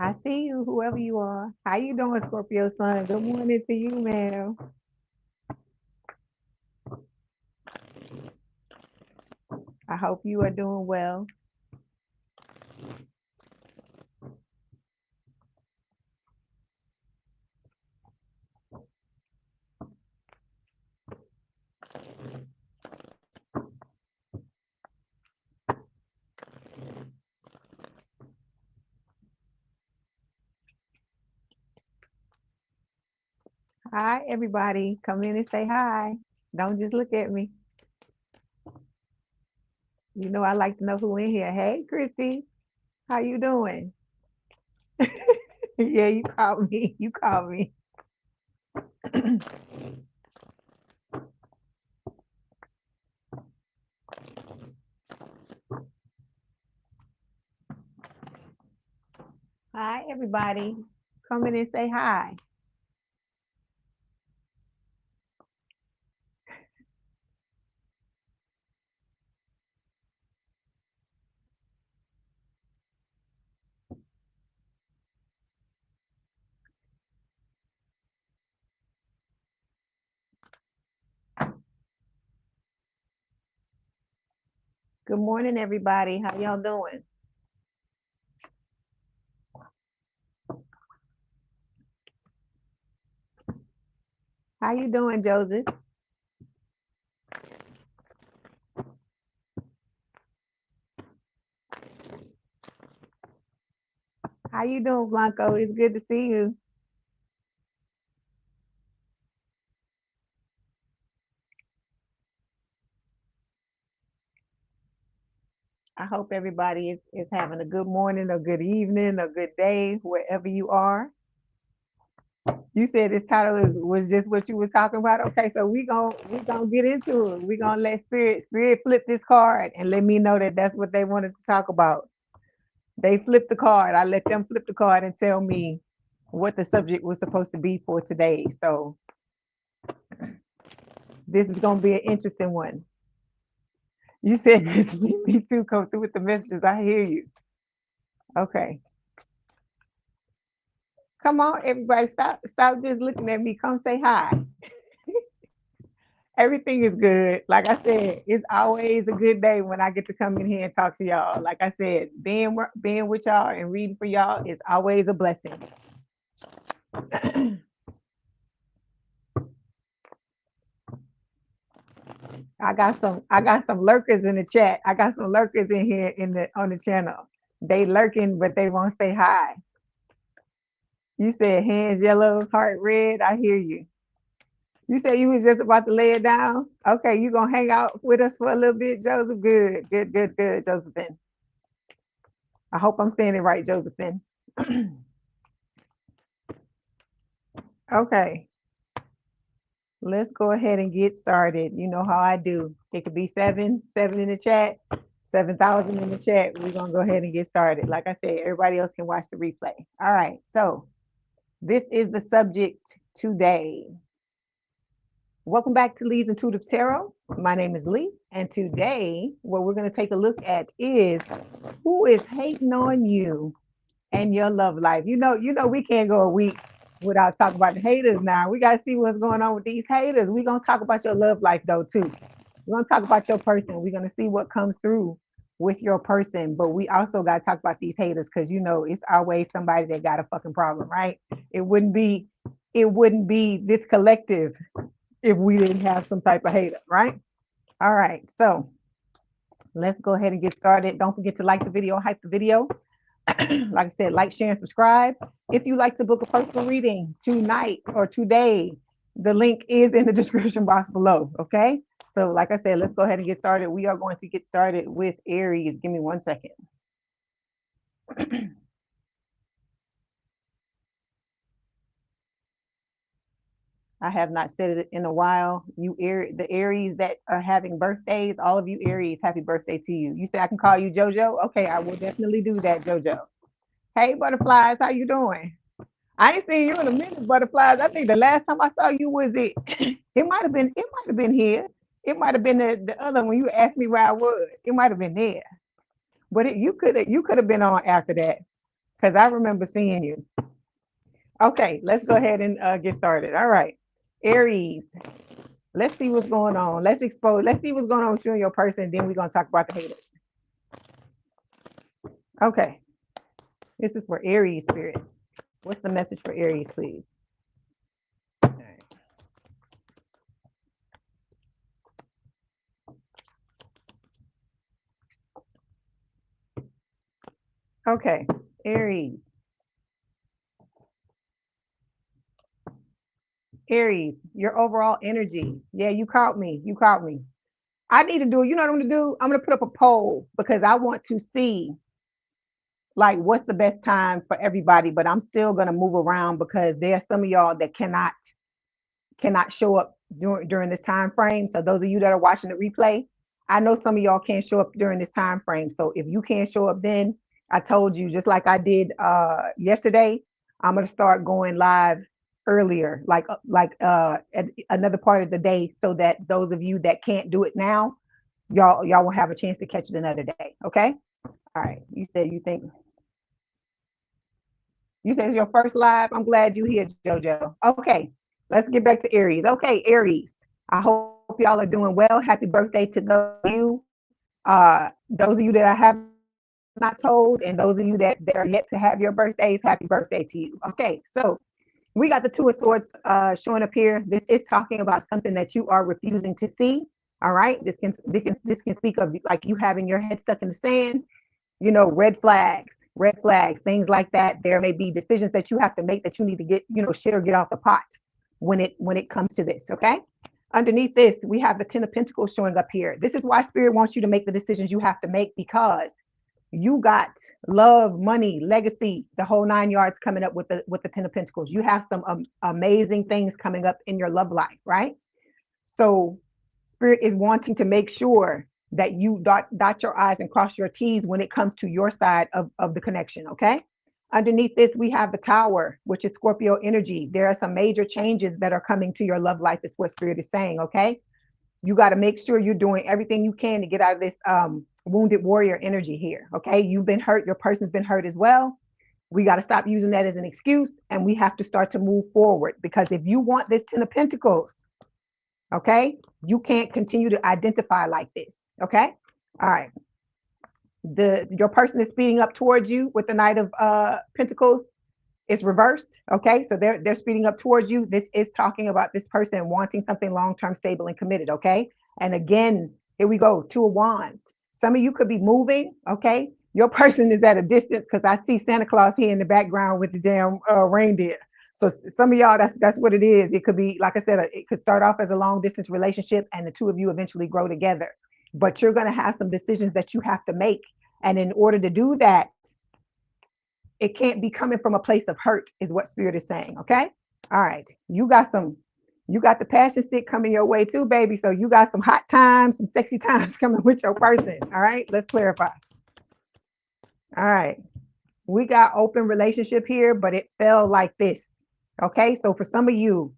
I see you, whoever you are. How you doing, Scorpio Sun? Good morning to you, ma'am. I hope you are doing well. Hi, everybody. Come in and say hi. Don't just look at me. You know I like to know who in here. Hey, Christy, how you doing? Yeah, you called me. You called me. Hi, everybody. Come in and say hi. Good morning, everybody. How y'all doing? How you doing, Joseph? How you doing, Blanco? It's good to see you. I hope everybody is having a good morning, a good evening, a good day, wherever you are. You said this title was just what you were talking about. Okay, so we gonna get into it. We gonna let spirit flip this card and let me know that that's what they wanted to talk about. They flipped the card. I let them flip the card and tell me what the subject was supposed to be for today. So this is gonna be an interesting one. You said me too. Come through with the messages. I hear you. Okay. Come on, everybody, stop just looking at me. Come say hi. Everything is good. Like I said, it's always a good day when I get to come in here and talk to y'all. Like I said, being with y'all and reading for y'all is always a blessing. I got some lurkers in the chat. I got some lurkers in here in the on the channel. They lurking, but they won't say hi. You said hands yellow, heart red. I hear you. You said you was just about to lay it down. Okay, you gonna hang out with us for a little bit, Joseph? Good, good, good, good, Josephine. I hope I'm saying it right, Josephine. Okay, let's go ahead and get started. You know how I do. It could be seven in the chat, 7,000 in the chat. We're gonna go ahead and get started. Like I said, everybody else can watch the replay. All right, so this is the subject today. Welcome back to Leigh's Intuitive Tarot. My name is Leigh, and today what we're going to take a look at is who is hating on you and your love life. You know, we can't go a week without talking about the haters now. We got to see what's going on with these haters. We're going to talk about your love life, though, too. We're going to talk about your person. We're going to see what comes through with your person. But we also got to talk about these haters because, you know, it's always somebody that got a fucking problem, right? It wouldn't be this collective if we didn't have some type of hater, right? All right, so let's go ahead and get started. Don't forget to like the video, hype the video. Like I said, like, share, and subscribe. If you like to book a personal reading tonight or today, the link is in the description box below. Okay. So, like I said, let's go ahead and get started. We are going to get started with Aries. Give me 1 second. I have not said it in a while. The Aries that are having birthdays, all of you Aries, happy birthday to you. You say I can call you JoJo? Okay, I will definitely do that, JoJo. Hey, butterflies, how you doing? I ain't seen you in a minute, butterflies. I think the last time I saw you was it. It might have been here. It might have been the other when you asked me where I was. It might have been there, but you could have been on after that. because I remember seeing you. Okay, let's go ahead and get started. All right, Aries. Let's see what's going on. Let's expose. Let's see what's going on with you and your person. Then we're gonna talk about the haters. Okay, this is for Aries spirit. What's the message for Aries, please? All right. Okay, Aries. Aries, your overall energy. Yeah, you caught me. You caught me. I need to do, you know what I'm gonna do? I'm gonna put up a poll because I want to see like what's the best time for everybody, but I'm still gonna move around because there's some of y'all that cannot show up during this time frame. So those of you that are watching the replay, I know some of y'all can't show up during this time frame. So if you can't show up, then I told you, just like I did yesterday, I'm gonna start going live earlier, at another part of the day, so that those of you that can't do it now, y'all will have a chance to catch it another day. Okay. All right. You said it's your first live. I'm glad you here, JoJo. Okay, let's get back to Aries. Okay, Aries. I hope y'all are doing well. Happy birthday to those of you. Those of you that I have not told, and those of you that are yet to have your birthdays, happy birthday to you. Okay, so we got the Two of Swords showing up here. This is talking about something that you are refusing to see. All right, this can speak of like you having your head stuck in the sand, red flags, things like that. There may be decisions that you have to make that you need to get, shit or get off the pot when it comes to this. Okay. Underneath this, we have the Ten of Pentacles showing up here. This is why Spirit wants you to make the decisions you have to make, because you got love, money, legacy, the whole 9 yards coming up with the Ten of Pentacles. You have some amazing things coming up in your love life, right? So Spirit is wanting to make sure that you dot your I's and cross your T's when it comes to your side of the connection, okay? Underneath this, we have the Tower, which is Scorpio energy. There are some major changes that are coming to your love life, is what Spirit is saying, okay? You got to make sure you're doing everything you can to get out of this wounded warrior energy here, okay? You've been hurt. Your person's been hurt as well. We got to stop using that as an excuse, and we have to start to move forward, because if you want this Ten of Pentacles, okay, you can't continue to identify like this. Okay. All right. Your person is speeding up towards you with the Knight of Pentacles. It's reversed. Okay. So they're speeding up towards you. This is talking about this person wanting something long-term, stable, and committed. Okay. And again, here we go. Two of Wands. Some of you could be moving. Okay. Your person is at a distance, because I see Santa Claus here in the background with the damn reindeer. So some of y'all, that's what it is. It could be, like I said, it could start off as a long distance relationship, and the two of you eventually grow together. But you're going to have some decisions that you have to make. And in order to do that, it can't be coming from a place of hurt, is what Spirit is saying. Okay. All right. You got the passion stick coming your way too, baby. So you got some hot times, some sexy times coming with your person. All right. Let's clarify. All right. We got open relationship here, but it fell like this. Okay. So for some of you,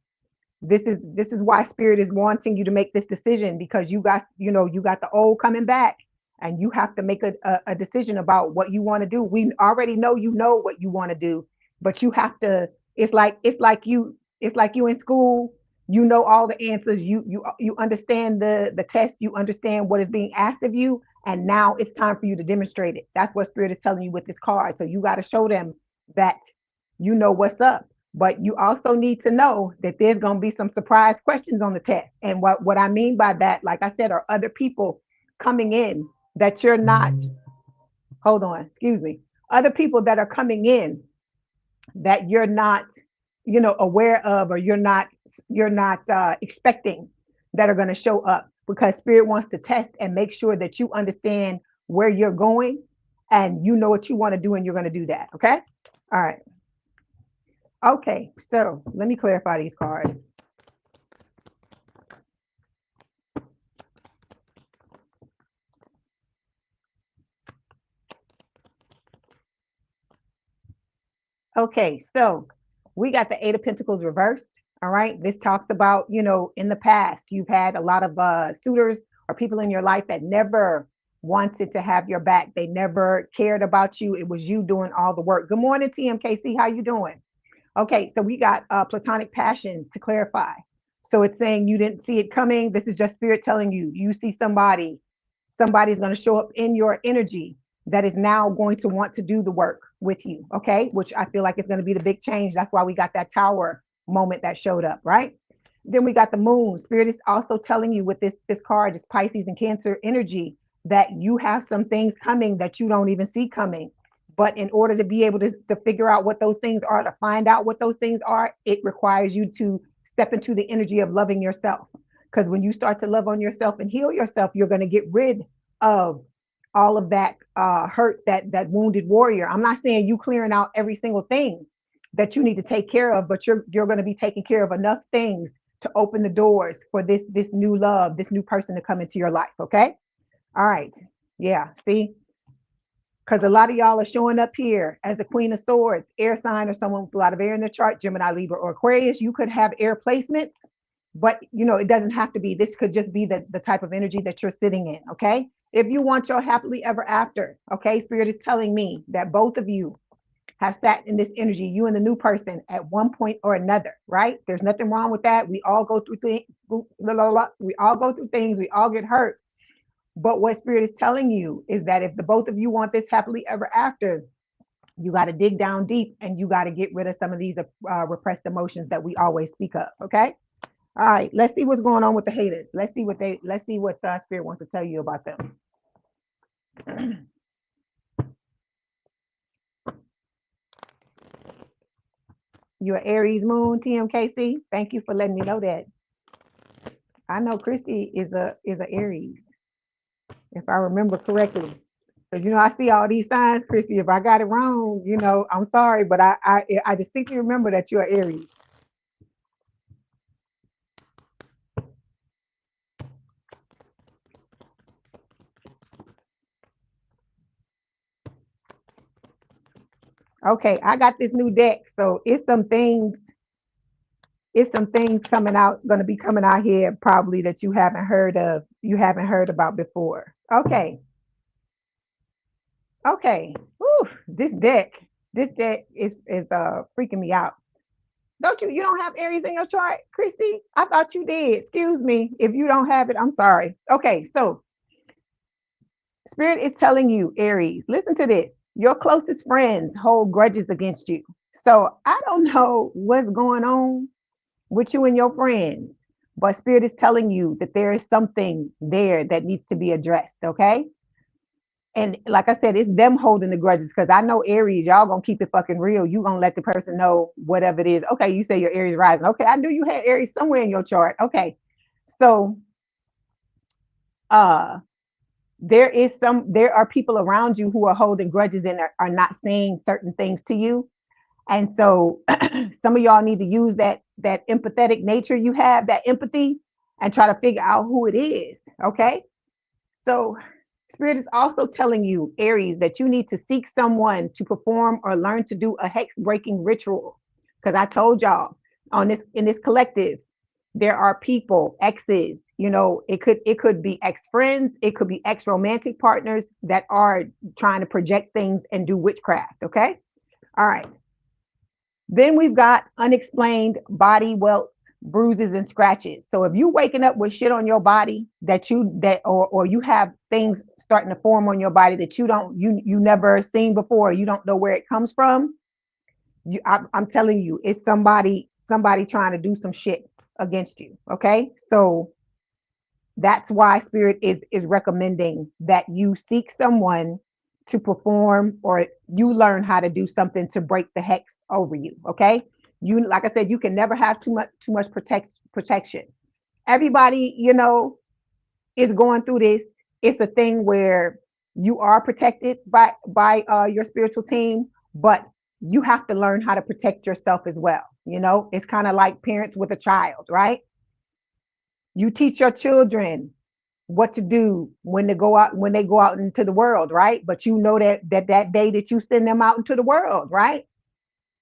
this is why Spirit is wanting you to make this decision, because you got the old coming back, and you have to make a decision about what you want to do. We already know what you want to do, but you have to. It's like you in school. You know all the answers. You understand the test. You understand what is being asked of you, and now it's time for you to demonstrate it. That's what Spirit is telling you with this card. So you got to show them that you know what's up. But you also need to know that there's going to be some surprise questions on the test. And what I mean by that, like I said, are other people coming in that you're not, hold on, excuse me, other people that are coming in that you're not, aware of, or you're not expecting, that are going to show up, because Spirit wants to test and make sure that you understand where you're going, and you know what you want to do, and you're going to do that. Okay. All right. Okay. So let me clarify these cards. Okay, so we got the Eight of Pentacles reversed. All right, this talks about, in the past, you've had a lot of suitors or people in your life that never wanted to have your back. They never cared about you. It was you doing all the work. Good morning, TMKC. How you doing? Okay, so we got platonic passion to clarify. So it's saying you didn't see it coming. This is just spirit telling you, you see somebody's going to show up in your energy that is now going to want to do the work with you. Okay, which I feel like is going to be the big change. That's why we got that tower moment that showed up, right? Then we got the moon. Spirit is also telling you with this card, this Pisces and Cancer energy, that you have some things coming that you don't even see coming. But in order to be able to figure out what those things are, to find out what those things are, it requires you to step into the energy of loving yourself. Because when you start to love on yourself and heal yourself, you're going to get rid of all of that hurt, that wounded warrior. I'm not saying you clearing out every single thing that you need to take care of, but you're going to be taking care of enough things to open the doors for this new love, this new person to come into your life. Okay. All right. Yeah. See, because a lot of y'all are showing up here as the Queen of Swords, air sign, or someone with a lot of air in their chart, Gemini, Libra, or Aquarius. You could have air placements, but it doesn't have to be. This could just be the type of energy that you're sitting in. Okay. If you want your happily ever after, okay, Spirit is telling me that both of you have sat in this energy, you and the new person, at one point or another, right? There's nothing wrong with that. We all go through things. We all go through things. We all get hurt. But what Spirit is telling you is that if the both of you want this happily ever after, you got to dig down deep and you got to get rid of some of these repressed emotions that we always speak of. Okay. All right. Let's see what's going on with the haters. Let's see what Spirit wants to tell you about them. Your Aries moon, TMKC. Thank you for letting me know that. I know Christy is a Aries, if I remember correctly. Because I see all these signs, Christy. If I got it wrong, I'm sorry, but I distinctly remember that you're Aries. Okay, I got this new deck, so it's some things going to be coming out here probably that you haven't heard about before. Okay. Whew, this deck is freaking me out. You don't have Aries in your chart, Christy? I thought you did. Excuse me. If you don't have it, I'm sorry. Okay, so Spirit is telling you, Aries, listen to this. Your closest friends hold grudges against you. So I don't know what's going on with you and your friends, but Spirit is telling you that there is something there that needs to be addressed. Okay. And like I said, it's them holding the grudges, because I know Aries, y'all gonna keep it fucking real. You gonna let the person know whatever it is. Okay, you say your Aries rising. Okay, I knew you had Aries somewhere in your chart. Okay, so there are people around you who are holding grudges and are not saying certain things to you. And so some of y'all need to use that empathetic nature you have, that empathy, and try to figure out who it is. Okay, so Spirit is also telling you, Aries, that you need to seek someone to perform or learn to do a hex breaking ritual. Because I told y'all in this collective, there are people, exes, it could be ex-friends, it could be ex-romantic partners that are trying to project things and do witchcraft. Okay. All right. Then we've got unexplained body welts, bruises, and scratches. So if you waking up with shit on your body or you have things starting to form on your body that you never seen before, you don't know where it comes from, I'm telling you, it's somebody trying to do some shit against you. Okay, so that's why Spirit is recommending that you seek someone to perform, or you learn how to do something to break the hex over you. Okay, like I said, you can never have too much protection. Everybody is going through this. It's a thing where you are protected by your spiritual team, but you have to learn how to protect yourself as well. It's kind of like parents with a child, right? You teach your children what to do when they go out into the world, right? But that day that you send them out into the world, right,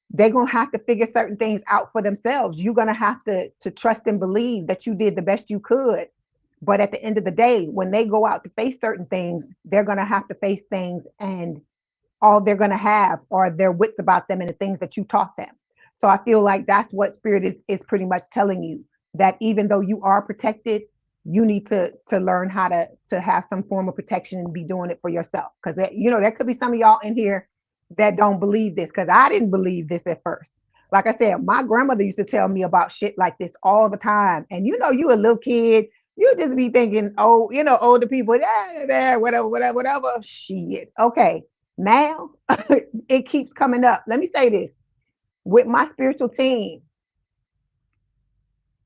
they're gonna have to figure certain things out for themselves. You're gonna have to trust and believe that you did the best you could But at the end of the day, when they go out to face certain things, they're going to have to face things, and all they're going to have are their wits about them and the things that you taught them. So I feel like that's what spirit is pretty much telling you, that even though you are protected, you need to learn how to have some form of protection and be doing it for yourself. Because there could be some of y'all in here that don't believe this, because I didn't believe this at first. Like I said, my grandmother used to tell me about shit like this all the time. And you a little kid, you just be thinking, oh, older people, yeah, whatever, whatever, whatever. Shit. Okay. Now it keeps coming up. Let me say this. With my spiritual team,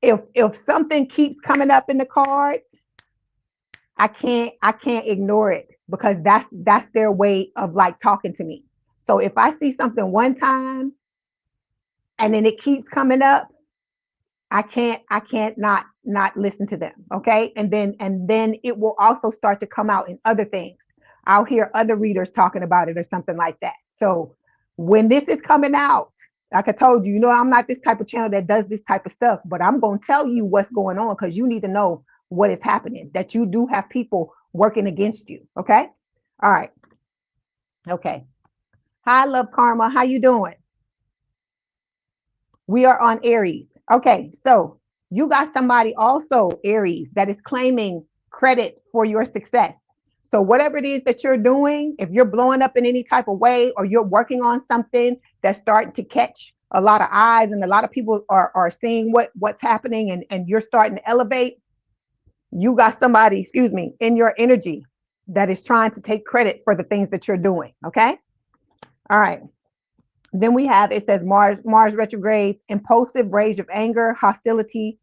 if something keeps coming up in the cards, I can't ignore it, because that's their way of like talking to me. So if I see something one time and then it keeps coming up, I can't not listen to them. Okay. And then it will also start to come out in other things. I'll hear other readers talking about it or something like that. So when this is coming out, like I told you, I'm not this type of channel that does this type of stuff, but I'm going to tell you what's going on, because you need to know what is happening, that you do have people working against you. Okay. All right. Okay. Hi, Love Karma. How you doing? We are on Aries. Okay, so you got somebody also, Aries, that is claiming credit for your success. So whatever it is that you're doing, if you're blowing up in any type of way, or you're working on something that's starting to catch a lot of eyes and a lot of people are seeing what's happening, and you're starting to elevate, you got somebody, excuse me, in your energy that is trying to take credit for the things that you're doing. Okay. All right. Then we have, it says Mars retrogrades, impulsive rage of anger, hostility,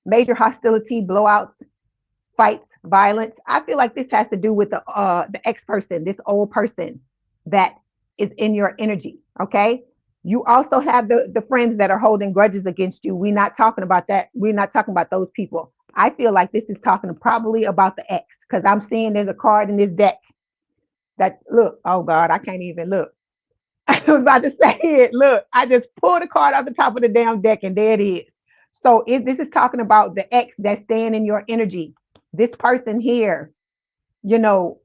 major hostility, blowouts, fights, violence. I feel like this has to do with the ex person, this old person that is in your energy. Okay. You also have the friends that are holding grudges against you. We're not talking about that. We're not talking about those people. I feel like this is talking probably about the ex, because I'm seeing there's a card in this deck that, look, oh God, I can't even look. I was about to say it. Look, I just pulled a card off the top of the damn deck, and there it is. So this is talking about the ex that's staying in your energy. This person here, y'all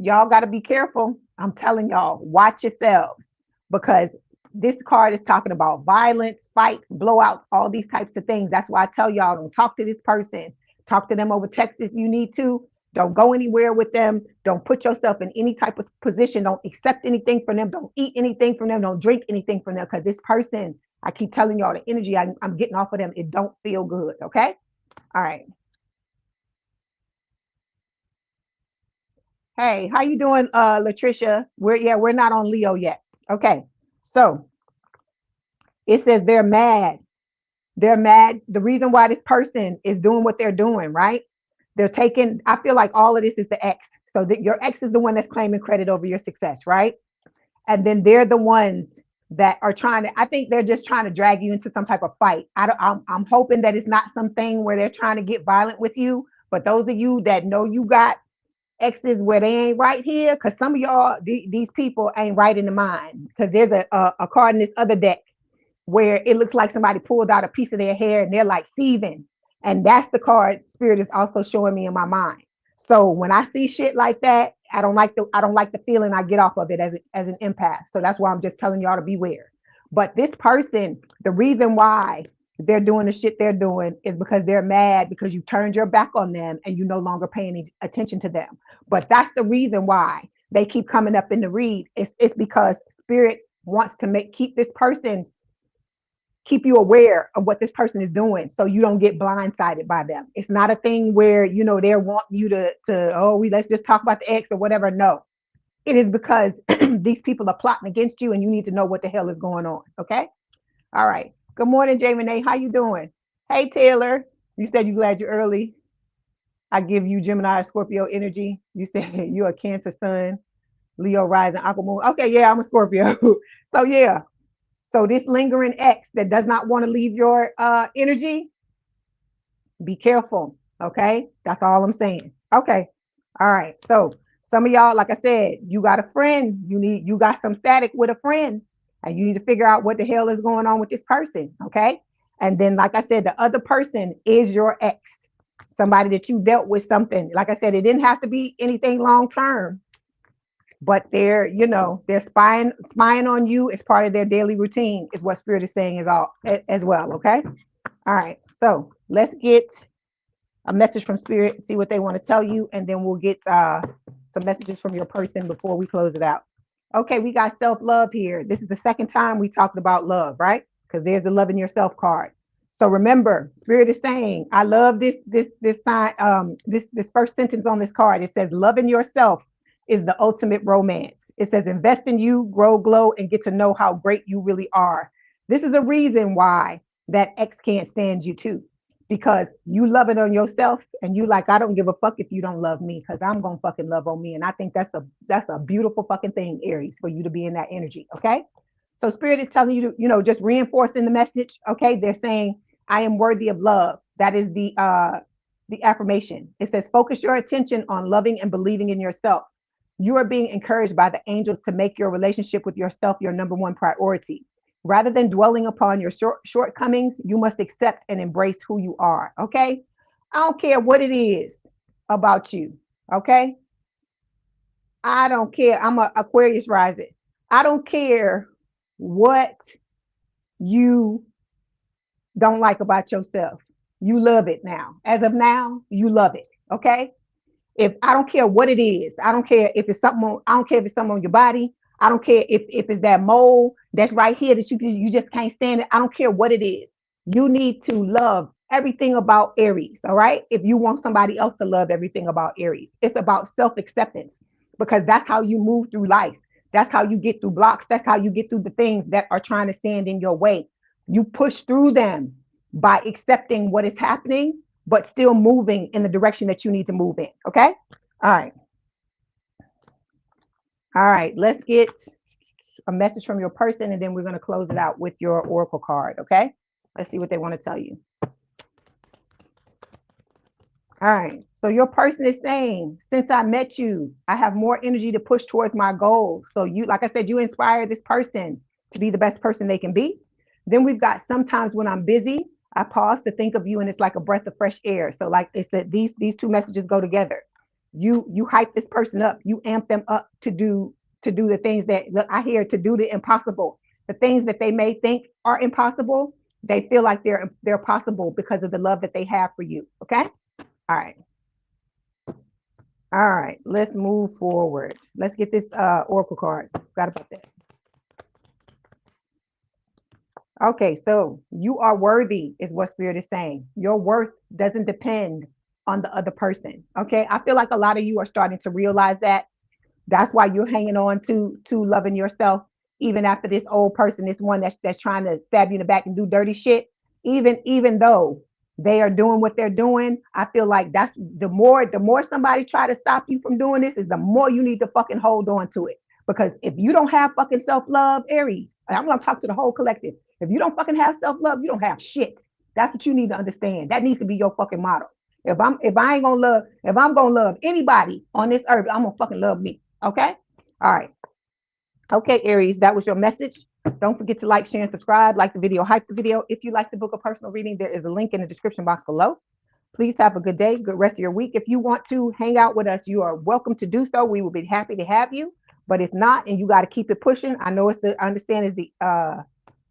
got to be careful. I'm telling y'all, watch yourselves, because this card is talking about violence, fights, blowouts, all these types of things. That's why I tell y'all, don't talk to this person. Talk to them over text if you need to. Don't go anywhere with them. Don't put yourself in any type of position. Don't accept anything from them. Don't eat anything from them. Don't drink anything from them, because this person, I keep telling y'all, the energy I'm getting off of them, it don't feel good. Okay. All right. Hey, how you doing, Latricia? We're not on Leo yet. Okay. So it says they're mad. They're mad. The reason why this person is doing what they're doing, right? They're taking, I feel like all of this is the ex. So that your ex is the one that's claiming credit over your success, right? And then they're the ones that are trying to, I think they're just trying to drag you into some type of fight. I'm hoping that it's not something where they're trying to get violent with you. But those of you that know you got exes where they ain't right here, because some of y'all, these people ain't right in the mind, because there's a card in this other deck where it looks like somebody pulled out a piece of their hair and they're like seething. And that's the card spirit is also showing me in my mind. So when I see shit like that, I don't like the feeling I get off of it as an empath. So that's why I'm just telling y'all to beware. But this person, the reason why they're doing the shit they're doing is because they're mad, because you turned your back on them and you no longer pay any attention to them. But that's the reason why they keep coming up in the read. It's because spirit wants to keep this person, keep you aware of what this person is doing, so you don't get blindsided by them. It's not a thing where they're wanting you to let's just talk about the ex or whatever. No, it is because these people are plotting against you, and you need to know what the hell is going on. Okay. All right. Good morning, Jay Renee. How you doing? Hey, Taylor. You said you glad you're early. I give you Gemini, Scorpio energy. You said you're a Cancer sun, Leo rising, Aqua moon. Okay, yeah, I'm a Scorpio. So yeah. So this lingering ex that does not want to leave your energy, be careful. Okay. That's all I'm saying. Okay. All right. So some of y'all, like I said, you got a friend, you got some static with a friend, and you need to figure out what the hell is going on with this person. Okay. And then, like I said, the other person is your ex. somebody that you dealt with something. Like I said, it didn't have to be anything long term, but they're, they're spying on you as part of their daily routine is what Spirit is saying is all as well. Okay. All right. So let's get a message from Spirit, see what they want to tell you, and then we'll get some messages from your person before we close it out. Okay, we got self-love here. This is the second time we talked about love, right? Because there's the loving yourself card. So remember, Spirit is saying, I love this sign, this first sentence on this card. It says, loving yourself is the ultimate romance. It says, invest in you, grow, glow, and get to know how great you really are. This is a reason why that ex can't stand you too, because you love it on yourself and you like, I don't give a fuck if you don't love me, because I'm gonna fucking love on me. And I think that's a beautiful fucking thing, Aries, for you to be in that energy. Okay. So Spirit is telling you to, just reinforcing the message. Okay. They're saying, I am worthy of love. That is the affirmation. It says, focus your attention on loving and believing in yourself. You are being encouraged by the angels to make your relationship with yourself your number one priority. Rather than dwelling upon your shortcomings, you must accept and embrace who you are. Okay. I don't care what it is about you. Okay. I don't care. I'm a Aquarius rising. I don't care what you don't like about yourself. You love it now. As of now, you love it. Okay. If I don't care what it is, I don't care if it's something on, I don't care if it's something on your body. I don't care if it's that mole that's right here that you just can't stand it. I don't care what it is. You need to love everything about Aries. All right. If you want somebody else to love everything about Aries, it's about self-acceptance, because that's how you move through life. That's how you get through blocks. That's how you get through the things that are trying to stand in your way. You push through them by accepting what is happening, but still moving in the direction that you need to move in. Okay. All right. All right. Let's get a message from your person, and then we're going to close it out with your oracle card. Okay. Let's see what they want to tell you. All right. So your person is saying, since I met you, I have more energy to push towards my goals. So you, like I said, you inspire this person to be the best person they can be. Then we've got, sometimes when I'm busy, I pause to think of you, and it's like a breath of fresh air. So like it's that these two messages go together. You hype this person up, you amp them up to do the things that, look, I hear, to do the impossible. The things that they may think are impossible, they feel like they're possible because of the love that they have for you. Okay. All right. All right. Let's move forward. Let's get this oracle card. Forgot about that. Okay, so you are worthy is what Spirit is saying. Your worth doesn't depend on the other person. Okay, I feel like a lot of you are starting to realize that. That's why you're hanging on to loving yourself, even after this old person, this one that's trying to stab you in the back and do dirty shit. Even though they are doing what they're doing, I feel like that's the more somebody try to stop you from doing this, is the more you need to fucking hold on to it. Because if you don't have fucking self-love, Aries, I'm gonna talk to the whole collective. If you don't fucking have self-love, you don't have shit. That's what you need to understand. That needs to be your fucking motto. If I'm gonna love anybody on this earth, I'm gonna fucking love me. Okay. All right. Okay, Aries, that was your message. Don't forget to like, share, and subscribe. Like the video, hype the video. If you'd like to book a personal reading, there is a link in the description box below. Please have a good day, good rest of your week. If you want to hang out with us, you are welcome to do so. We will be happy to have you. But if not, and you got to keep it pushing, I know I understand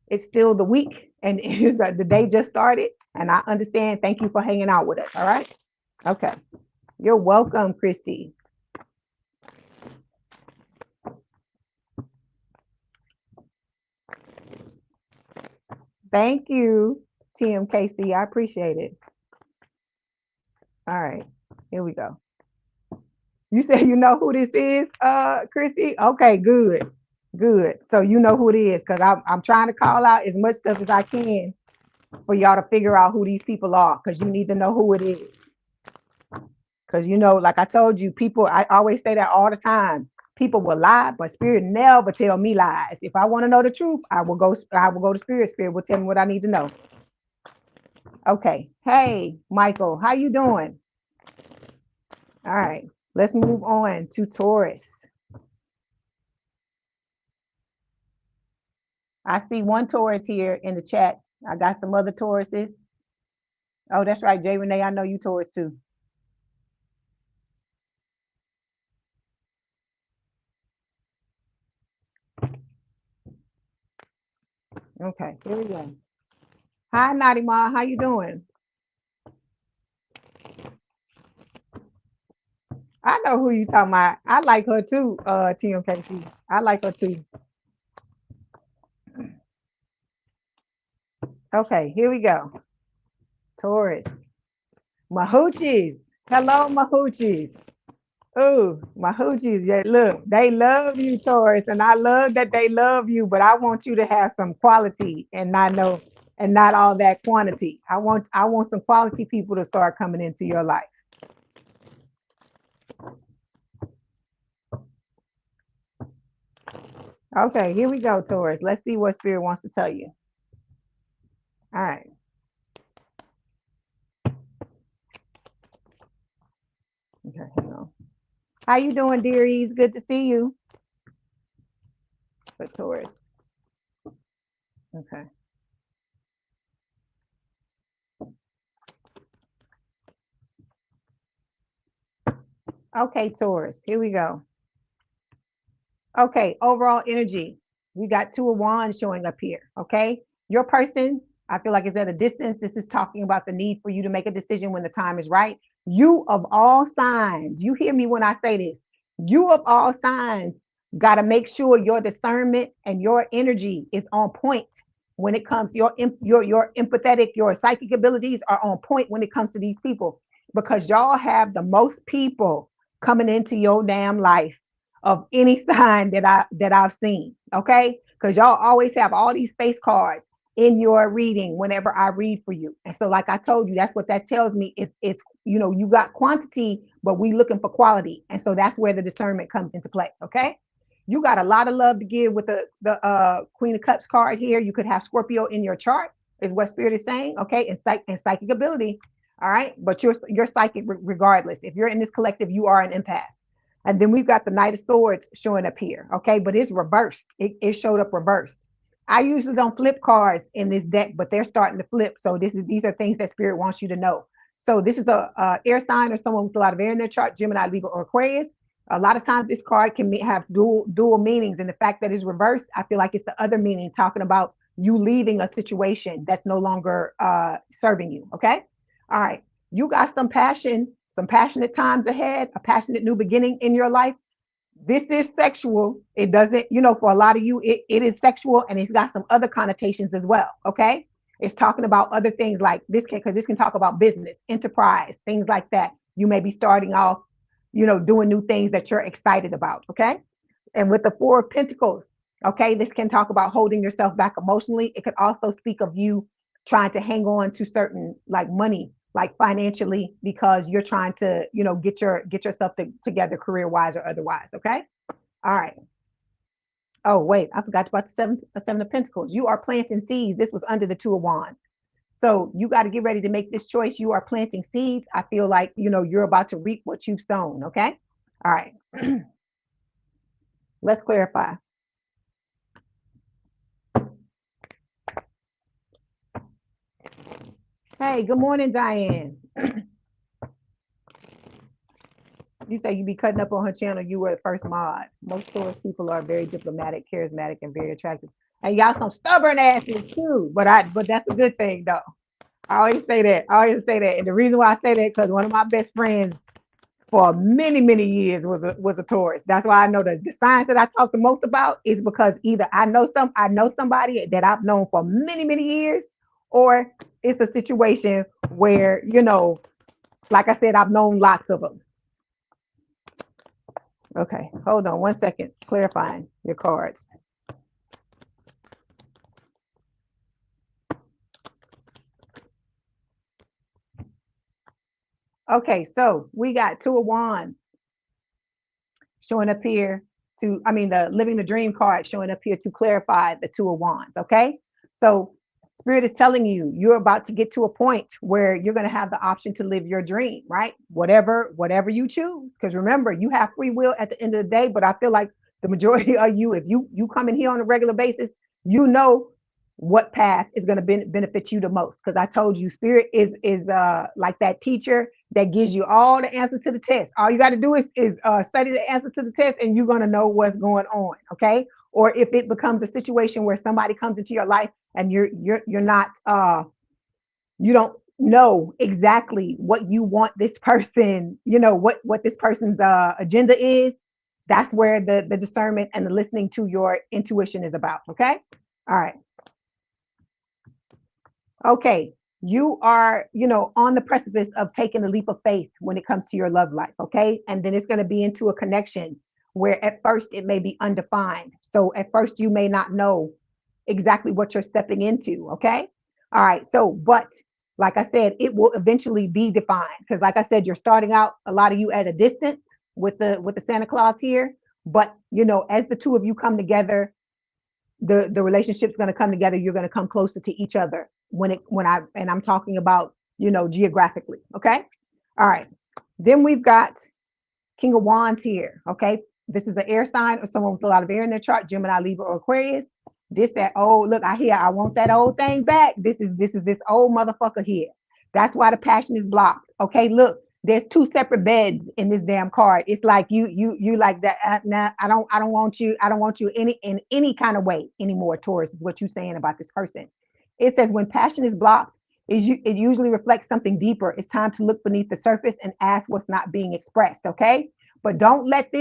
it's still the week, and the day just started, and I understand. Thank you for hanging out with us. All right. Okay. You're welcome, Christy. Thank you, TMKC. I appreciate it. All right, here we go. You say you know who this is, Christy? Okay, good, good. So you know who it is, because I'm trying to call out as much stuff as I can for y'all to figure out who these people are, because you need to know who it is. Because like I told you, people, I always say that all the time. People will lie, but Spirit never tell me lies. If I want to know the truth, I will go to Spirit. Spirit will tell me what I need to know. Okay. Hey, Michael, how you doing? All right. Let's move on to Taurus. I see one Taurus here in the chat. I got some other Tauruses. Oh, that's right, Jay Renee. I know you Taurus too. Okay, here we go. Hi, Naughty Ma. How you doing? I know who you talking about. I like her too, TMKC. I like her too. Okay, here we go. Taurus. Mahoochies. Hello, Mahoochies. Oh, Mahoochies. Yeah, look, they love you, Taurus, and I love that they love you, but I want you to have some quality and not all that quantity. I want some quality people to start coming into your life. Okay, here we go, Taurus. Let's see what Spirit wants to tell you. All right. Okay, hang on. How you doing, dearies? Good to see you. For Taurus. Okay. Okay, Taurus. Here we go. Okay, overall energy. We got two of wands showing up here. Okay. Your person, I feel like, is at a distance. This is talking about the need for you to make a decision when the time is right. You of all signs, you hear me when I say this. You of all signs got to make sure your discernment and your energy is on point when it comes your empathetic, your psychic abilities are on point when it comes to these people, because y'all have the most people coming into your damn life of any sign that I've seen. Okay, because y'all always have all these face cards in your reading whenever I read for you. And so, like I told you, that's what that tells me is it's you got quantity, but we looking for quality. And so that's where the discernment comes into play. Okay. You got a lot of love to give with the Queen of Cups card here. You could have Scorpio in your chart, is what Spirit is saying. Okay, and psychic ability. All right, but you're psychic regardless. If you're in this collective, you are an empath. And then we've got the Knight of Swords showing up here. Okay, but it's reversed. It showed up reversed. I usually don't flip cards in this deck, but they're starting to flip. So these are things that Spirit wants you to know. So this is a air sign or someone with a lot of air in their chart, Gemini, Libra, or Aquarius. A lot of times this card can have dual meanings, and the fact that it's reversed, I feel like it's the other meaning, talking about you leaving a situation that's no longer serving you. Okay, all right. You got some passion, some passionate times ahead, a passionate new beginning in your life. This is sexual. It doesn't, for a lot of you, it is sexual, and it's got some other connotations as well. Okay. It's talking about other things like this because this can talk about business, enterprise, things like that. You may be starting off, doing new things that you're excited about. Okay. And with the Four of Pentacles, okay, this can talk about holding yourself back emotionally. It could also speak of you trying to hang on to certain like money, like financially, because you're trying to, get yourself together career wise or otherwise. Okay. All right. Oh, wait, I forgot about the seven of Pentacles. You are planting seeds. This was under the Two of Wands. So you got to get ready to make this choice. You are planting seeds. I feel like, you're about to reap what you've sown. Okay. All right. Let's clarify. Hey, good morning, Diane. You say you be cutting up on her channel. You were the first mod. Most Taurus people are very diplomatic, charismatic, and very attractive. And y'all some stubborn asses too. But that's a good thing though. I always say that. I always say that. And the reason why I say that, because one of my best friends for many, many years was a Taurus. That's why I know the signs that I talk the most about is because either I know somebody that I've known for many, many years, or it's a situation where, like I said, I've known lots of them. Okay, hold on 1 second. Clarifying your cards. Okay, so we got Two of Wands showing up here the Living the Dream card showing up here to clarify the Two of Wands. Okay, so Spirit is telling you you're about to get to a point where you're going to have the option to live your dream, right? Whatever you choose, because remember, you have free will at the end of the day. But I feel like the majority of you, if you come in here on a regular basis, you know what path is going to benefit you the most. Because I told you, spirit is like that teacher that gives you all the answers to the test. All you got to do is study the answers to the test, and you're going to know what's going on. Okay. Or if it becomes a situation where somebody comes into your life and you're not you don't know exactly what you want this person, what this person's agenda is. That's where the discernment and the listening to your intuition is about. Okay. All right. Okay, you are, on the precipice of taking a leap of faith when it comes to your love life. Okay. And then it's going to be into a connection where at first it may be undefined. So at first you may not know exactly what you're stepping into. Okay. All right. So, but like I said, it will eventually be defined because, like I said, you're starting out, a lot of you at a distance with the Santa Claus here. But, as the two of you come together, the relationship's going to come together. You're going to come closer to each other I'm talking about, geographically. Okay. All right. Then we've got King of Wands here. Okay. This is an air sign or someone with a lot of air in their chart, Gemini, Libra, or Aquarius. Look, I want that old thing back. This old motherfucker here. That's why the passion is blocked. Okay. Look, there's two separate beds in this damn card. It's like you like that. Nah, I don't want you. I don't want you in any kind of way anymore. Taurus is what you're saying about this person. It says when passion is blocked, it usually reflects something deeper. It's time to look beneath the surface and ask what's not being expressed. Okay. But don't let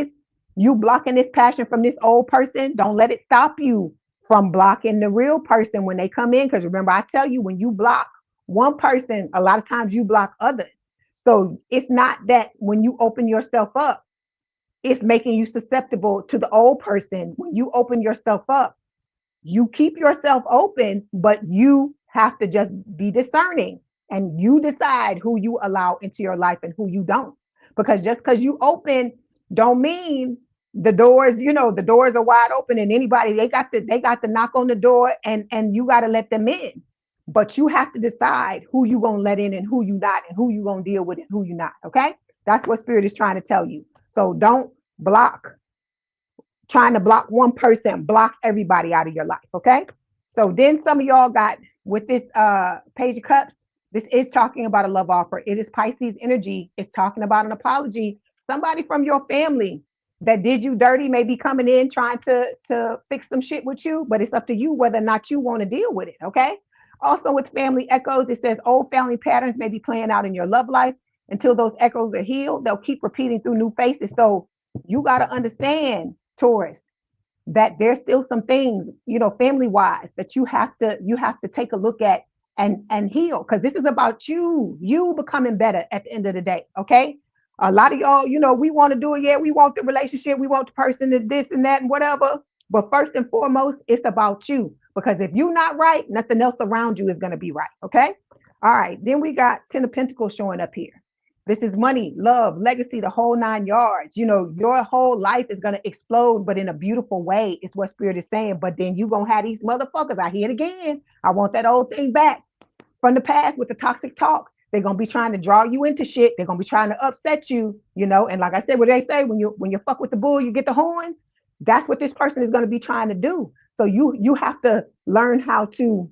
you blocking this passion from this old person, don't let it stop you from blocking the real person when they come in. Because remember, I tell you, when you block one person, a lot of times you block others. So it's not that when you open yourself up, it's making you susceptible to the old person. When you open yourself up, you keep yourself open, but you have to just be discerning and you decide who you allow into your life and who you don't. Because just because you open don't mean the doors, the doors are wide open and anybody, they got to knock on the door and you got to let them in. But you have to decide who you gonna let in and who you not, and who you gonna deal with and who you not. Okay. That's what spirit is trying to tell you. So don't block trying to block one person, block everybody out of your life. Okay. So then some of y'all got with this Page of Cups. This is talking about a love offer. It is Pisces energy. It's talking about an apology. Somebody from your family that did you dirty may be coming in trying to fix some shit with you, but it's up to you whether or not you want to deal with it. Okay. Also with family echoes, it says old family patterns may be playing out in your love life. Until those echoes are healed, they'll keep repeating through new faces. So you got to understand, Taurus, that there's still some things, family wise, that you have to take a look at and heal, because this is about you becoming better at the end of the day. Okay. A lot of y'all, we want to do it. Yeah, we want the relationship, we want the person to this and that and whatever. But first and foremost, it's about you, because if you're not right, nothing else around you is going to be right. Okay. All right. Then we got 10 of Pentacles showing up here. This is money, love, legacy, the whole 9 yards. Your whole life is going to explode, but in a beautiful way is what spirit is saying. But then you going to have these motherfuckers. I hear it again. I want that old thing back from the past with the toxic talk. They're going to be trying to draw you into shit. They're going to be trying to upset you, and like I said, what they say, when you fuck with the bull, you get the horns. That's what this person is going to be trying to do. So you have to learn how to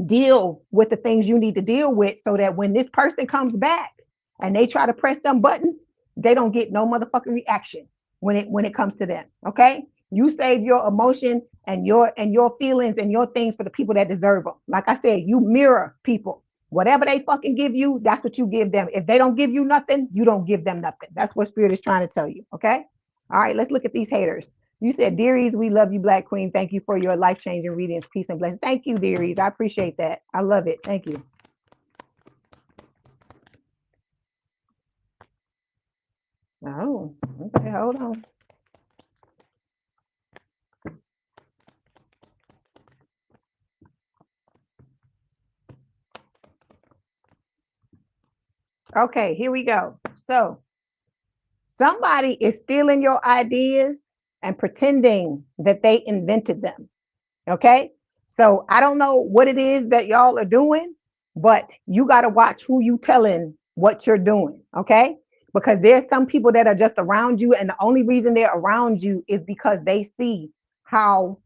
deal with the things you need to deal with, so that when this person comes back and they try to press them buttons, they don't get no motherfucking reaction when it comes to them. Okay. You save your emotion and your feelings and your things for the people that deserve them. Like I said, you mirror people. Whatever they fucking give you, that's what you give them. If they don't give you nothing, you don't give them nothing. That's what spirit is trying to tell you. Okay. All right, let's look at these haters. You said, Dearies, we love you, Black Queen. Thank you for your life-changing readings. Peace and blessings. Thank you, Dearies. I appreciate that. I love it. Thank you. Oh, okay. Hold on. Okay, here we go. So somebody is stealing your ideas and pretending that they invented them. Okay. So I don't know what it is that y'all are doing, but you got to watch who you telling what you're doing. Okay. Because there's some people that are just around you, and the only reason they're around you is because they see how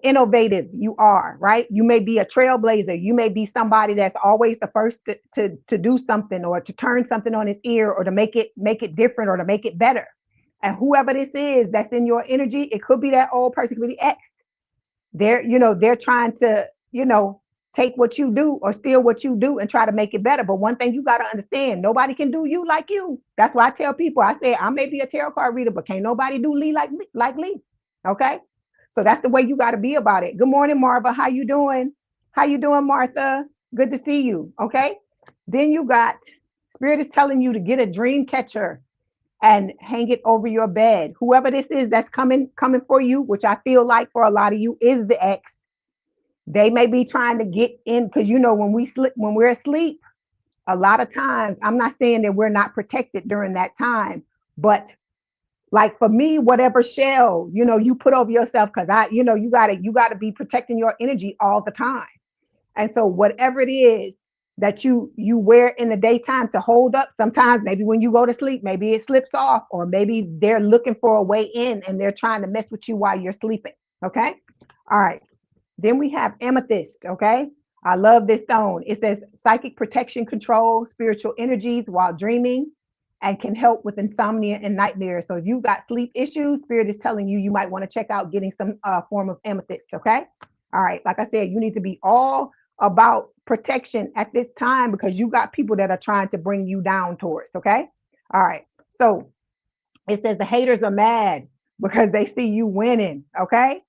innovative you are, right? You may be a trailblazer. You may be somebody that's always the first to do something, or to turn something on its ear, or to make it different, or to make it better. And whoever this is that's in your energy, it could be that old person, it could be the ex. They're trying to, take what you do or steal what you do and try to make it better. But one thing you got to understand, nobody can do you like you. That's why I tell people, I say, I may be a tarot card reader, but can't nobody do Leigh like Leigh. Okay. So that's the way you got to be about it. Good morning, Marva. How you doing? How you doing, Martha? Good to see you. Okay. Then you got Spirit is telling you to get a dream catcher and hang it over your bed. Whoever this is that's coming for you, which I feel like for a lot of you is the ex. They may be trying to get in, because when we're asleep, a lot of times, I'm not saying that we're not protected during that time, but like for me, whatever shell, you put over yourself, because you gotta be protecting your energy all the time. And so whatever it is that you wear in the daytime to hold up, sometimes maybe when you go to sleep, maybe it slips off, or maybe they're looking for a way in and they're trying to mess with you while you're sleeping. Okay. All right. Then we have amethyst. Okay. I love this stone. It says psychic protection, control spiritual energies while dreaming, and can help with insomnia and nightmares. So if you've got sleep issues, Spirit is telling you might want to check out getting some form of amethyst. Okay. All right. Like I said, you need to be all about protection at this time, because you got people that are trying to bring you down towards. Okay. All right. So it says the haters are mad because they see you winning. Okay.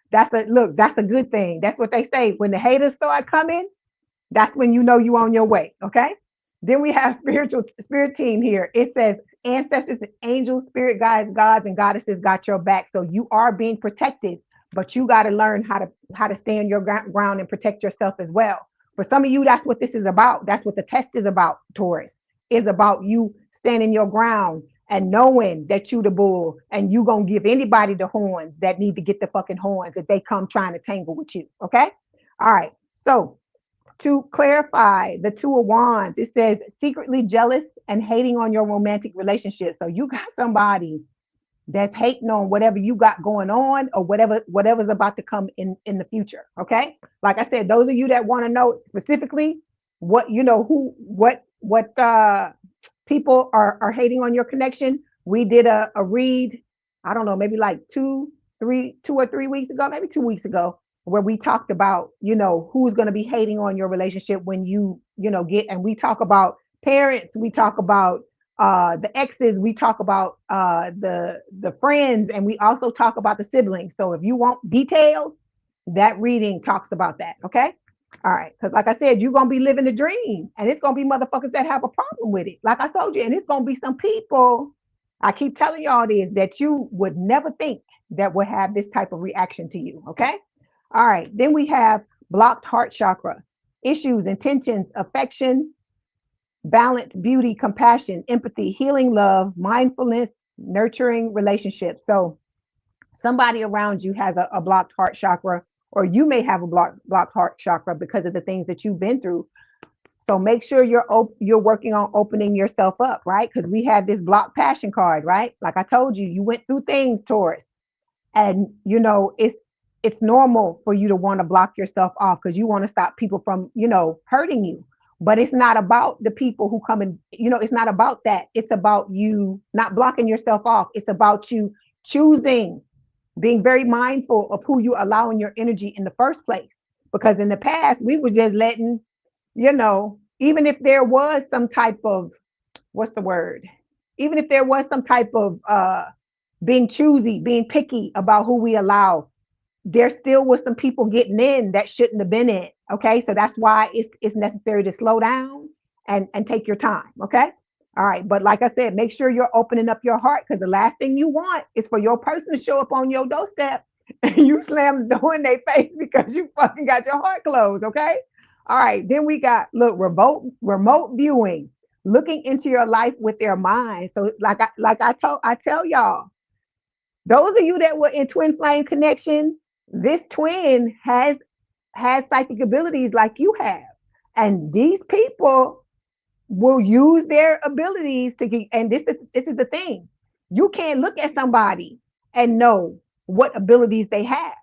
That's a good thing. That's what they say. When the haters start coming, that's when you know you on your way. Okay. Then we have spirit team here. It says ancestors, angels, spirit guides, gods, and goddesses got your back. So you are being protected, but you got to learn how to stand your ground and protect yourself as well. For some of you, that's what this is about. That's what the test is about, Taurus. Is about you standing your ground and knowing that you the bull, and you gonna give anybody the horns that need to get the fucking horns if they come trying to tangle with you. Okay. All right. So to clarify the Two of Wands, it says secretly jealous and hating on your romantic relationship. So you got somebody that's hating on whatever you got going on, or whatever's about to come in the future. Okay. Like I said, those of you that want to know specifically what people are hating on your connection, we did a read, I don't know, maybe like 2 or 3 weeks ago, maybe 2 weeks ago, where we talked about, who's going to be hating on your relationship when and we talk about parents, we talk about the exes, we talk about the friends, and we also talk about the siblings. So if you want details, that reading talks about that. Okay. All right. Because like I said, you're going to be living the dream, and it's going to be motherfuckers that have a problem with it. Like I told you, and it's going to be some people, I keep telling y'all this, that you would never think that would have this type of reaction to you. Okay. All right. Then we have blocked heart chakra, issues, intentions, affection, balance, beauty, compassion, empathy, healing, love, mindfulness, nurturing relationships. So somebody around you has a blocked heart chakra, or you may have a blocked heart chakra because of the things that you've been through. So make sure you're working on opening yourself up, right? Because we had this blocked passion card, right? Like I told you, you went through things, Taurus, and it's normal for you to want to block yourself off, because you want to stop people from hurting you. But it's not about the people who come in, it's not about that. It's about you not blocking yourself off. It's about you choosing, being very mindful of who you allow in your energy in the first place. Because in the past, we were just letting, even if there was some type of, what's the word? Even if there was some type of being choosy, being picky about who we allow, there still was some people getting in that shouldn't have been in. Okay. So that's why it's necessary to slow down and take your time. Okay. All right. But like I said, make sure you're opening up your heart, because the last thing you want is for your person to show up on your doorstep and you slam the door in their face because you fucking got your heart closed. Okay. All right. Then we got, look, remote viewing, looking into your life with their mind. So I tell y'all, those of you that were in twin flame connections, this twin has psychic abilities like you have. And these people will use their abilities to get, and this is the thing. You can't look at somebody and know what abilities they have.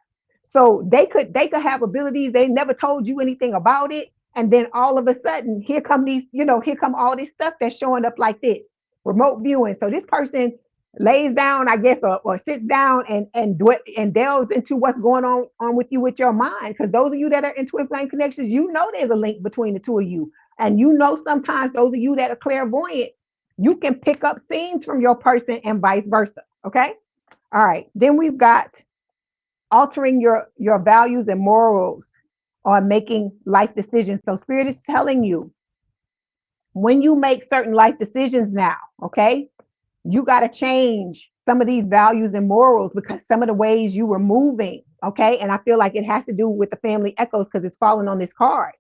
So they could have abilities, they never told you anything about it, and then all of a sudden here come these, here come all this stuff that's showing up like this remote viewing. So this person lays down, I guess, or sits down and delves into what's going on with you with your mind. Because those of you that are in twin flame connections, there's a link between the two of you, and sometimes those of you that are clairvoyant, you can pick up scenes from your person and vice versa. Okay. All right. Then we've got altering your values and morals on making life decisions. So spirit is telling you, when you make certain life decisions now, okay, you got to change some of these values and morals, because some of the ways you were moving, okay, and I feel like it has to do with the family echoes because it's falling on this card.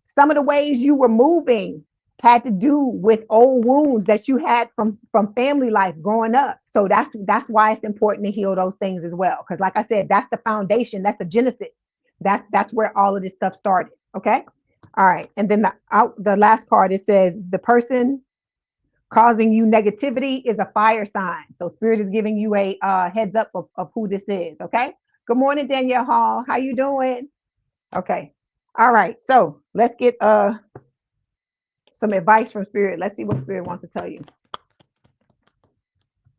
Some of the ways you were moving had to do with old wounds that you had from family life growing up. So that's why it's important to heal those things as well. Because like I said, that's the foundation, that's the genesis. That's where all of this stuff started. Okay. All right. And then the last card, it says the person causing you negativity is a fire sign. So spirit is giving you a heads up of who this is. Okay. Good morning, Danielle Hall. How you doing? Okay. All right. So let's get some advice from spirit. Let's see what spirit wants to tell you.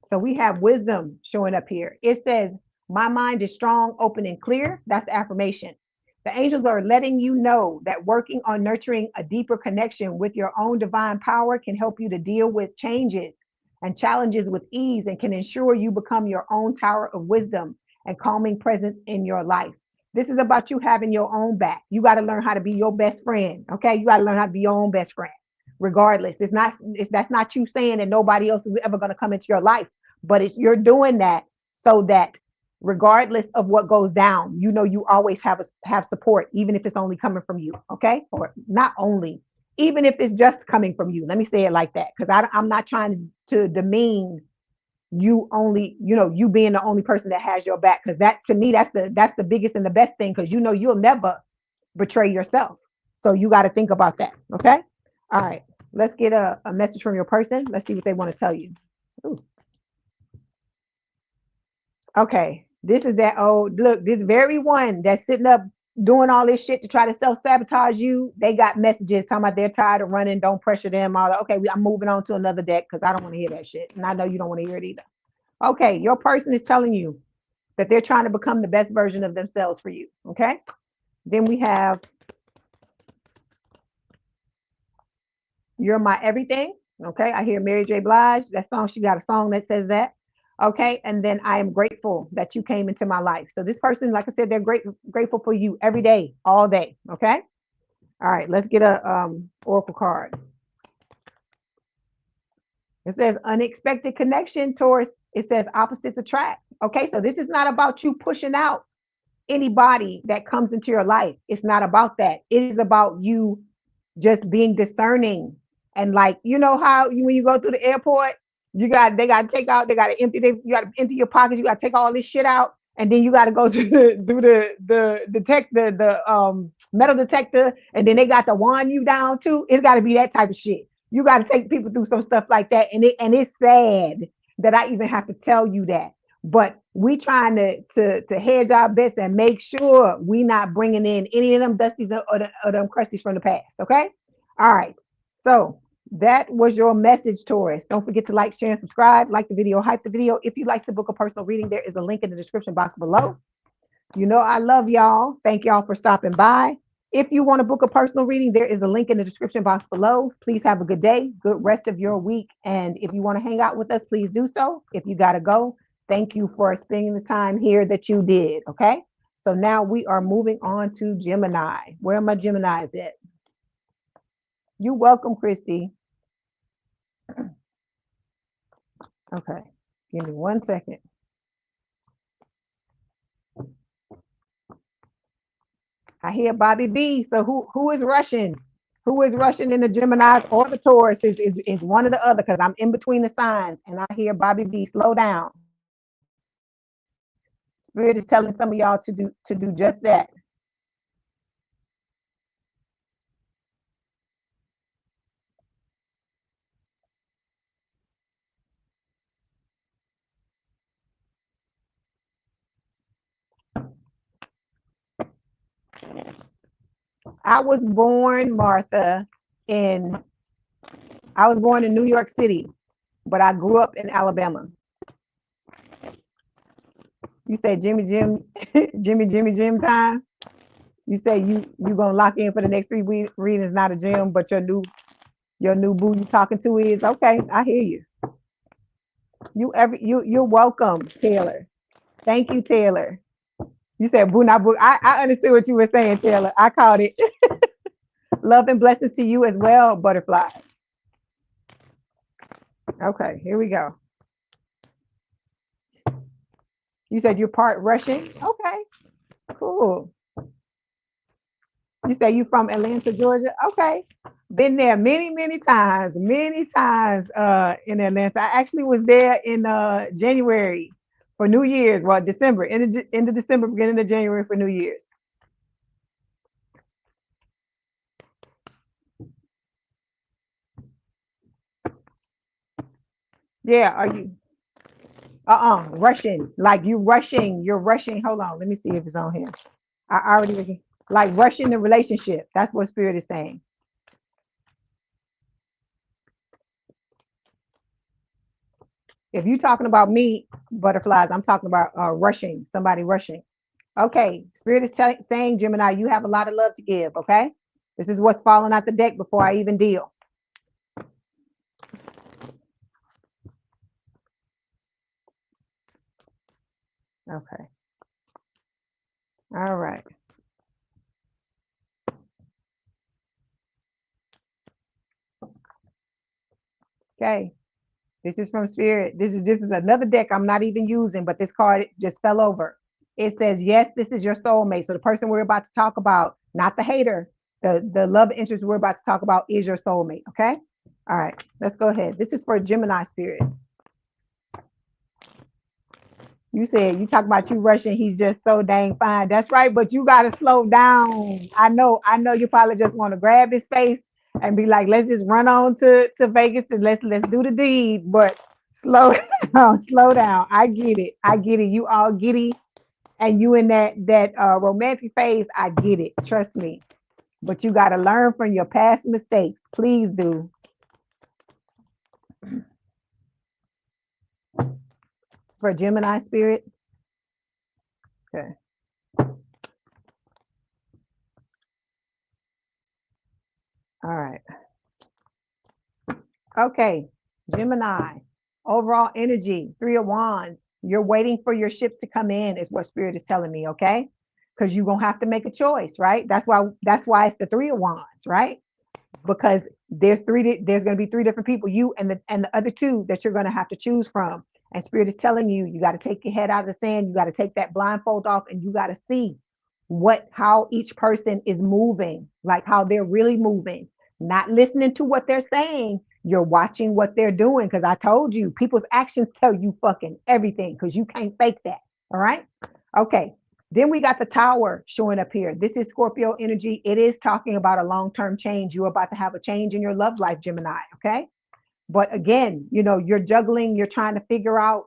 So we have wisdom showing up here. It says, my mind is strong, open, and clear. That's the affirmation. The angels are letting you know that working on nurturing a deeper connection with your own divine power can help you to deal with changes and challenges with ease, and can ensure you become your own tower of wisdom and calming presence in your life. This is about you having your own back. You got to learn how to be your best friend. Okay. You got to learn how to be your own best friend. Regardless, that's not you saying that nobody else is ever going to come into your life, but you're doing that so that regardless of what goes down, you always have support, even if it's only coming from you. Okay. Or not only, even if it's just coming from you. Let me say it like that, because I'm not trying to demean you only, you being the only person that has your back, because that, to me, that's the biggest and the best thing, because you'll never betray yourself. So you got to think about that. Okay. All right. Let's get a message from your person. Let's see what they want to tell you. Ooh. Okay. This is that old look, this very one that's sitting up doing all this shit to try to self-sabotage you. They got messages talking about they're tired of running, don't pressure them. All that. Okay, I'm moving on to another deck because I don't want to hear that shit. And I know you don't want to hear it either. Okay, your person is telling you that they're trying to become the best version of themselves for you. Okay. Then we have You're My Everything. Okay. I hear Mary J. Blige. That song, she got a song that says that. Okay. And then I am grateful that you came into my life. So this person, like I said, they're grateful for you every day, all day. Okay. All right. Let's get a oracle card. It says unexpected connection, Taurus. It says opposites attract. Okay. So this is not about you pushing out anybody that comes into your life. It's not about that. It is about you just being discerning. And like, how when you go through the airport, they got to take out, you got to empty your pockets, you got to take all this shit out, and then you got to go through the metal detector, and then they got to wind you down too. It's got to be that type of shit. You got to take people through some stuff like that, and it's sad that I even have to tell you that. But we trying to hedge our bets and make sure we not bringing in any of them dusties or them crusties from the past. Okay. All right. So that was your message, Taurus. Don't forget to like, share, and subscribe. Like the video, hype the video. If you'd like to book a personal reading, there is a link in the description box below. I love y'all. Thank y'all for stopping by. If you want to book a personal reading, there is a link in the description box below. Please have a good day, good rest of your week. And if you want to hang out with us, please do so. If you got to go, thank you for spending the time here that you did. Okay. So now we are moving on to Gemini. Where are my Geminis at? You're welcome, Christy. Okay. Give me 1 second. I hear Bobby B. So who is rushing? Who is rushing in the Geminis or the Taurus is one or the other, because I'm in between the signs, and I hear Bobby B. Slow down. Spirit is telling some of y'all to do just that. I was born, Martha, in I was born in New York City, but I grew up in Alabama. You said Jimmy Jim, Jimmy Jim time. You say you gonna lock in for the next three readings, not a gym, but your new boo you talking to is okay. I hear you. You're welcome, Taylor. Thank you, Taylor. You said boo not boo. I understood what you were saying, Taylor. I caught it. Love and blessings to you as well, butterfly. Okay, here we go. You said you're part Russian. Okay, cool. You say you from Atlanta, Georgia. Okay, been there many times in Atlanta. I actually was there in January for New Year's. Well, December, end of December, beginning of January for New Year's. Yeah, are you? Rushing. Like you rushing. You're rushing. Hold on. Let me see if it's on here. I already was like rushing the relationship. That's what spirit is saying. If you're talking about me, butterflies, I'm talking about rushing, somebody rushing. Okay, spirit is saying, Gemini, you have a lot of love to give. Okay, this is what's falling out the deck before I even deal. Okay, all right. Okay, this is from spirit. This is another deck I'm not even using, but this card just fell over. It says, yes, this is your soulmate. So the person we're about to talk about, not the hater, the love interest we're about to talk about is your soulmate. Okay. All right, let's go ahead. This is for Gemini spirit. You said you talk about you rushing. He's just so dang fine. That's right, but you gotta slow down. I know. You probably just want to grab his face and be like, let's just run on to Vegas and let's do the deed. But slow down, slow down. I get it. I get it. You all giddy and you in that romantic phase. I get it. Trust me. But you gotta learn from your past mistakes. Please do. For Gemini spirit. Okay. All right. Okay, Gemini, overall energy, Three of Wands. You're waiting for your ship to come in, is what Spirit is telling me, okay? Because you're gonna have to make a choice, right? That's why it's the Three of Wands, right? Because there's gonna be three different people, you and the other two that you're gonna have to choose from. And Spirit is telling you, you got to take your head out of the sand, you got to take that blindfold off, and you got to see how each person is moving, like how they're really moving, not listening to what they're saying. You're watching what they're doing, because I told you people's actions tell you fucking everything, because you can't fake that. All right. Okay, then we got the Tower showing up here. This is Scorpio energy. It is talking about a long-term change. You're about to have a change in your love life, Gemini. Okay, but again, you're juggling, you're trying to figure out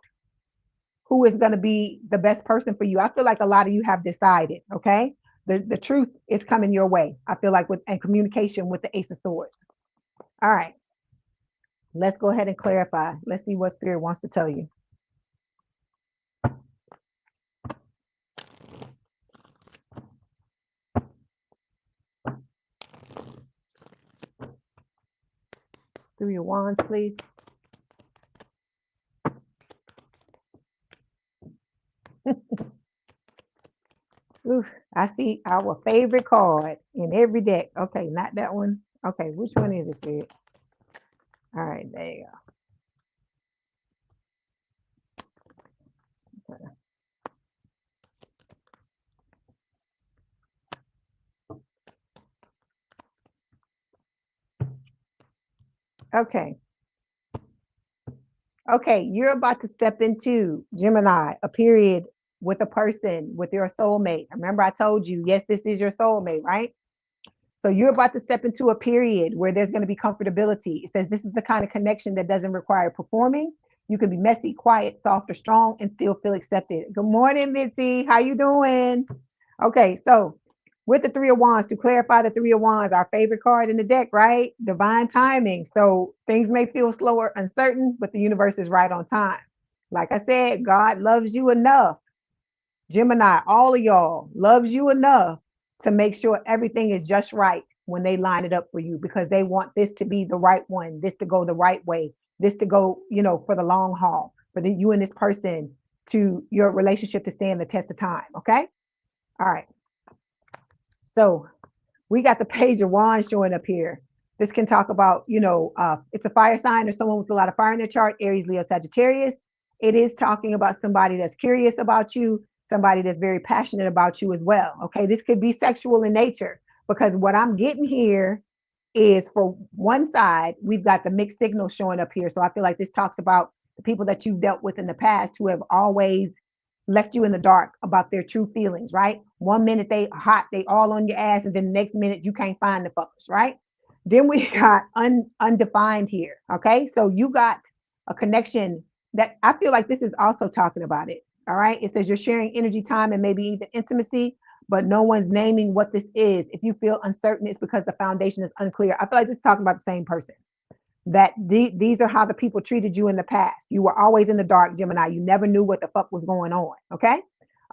who is going to be the best person for you. I feel like a lot of you have decided. Okay, the truth is coming your way. I feel like with and communication with the Ace of Swords. All right, let's go ahead and clarify. Let's see what Spirit wants to tell you. Through your wands, please. Oof, I see our favorite card in every deck. Okay, not that one. Okay, which one is it, Spirit? All right, there you go. Okay. Okay, you're about to step into Gemini, a period with a person, with your soulmate. Remember, I told you, yes, this is your soulmate, right? So you're about to step into a period where there's going to be comfortability. It says this is the kind of connection that doesn't require performing. You can be messy, quiet, soft, or strong, and still feel accepted. Good morning, Mitzi. How you doing? Okay, so with the Three of Wands, to clarify the Three of Wands, our favorite card in the deck, right? Divine timing. So things may feel slow or uncertain, but the universe is right on time. Like I said, God loves you enough. Gemini, all of y'all loves you enough to make sure everything is just right when they line it up for you, because they want this to be the right one, this to go the right way, this to go, for the long haul, for you and this person, to your relationship to stand the test of time. Okay. All right. So we got the Page of Wands showing up here. This can talk about, it's a fire sign or someone with a lot of fire in their chart, Aries, Leo, Sagittarius. It is talking about somebody that's curious about you, somebody that's very passionate about you as well. Okay, this could be sexual in nature, because what I'm getting here is, for one side, we've got the mixed signals showing up here. So I feel like this talks about the people that you've dealt with in the past who have always left you in the dark about their true feelings, right? One minute they hot, they all on your ass, and then the next minute you can't find the fuckers, right? Then we got undefined here. Okay, so you got a connection that I feel like this is also talking about it. All right, it says you're sharing energy, time, and maybe even intimacy, but no one's naming what this is. If you feel uncertain, it's because the foundation is unclear. I feel like this is talking about the same person. That these are how the people treated you in the past. You were always in the dark, Gemini. You never knew what the fuck was going on. Okay.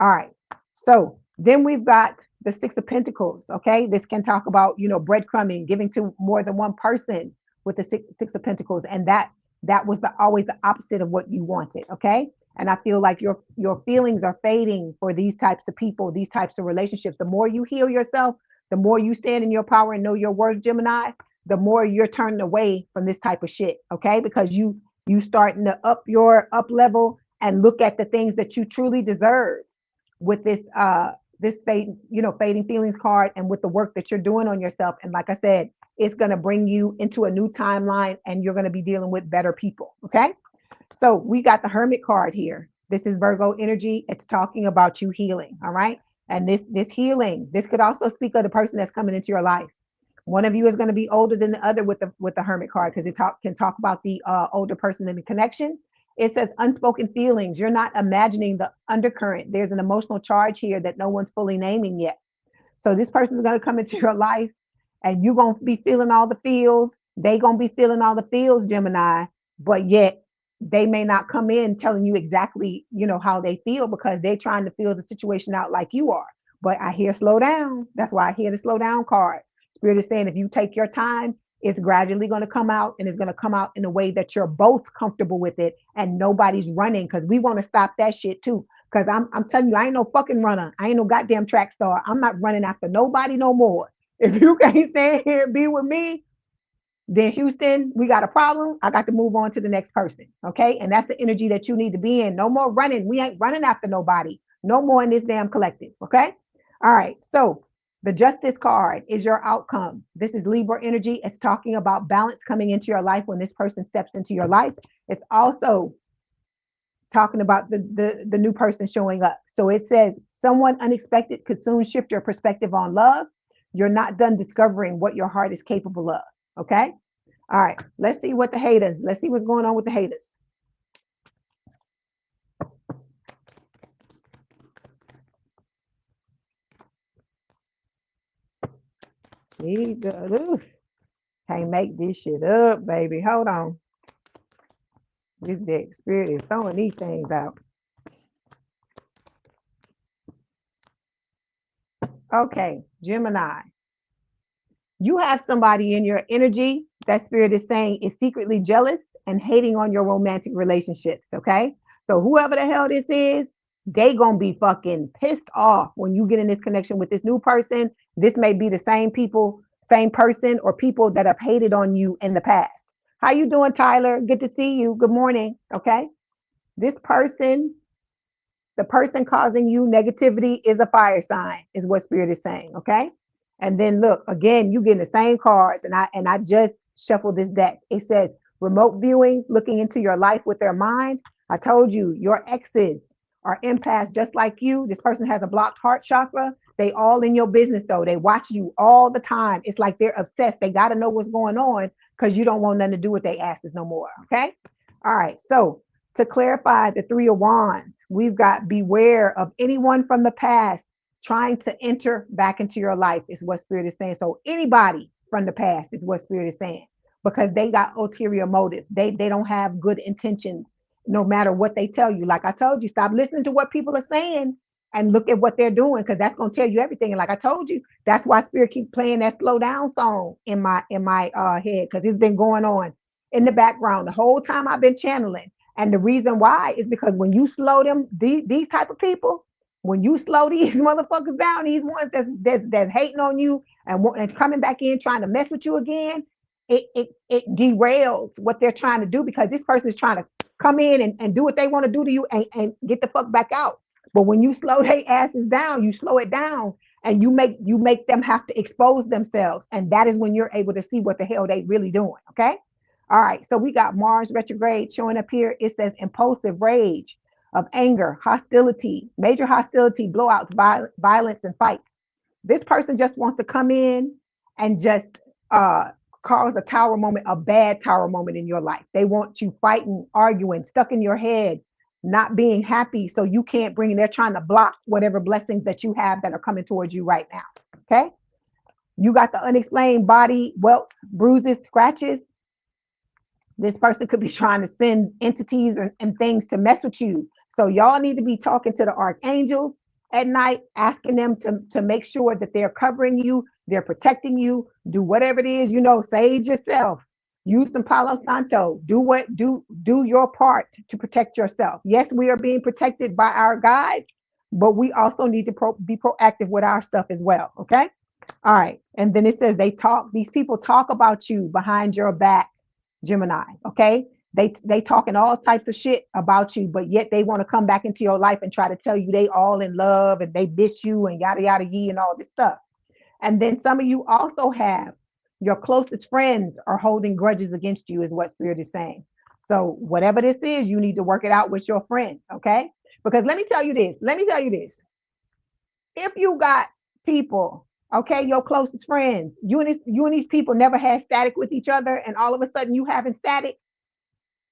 All right. So then we've got the Six of Pentacles. Okay. This can talk about, breadcrumbing, giving to more than one person with the Six of Pentacles. And that was always the opposite of what you wanted. Okay. And I feel like your feelings are fading for these types of people, these types of relationships. The more you heal yourself, the more you stand in your power and know your worth, Gemini, the more you're turning away from this type of shit. Okay. Because you starting to up level and look at the things that you truly deserve with this fading feelings card, and with the work that you're doing on yourself. And like I said, it's going to bring you into a new timeline, and you're going to be dealing with better people. Okay. So we got the Hermit card here. This is Virgo energy. It's talking about you healing. All right. And this healing, this could also speak of the person that's coming into your life. One of you is going to be older than the other with the Hermit card, because it can talk about the older person in the connection. It says unspoken feelings. You're not imagining the undercurrent. There's an emotional charge here that no one's fully naming yet. So this person is going to come into your life, and you're going to be feeling all the feels. They're going to be feeling all the feels, Gemini, but yet they may not come in telling you exactly, how they feel, because they're trying to feel the situation out like you are. But I hear slow down. That's why I hear the slow down card. Spirit is saying if you take your time, it's gradually going to come out, and it's going to come out in a way that you're both comfortable with it, and nobody's running, because we want to stop that shit too. Because I'm telling you, I ain't no fucking runner. I ain't no goddamn track star. I'm not running after nobody no more. If you can't stand here and be with me, then Houston, we got a problem. I got to move on to the next person. Okay. And that's the energy that you need to be in. No more running. We ain't running after nobody. No more in this damn collective. Okay. All right. So the Justice card is your outcome. This is Libra energy. It's talking about balance coming into your life when this person steps into your life. It's also talking about the new person showing up. So it says someone unexpected could soon shift your perspective on love. You're not done discovering what your heart is capable of. Okay. All right. Let's see what the haters, let's see what's going on with the haters. See, can't make this shit up, baby. Hold on. This deck spirit is throwing these things out. Okay, Gemini. You have somebody in your energy that spirit is saying is secretly jealous and hating on your romantic relationships. Okay. So whoever the hell this is, they gonna be fucking pissed off when you get in this connection with this new person. This may be the same people, same person, or people that have hated on you in the past. How you doing, Tyler? Good to see you. Good morning. Okay. This person, the person causing you negativity, is a fire sign, is what spirit is saying. Okay. And then look, again, you getting the same cards, and I just shuffled this deck. It says remote viewing, looking into your life with their mind. I told you, your exes are empaths just like you. This person has a blocked heart chakra. They all in your business though. They watch you all the time. It's like they're obsessed. They got to know what's going on, because you don't want nothing to do with their asses no more. Okay. All right. So to clarify the Three of Wands, we've got beware of anyone from the past trying to enter back into your life is what Spirit is saying. So anybody from the past is what Spirit is saying, because they got ulterior motives. They don't have good intentions, no matter what they tell you. Like I told you, stop listening to what people are saying and look at what they're doing, because that's going to tell you everything. And like I told you, that's why Spirit keep playing that slow down song in my head, because it's been going on in the background the whole time I've been channeling. And the reason why is because when you slow them, these type of people, when you slow these motherfuckers down, these ones that's hating on you and coming back in trying to mess with you again, it derails what they're trying to do, because this person is trying to come in and do what they want to do to you and get the fuck back out. But when you slow their asses down, you slow it down and you make them have to expose themselves. And that is when you're able to see what the hell they really doing. Okay. All right. So we got Mars retrograde showing up here. It says impulsive rage of anger, hostility, major hostility, blowouts, violence, and fights. This person just wants to come in and just cause a tower moment, a bad tower moment in your life. They want you fighting, arguing, stuck in your head, not being happy, so you can't bring. They're trying to block whatever blessings that you have that are coming towards you right now. Okay. You got the unexplained body welts, bruises, scratches. This person could be trying to send entities and things to mess with you. So y'all need to be talking to the archangels at night, asking them to make sure that they're covering you, they're protecting you. Do whatever it is, sage yourself. Use some Palo Santo. Do your part to protect yourself. Yes, we are being protected by our guides, but we also need to be proactive with our stuff as well. Okay. All right. And then it says these people talk about you behind your back, Gemini. Okay. They talking all types of shit about you, but yet they want to come back into your life and try to tell you they all in love and they miss you and yada, yada, yee and all this stuff. And then some of you also have your closest friends are holding grudges against you, is what Spirit is saying. So whatever this is, you need to work it out with your friend. Okay. Because let me tell you this. If you got people, okay, your closest friends, you and these people never had static with each other, and all of a sudden you having static,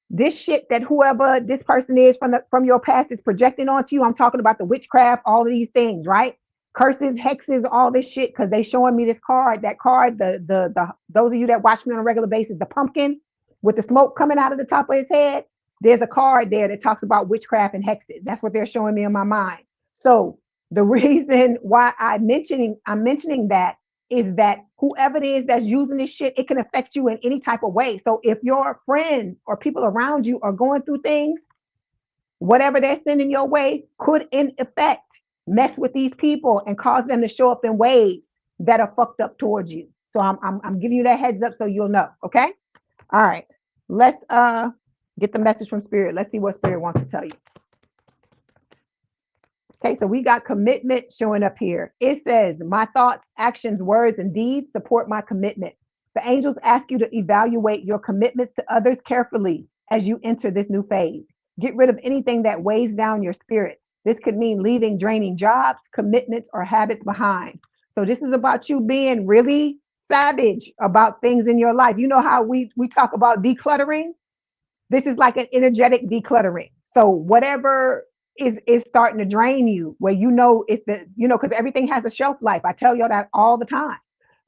this shit that whoever this person is from your past is projecting onto you. I'm talking about the witchcraft, all of these things, right? Curses, hexes, all this shit, because they showing me this card. That card, the those of you that watch me on a regular basis, the pumpkin with the smoke coming out of the top of his head. There's a card there that talks about witchcraft and hexes. That's what they're showing me in my mind. So the reason why I'm mentioning that is that whoever it is that's using this shit, it can affect you in any type of way. So if your friends or people around you are going through things, whatever they're sending your way could in effect mess with these people and cause them to show up in ways that are fucked up towards you. So I'm giving you that heads up so you'll know. Okay. All right. Let's get the message from Spirit. Let's see what Spirit wants to tell you. Okay, so we got commitment showing up here. It says, my thoughts, actions, words, and deeds support my commitment. The angels ask you to evaluate your commitments to others carefully as you enter this new phase. Get rid of anything that weighs down your spirit. This could mean leaving draining jobs, commitments, or habits behind. So this is about you being really savage about things in your life. You know how we talk about decluttering? This is like an energetic decluttering. So whatever is starting to drain you, where it's because everything has a shelf life. I tell you that all the time.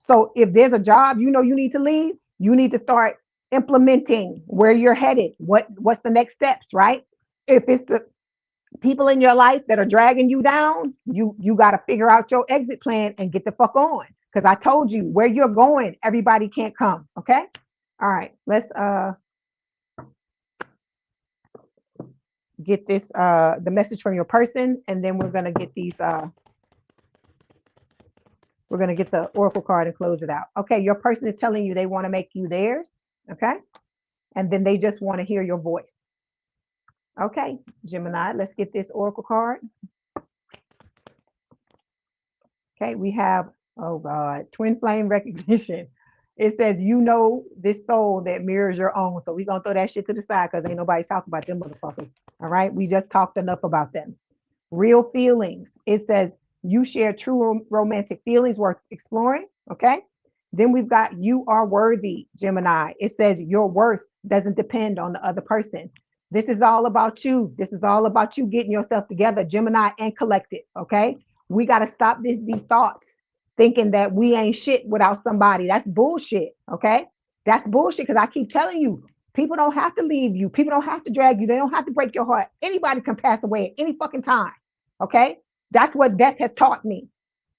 So if there's a job you need to leave, you need to start implementing where you're headed. What's the next steps, right? If it's the people in your life that are dragging you down, you got to figure out your exit plan and get the fuck on. Because I told you where you're going, everybody can't come. Okay. All right. Let's get this the message from your person, and then we're gonna get these we're gonna get the oracle card and close it out. Okay, your person is telling you they want to make you theirs. Okay, and then they just want to hear your voice. Okay, Gemini, let's get this oracle card. Okay, we have, oh God, twin flame recognition. It says, this soul that mirrors your own. So we're going to throw that shit to the side because ain't nobody talking about them motherfuckers. All right. We just talked enough about them. Real feelings. It says you share true romantic feelings worth exploring. Okay. Then we've got you are worthy, Gemini. It says your worth doesn't depend on the other person. This is all about you. This is all about you getting yourself together, Gemini and collective. Okay. We got to stop these thoughts thinking that we ain't shit without somebody. That's bullshit. Okay. That's bullshit. Because I keep telling you, people don't have to leave you. People don't have to drag you. They don't have to break your heart. Anybody can pass away at any fucking time. Okay. That's what death has taught me.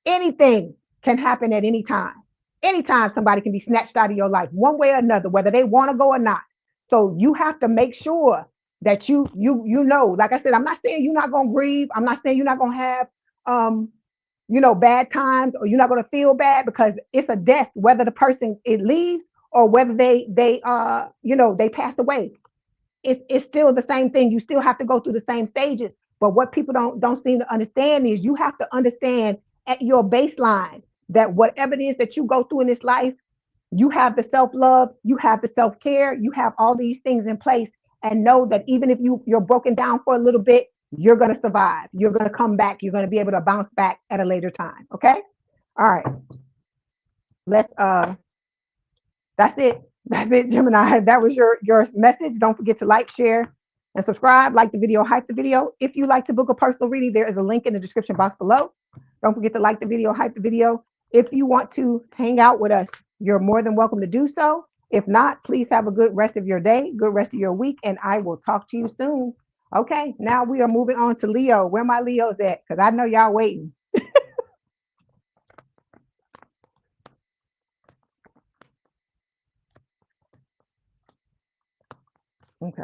Anything can happen at any time. Anytime somebody can be snatched out of your life, one way or another, whether they want to go or not. So you have to make sure that you know, like I said, I'm not saying you're not gonna grieve. I'm not saying you're not gonna have bad times, or you're not gonna feel bad, because it's a death, whether the person it leaves or whether they pass away. It's still the same thing. You still have to go through the same stages. But what people don't seem to understand is you have to understand at your baseline that whatever it is that you go through in this life, you have the self-love, you have the self-care, you have all these things in place, and know that even if you're broken down for a little bit, you're going to survive. You're going to come back. You're going to be able to bounce back at a later time. Okay. All right. Let's that's it. That's it, Gemini. That was your message. Don't forget to like, share, and subscribe. Like the video, hype the video. If you like to book a personal reading, there is a link in the description box below. Don't forget to like the video, hype the video. If you want to hang out with us, you're more than welcome to do so. If not, please have a good rest of your day, good rest of your week, and I will talk to you soon. Okay, now we are moving on to Leo. Where my Leos at? Because I know y'all waiting. Okay.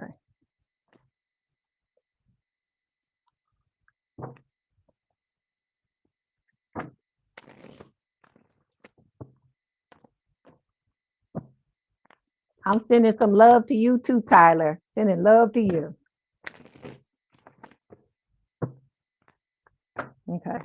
I'm sending some love to you too, Tyler. Sending love to you. Okay.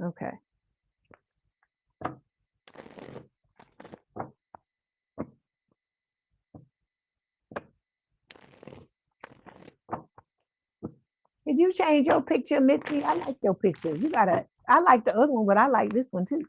Okay. Did you change your picture, Mitzi? I like your picture. I like the other one, but I like this one too.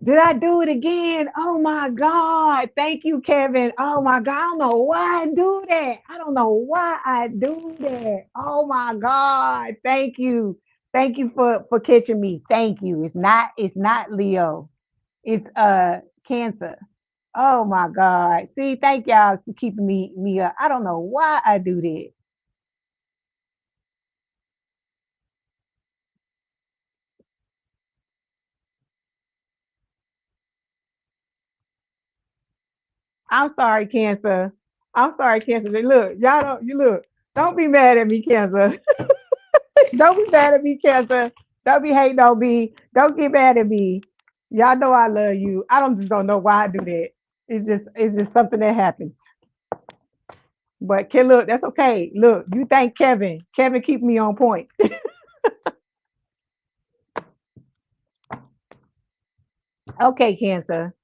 Did I do it again? Oh my God. Thank you, Kevin. Oh my God. I don't know why I do that. I don't know why I do that. Oh my God. Thank you. Thank you for catching me. Thank you. It's not Leo. It's Cancer. Oh my God. See, thank y'all for keeping me up. I don't know why I do that. I'm sorry, Cancer. I'm sorry, Cancer. Look, y'all don't you look. Don't be mad at me, Cancer. Don't be mad at me, Cancer. Don't be hating on me. Don't get mad at me. Y'all know I love you. I don't know why I do that. It's just something that happens. But look, that's okay. Look, you thank Kevin. Kevin keep me on point. Okay, Cancer.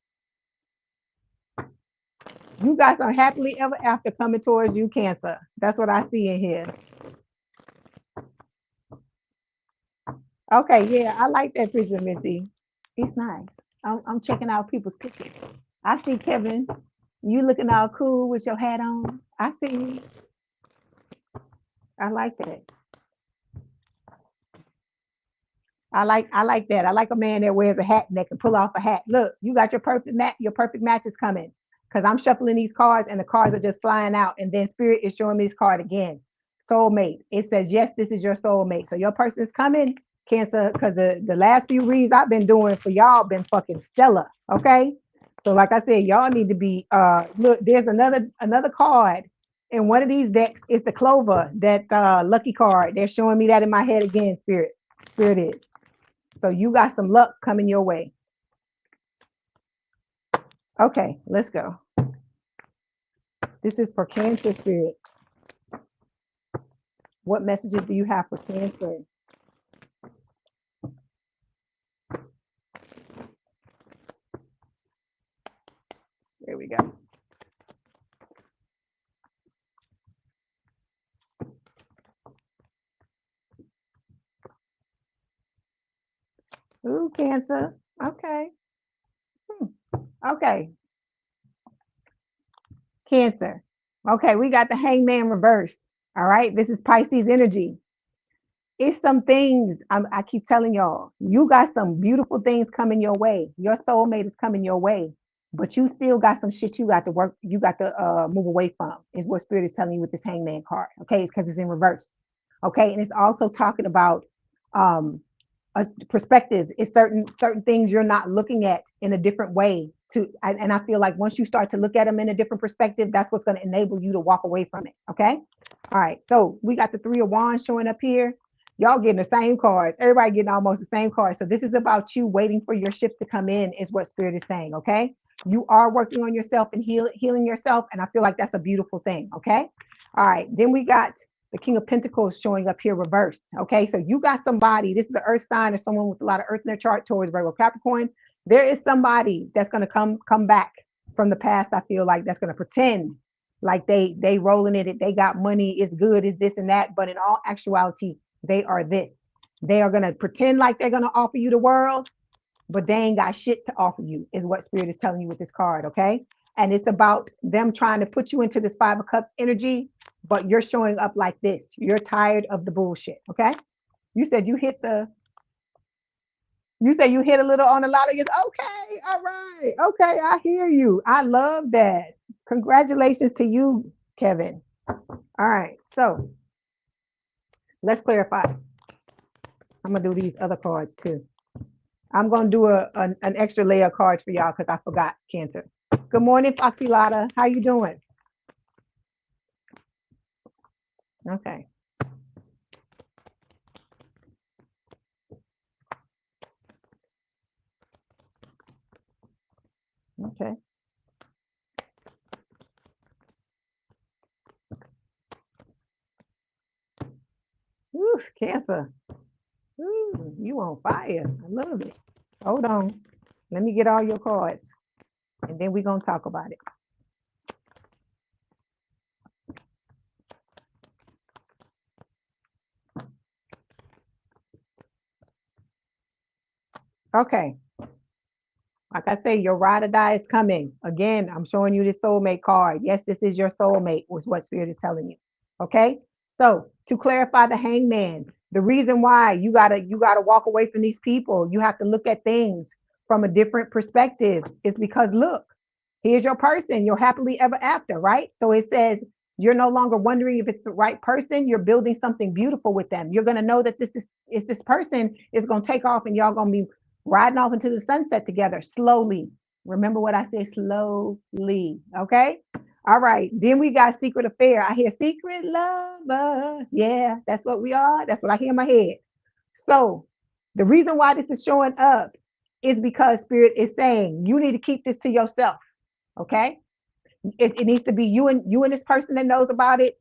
You got some happily ever after coming towards you, Cancer. That's what I see in here. Okay, yeah, I like that picture, Missy. It's nice. I'm checking out people's pictures. I see Kevin. You looking all cool with your hat on. I see you. I like that. I like that. I like a man that wears a hat and that can pull off a hat. Look, you got your perfect match. Your perfect match is coming. Because I'm shuffling these cards and the cards are just flying out. And then Spirit is showing me this card again. Soulmate. It says, yes, this is your soulmate. So your person is coming, Cancer, because the last few reads I've been doing for y'all been fucking stellar. Okay. So like I said, y'all need to be look, there's another card in one of these decks. It's the Clover, that lucky card. They're showing me that in my head again, Spirit. Spirit is. So you got some luck coming your way. Okay, let's go. This is for Cancer, Spirit. What messages do you have for Cancer? There we go. Ooh, Cancer. Okay. Okay. Cancer. Okay, we got the Hangman reverse. All right, this is Pisces energy. It's some things I keep telling y'all. You got some beautiful things coming your way. Your soulmate is coming your way, but you still got some shit you got to work. You got to move away from. Is what Spirit is telling you with this Hangman card. Okay, it's because it's in reverse. Okay, and it's also talking about um, a perspective. It's certain things you're not looking at in a different way. And I feel like once you start to look at them in a different perspective, that's what's going to enable you to walk away from it. Okay, all right. So we got the Three of Wands showing up here. Y'all getting the same cards. Everybody getting almost the same cards. So this is about you waiting for your shift to come in, is what Spirit is saying. Okay, you are working on yourself and healing yourself, and I feel like that's a beautiful thing. Okay, all right. Then we got the King of Pentacles showing up here reversed. Okay, so you got somebody. This is the Earth sign or someone with a lot of Earth in their chart towards Virgo Capricorn. There is somebody that's going to come back from the past. I feel like that's going to pretend like they rolling it. They got money. It's good. It's this and that. But in all actuality, they are this. They are going to pretend like they're going to offer you the world, but they ain't got shit to offer you, is what Spirit is telling you with this card. Okay, and it's about them trying to put you into this Five of Cups energy, but you're showing up like this. You're tired of the bullshit. Okay, you said you hit a little on a lot of your. Okay, all right. Okay, I hear you. I love that. Congratulations to you, Kevin. All right, so let's clarify. I'm gonna do these other cards too. I'm gonna do an extra layer of cards for y'all because I forgot Cancer. Good morning, Foxy Lotta. How you doing? Okay. Okay. Ooh, Cancer. Ooh, you on fire. I love it. Hold on. Let me get all your cards, and then we're gonna talk about it. Okay. Like I say, your ride or die is coming. Again, I'm showing you this soulmate card. Yes, this is your soulmate, was what Spirit is telling you. Okay. So to clarify the Hangman, the reason why you gotta walk away from these people, you have to look at things from a different perspective, is because look, here's your person, you're happily ever after, right? So it says you're no longer wondering if it's the right person. You're building something beautiful with them. You're gonna know that this person is gonna take off, and y'all gonna be riding off into the sunset together slowly. Remember what I said, slowly. Okay. All right. Then we got Secret Affair. I hear Secret Lover. Yeah, that's what we are. That's what I hear in my head. So the reason why this is showing up is because Spirit is saying you need to keep this to yourself. Okay. It needs to be you and this person that knows about it.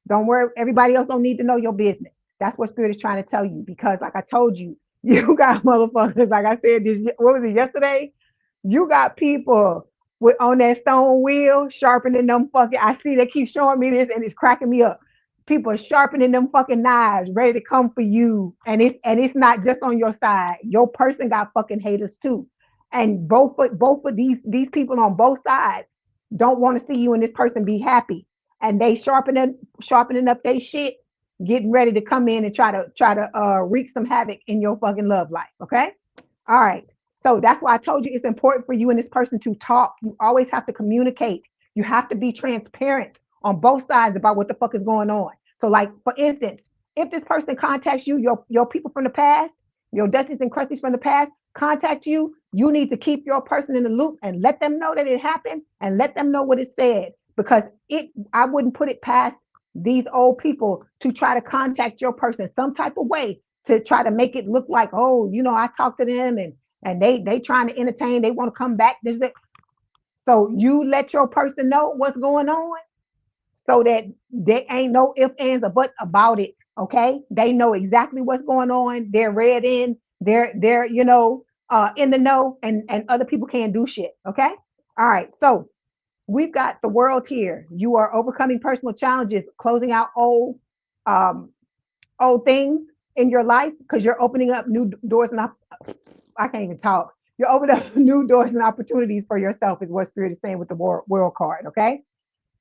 Don't worry, everybody else don't need to know your business. That's what Spirit is trying to tell you. Because like I told you, you got motherfuckers, like I said, what was it, yesterday? You got people with on that stone wheel sharpening them fucking. I see they keep showing me this and it's cracking me up. People are sharpening them fucking knives, ready to come for you. And it's not just on your side. Your person got fucking haters too. And both of these people on both sides don't want to see you and this person be happy. And they sharpening up their shit, getting ready to come in and try to wreak some havoc in your fucking love life. Okay. All right. So that's why I told you it's important for you and this person to talk. You always have to communicate. You have to be transparent on both sides about what the fuck is going on. So, like, for instance, if this person contacts you, your people from the past, your Dusties and Crusties from the past contact you, you need to keep your person in the loop and let them know that it happened and let them know what it said. Because I wouldn't put it past these old people to try to contact your person some type of way to try to make it look like, oh, I talked to them and they trying to entertain, they want to come back. So you let your person know what's going on so that there ain't no ifs, ands, or buts about it. Okay. They know exactly what's going on. They're read in, they're in the know, and other people can't do shit. Okay. All right. So we've got the world here. You are overcoming personal challenges, closing out um, old things in your life because you're opening up new doors and I can't even talk. You're opening up new doors and opportunities for yourself, is what Spirit is saying with the world card. Okay.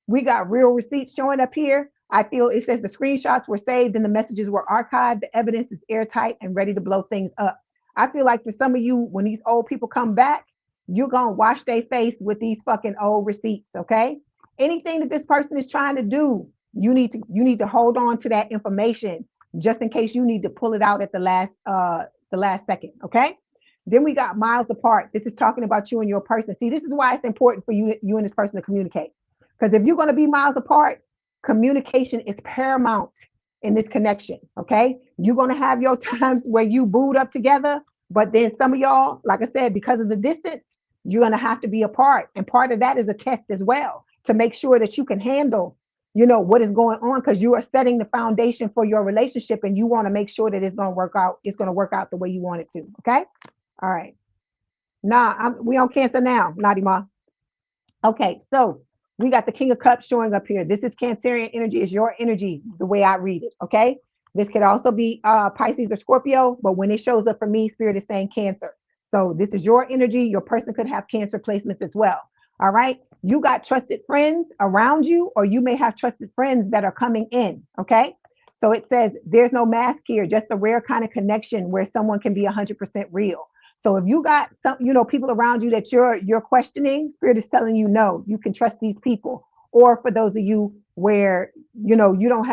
We got real receipts showing up here. I feel it says the screenshots were saved and the messages were archived. The evidence is airtight and ready to blow things up. I feel like for some of you, when these old people come back, you're going to wash their face with these fucking old receipts. Okay. Anything that this person is trying to do, you need to hold on to that information just in case you need to pull it out at the last second. Okay. Then we got miles apart. This is talking about you and your person. See, this is why it's important for you and this person to communicate. Because if you're going to be miles apart, communication is paramount in this connection. Okay. You're going to have your times where you boot up together, but then some of y'all, like I said, because of the distance, you're going to have to be apart. And part of that is a test as well to make sure that you can handle, what is going on, because you are setting the foundation for your relationship and you want to make sure that it's going to work out. It's going to work out the way you want it to. Okay. All right. Nah, we on Cancer now, Nadima. Okay. So we got the King of Cups showing up here. This is Cancerian energy. Is your energy, the way I read it. Okay. This could also be Pisces or Scorpio, but when it shows up for me, Spirit is saying Cancer. So this is your energy. Your person could have Cancer placements as well. All right. You got trusted friends around you, or you may have trusted friends that are coming in. Okay. So it says there's no mask here, just a rare kind of connection where someone can be 100% real. So if you got some, people around you that you're questioning, Spirit is telling you no, you can trust these people. Or for those of you where you don't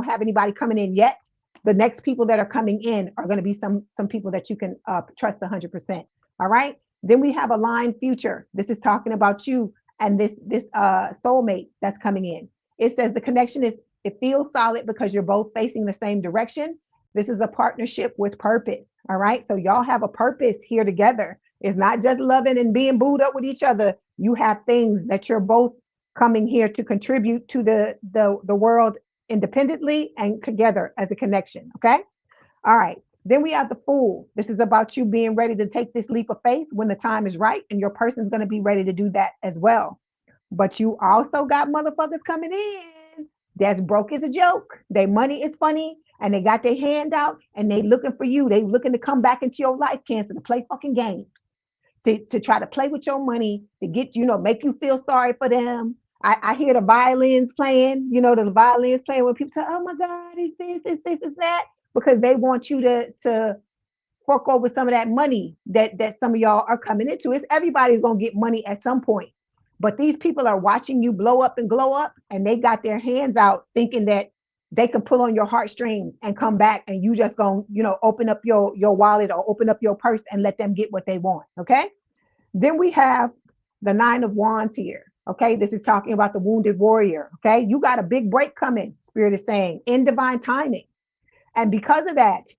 have anybody coming in yet, the next people that are coming in are going to be some people that you can trust 100%. All right. Then we have a line future. This is talking about you and this soulmate that's coming in. It says the connection it feels solid because you're both facing the same direction. This is a partnership with purpose. All right. So y'all have a purpose here together. It's not just loving and being booed up with each other. You have things that you're both coming here to contribute to the world independently and together as a connection. Okay. All right. Then we have the Fool. This is about you being ready to take this leap of faith when the time is right, and your person's going to be ready to do that as well. But you also got motherfuckers coming in that's broke as a joke. Their money is funny and they got their hand out and they looking for you. They looking to come back into your life, Cancer, to play fucking games, to try to play with your money, to get, make you feel sorry for them. I hear the violins playing, the violins playing when people say, oh my God, it's this, it's that, because they want you to fork over some of that money that some of y'all are coming into. It's everybody's going to get money at some point. But these people are watching you blow up and glow up, and they got their hands out thinking that they can pull on your heartstrings and come back, and you just going to, open up your wallet or open up your purse and let them get what they want. Okay. Then we have the Nine of Wands here. Okay. This is talking about the wounded warrior. Okay. You got a big break coming, Spirit is saying, in divine timing. And because of that,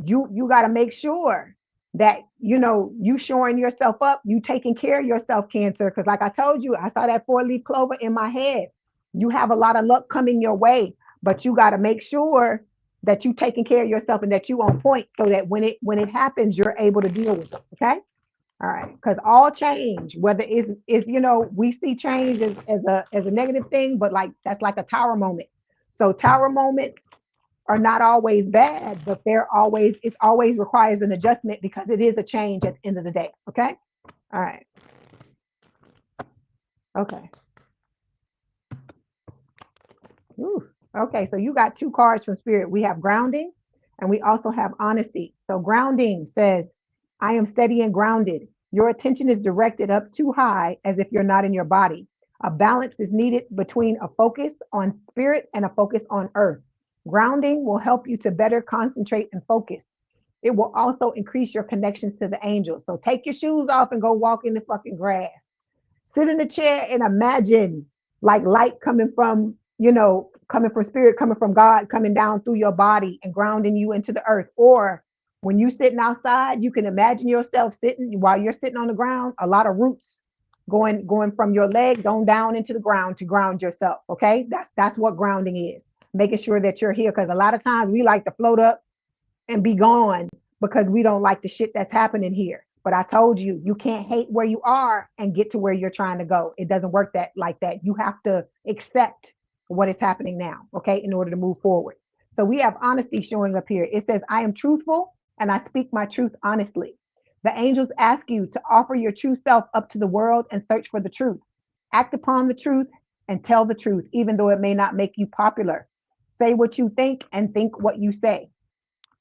you got to make sure that you shoring yourself up, you taking care of yourself, Cancer, because like I told you, I saw that 4-leaf clover in my head. You have a lot of luck coming your way, but you got to make sure that you taking care of yourself and that you on point, so that when it happens, you're able to deal with it. Okay. All right. Because all change, whether is we see change as a negative thing, but like that's like a tower moment. So tower moments are not always bad, but it always requires an adjustment because it is a change at the end of the day. Okay. All right. Okay. Ooh. Okay. So you got 2 cards from Spirit. We have grounding and we also have honesty. So grounding says, I am steady and grounded. Your attention is directed up too high as if you're not in your body. A balance is needed between a focus on spirit and a focus on earth. Grounding will help you to better concentrate and focus. It will also increase your connections to the angels. So take your shoes off and go walk in the fucking grass. Sit in the chair and imagine like light coming from, coming from Spirit, coming from God, coming down through your body and grounding you into the earth. Or when you sitting outside, you can imagine yourself sitting, while you're sitting on the ground, a lot of roots, going from your legs on down into the ground to ground yourself. Okay, that's what grounding is. Making sure that you're here, because a lot of times we like to float up and be gone because we don't like the shit that's happening here. But I told you, you can't hate where you are and get to where you're trying to go. It doesn't work that like that. You have to accept what is happening now, okay, in order to move forward. So we have honesty showing up here. It says, I am truthful and I speak my truth honestly. The angels ask you to offer your true self up to the world and search for the truth. Act upon the truth and tell the truth, even though it may not make you popular. Say what you think and think what you say.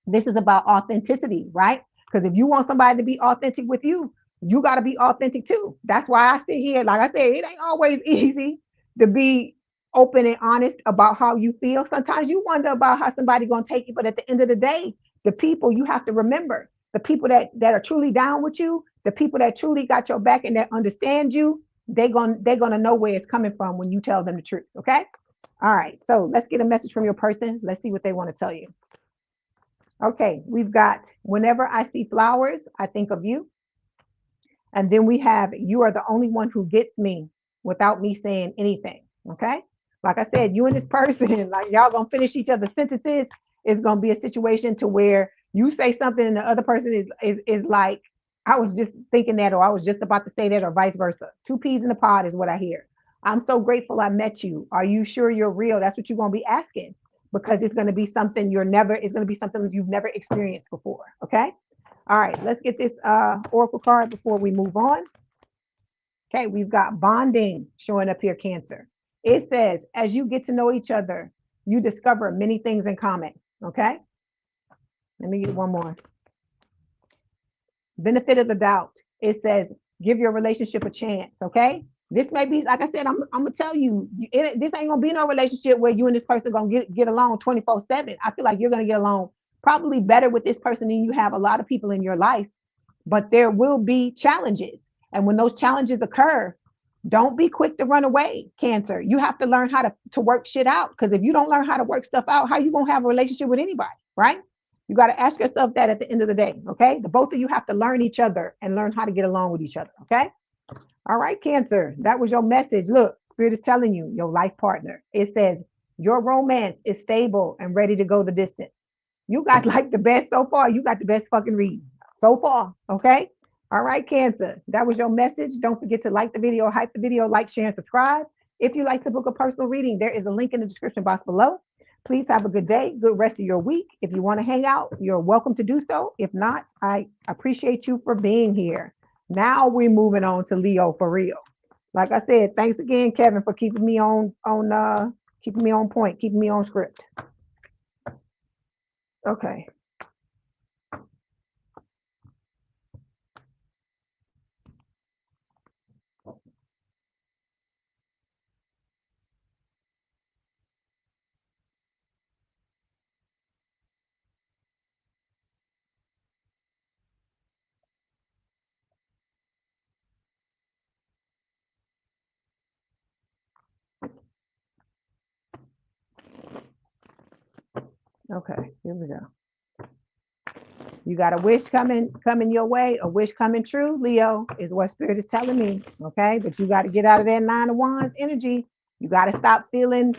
This is about authenticity, right? Because if you want somebody to be authentic with you, you got to be authentic too. That's why I sit here. Like I said, it ain't always easy to be open and honest about how you feel. Sometimes you wonder about how somebody going to take you, but at the end of the day, the people you have to remember, the people that are truly down with you, the people that truly got your back and that understand you, they're gonna know where it's coming from when you tell them the truth. Okay. All right. So let's get a message from your person. Let's see what they want to tell you. Okay, we've got, whenever I see flowers, I think of you. And then we have, you are the only one who gets me without me saying anything. Okay. Like I said, you and this person, like y'all gonna finish each other's sentences. It's gonna be a situation to where you say something and the other person is like, I was just thinking that, or I was just about to say that, or vice versa. Two peas in a pod is what I hear. I'm so grateful I met you. Are you sure you're real? That's what you're gonna be asking, because it's going to be something it's going to be something you've never experienced before. Okay. All right. Let's get this oracle card before we move on. Okay. We've got bonding showing up here, Cancer. It says, as you get to know each other, you discover many things in common. Okay. Let me get one more. Benefit of the doubt. It says, give your relationship a chance. Okay. This may be, like I said, I'm gonna tell you, this ain't gonna be no relationship where you and this person gonna get along 24/7. I feel like you're gonna get along probably better with this person than you have a lot of people in your life. But there will be challenges, and when those challenges occur, don't be quick to run away, Cancer. You have to learn how to work shit out. Because if you don't learn how to work stuff out, how you gonna have a relationship with anybody, right? You got to ask yourself that at the end of the day. Okay, the both of you have to learn each other and learn how to get along with each other. Okay. All right, Cancer, that was your message. Look, Spirit is telling you, your life partner. It says, your romance is stable and ready to go the distance. You got like the best so far. You got the best fucking read so far. Okay. All right, Cancer, that was your message. Don't forget to like the video, hype the video, like, share, and subscribe. If you like to book a personal reading, there is a link in the description box below. Please have a good day, good rest of your week. If you want to hang out, you're welcome to do so. If not, I appreciate you for being here. Now we're moving on to Leo for real. Like I said, thanks again, Kevin, for keeping me on point, keeping me on script. Okay. Okay, here we go. You got a wish coming your way, a wish coming true, Leo, is what Spirit is telling me. Okay, but you got to get out of that 9 of Wands energy. You got to stop feeling,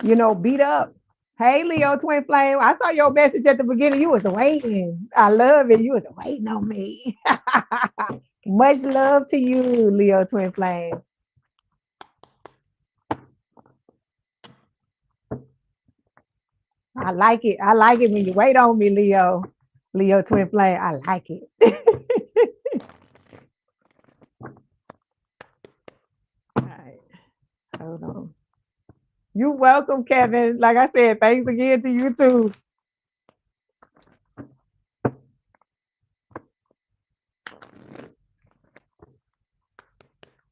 beat up. Hey, Leo, twin flame. I saw your message at the beginning. You was waiting. I love it. You was waiting on me. Much love to you, Leo, twin flame. I like it. I like it when you wait on me, Leo. Leo, twin flame. I like it. All right. Hold on. You're welcome, Kevin. Like I said, thanks again to you too.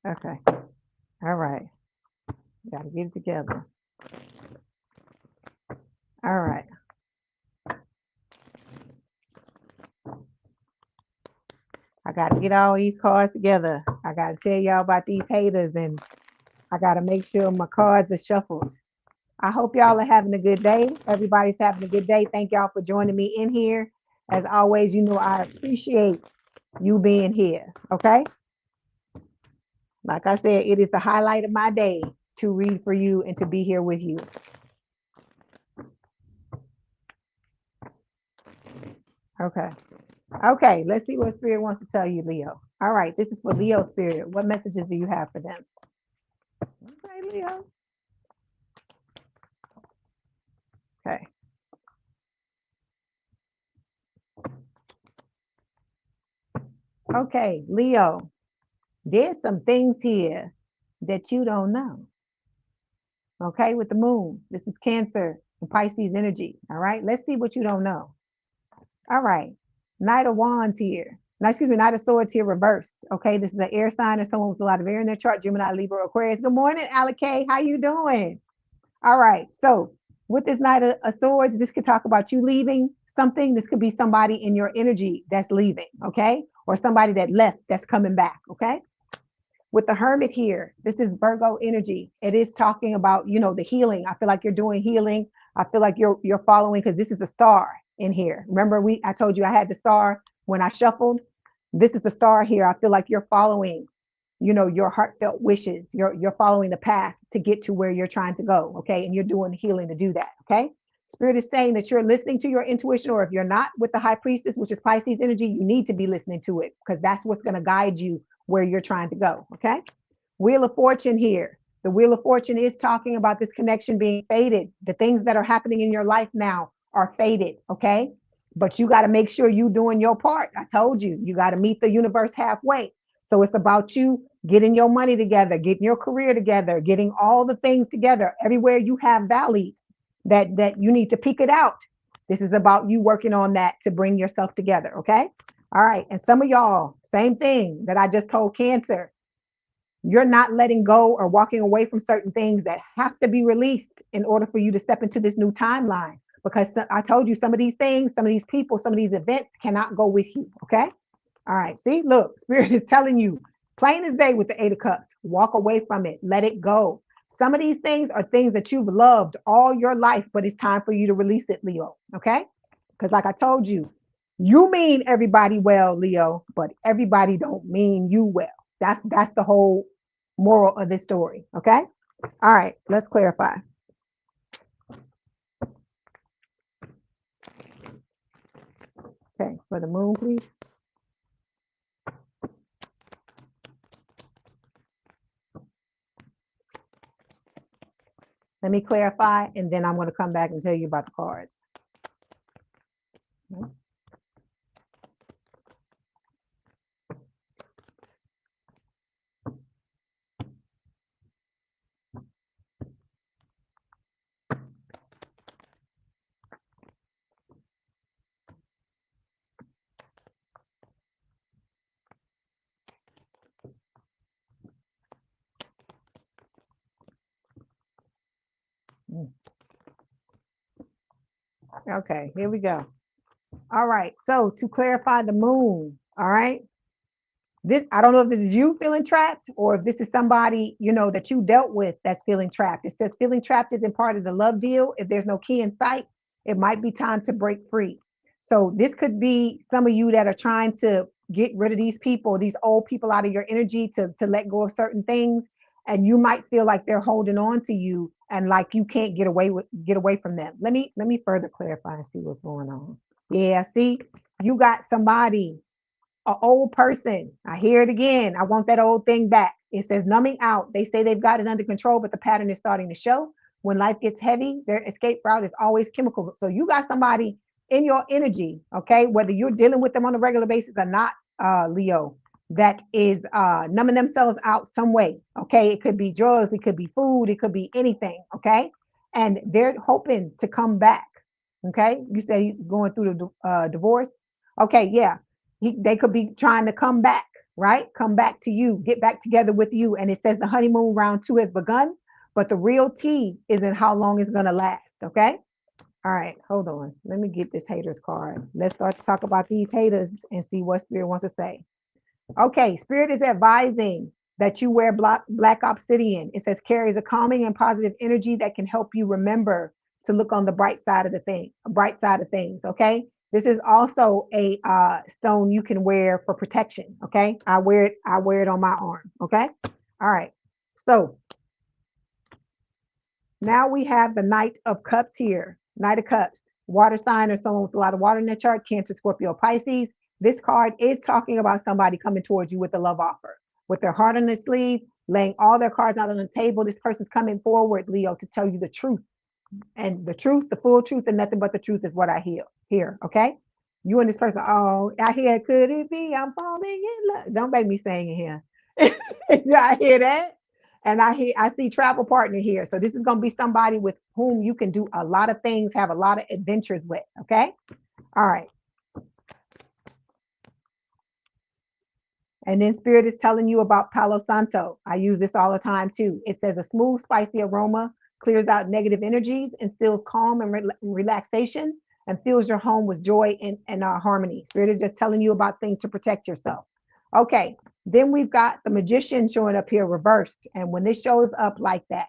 Okay. All right. Got to get it together. All right. I got to get all these cards together. I got to tell y'all about these haters, and I got to make sure my cards are shuffled. I hope y'all are having a good day. Everybody's having a good day. Thank y'all for joining me in here. As always, I appreciate you being here. Okay. Like I said, it is the highlight of my day to read for you and to be here with you. Okay. Okay, let's see what Spirit wants to tell you, Leo. All right, this is for Leo Spirit. What messages do you have for them? Okay, Leo. Okay. Okay, Leo, there's some things here that you don't know. Okay, with the moon. This is Cancer and Pisces energy. All right, let's see what you don't know. All right, Knight of Wands here. No, excuse me, Knight of Swords here reversed. Okay, this is an air sign or someone with a lot of air in their chart. Gemini, Libra, Aquarius. Good morning, Alec. How you doing? All right, so with this Knight of Swords, this could talk about you leaving something. This could be somebody in your energy that's leaving, okay? Or somebody that left that's coming back, okay? With the Hermit here, this is Virgo energy. It is talking about, the healing. I feel like you're doing healing. I feel like you're following, because this is the star in here. Remember, I told you I had the star when I shuffled. This is the star here. I feel like you're following, your heartfelt wishes. You're following the path to get to where you're trying to go, okay? And you're doing healing to do that, okay? Spirit is saying that you're listening to your intuition, or if you're not with the High Priestess, which is Pisces energy, you need to be listening to it, because that's what's going to guide you where you're trying to go, okay? Wheel of Fortune here. The Wheel of Fortune is talking about this connection being faded. The things that are happening in your life now are faded, okay? But you got to make sure you're doing your part. I told you, you got to meet the universe halfway. So it's about you getting your money together, getting your career together, getting all the things together. Everywhere you have valleys that you need to peak it out. This is about you working on that to bring yourself together, okay? All right. And some of y'all, same thing that I just told Cancer. You're not letting go or walking away from certain things that have to be released in order for you to step into this new timeline. Because I told you some of these things, some of these people, some of these events cannot go with you. Okay. All right. See, look, Spirit is telling you plain as day with the Eight of Cups. Walk away from it. Let it go. Some of these things are things that you've loved all your life, but it's time for you to release it, Leo. Okay. Because like I told you, you mean everybody well, Leo, but everybody don't mean you well. That's the whole moral of this story. Okay. All right. Let's clarify. Okay. For the moon, please. Let me clarify, and then I'm going to come back and tell you about the cards. Okay. Okay, here we go. All right. So to clarify the moon, all right. This, I don't know if this is you feeling trapped or if this is somebody, that you dealt with that's feeling trapped. It says feeling trapped isn't part of the love deal. If there's no key in sight, it might be time to break free. So this could be some of you that are trying to get rid of these people, these old people out of your energy to let go of certain things. And you might feel like they're holding on to you and like you can't get away from them. Let me further clarify and see what's going on. Yeah, see, you got somebody, an old person. I hear it again. I want that old thing back. It says numbing out. They say they've got it under control, but the pattern is starting to show. When life gets heavy, their escape route is always chemical. So you got somebody in your energy, okay, whether you're dealing with them on a regular basis or not, Leo, that is numbing themselves out some way. Okay, it could be drugs, it could be food, it could be anything. Okay, and they're hoping to come back. Okay, you say going through the divorce. Okay, yeah, they could be trying to come back, right? Come back to you, get back together with you. And it says the honeymoon round 2 has begun, but the real tea is in how long it's going to last. Okay. All right. Hold on. Let me get this haters card. Let's start to talk about these haters and see what Spirit wants to say. Okay. Spirit is advising that you wear black obsidian. It says carries a calming and positive energy that can help you remember to look on the bright side of things. Okay. This is also a stone you can wear for protection. Okay. I wear it on my arm. Okay. All right. So now we have the Knight of Cups here. Knight of Cups, water sign or someone with a lot of water in their chart, Cancer, Scorpio, Pisces. This card is talking about somebody coming towards you with a love offer, with their heart on their sleeve, laying all their cards out on the table. This person's coming forward, Leo, to tell you the truth. And the truth, the full truth, and nothing but the truth is what I hear. Here, okay? You and this person, oh, I hear, could it be I'm falling in love? Don't make me sing in here. I hear that. And I see travel partner here. So this is going to be somebody with whom you can do a lot of things, have a lot of adventures with. Okay. All right. And then Spirit is telling you about Palo Santo. I use this all the time too. It says a smooth, spicy aroma clears out negative energies, instills calm and relaxation, and fills your home with joy and harmony. Spirit is just telling you about things to protect yourself. Okay. Then we've got the Magician showing up here reversed. And when this shows up like that,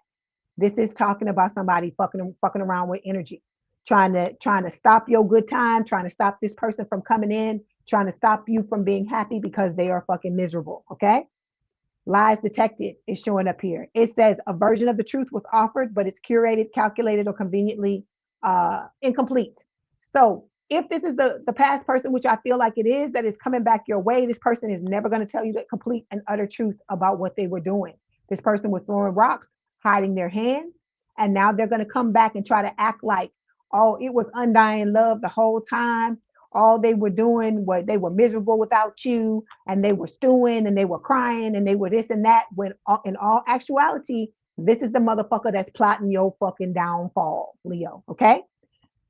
this is talking about somebody fucking around with energy, trying to stop your good time, trying to stop this person from coming in, trying to stop you from being happy because they are fucking miserable. Okay. Lies detected is showing up here. It says a version of the truth was offered, but it's curated, calculated, or conveniently incomplete. So if this is the past person, which I feel like it is, that is coming back your way, this person is never going to tell you the complete and utter truth about what they were doing. This person was throwing rocks, hiding their hands, and now they're going to come back and try to act like, oh, it was undying love the whole time. All they were doing was they were miserable without you, and they were stewing and they were crying and they were this and that, when in all actuality, this is the motherfucker that's plotting your fucking downfall, Leo. Okay.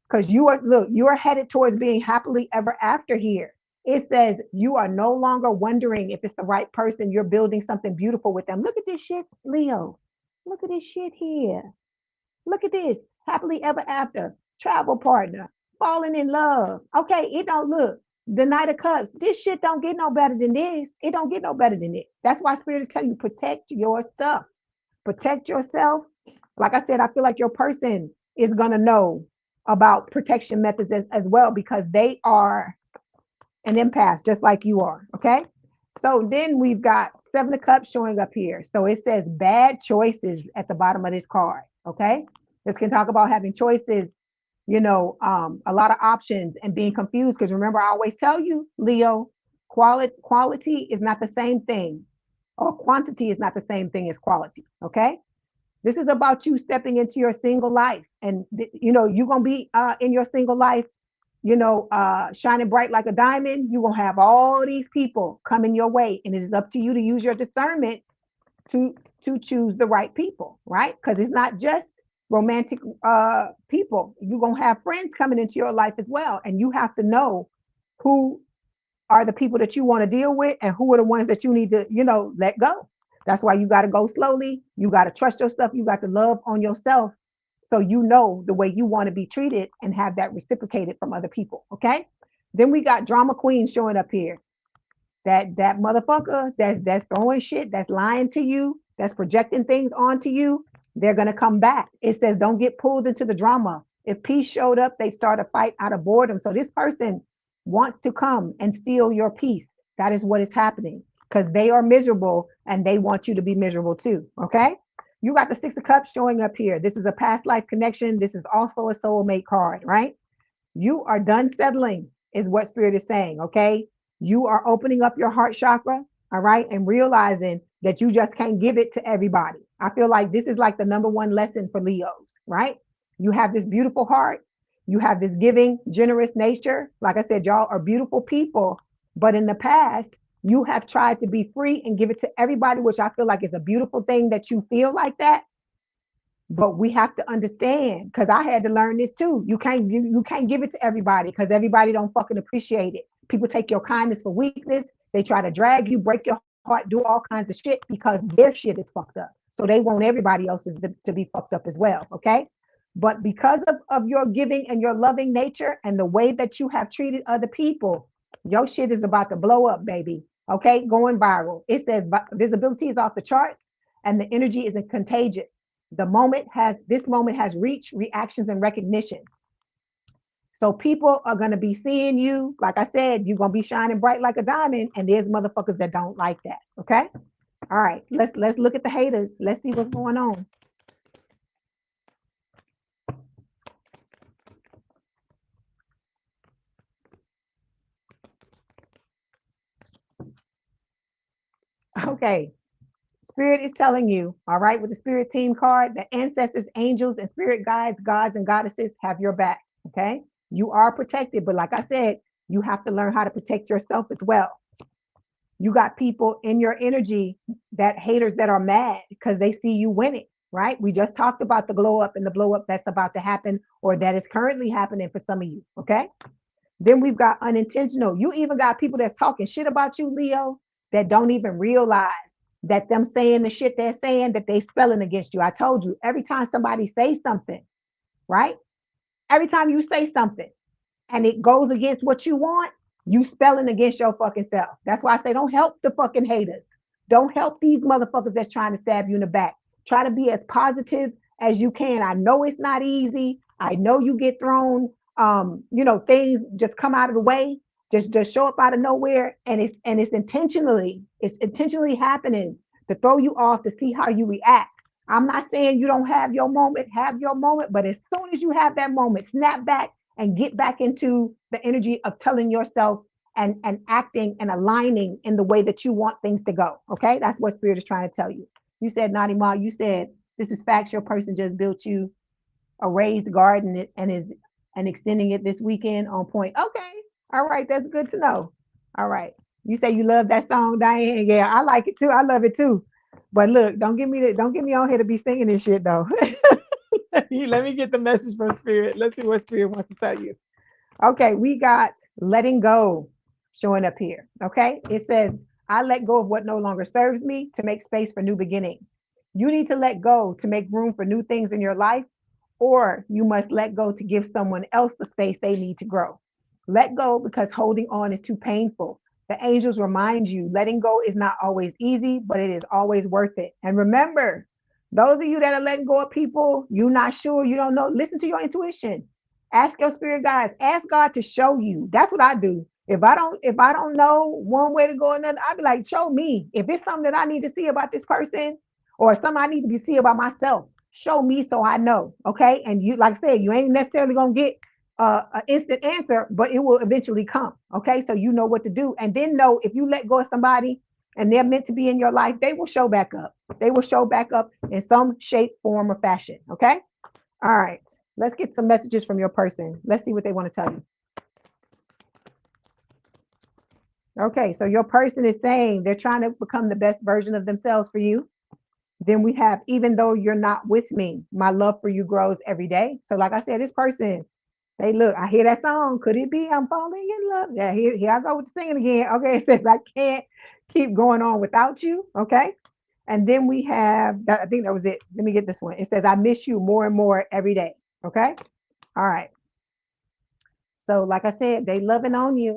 Because you are headed towards being happily ever after here. It says you are no longer wondering if it's the right person. You're building something beautiful with them. Look at this shit, Leo. Look at this shit here. Look at this. Happily ever after. Travel partner. Falling in love. Okay, it don't look. The Knight of Cups. This shit don't get no better than this. It don't get no better than this. That's why Spirit is telling you protect your stuff. Protect yourself. Like I said, I feel like your person is going to know about protection methods as well, because they are an empath just like you are. Okay. So then we've got Seven of Cups showing up here. So it says bad choices at the bottom of this card. Okay. This can talk about having choices, a lot of options and being confused. Because remember, I always tell you, Leo, quality is not the same thing, or quantity is not the same thing as quality. Okay. This is about you stepping into your single life. And, you're going to be in your single life, shining bright like a diamond. You're going to have all these people coming your way. And it is up to you to use your discernment to choose the right people, right? Because it's not just romantic people. You're going to have friends coming into your life as well. And you have to know who are the people that you want to deal with and who are the ones that you need to, let go. That's why you got to go slowly. You got to trust yourself. You got to love on yourself, so you know the way you want to be treated and have that reciprocated from other people. Okay. Then we got drama queen showing up here. That motherfucker that's throwing shit, that's lying to you, that's projecting things onto you. They're gonna come back. It says don't get pulled into the drama. If peace showed up, they start a fight out of boredom. So this person wants to come and steal your peace. That is what is happening, because they are miserable and they want you to be miserable too. Okay. You got the Six of Cups showing up here. This is a past life connection. This is also a soulmate card, right? You are done settling, is what Spirit is saying. Okay. You are opening up your heart chakra, all right, and realizing that you just can't give it to everybody. I feel like this is like the number one lesson for Leos, right? You have this beautiful heart. You have this giving, generous nature. Like I said, y'all are beautiful people. But in the past, you have tried to be free and give it to everybody, which I feel like is a beautiful thing that you feel like that. But we have to understand, because I had to learn this too. You can't give it to everybody, because everybody don't fucking appreciate it. People take your kindness for weakness. They try to drag you, break your heart, do all kinds of shit because their shit is fucked up. So they want everybody else's to be fucked up as well. Okay. But because of your giving and your loving nature and the way that you have treated other people, your shit is about to blow up, baby. Okay. Going viral. It says visibility is off the charts and the energy isn't contagious. This moment has reach, reactions, and recognition. So people are going to be seeing you. Like I said, you're going to be shining bright like a diamond. And there's motherfuckers that don't like that. Okay. All right, let's look at the haters. Let's see what's going on. Okay, Spirit is telling you, all right, with the Spirit team card, the ancestors, angels, and spirit guides, gods, and goddesses have your back. Okay, you are protected, but like I said, you have to learn how to protect yourself as well. You got people in your energy, that haters that are mad because they see you winning, right? We just talked about the glow up and the blow up that's about to happen or that is currently happening for some of you. Okay. Then we've got unintentional. You even got people that's talking shit about you, Leo, that don't even realize that them saying the shit they're saying, that they spelling against you. I told you, every time somebody says something, right? Every time you say something and it goes against what you want, you spelling against your fucking self. That's why I say don't help the fucking haters. Don't help these motherfuckers that's trying to stab you in the back. Try to be as positive as you can. I know it's not easy. I know you get thrown. Things just come out of the way, just show up out of nowhere, and it's intentionally happening to throw you off to see how you react. I'm not saying you don't have your moment, but as soon as you have that moment, snap back and get back into the energy of telling yourself and acting and aligning in the way that you want things to go. Okay, that's what Spirit is trying to tell you. You said, Nadima, you said this is facts. Your person just built you a raised garden and extending it this weekend on point. Okay, all right, that's good to know. All right, you say you love that song, Diane. Yeah, I like it too. I love it too. But look, don't get me on here to be singing this shit though. Let me get the message from Spirit. Let's see what Spirit wants to tell you. Okay, we got letting go showing up here. Okay, it says, I let go of what no longer serves me to make space for new beginnings. You need to let go to make room for new things in your life, or you must let go to give someone else the space they need to grow. Let go because holding on is too painful. The angels remind you letting go is not always easy, but it is always worth it. And remember, those of you that are letting go of people, you're not sure, you don't know, listen to your intuition. Ask your spirit guides. Ask God to show you. That's what I do. If I don't know one way to go another, I'd be like, show me. If it's something that I need to see about this person or something I need to be see about myself, show me so I know. Okay. And you, like I said, you ain't necessarily gonna get an instant answer, but it will eventually come. Okay. So you know what to do. And then know if you let go of somebody and they're meant to be in your life, they will show back up. They will show back up in some shape, form, or fashion. Okay. All right. Let's get some messages from your person. Let's see what they want to tell you. Okay, so your person is saying they're trying to become the best version of themselves for you. Then we have, even though you're not with me, my love for you grows every day. So like I said, this person, they look, I hear that song. Could it be I'm falling in love? Yeah, here I go with the singing again. Okay, it says I can't keep going on without you. Okay. And then we have, I think that was it. Let me get this one. It says, I miss you more and more every day. Okay. All right. So like I said, they loving on you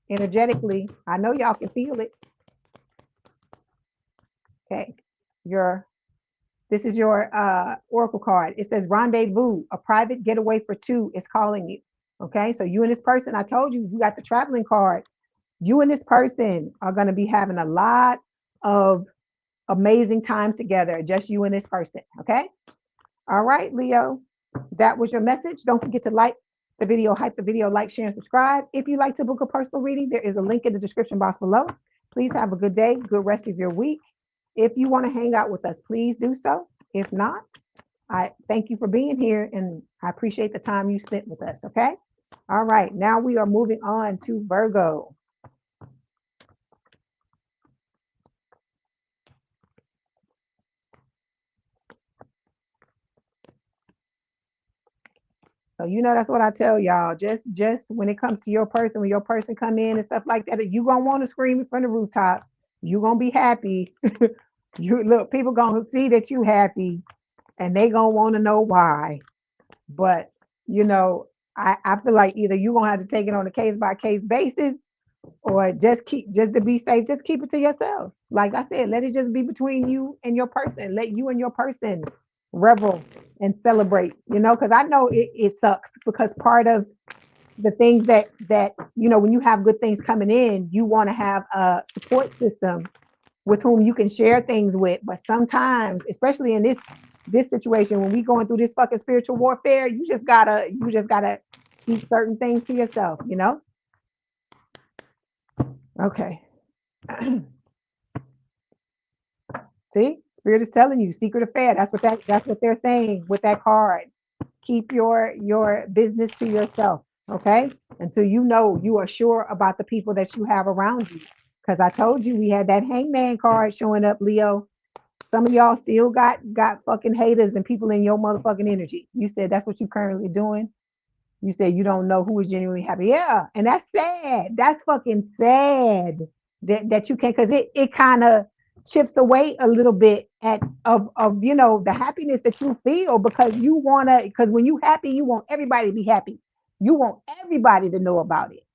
energetically. I know y'all can feel it. Okay. This is your oracle card. It says rendezvous, a private getaway for two is calling you. Okay. So you and this person, I told you, you got the traveling card. You and this person are going to be having a lot of amazing times together. Just you and this person. Okay. All right, Leo. That was your message. Don't forget to like the video, hype the video, like, share, and subscribe. If you'd like to book a personal reading, there is a link in the description box below. Please have a good day, good rest of your week. If you want to hang out with us, please do so. If not, I thank you for being here and I appreciate the time you spent with us. Okay. All right. Now we are moving on to Virgo. So that's what I tell y'all. Just when it comes to your person, when your person come in and stuff like that, you gonna want to scream from the rooftops. You gonna be happy. You look, people gonna see that you happy, and they gonna want to know why. But I feel like either you gonna have to take it on a case by case basis, or just to be safe, just keep it to yourself. Like I said, let it just be between you and your person. Let you and your person revel and celebrate, because I know it sucks, because part of the things that when you have good things coming in, you want to have a support system with whom you can share things with. But sometimes, especially in this situation, when we going through this fucking spiritual warfare, you just gotta keep certain things to yourself, you know? Okay. See, spirit is telling you secret affair. That's what they're saying with that card. Keep your business to yourself, okay? Until you know you are sure about the people that you have around you. Because I told you we had that hangman card showing up, Leo. Some of y'all still got fucking haters and people in your motherfucking energy. You said that's what you're currently doing. You said you don't know who is genuinely happy. Yeah, and that's sad. That's fucking sad that you can't, because it kind of chips away a little bit at of the happiness that you feel, because you wanna, because when you happy, you want everybody to be happy. You want everybody to know about it.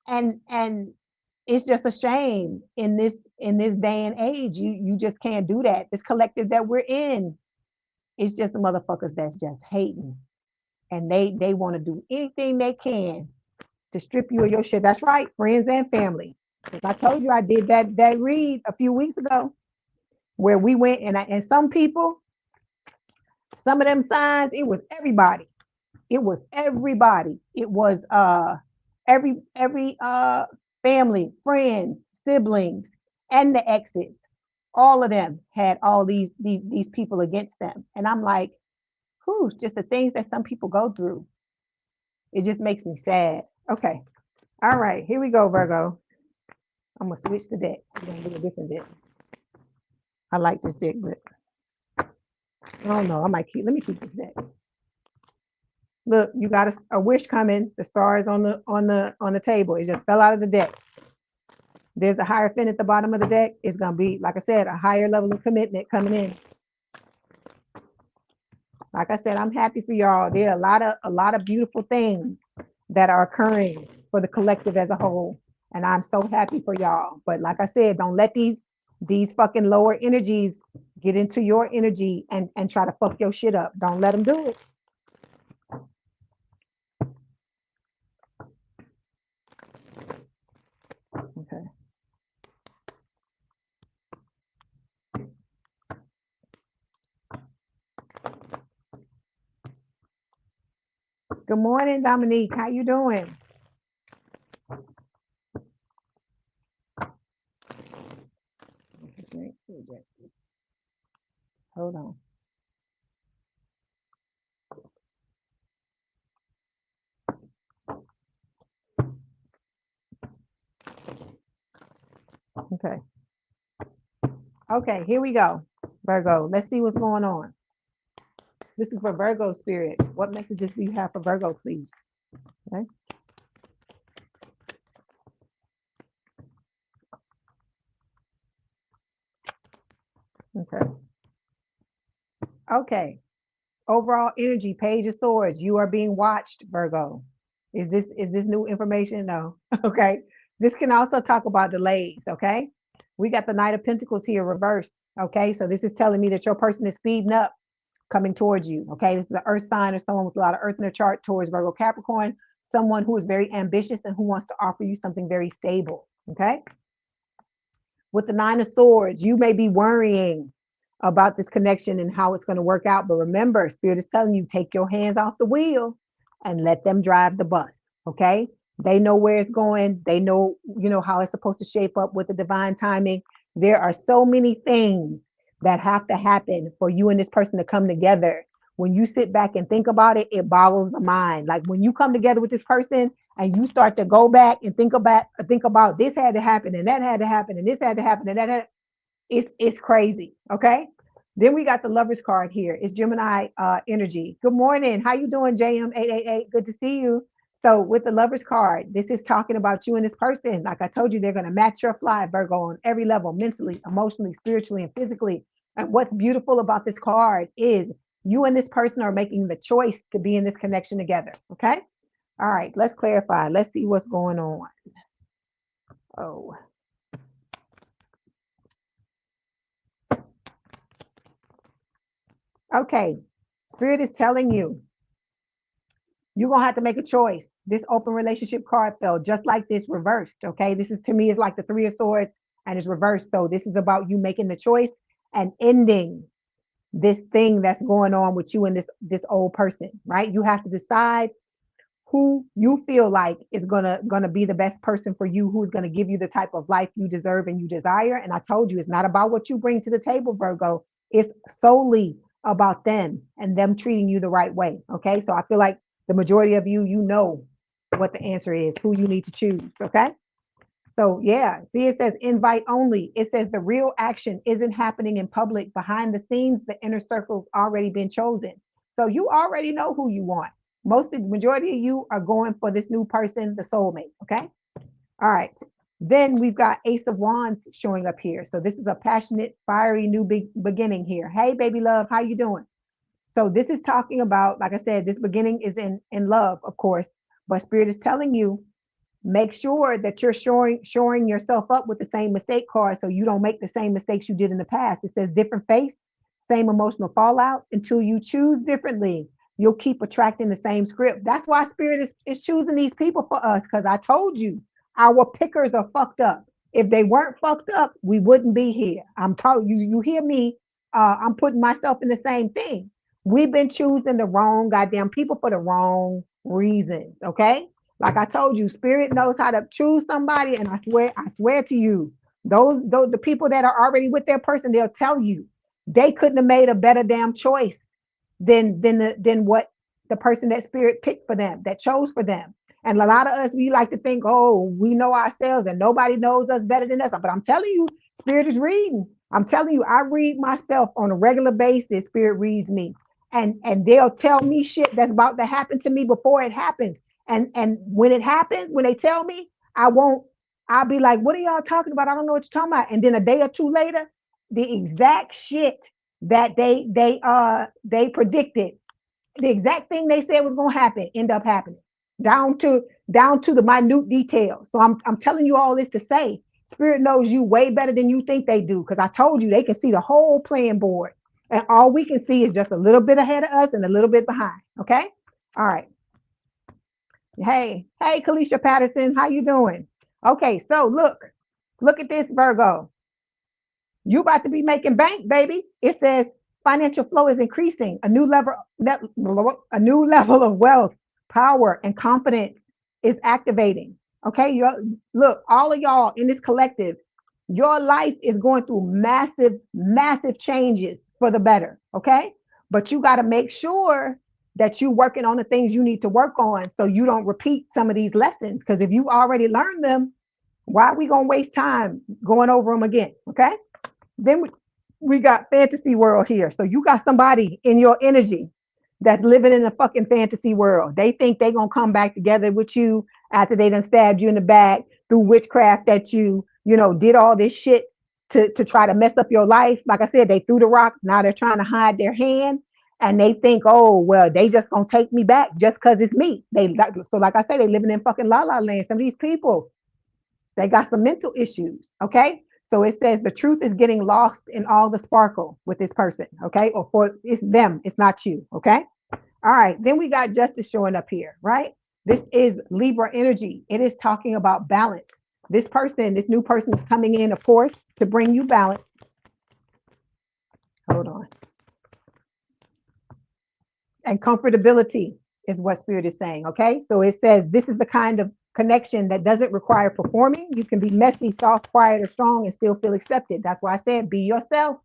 And it's just a shame in this day and age. You just can't do that. This collective that we're in, it's just motherfuckers that's just hating, and they want to do anything they can to strip you of your shit. That's right, friends and family. Because I told you I did that read a few weeks ago, where we went and some people, some of them signs, it was everybody. It was everybody. It was every family, friends, siblings, and the exes. All of them had all these people against them. And I'm like, whew, just the things that some people go through. It just makes me sad. Okay. All right, here we go, Virgo. I'm gonna switch the deck. I'm gonna do a different deck. I like this deck, but I don't know. I might let me keep this deck. Look, you got a wish coming. The star is on the table. It just fell out of the deck. There's the Hierophant at the bottom of the deck. It's gonna be, like I said, a higher level of commitment coming in. Like I said, I'm happy for y'all. There are a lot of beautiful things that are occurring for the collective as a whole. And I'm so happy for y'all. But like I said, don't let these fucking lower energies get into your energy and try to fuck your shit up. Don't let them do it. Okay. Good morning, Dominique. How you doing? Hold on. Okay. Okay, here we go. Virgo, let's see what's going on. This is for Virgo spirit. What messages do you have for Virgo, please? Okay. Okay. Okay. Overall energy, Page of Swords. You are being watched, Virgo. Is this new information? No. Okay. This can also talk about delays. Okay. We got the Knight of Pentacles here reversed. Okay. So this is telling me that your person is speeding up, coming towards you. Okay. This is an earth sign or someone with a lot of earth in their chart towards Virgo Capricorn, someone who is very ambitious and who wants to offer you something very stable. Okay. With the Nine of Swords, you may be worrying about this connection and how it's going to work out. But remember, Spirit is telling you, take your hands off the wheel and let them drive the bus. Okay. They know where it's going. They know, how it's supposed to shape up with the divine timing. There are so many things that have to happen for you and this person to come together. When you sit back and think about it, it boggles the mind. Like when you come together with this person and you start to go back and think about this had to happen and that had to happen and this had to happen and that had, it's crazy. Okay. Then we got the Lovers card here. It's Gemini energy. Good morning. How you doing, JM888? Good to see you. So with the Lovers card, this is talking about you and this person. Like I told you, they're going to match your fly, Virgo, on every level, mentally, emotionally, spiritually, and physically. And what's beautiful about this card is you and this person are making the choice to be in this connection together. Okay. All right. Let's clarify. Let's see what's going on. Oh. Okay. Spirit is telling you, you're going to have to make a choice. This open relationship card fell just like this reversed. Okay. This is, to me, is like the Three of Swords and it's reversed. So this is about you making the choice and ending this thing that's going on with you and this old person, right? You have to decide who you feel like is gonna be the best person for you, who's gonna give you the type of life you deserve and you desire. And I told you, it's not about what you bring to the table, Virgo. It's solely about them and them treating you the right way. Okay, so I feel like the majority of you, you know what the answer is, who you need to choose. Okay. So yeah, see, it says invite only. It says the real action isn't happening in public. Behind the scenes, the inner circle's already been chosen. So you already know who you want. Most of the majority of you are going for this new person, the soulmate. Okay. All right. Then we've got Ace of Wands showing up here. So this is a passionate, fiery new beginning here. Hey, baby love, how you doing? So this is talking about, like I said, this beginning is in love, of course, but Spirit is telling you, make sure that you're shoring yourself up with the same mistake card so you don't make the same mistakes you did in the past. It says different face, same emotional fallout. Until you choose differently, you'll keep attracting the same script. That's why Spirit is choosing these people for us, because I told you our pickers are fucked up. If they weren't fucked up, we wouldn't be here. I'm telling you, you hear me? I'm putting myself in the same thing. We've been choosing the wrong goddamn people for the wrong reasons. Okay. Like I told you, Spirit knows how to choose somebody, and I swear to you, those the people that are already with their person, they'll tell you they couldn't have made a better damn choice than what the person that Spirit picked for them, that chose for them. And a lot of us, we like to think, oh, we know ourselves and nobody knows us better than us. But I'm telling you, Spirit is reading. I'm telling you, I read myself on a regular basis. Spirit reads me, and they'll tell me shit that's about to happen to me before it happens. And when it happens, when they tell me, I'll be like, what are y'all talking about? I don't know what you're talking about. And then a day or two later, the exact shit that they predicted, the exact thing they said was gonna happen, end up happening. Down to the minute details. So I'm telling you all this to say, Spirit knows you way better than you think they do. Because I told you they can see the whole playing board. And all we can see is just a little bit ahead of us and a little bit behind. Okay. All right. Hey, Kalisha Patterson, how you doing? Okay, so look at this, Virgo. You about to be making bank, baby. It says financial flow is increasing. A new level of wealth, power, and confidence is activating. Okay, look, all of y'all in this collective, your life is going through massive, massive changes for the better. Okay, but you got to make sure that you're working on the things you need to work on so you don't repeat some of these lessons. Because if you already learned them, why are we gonna waste time going over them again? Okay. Then we got fantasy world here. So you got somebody in your energy that's living in a fucking fantasy world. They think they're gonna come back together with you after they done stabbed you in the back through witchcraft, that you did all this shit to try to mess up your life. Like I said, they threw the rock. Now they're trying to hide their hand. And they think, oh, well, they just gonna take me back just because it's me. So like I say, they living in fucking la la land. Some of these people, they got some mental issues. Okay. So it says the truth is getting lost in all the sparkle with this person. Okay. Or for it's them, it's not you. Okay. All right. Then we got justice showing up here, right? This is Libra energy. It is talking about balance. This new person is coming in, of course, to bring you balance. Hold on. And comfortability is what Spirit is saying. Okay. So it says this is the kind of connection that doesn't require performing. You can be messy, soft, quiet, or strong and still feel accepted. That's why I said be yourself,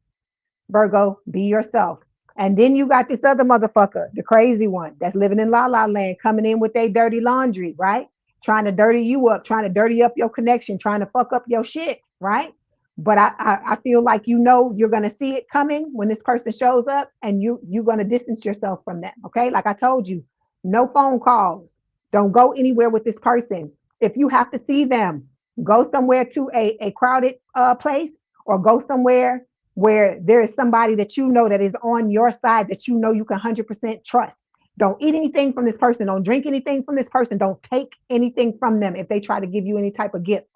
Virgo, be yourself. And then you got this other motherfucker, the crazy one that's living in la la land, coming in with their dirty laundry, right? Trying to dirty you up, trying to dirty up your connection, trying to fuck up your shit, right? But I feel like you're gonna see it coming when this person shows up, and you're gonna distance yourself from them. Okay, like I told you, no phone calls. Don't go anywhere with this person. If you have to see them, go somewhere to a crowded place, or go somewhere where there is somebody that that is on your side, that you can 100% trust. Don't eat anything from this person. Don't drink anything from this person. Don't take anything from them if they try to give you any type of gift.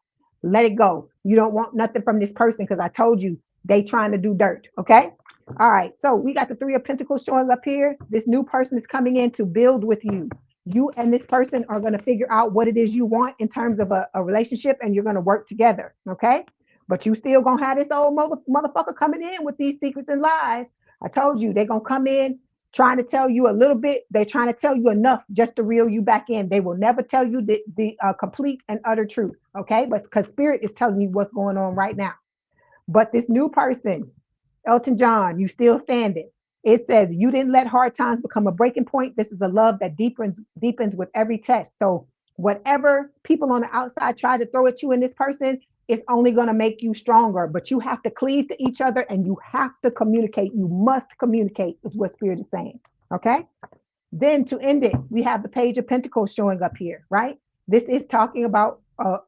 Let it go. You don't want nothing from this person, because I told you they trying to do dirt. Okay. All right. So we got the Three of Pentacles showing up here. This new person is coming in to build with you. You and this person are going to figure out what it is you want in terms of a relationship, and you're going to work together. Okay. But you still gonna have this old motherfucker coming in with these secrets and lies. I told you they're gonna come in trying to tell you a little bit. They're trying to tell you enough just to reel you back in. They will never tell you the complete and utter truth. Okay, but because spirit is telling you what's going on right now. But this new person, Elton John, you still standing. It says you didn't let hard times become a breaking point. This is a love that deepens with every test. So whatever people on the outside try to throw at you in this person, it's only going to make you stronger. But you have to cleave to each other and you have to communicate. You must communicate, is what Spirit is saying. Okay. Then to end it, we have the Page of Pentacles showing up here, right? This is talking about a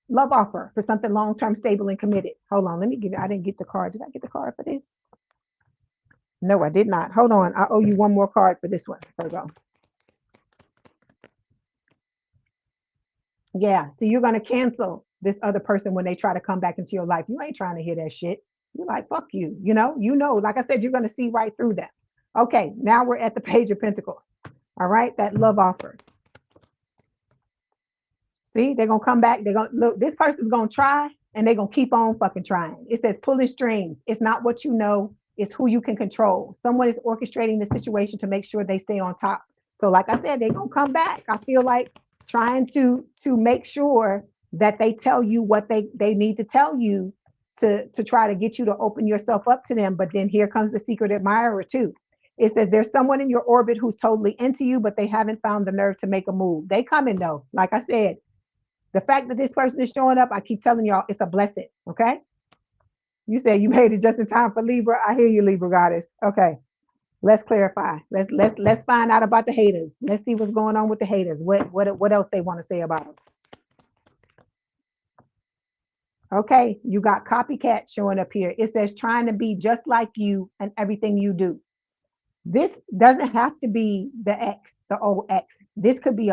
love offer for something long-term, stable, and committed. Hold on, let me give you, I didn't get the card. Did I get the card for this? No, I did not. Hold on, I owe you one more card for this one, Virgo. Yeah, so you're going to cancel this other person when they try to come back into your life. You ain't trying to hear that shit. You're like, fuck you, like I said, you're going to see right through them. Okay, now we're at the Page of Pentacles. All right, that love offer. See, they're going to come back. They're going to look, this person's going to try and they're going to keep on fucking trying. It says pulling strings. It's not what you know, it's who you can control. Someone is orchestrating the situation to make sure they stay on top. So like I said, they're going to come back. I feel like trying to make sure that they tell you what they need to tell you to try to get you to open yourself up to them. But then here comes the secret admirer too. It says there's someone in your orbit who's totally into you, but they haven't found the nerve to make a move. They coming though. Like I said, the fact that this person is showing up, I keep telling y'all, it's a blessing. Okay. You said you made it just in time for Libra. I hear you, Libra goddess. Okay. Let's clarify. Let's find out about the haters. Let's see what's going on with the haters. What else they want to say about them. Okay, you got copycat showing up here. It says trying to be just like you and everything you do. This doesn't have to be the ex, the old ex. This could be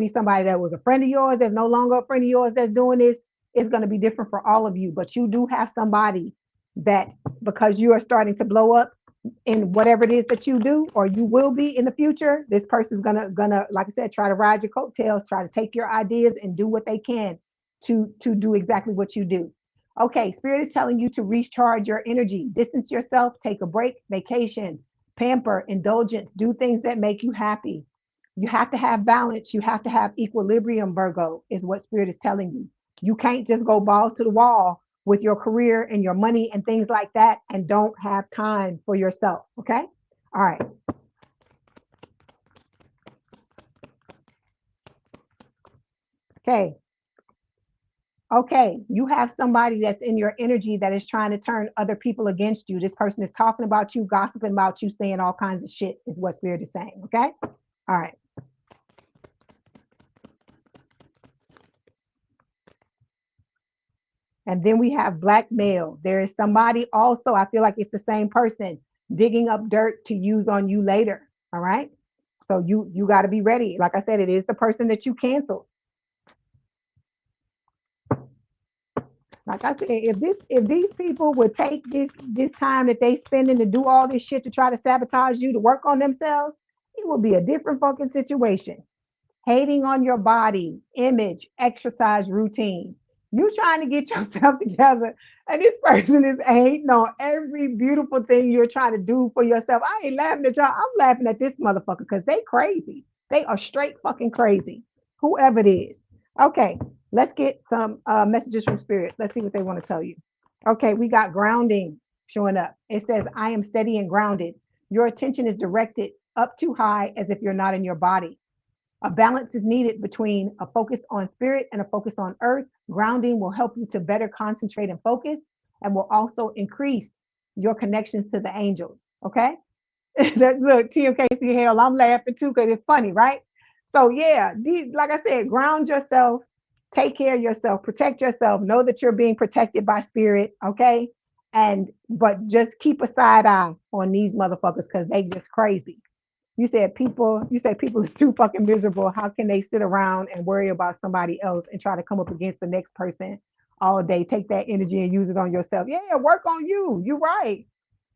somebody that was a friend of yours that's no longer a friend of yours that's doing this. It's going to be different for all of you, but you do have somebody that, because you are starting to blow up in whatever it is that you do, or you will be in the future, this person's gonna, like I said, try to ride your coattails, try to take your ideas and do what they can to do exactly what you do. Okay, Spirit is telling you to recharge your energy, distance yourself, take a break, vacation, pamper, indulgence, do things that make you happy. You have to have balance. You have to have equilibrium, Virgo, is what Spirit is telling you. You can't just go balls to the wall with your career and your money and things like that and don't have time for yourself. Okay. All right. Okay. Okay. You have somebody that's in your energy that is trying to turn other people against you. This person is talking about you, gossiping about you, saying all kinds of shit, is what Spirit is saying. Okay. All right. And then we have blackmail. There is somebody also, I feel like it's the same person, digging up dirt to use on you later. All right. So you got to be ready. Like I said, it is the person that you canceled. Like I said, if these people would take this time that they spending to do all this shit to try to sabotage you, to work on themselves, it would be a different fucking situation. Hating on your body, image, exercise routine. You trying to get yourself together, and this person is hating on every beautiful thing you're trying to do for yourself. I ain't laughing at y'all. I'm laughing at this motherfucker because they crazy. They are straight fucking crazy. Whoever it is. Okay, let's get some messages from Spirit. Let's see what they want to tell you. Okay, we got grounding showing up. It says, I am steady and grounded. Your attention is directed up too high as if you're not in your body. A balance is needed between a focus on spirit and a focus on earth. Grounding will help you to better concentrate and focus, and will also increase your connections to the angels. Okay. Look, TMKC, hell, I'm laughing too because it's funny, right? So yeah, like I said, ground yourself, take care of yourself, protect yourself, know that you're being protected by spirit. Okay. But just keep a side eye on these motherfuckers because they just crazy. You said people are too fucking miserable. How can they sit around and worry about somebody else and try to come up against the next person all day? Take that energy and use it on yourself. Yeah, work on you. You're right.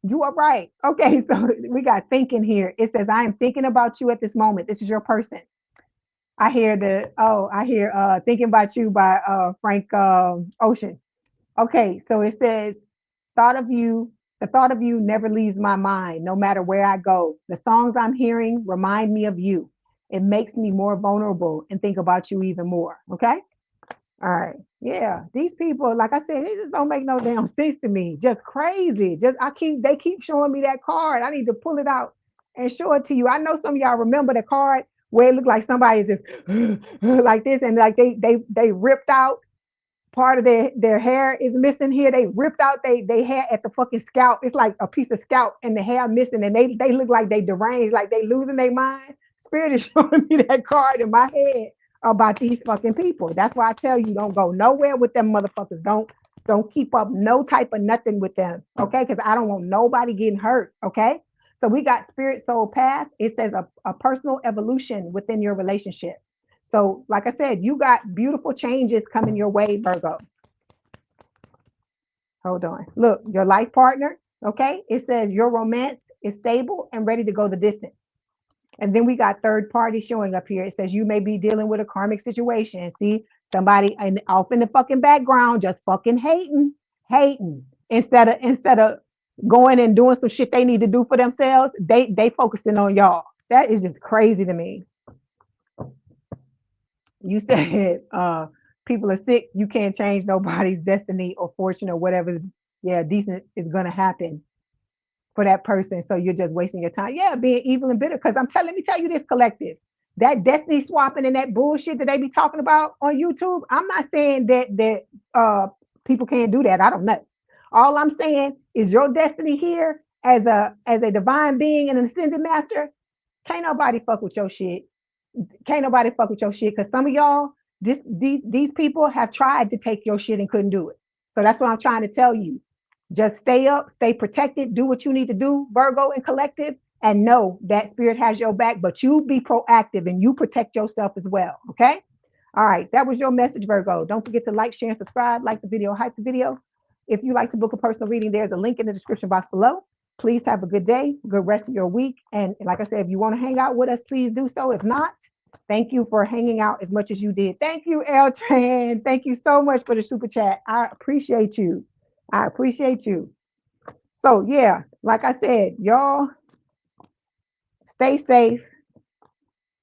You are right. Okay, so we got thinking here. It says, I am thinking about you at this moment. This is your person. I hear thinking about you by Frank Ocean. Okay, so it says, thought of you, the thought of you never leaves my mind, no matter where I go. The songs I'm hearing remind me of you. It makes me more vulnerable and think about you even more. Okay. All right. Yeah. These people, like I said, they just don't make no damn sense to me. Just crazy. They keep showing me that card. I need to pull it out and show it to you. I know some of y'all remember the card where it looked like somebody's just like this, and like they ripped out part of their hair is missing here. They ripped out they hair at the fucking scalp. It's like a piece of scalp and the hair missing, and they look like they deranged, like they losing their mind. Spirit is showing me that card in my head about these fucking people. That's why I tell you, don't go nowhere with them motherfuckers. Don't keep up no type of nothing with them. Okay, because I don't want nobody getting hurt. Okay. So we got spirit soul path. It says a personal evolution within your relationship. So, like I said, you got beautiful changes coming your way, Virgo. Hold on. Look, your life partner, okay? It says your romance is stable and ready to go the distance. And then we got third party showing up here. It says you may be dealing with a karmic situation. See, somebody off in the fucking background just fucking hating instead of going and doing some shit they need to do for themselves. They focusing on y'all. That is just crazy to me. You said people are sick. You can't change nobody's destiny or fortune or whatever's decent is gonna happen for that person. So you're just wasting your time. Yeah, being evil and bitter. Because let me tell you this, collective. That destiny swapping and that bullshit that they be talking about on YouTube. I'm not saying that people can't do that. I don't know. All I'm saying is your destiny here as a divine being and an ascended master. Can't nobody fuck with your shit. Can't nobody fuck with your shit because some of y'all, these people have tried to take your shit and couldn't do it. So that's what I'm trying to tell you. Just stay up, stay protected, do what you need to do, Virgo and collective, and know that spirit has your back, but you be proactive and you protect yourself as well. Okay. All right. That was your message, Virgo. Don't forget to like, share, and subscribe, like the video, hype the video. If you like to book a personal reading, there's a link in the description box below. Please have a good day, good rest of your week. And like I said, if you want to hang out with us, please do so. If not, thank you for hanging out as much as you did. Thank you, Eltran. Thank you so much for the super chat. I appreciate you. I appreciate you. So yeah, like I said, y'all stay safe.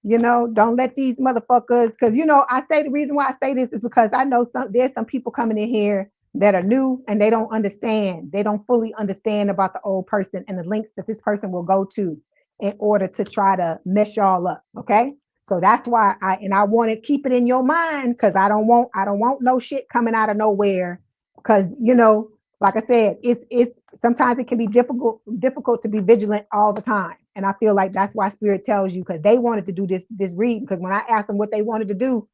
Don't let these motherfuckers, because I say the reason why I say this is because I know there's some people coming in here that are new and they don't understand. They don't fully understand about the old person and the links that this person will go to in order to try to mess y'all up. Okay. So that's why I want to keep it in your mind because I don't want no shit coming out of nowhere. Because like I said, it's sometimes it can be difficult to be vigilant all the time. And I feel like that's why spirit tells you, because they wanted to do this reading. Because when I asked them what they wanted to do,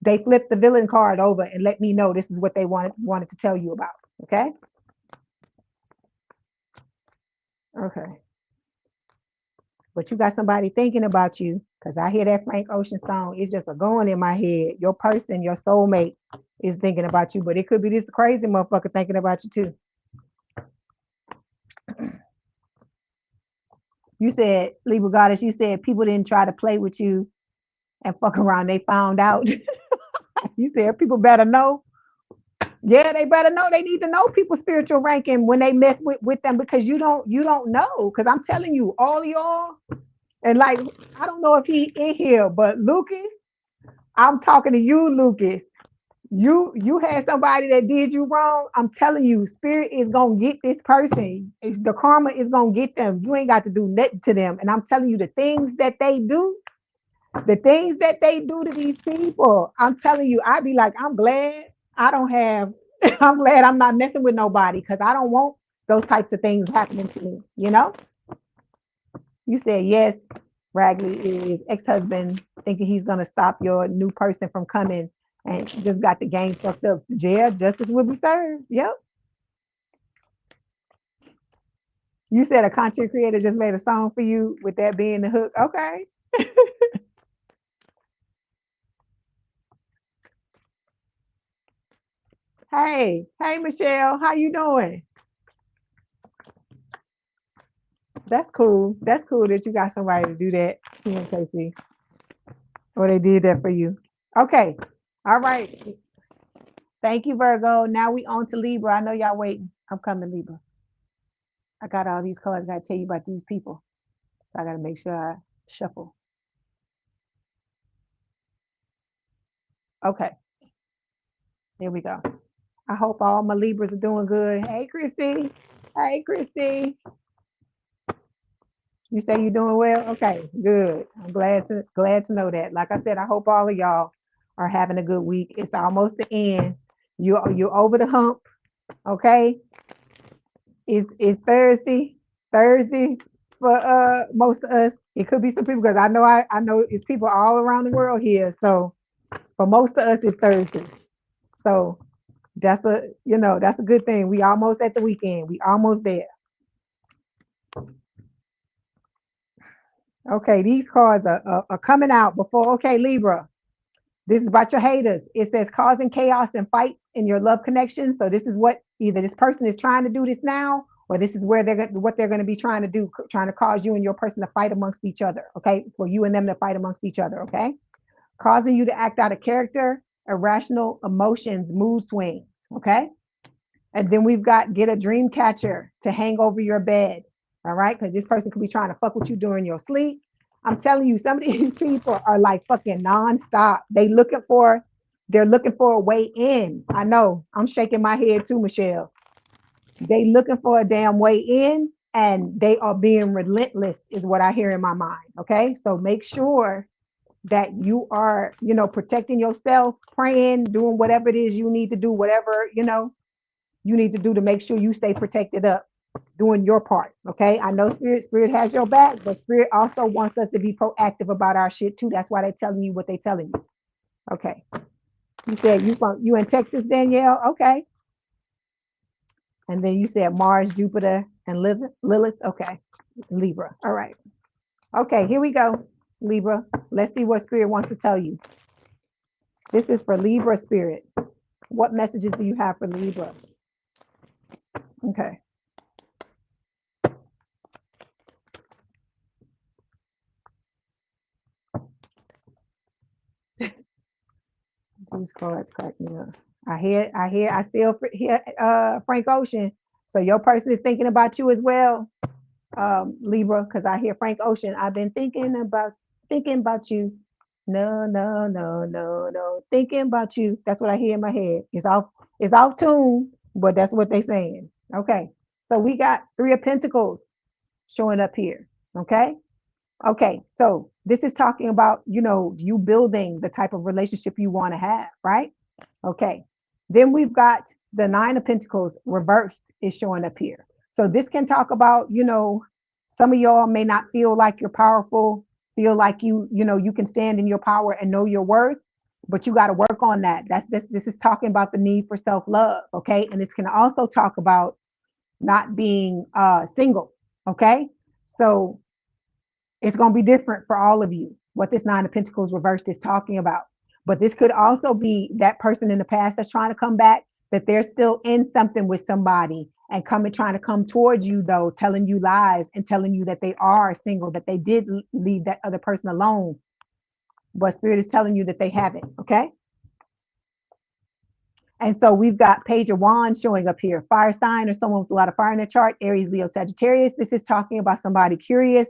they flipped the villain card over and let me know this is what they wanted to tell you about. Okay. Okay. But you got somebody thinking about you, because I hear that Frank Ocean song. It's just a going in my head. Your person, your soulmate is thinking about you, but it could be this crazy motherfucker thinking about you too. You said, Libra Goddess, you said people didn't try to play with you and fuck around. They found out. You said people better know. Yeah, they better know. They need to know people's spiritual ranking when they mess with them, because you don't know. Because I'm telling you, all y'all, and like, I don't know if he in here, but Lucas, I'm talking to you, Lucas. You had somebody that did you wrong. I'm telling you, spirit is gonna get this person. The karma is gonna get them. You ain't got to do nothing to them. And I'm telling you, the things that they do to these people, I'm telling you, I'd be like, I'm glad I don't have, I'm glad I'm not messing with nobody, because I don't want those types of things happening to me. You said yes, Ragley is ex-husband thinking he's gonna stop your new person from coming and just got the game fucked up. Yeah, justice will be served. Yep. You said a content creator just made a song for you with that being the hook. Okay. Hey, Michelle, how you doing? That's cool. That's cool that you got somebody to do that, Casey, or they did that for you. Okay. All right. Thank you, Virgo. Now we on to Libra. I know y'all waiting. I'm coming, Libra. I got all these cards. I got to tell you about these people. So I got to make sure I shuffle. Okay, here we go. I hope all my Libras are doing good. Hey, Christy. Hey, Christy. You say you're doing well? Okay, good. I'm glad to know that. Like I said, I hope all of y'all are having a good week. It's almost the end. You're over the hump. Okay. It's Thursday. Thursday for most of us. It could be some people because I know it's people all around the world here. So for most of us it's Thursday. So that's a good thing. We almost at the weekend. We almost there. Okay, these cards are coming out before. Okay, Libra. This is about your haters. It says causing chaos and fights in your love connection. So this is what either this person is trying to do this now, or this is where what they're going to be trying to do, trying to cause you and your person to fight amongst each other. Okay, for you and them to fight amongst each other. Okay, causing you to act out of character, irrational emotions, mood swings. Okay, and then we've got get a dream catcher to hang over your bed. All right, because this person could be trying to fuck with you during your sleep. I'm telling you, some of these people are like fucking nonstop. They're looking for a way in. I know. I'm shaking my head too, Michelle. They looking for a damn way in, and they are being relentless, is what I hear in my mind. Okay, so make sure that you are, protecting yourself, praying, doing whatever it is you need to do, whatever you need to do to make sure you stay protected up, doing your part. Okay, I know spirit has your back, but spirit also wants us to be proactive about our shit too. That's why they're telling you what they're telling you. Okay, you said you in Texas, Danielle. Okay, and then you said Mars, Jupiter, and Lilith. Okay, Libra. All right. Okay, here we go, Libra. Let's see what spirit wants to tell you. This is for Libra spirit. What messages do you have for Libra? Okay. These cards crack me up. I still hear Frank Ocean. So your person is thinking about you as well, Libra, because I hear Frank Ocean. I've been thinking about you. No, no, no, no, no. Thinking about you. That's what I hear in my head. It's off tune, but that's what they're saying. Okay. So we got Three of Pentacles showing up here. Okay. Okay, so this is talking about, you building the type of relationship you want to have, right? Okay, then we've got the Nine of Pentacles reversed is showing up here. So this can talk about, some of y'all may not feel like you're powerful, feel like you can stand in your power and know your worth, but you got to work on that. This is talking about the need for self-love, okay? And this can also talk about not being single, okay? So it's going to be different for all of you, what this Nine of Pentacles reversed is talking about. But this could also be that person in the past that's trying to come back, that they're still in something with somebody and trying to come towards you, though, telling you lies and telling you that they are single, that they did leave that other person alone. But Spirit is telling you that they haven't, okay? And so we've got Page of Wands showing up here. Fire sign or someone with a lot of fire in their chart, Aries, Leo, Sagittarius. This is talking about somebody curious,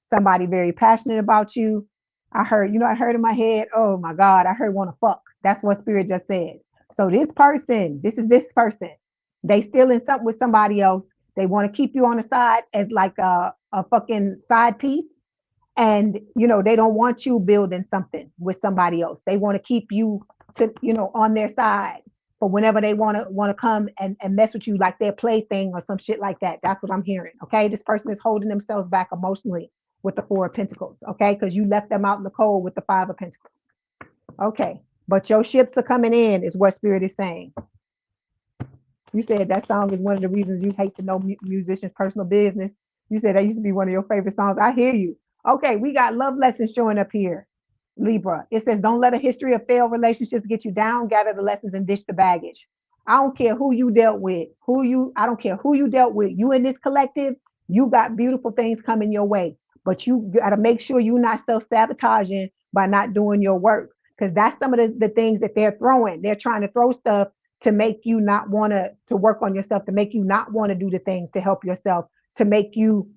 somebody very passionate about you. I heard in my head, oh my God, I heard want to fuck. That's what Spirit just said. So this person, this person, they still in something with somebody else. They want to keep you on the side as like a fucking side piece. And, they don't want you building something with somebody else. They want to keep you on their side for whenever they want to come and mess with you, like their plaything or some shit like that. That's what I'm hearing. Okay. This person is holding themselves back emotionally with the Four of Pentacles. Okay. Because you left them out in the cold with the Five of Pentacles. Okay. But your ships are coming in is what Spirit is saying. You said that song is one of the reasons you hate to know musicians' personal business. You said that used to be one of your favorite songs. I hear you. Okay. We got love lessons showing up here. Libra. It says, don't let a history of failed relationships get you down. Gather the lessons and ditch the baggage. I don't care who you dealt with, I don't care who you dealt with. You in this collective, you got beautiful things coming your way, but you got to make sure you're not self-sabotaging by not doing your work. Because that's some of the things that they're throwing. They're trying to throw stuff to make you not want to work on yourself, to make you not want to do the things to help yourself, to make you,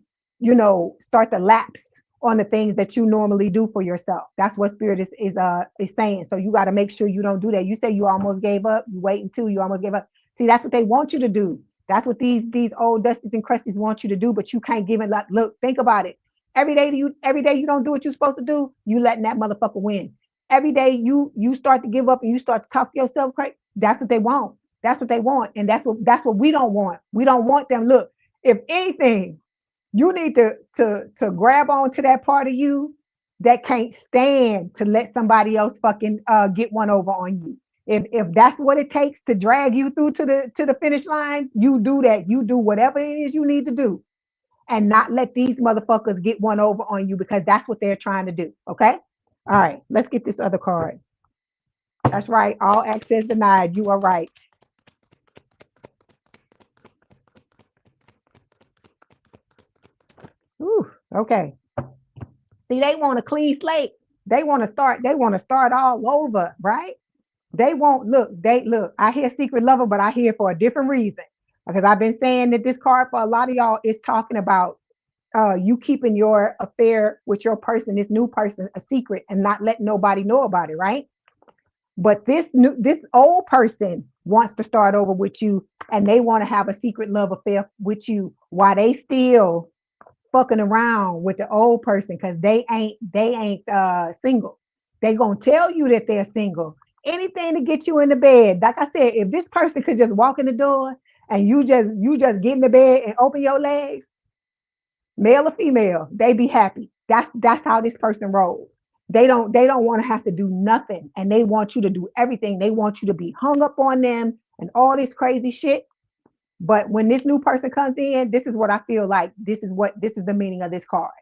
start to lapse on the things that you normally do for yourself. That's what spirit is saying. So you got to make sure you don't do that. You say you almost gave up, you wait until you almost gave up. See, that's what they want you to do. That's what these old dusties and crusties want you to do, but you can't give it. Like, look, think about it. Every day you don't do what you're supposed to do, you letting that motherfucker win. Every day you start to give up and you start to talk to yourself crazy. That's what they want. That's what they want. And that's what we don't want. We don't want them. Look, if anything, you need to grab on to that part of you that can't stand to let somebody else fucking get one over on you. If that's what it takes to drag you through to the finish line, you do that. You do whatever it is you need to do and not let these motherfuckers get one over on you, because that's what they're trying to do. Okay? All right, let's get this other card. That's right. All access denied. You are right. Ooh, okay. See, they want a clean slate. They want to start all over, right? They won't look. I hear secret lover, but I hear for a different reason. Because I've been saying that this card for a lot of y'all is talking about you keeping your affair with your person, this new person, a secret and not letting nobody know about it, right? But this old person wants to start over with you, and they want to have a secret love affair with you while they still fucking around with the old person, because they ain't single. They gonna tell you that they're single. Anything to get you in the bed. Like I said, if this person could just walk in the door and you just get in the bed and open your legs, male or female, they be happy. That's how this person rolls. They don't want to have to do nothing, and they want you to do everything. They want you to be hung up on them and all this crazy shit. But when this new person comes in, this is what I feel like. This is the meaning of this card.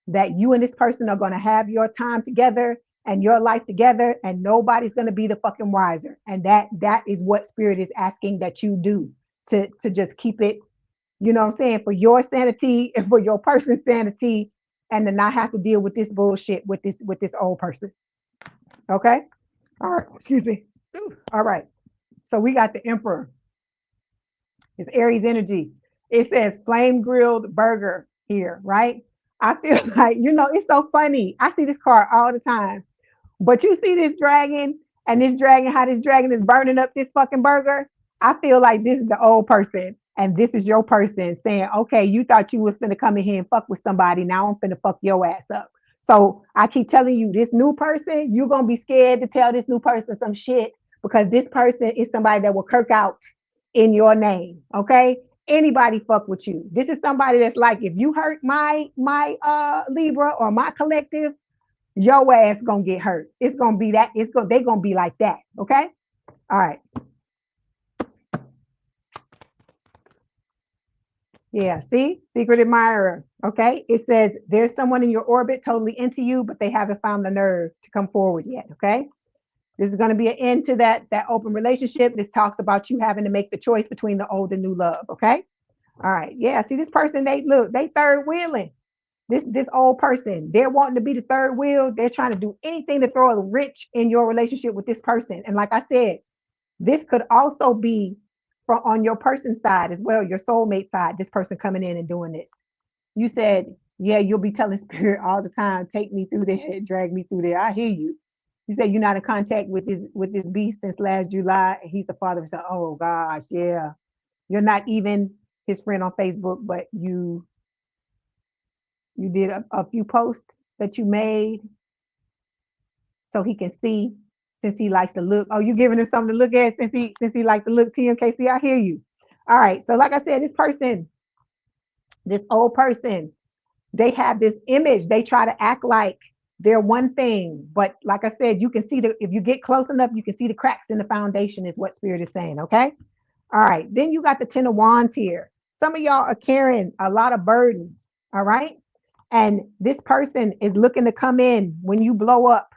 That you and this person are going to have your time together and your life together, and nobody's going to be the fucking wiser. And that is what spirit is asking that you do, to just keep it, you know what I'm saying, for your sanity and for your person's sanity, and to not have to deal with this bullshit with this old person. Okay? All right, excuse me. All right. So we got the Emperor. It's Aries energy. It says flame grilled burger here, right? I feel like, it's so funny. I see this card all the time. But you see this dragon, and how this dragon is burning up this fucking burger. I feel like this is the old person, and this is your person saying, okay, you thought you was finna come in here and fuck with somebody. Now I'm finna fuck your ass up. So I keep telling you, this new person, you're going to be scared to tell this new person some shit, because this person is somebody that will kirk out in your name. Okay? Anybody fuck with you. This is somebody that's like, if you hurt my Libra or my collective, your ass gonna get hurt. It's gonna be that. They're gonna be like that. Okay? All right. Yeah, see? Secret admirer. Okay? It says there's someone in your orbit totally into you, but they haven't found the nerve to come forward yet. Okay? This is going to be an end to that open relationship. This talks about you having to make the choice between the old and new love. Okay? All right. Yeah, see, this person, they third wheeling. This old person, they're wanting to be the third wheel. They're trying to do anything to throw a wrench in your relationship with this person. And like I said, this could also be on your person's side as well, your soulmate side, this person coming in and doing this. You said, yeah, you'll be telling spirit all the time, take me through there, drag me through there. I hear you. You said you're not in contact with this beast since last July. And he's the father of his son. Oh gosh, yeah. You're not even his friend on Facebook, but you did a few posts that you made so he can see, since he likes to look. Oh, you giving him something to look at since he likes to look. TMKC, I hear you. All right. So like I said, this old person, they have this image. They try to act like they're one thing, but like I said, you can see if you get close enough, you can see the cracks in the foundation, is what spirit is saying. Okay. All right. Then you got the 10 of Wands here. Some of y'all are carrying a lot of burdens. All right. And this person is looking to come in when you blow up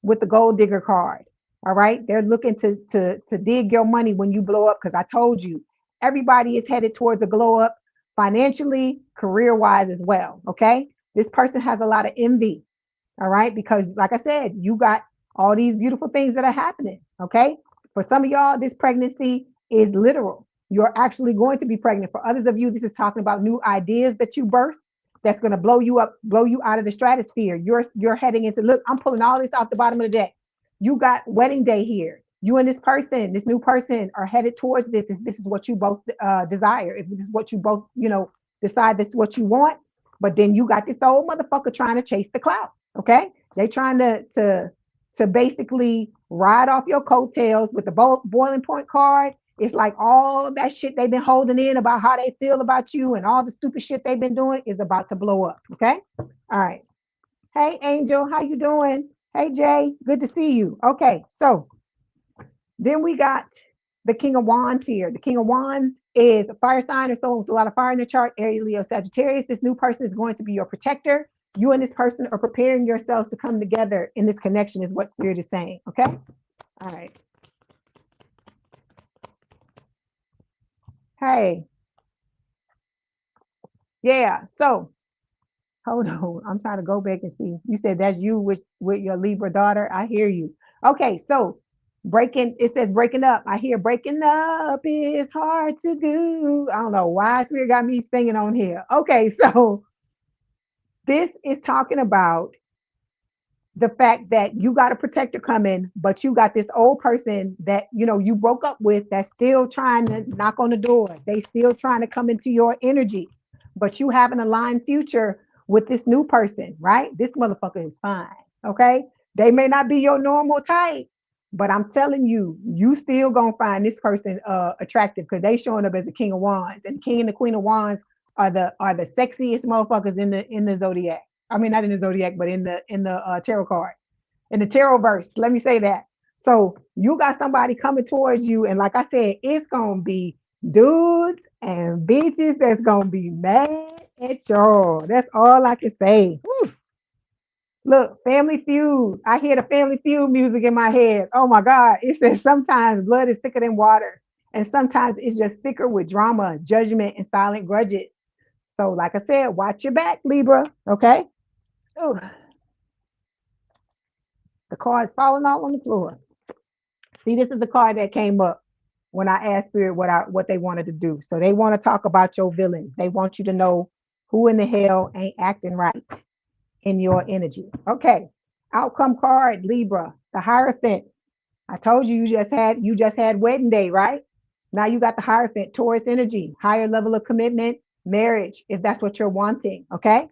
with the gold digger card. All right. They're looking to dig your money when you blow up. Cause I told you, everybody is headed towards a glow up financially, career wise as well. Okay. This person has a lot of envy. All right. Because like I said, you got all these beautiful things that are happening. Okay. For some of y'all, this pregnancy is literal. You're actually going to be pregnant. For others of you, this is talking about new ideas that you birth that's going to blow you up, blow you out of the stratosphere. You're heading into, look, I'm pulling all this off the bottom of the deck. You got wedding day here. You and this person, this new person, are headed towards this. If this is what you both desire, if this is what you both, decide this is what you want. But then you got this old motherfucker trying to chase the clout. Okay, they trying to basically ride off your coattails with the boiling point card. It's like all that shit they've been holding in about how they feel about you and all the stupid shit they've been doing is about to blow up. Okay, all right. Hey, Angel, how you doing? Hey, Jay, good to see you. Okay, so then we got the King of Wands here. The King of Wands is a fire sign or someone with a lot of fire in the chart, Aries, Leo, Sagittarius. This new person is going to be your protector. You and this person are preparing yourselves to come together in this connection is what Spirit is saying, okay? All right. Hey. Yeah, so hold on. I'm trying to go back and see. You said that's you with your Libra daughter. I hear you. Okay, so it says breaking up. I hear breaking up is hard to do. I don't know why Spirit got me singing on here. Okay, so this is talking about the fact that you got a protector coming, but you got this old person that you broke up with that's still trying to knock on the door. They still trying to come into your energy, but you have an aligned future with this new person, right? This motherfucker is fine. Okay. They may not be your normal type, but I'm telling you, you still gonna find this person attractive because they showing up as the King of Wands, and King and the Queen of Wands are the sexiest motherfuckers in the zodiac. I mean, not in the zodiac, but in the tarot card, in the tarot verse. Let me say that. So you got somebody coming towards you, and like I said, it's gonna be dudes and bitches that's gonna be mad at y'all. That's all I can say. Whew. Look, Family Feud. I hear the Family Feud music in my head. Oh my God. It says sometimes blood is thicker than water, and sometimes it's just thicker with drama, judgment, and silent grudges. So, like I said, watch your back, Libra. Okay. Ooh. The card's falling all on the floor. See, this is the card that came up when I asked Spirit what they wanted to do. So they want to talk about your villains. They want you to know who in the hell ain't acting right in your energy. Okay. Outcome card, Libra, the Hierophant. I told you you just had wedding day, right? Now you got the Hierophant, Taurus energy, higher level of commitment, marriage, if that's what you're wanting. Okay.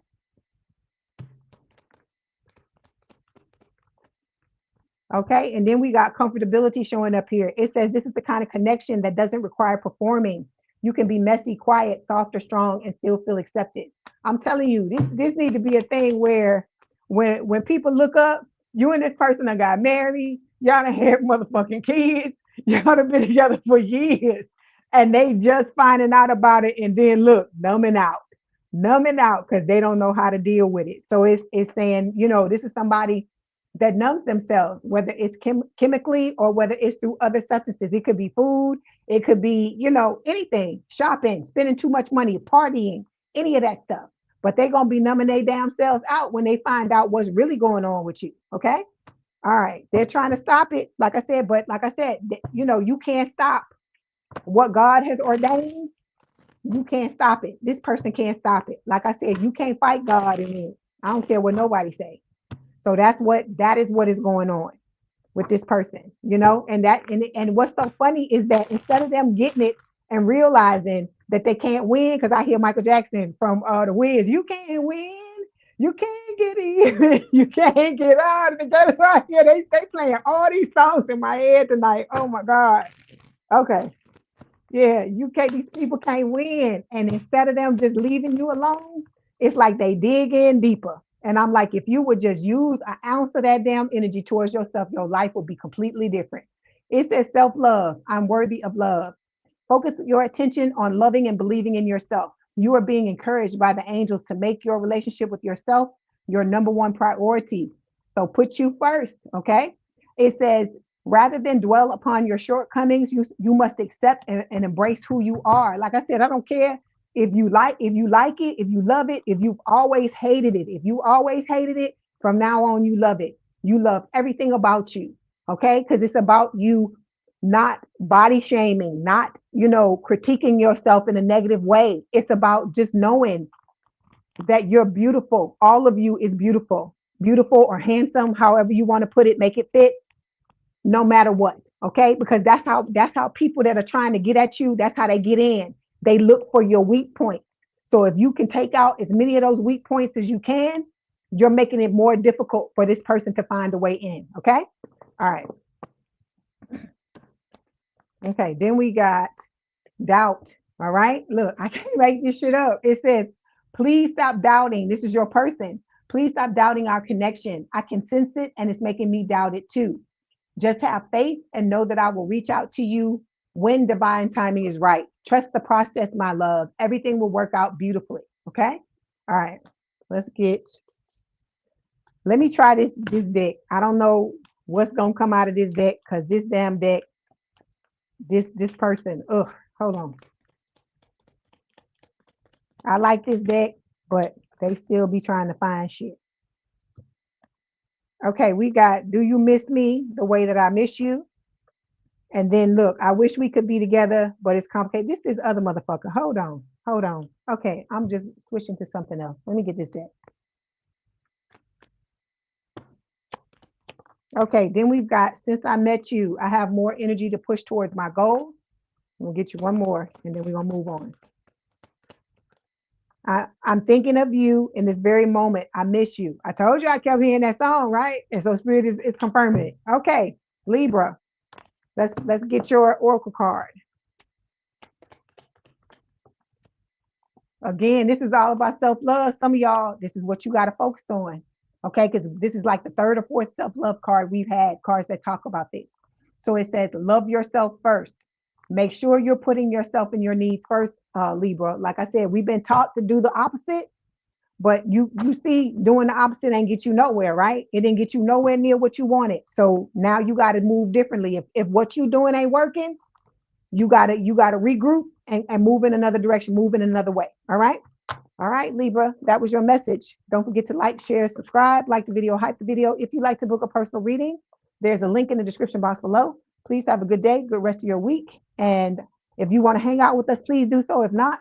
Okay, and then we got comfortability showing up here. It says this is the kind of connection that doesn't require performing. You can be messy, quiet, soft, or strong, and still feel accepted. I'm telling you, this needs to be a thing where when people look up, you and this person that got married, y'all done had motherfucking kids, y'all have been together for years, and they just finding out about it, and then look, numbing out because they don't know how to deal with it. So it's saying, this is somebody that numbs themselves, whether it's chemically or whether it's through other substances. It could be food, it could be, anything, shopping, spending too much money, partying, any of that stuff. But they're going to be numbing their damn selves out when they find out what's really going on with you. Okay. All right. They're trying to stop it. Like I said, you can't stop what God has ordained. You can't stop it. This person can't stop it. Like I said, you can't fight God in it. I don't care what nobody say. So that is what is going on with this person, and what's so funny is that instead of them getting it and realizing that they can't win, because I hear Michael Jackson from the Wiz, you can't win, you can't get in, you can't get out of the gutters right here. They playing all these songs in my head tonight. Oh my God. Okay. Yeah, these people can't win. And instead of them just leaving you alone, it's like they dig in deeper. And I'm like, if you would just use an ounce of that damn energy towards yourself, your life will be completely different. It says self-love. I'm worthy of love. Focus your attention on loving and believing in yourself. You are being encouraged by the angels to make your relationship with yourself your number one priority. So put you first, okay? It says, rather than dwell upon your shortcomings, you must accept and embrace who you are. Like I said, I don't care if you like it, if you love it, if you've always hated it. If you always hated it, from now on, you love it. You love everything about you, okay? Because it's about you not body shaming, not, critiquing yourself in a negative way. It's about just knowing that you're beautiful. All of you is beautiful, beautiful or handsome, however you want to put it, make it fit, no matter what. Okay. Because that's how people that are trying to get at you, that's how they get in. They look for your weak points. So if you can take out as many of those weak points as you can, you're making it more difficult for this person to find a way in. Okay. All right. Okay. Then we got doubt. All right. Look, I can't make this shit up. It says, please stop doubting. This is your person. Please stop doubting our connection. I can sense it and it's making me doubt it too. Just have faith and know that I will reach out to you when divine timing is right. Trust the process, my love. Everything will work out beautifully. Okay. All right. Let me try this deck. I don't know what's going to come out of this deck because this damn deck, this person, hold on. I like this deck, but they still be trying to find shit. Okay, we got, do you miss me the way that I miss you? And then look, I wish we could be together, but it's complicated. This other motherfucker. Hold on. Okay, I'm just switching to something else. Let me get this deck. Okay, then we've got, since I met you, I have more energy to push towards my goals. We'll get you one more, and then we're going to move on. I'm thinking of you in this very moment. I miss you. I told you I kept hearing that song, right? And so Spirit is confirming it. Okay, Libra. Let's get your oracle card. Again, this is all about self-love. Some of y'all, this is what you got to focus on. Okay, because this is like the third or fourth self-love card we've had, cards that talk about this. So it says, love yourself first. Make sure you're putting yourself and your needs first, Libra. Like I said, we've been taught to do the opposite, but you see, doing the opposite ain't get you nowhere, right? It didn't get you nowhere near what you wanted. So now you got to move differently. If what you're doing ain't working, you gotta regroup and move in another direction, move in another way. All right. All right, Libra, that was your message. Don't forget to like, share, subscribe, like the video, hype the video. If you'd like to book a personal reading, there's a link in the description box below. Please have a good day, good rest of your week. And if you want to hang out with us, please do so. If not,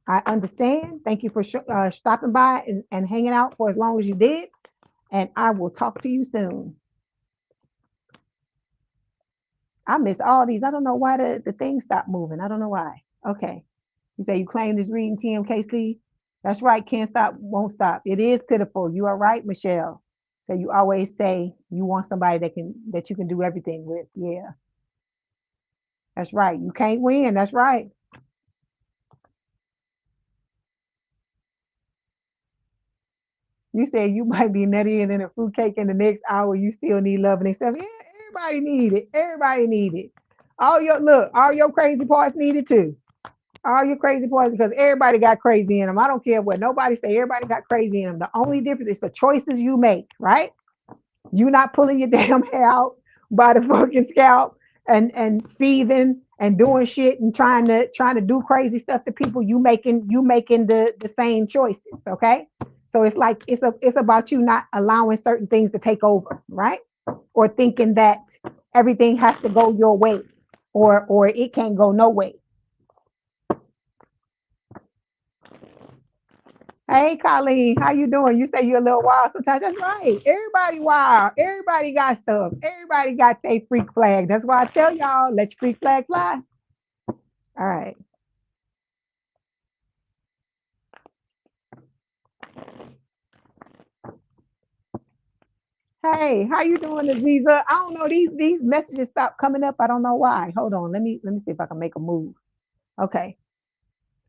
I understand. Thank you for stopping by and hanging out for as long as you did. And I will talk to you soon. I miss all these. I don't know why the thing stopped moving. I don't know why. Okay. You say you claim this reading, TMKC? That's right. Can't stop, won't stop. It is pitiful. You are right, Michelle. So you always say you want somebody that you can do everything with. Yeah. That's right. You can't win. That's right. You said you might be nuttier than a fruitcake in the next hour. You still need love and acceptance. Yeah, everybody need it. Everybody need it. All your crazy parts need it too. All your crazy parts, because everybody got crazy in them. I don't care what nobody say. Everybody got crazy in them. The only difference is the choices you make, right? You not pulling your damn hair out by the fucking scalp and seething and doing shit and trying to do crazy stuff to people. You making the same choices, okay? So it's like it's about you not allowing certain things to take over, right? Or thinking that everything has to go your way, or it can't go no way. Hey, Colleen, how you doing? You say you're a little wild sometimes. That's right. Everybody wild. Everybody got stuff. Everybody got their freak flag. That's why I tell y'all, let your freak flag fly. All right. Hey, how you doing, Aziza? I don't know. These messages stop coming up. I don't know why. Hold on. Let me see if I can make a move. Okay.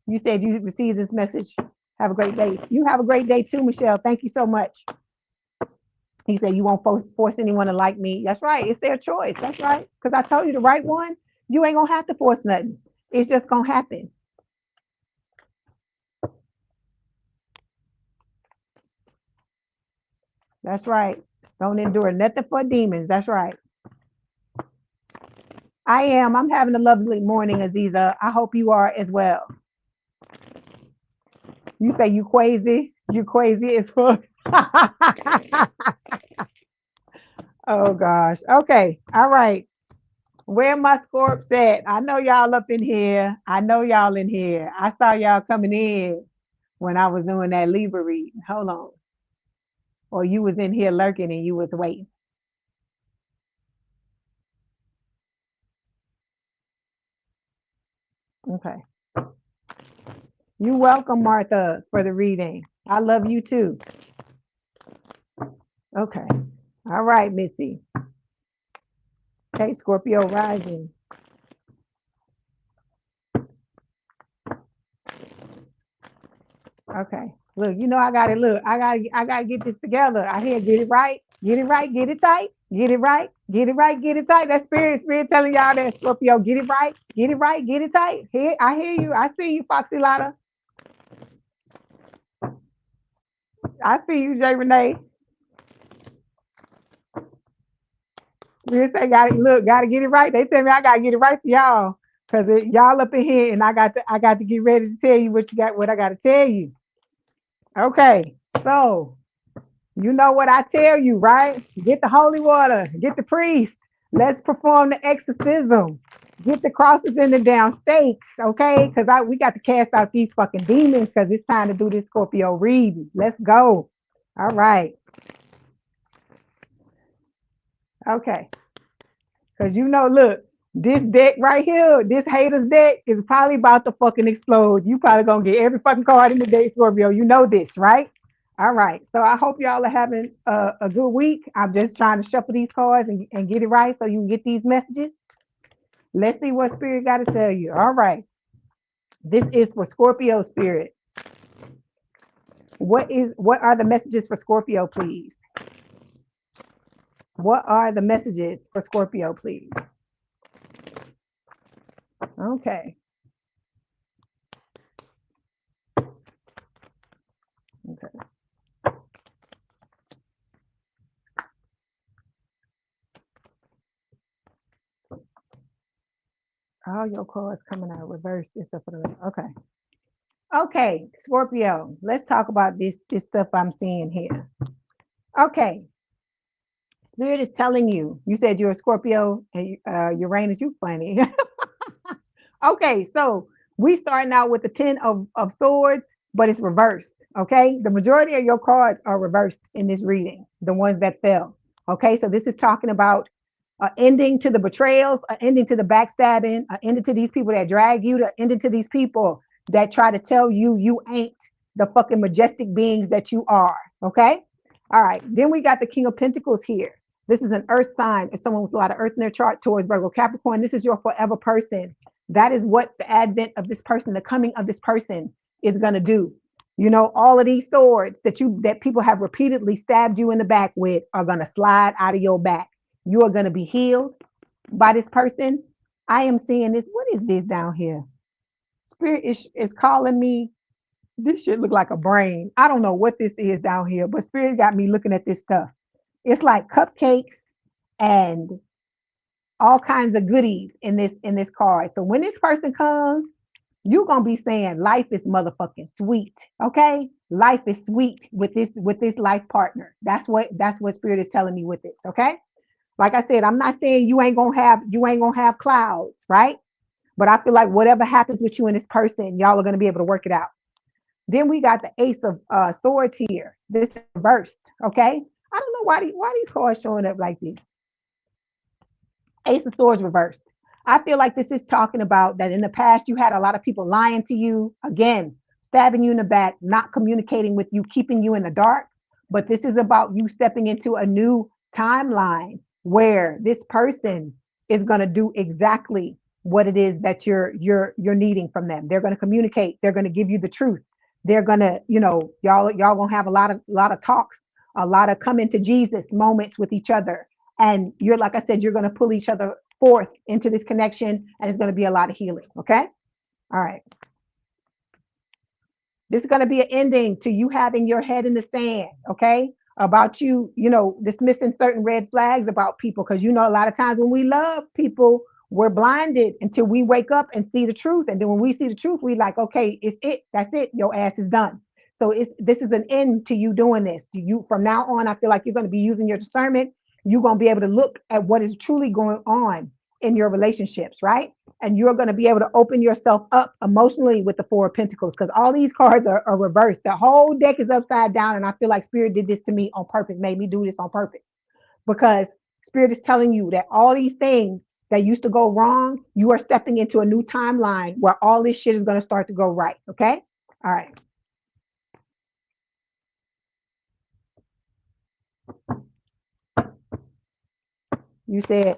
You said you received this message. Have a great day. You have a great day too, Michelle. Thank you so much. You said you won't force anyone to like me. That's right. It's their choice. That's right. Because I told you the right one, you ain't gonna have to force nothing. It's just gonna happen. That's right. Don't endure nothing for demons. That's right. I am. I'm having a lovely morning, Aziza. I hope you are as well. You say you crazy. You crazy as fuck. Oh gosh. Okay. All right. Where my Scorps at? I know y'all up in here. I know y'all in here. I saw y'all coming in when I was doing that Libra reading. Hold on. Or you was in here lurking and you was waiting. Okay. You welcome, Martha, for the reading. I love you too. Okay. All right, Missy. Okay, Scorpio rising. Okay. Look, you know I got it. Look, I gotta get this together. I hear get it right, get it right, get it tight, get it right, get it right, get it tight. That spirit telling y'all that Scorpio, get it right, get it right, get it tight. Here, I hear you. I see you, Foxy Lotta. I see you, Jay Renee. Spirit say got it. Look, gotta get it right. They tell me I gotta get it right for y'all. Cause y'all up in here and I got to get ready to tell you what I gotta tell you. Okay, so you know what I tell you, right? Get the holy water, get the priest. Let's perform the exorcism. Get the crosses in the down stakes, okay? Because we got to cast out these fucking demons because it's time to do this Scorpio reading. Let's go. All right. Okay. Because you know, look, this deck right here, this haters deck is probably about to fucking explode. You probably gonna get every fucking card in the deck, Scorpio. You know this, right? All right. So I hope y'all are having a good week. I'm just trying to shuffle these cards and get it right so you can get these messages. Let's see what Spirit got to tell you. All right. This is for Scorpio Spirit. What are the messages for Scorpio, please? What are the messages for Scorpio, please? Okay. Okay. All your cards coming out reversed except for the okay. Okay, Scorpio. Let's talk about this stuff I'm seeing here. Okay. Spirit is telling you. You said you're a Scorpio and Uranus. You funny. Okay, so we starting out with the 10 of swords, but it's reversed. Okay, the majority of your cards are reversed in this reading, the ones that fell. Okay, so this is talking about an ending to the betrayals, an ending to the backstabbing, an ending to these people that drag you, an ending to these people that try to tell you you ain't the fucking majestic beings that you are. Okay, all right, then we got the King of Pentacles here. This is an earth sign. It's someone with a lot of earth in their chart towards Virgo Capricorn. This is your forever person. That is what the advent of this person, the coming of this person is going to do. You know, all of these swords that people have repeatedly stabbed you in the back with are going to slide out of your back. You are going to be healed by this person. I am seeing this. What is this down here? Spirit is calling me. This shit look like a brain. I don't know what this is down here, but Spirit got me looking at this stuff. It's like cupcakes and all kinds of goodies in this card. So when this person comes, you're gonna be saying life is motherfucking sweet. Okay, life is sweet with this life partner. That's what Spirit is telling me with this. Okay, like I said, I'm not saying you ain't gonna have clouds, right? But I feel like whatever happens with you and this person, y'all are gonna be able to work it out. Then we got the Ace of Swords here. This is reversed. Okay, I don't know why these cards showing up like this. Ace of Swords reversed. I feel like this is talking about that in the past you had a lot of people lying to you, again, stabbing you in the back, not communicating with you, keeping you in the dark. But this is about you stepping into a new timeline where this person is going to do exactly what it is that you're needing from them. They're going to communicate. They're going to give you the truth. They're going to, y'all going to have a lot of talks, a lot of come into Jesus moments with each other. And you're, like I said, you're going to pull each other forth into this connection, and it's going to be a lot of healing. Okay. All right. This is going to be an ending to you having your head in the sand. Okay. About you, dismissing certain red flags about people. Because, a lot of times when we love people, we're blinded until we wake up and see the truth. And then when we see the truth, we like, okay, it's it. That's it. Your ass is done. So this is an end to you doing this. From now on, I feel like you're going to be using your discernment. You're going to be able to look at what is truly going on in your relationships, right? And you're going to be able to open yourself up emotionally with the Four of Pentacles, because all these cards are reversed. The whole deck is upside down, and I feel like Spirit did this to me on purpose, made me do this on purpose, because Spirit is telling you that all these things that used to go wrong, you are stepping into a new timeline where all this shit is going to start to go right. Okay. All right. You said,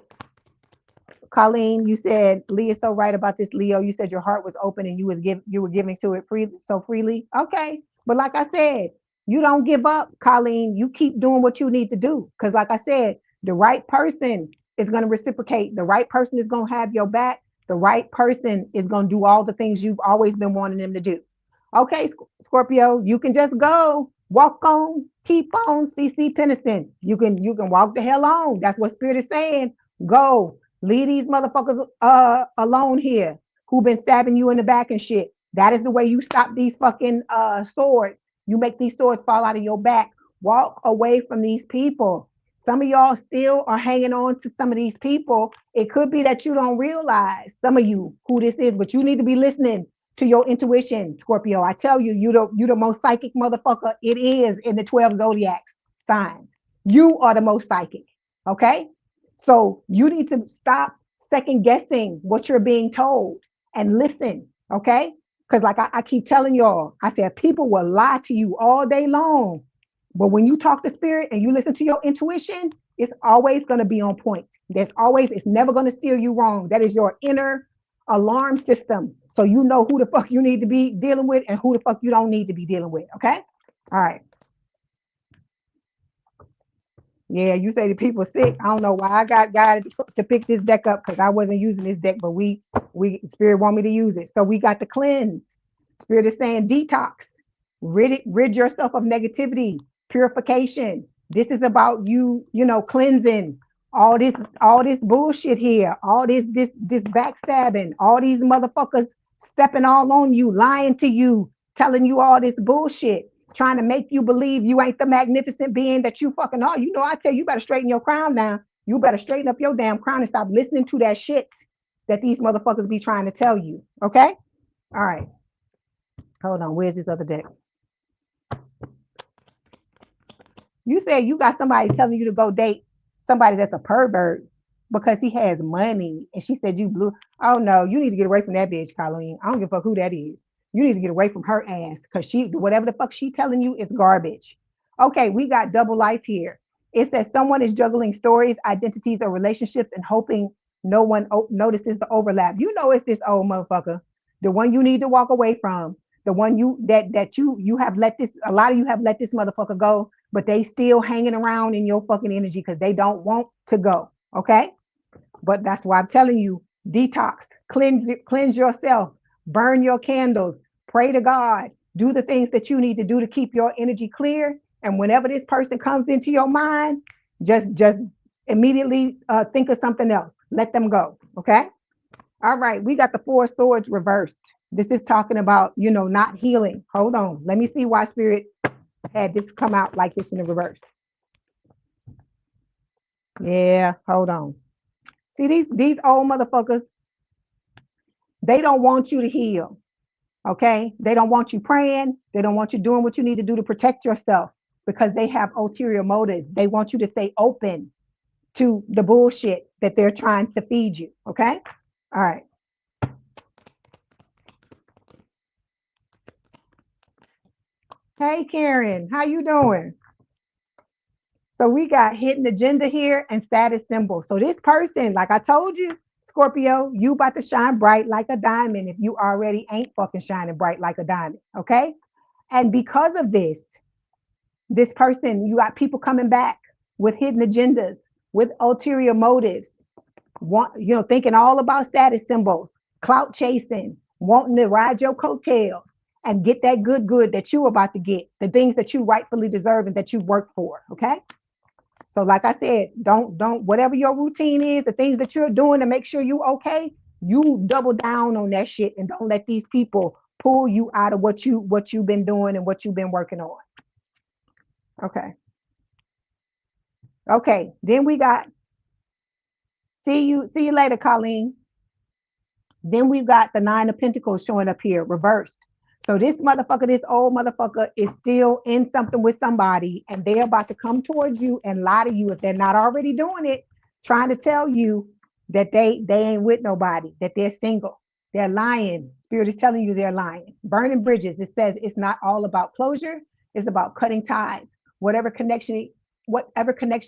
Colleen, you said Leigh is so right about this, Leo. You said your heart was open and you were giving to it freely. Okay. But like I said, you don't give up, Colleen. You keep doing what you need to do. Because like I said, the right person is going to reciprocate. The right person is going to have your back. The right person is going to do all the things you've always been wanting them to do. Okay, Scorpio, you can just go. Walk on, keep on, CC Peniston. You can walk the hell on. That's what Spirit is saying. Go. Leave these motherfuckers alone here who've been stabbing you in the back and shit. That is the way you stop these fucking swords. You make these swords fall out of your back. Walk away from these people. Some of y'all still are hanging on to some of these people. It could be that you don't realize, some of you, who this is, but you need to be listening to your intuition, Scorpio. I tell you, you the most psychic motherfucker it is in the 12 zodiac signs. You are the most psychic. Okay. So you need to stop second guessing what you're being told and listen. Okay. Because like I keep telling y'all, I said people will lie to you all day long. But when you talk to Spirit and you listen to your intuition, it's always going to be on point. It's never going to steer you wrong. That is your inner alarm system. So you know who the fuck you need to be dealing with and who the fuck you don't need to be dealing with. Okay. All right. Yeah, you say the people sick. I don't know why I got guys to pick this deck up, because I wasn't using this deck, but we Spirit want me to use it. So we got the cleanse. Spirit is saying detox, rid yourself of negativity, purification. This is about cleansing all this bullshit here, all this backstabbing, all these motherfuckers stepping all on you, lying to you, telling you all this bullshit, trying to make you believe you ain't the magnificent being that you fucking are. I tell you, you better straighten your crown now. You better straighten up your damn crown and stop listening to that shit that these motherfuckers be trying to tell you. Okay? All right. Hold on. Where's this other deck? You said you got somebody telling you to go date somebody that's a pervert because he has money. And she said you blew. Oh no, you need to get away from that bitch, Colleen. I don't give a fuck who that is. You need to get away from her ass, because whatever the fuck she telling you is garbage. Okay, we got double life here. It says someone is juggling stories, identities, or relationships and hoping no one notices the overlap. It's this old motherfucker, the one you need to walk away from, the one you have let this. A lot of you have let this motherfucker go, but they still hanging around in your fucking energy because they don't want to go. Okay, but that's why I'm telling you, detox, cleanse yourself, burn your candles, pray to God, do the things that you need to do to keep your energy clear. And whenever this person comes into your mind, just immediately think of something else. Let them go. Okay. All right. We got the Four of Swords reversed. This is talking about, not healing. Hold on. Let me see why Spirit had this come out like this in the reverse. Yeah. Hold on. See, these old motherfuckers, they don't want you to heal. Okay. They don't want you praying. They don't want you doing what you need to do to protect yourself, because they have ulterior motives. They want you to stay open to the bullshit that they're trying to feed you. Okay. All right. Hey, Karen, how you doing? So we got hidden agenda here and status symbol. So this person, like I told you, Scorpio, you about to shine bright like a diamond if you already ain't fucking shining bright like a diamond. Okay. And because of this person, you got people coming back with hidden agendas, with ulterior motives, thinking all about status symbols, clout chasing, wanting to ride your coattails and get that good that you're about to get, the things that you rightfully deserve and that you work for. Okay. So like I said, don't whatever your routine is, the things that you're doing to make sure you okay, you double down on that shit and don't let these people pull you out of what you've been doing and what you've been working on. Okay. Okay. Then we got See you later, Colleen. Then we've got the Nine of Pentacles showing up here, reversed. So this motherfucker, this old motherfucker is still in something with somebody, and they're about to come towards you and lie to you if they're not already doing it, trying to tell you that they ain't with nobody, that they're single. They're lying. Spirit is telling you they're lying. Burning bridges. It says it's not all about closure. It's about cutting ties. Whatever connection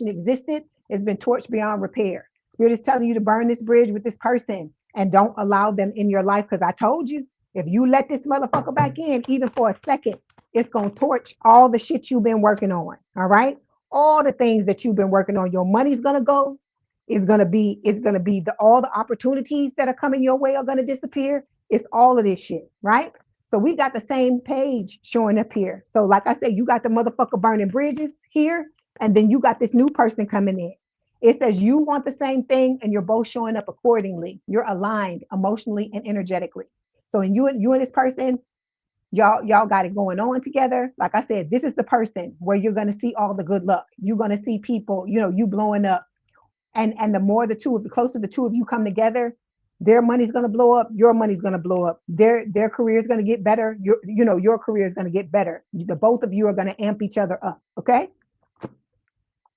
existed has been torched beyond repair. Spirit is telling you to burn this bridge with this person and don't allow them in your life. Because I told you, if you let this motherfucker back in, even for a second, it's going to torch all the shit you've been working on. All right. All the things that you've been working on, your money's going to go. It's going to be all the opportunities that are coming your way are going to disappear. It's all of this shit. Right. So we got the same page showing up here. So like I said, you got the motherfucker burning bridges here. And then you got this new person coming in. It says you want the same thing and you're both showing up accordingly. You're aligned emotionally and energetically. So and you and this person, y'all got it going on together. Like I said, this is the person where you're going to see all the good luck. You're going to see people, you blowing up. And the closer the two of you come together, their money's going to blow up, your money's going to blow up. Their career is going to get better. Your career is going to get better. The both of you are going to amp each other up. Okay?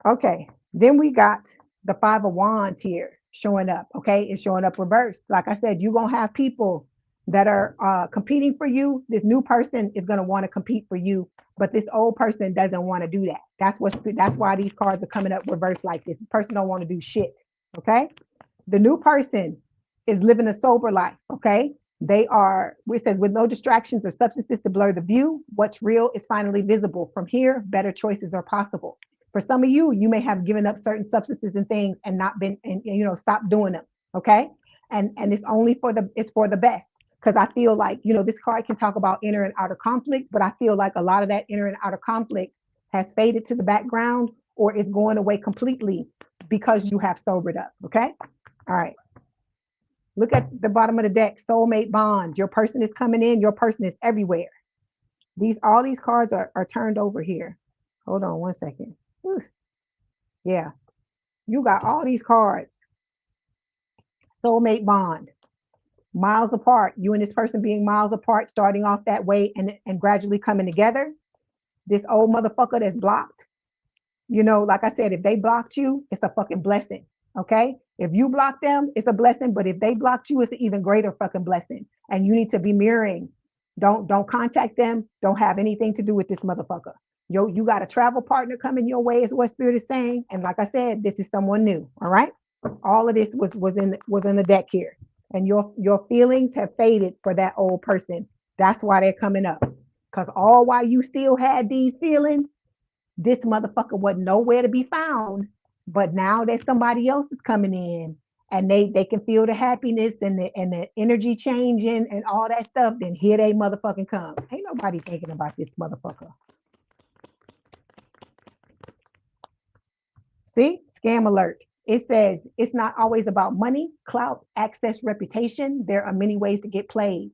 Okay. Then we got the Five of Wands here showing up. Okay. It's showing up reversed. Like I said, you're going to have people that are competing for you. This new person is going to want to compete for you, but this old person doesn't want to do that. That's why these cards are coming up reversed like this. This person don't want to do shit. Okay. The new person is living a sober life. Okay. It says, with no distractions or substances to blur the view, what's real is finally visible. From here, better choices are possible. For some of you, you may have given up certain substances and things and not been, and stopped doing them. Okay. And it's only it's for the best. Because I feel like, this card can talk about inner and outer conflict, but I feel like a lot of that inner and outer conflict has faded to the background or is going away completely because you have sobered up. Okay. All right. Look at the bottom of the deck, soulmate bond. Your person is coming in. Your person is everywhere. All these cards are turned over here. Hold on one second. Oof. Yeah. You got all these cards. Soulmate bond. Miles apart. You and this person being miles apart, starting off that way and gradually coming together. This old motherfucker that's blocked. Like I said, if they blocked you, it's a fucking blessing. Okay. If you block them, it's a blessing. But if they blocked you, it's an even greater fucking blessing. And you need to be mirroring. Don't contact them. Don't have anything to do with this motherfucker. You got a travel partner coming your way, is what Spirit is saying. And like I said, this is someone new. All right. All of this was in the deck here. And your feelings have faded for that old person. That's why they're coming up. Because all while you still had these feelings, this motherfucker wasn't nowhere to be found. But now that somebody else is coming in and they can feel the happiness and the energy changing and all that stuff, then here they motherfucking come. Ain't nobody thinking about this motherfucker. See, scam alert. It says it's not always about money, clout, access, reputation. There are many ways to get played.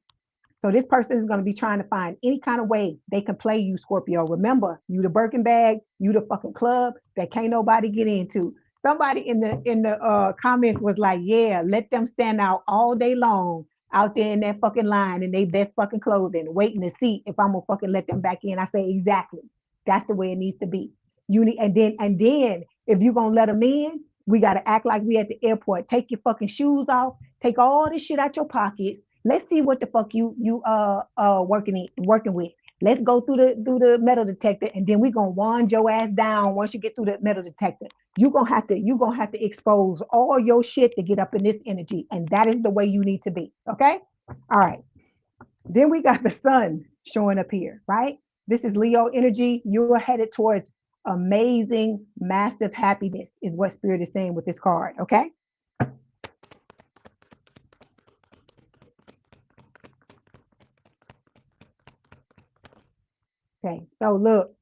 So this person is going to be trying to find any kind of way they can play you, Scorpio. Remember, you the Birkin bag, you the fucking club that can't nobody get into. Somebody in the comments was like, yeah, let them stand out all day long out there in that fucking line in their best fucking clothing, waiting to see if I'm gonna fucking let them back in. I say, exactly. That's the way it needs to be. And then if you're gonna let them in, we gotta act like we at the airport. Take your fucking shoes off, take all this shit out your pockets. Let's see what the fuck you working with. Let's go through the metal detector, and then we're gonna wand your ass down. Once you get through the metal detector, you're gonna have to expose all your shit to get up in this energy, and that is the way you need to be. Okay. All right. Then we got the sun showing up here, right? This is Leo energy. You're headed towards amazing, massive happiness, is what Spirit is saying with this card. Okay. Okay, so look,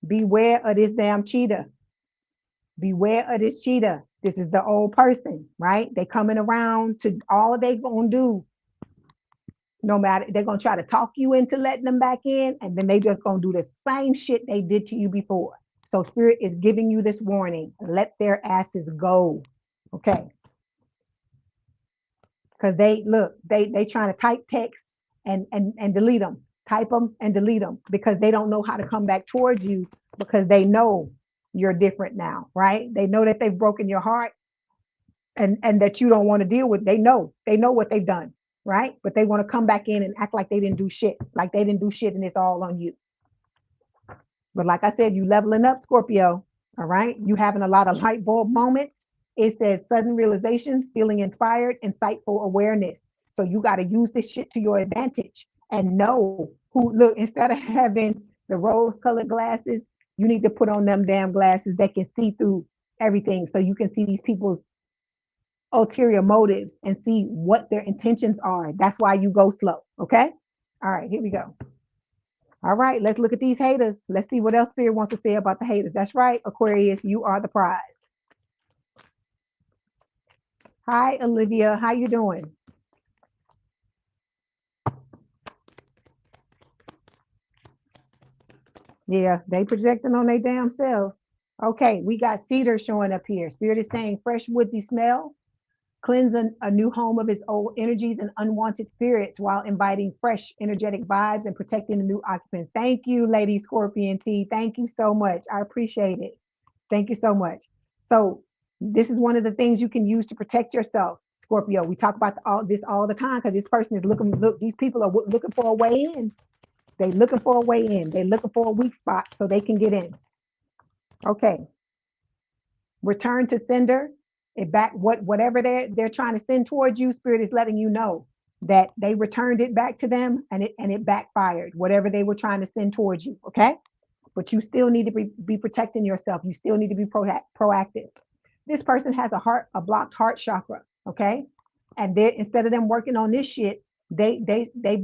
beware of this damn cheetah. Beware of this cheetah. This is the old person, right? They coming around to all they gonna do. No matter, they're gonna try to talk you into letting them back in, and then they just gonna do the same shit they did to you before. So Spirit is giving you this warning. Let their asses go. Okay. because they trying to type text and delete them, type them and delete them, because they don't know how to come back towards you, because they know you're different now, right? They know that they've broken your heart, and that you don't want to deal with. They know what they've done, right? But they want to come back in and act like they didn't do shit, and it's all on you. But like I said, you leveling up, Scorpio. All right. You having a lot of light bulb moments. It says sudden realizations, feeling inspired, insightful awareness. So you got to use this shit to your advantage and know who, look, instead of having the rose colored glasses, you need to put on them damn glasses that can see through everything, so you can see these people's ulterior motives and see what their intentions are. That's why you go slow. Okay. All right. Here we go. All right, let's look at these haters. Let's see what else Spirit wants to say about the haters. That's right, Aquarius, you are the prize. Hi, Olivia. How you doing? Yeah, they projecting on their damn selves. Okay, we got cedar showing up here. Spirit is saying fresh woodsy smell, cleanse a new home of its old energies and unwanted spirits while inviting fresh energetic vibes and protecting the new occupants. Thank you, Lady Scorpion T. Thank you so much. I appreciate it. Thank you so much. So this is one of the things you can use to protect yourself, Scorpio. We talk about all this all the time, because this person is these people are looking for a way in. They're looking for a way in. They're looking for a weak spot so they can get in. Okay. Return to sender. It back whatever they're trying to send towards you. Spirit is letting you know that they returned it back to them, and it backfired. Whatever they were trying to send towards you. Okay. But you still need to be protecting yourself. You still need to be proactive. This person has a blocked heart chakra, okay? And they, instead of them working on this shit, they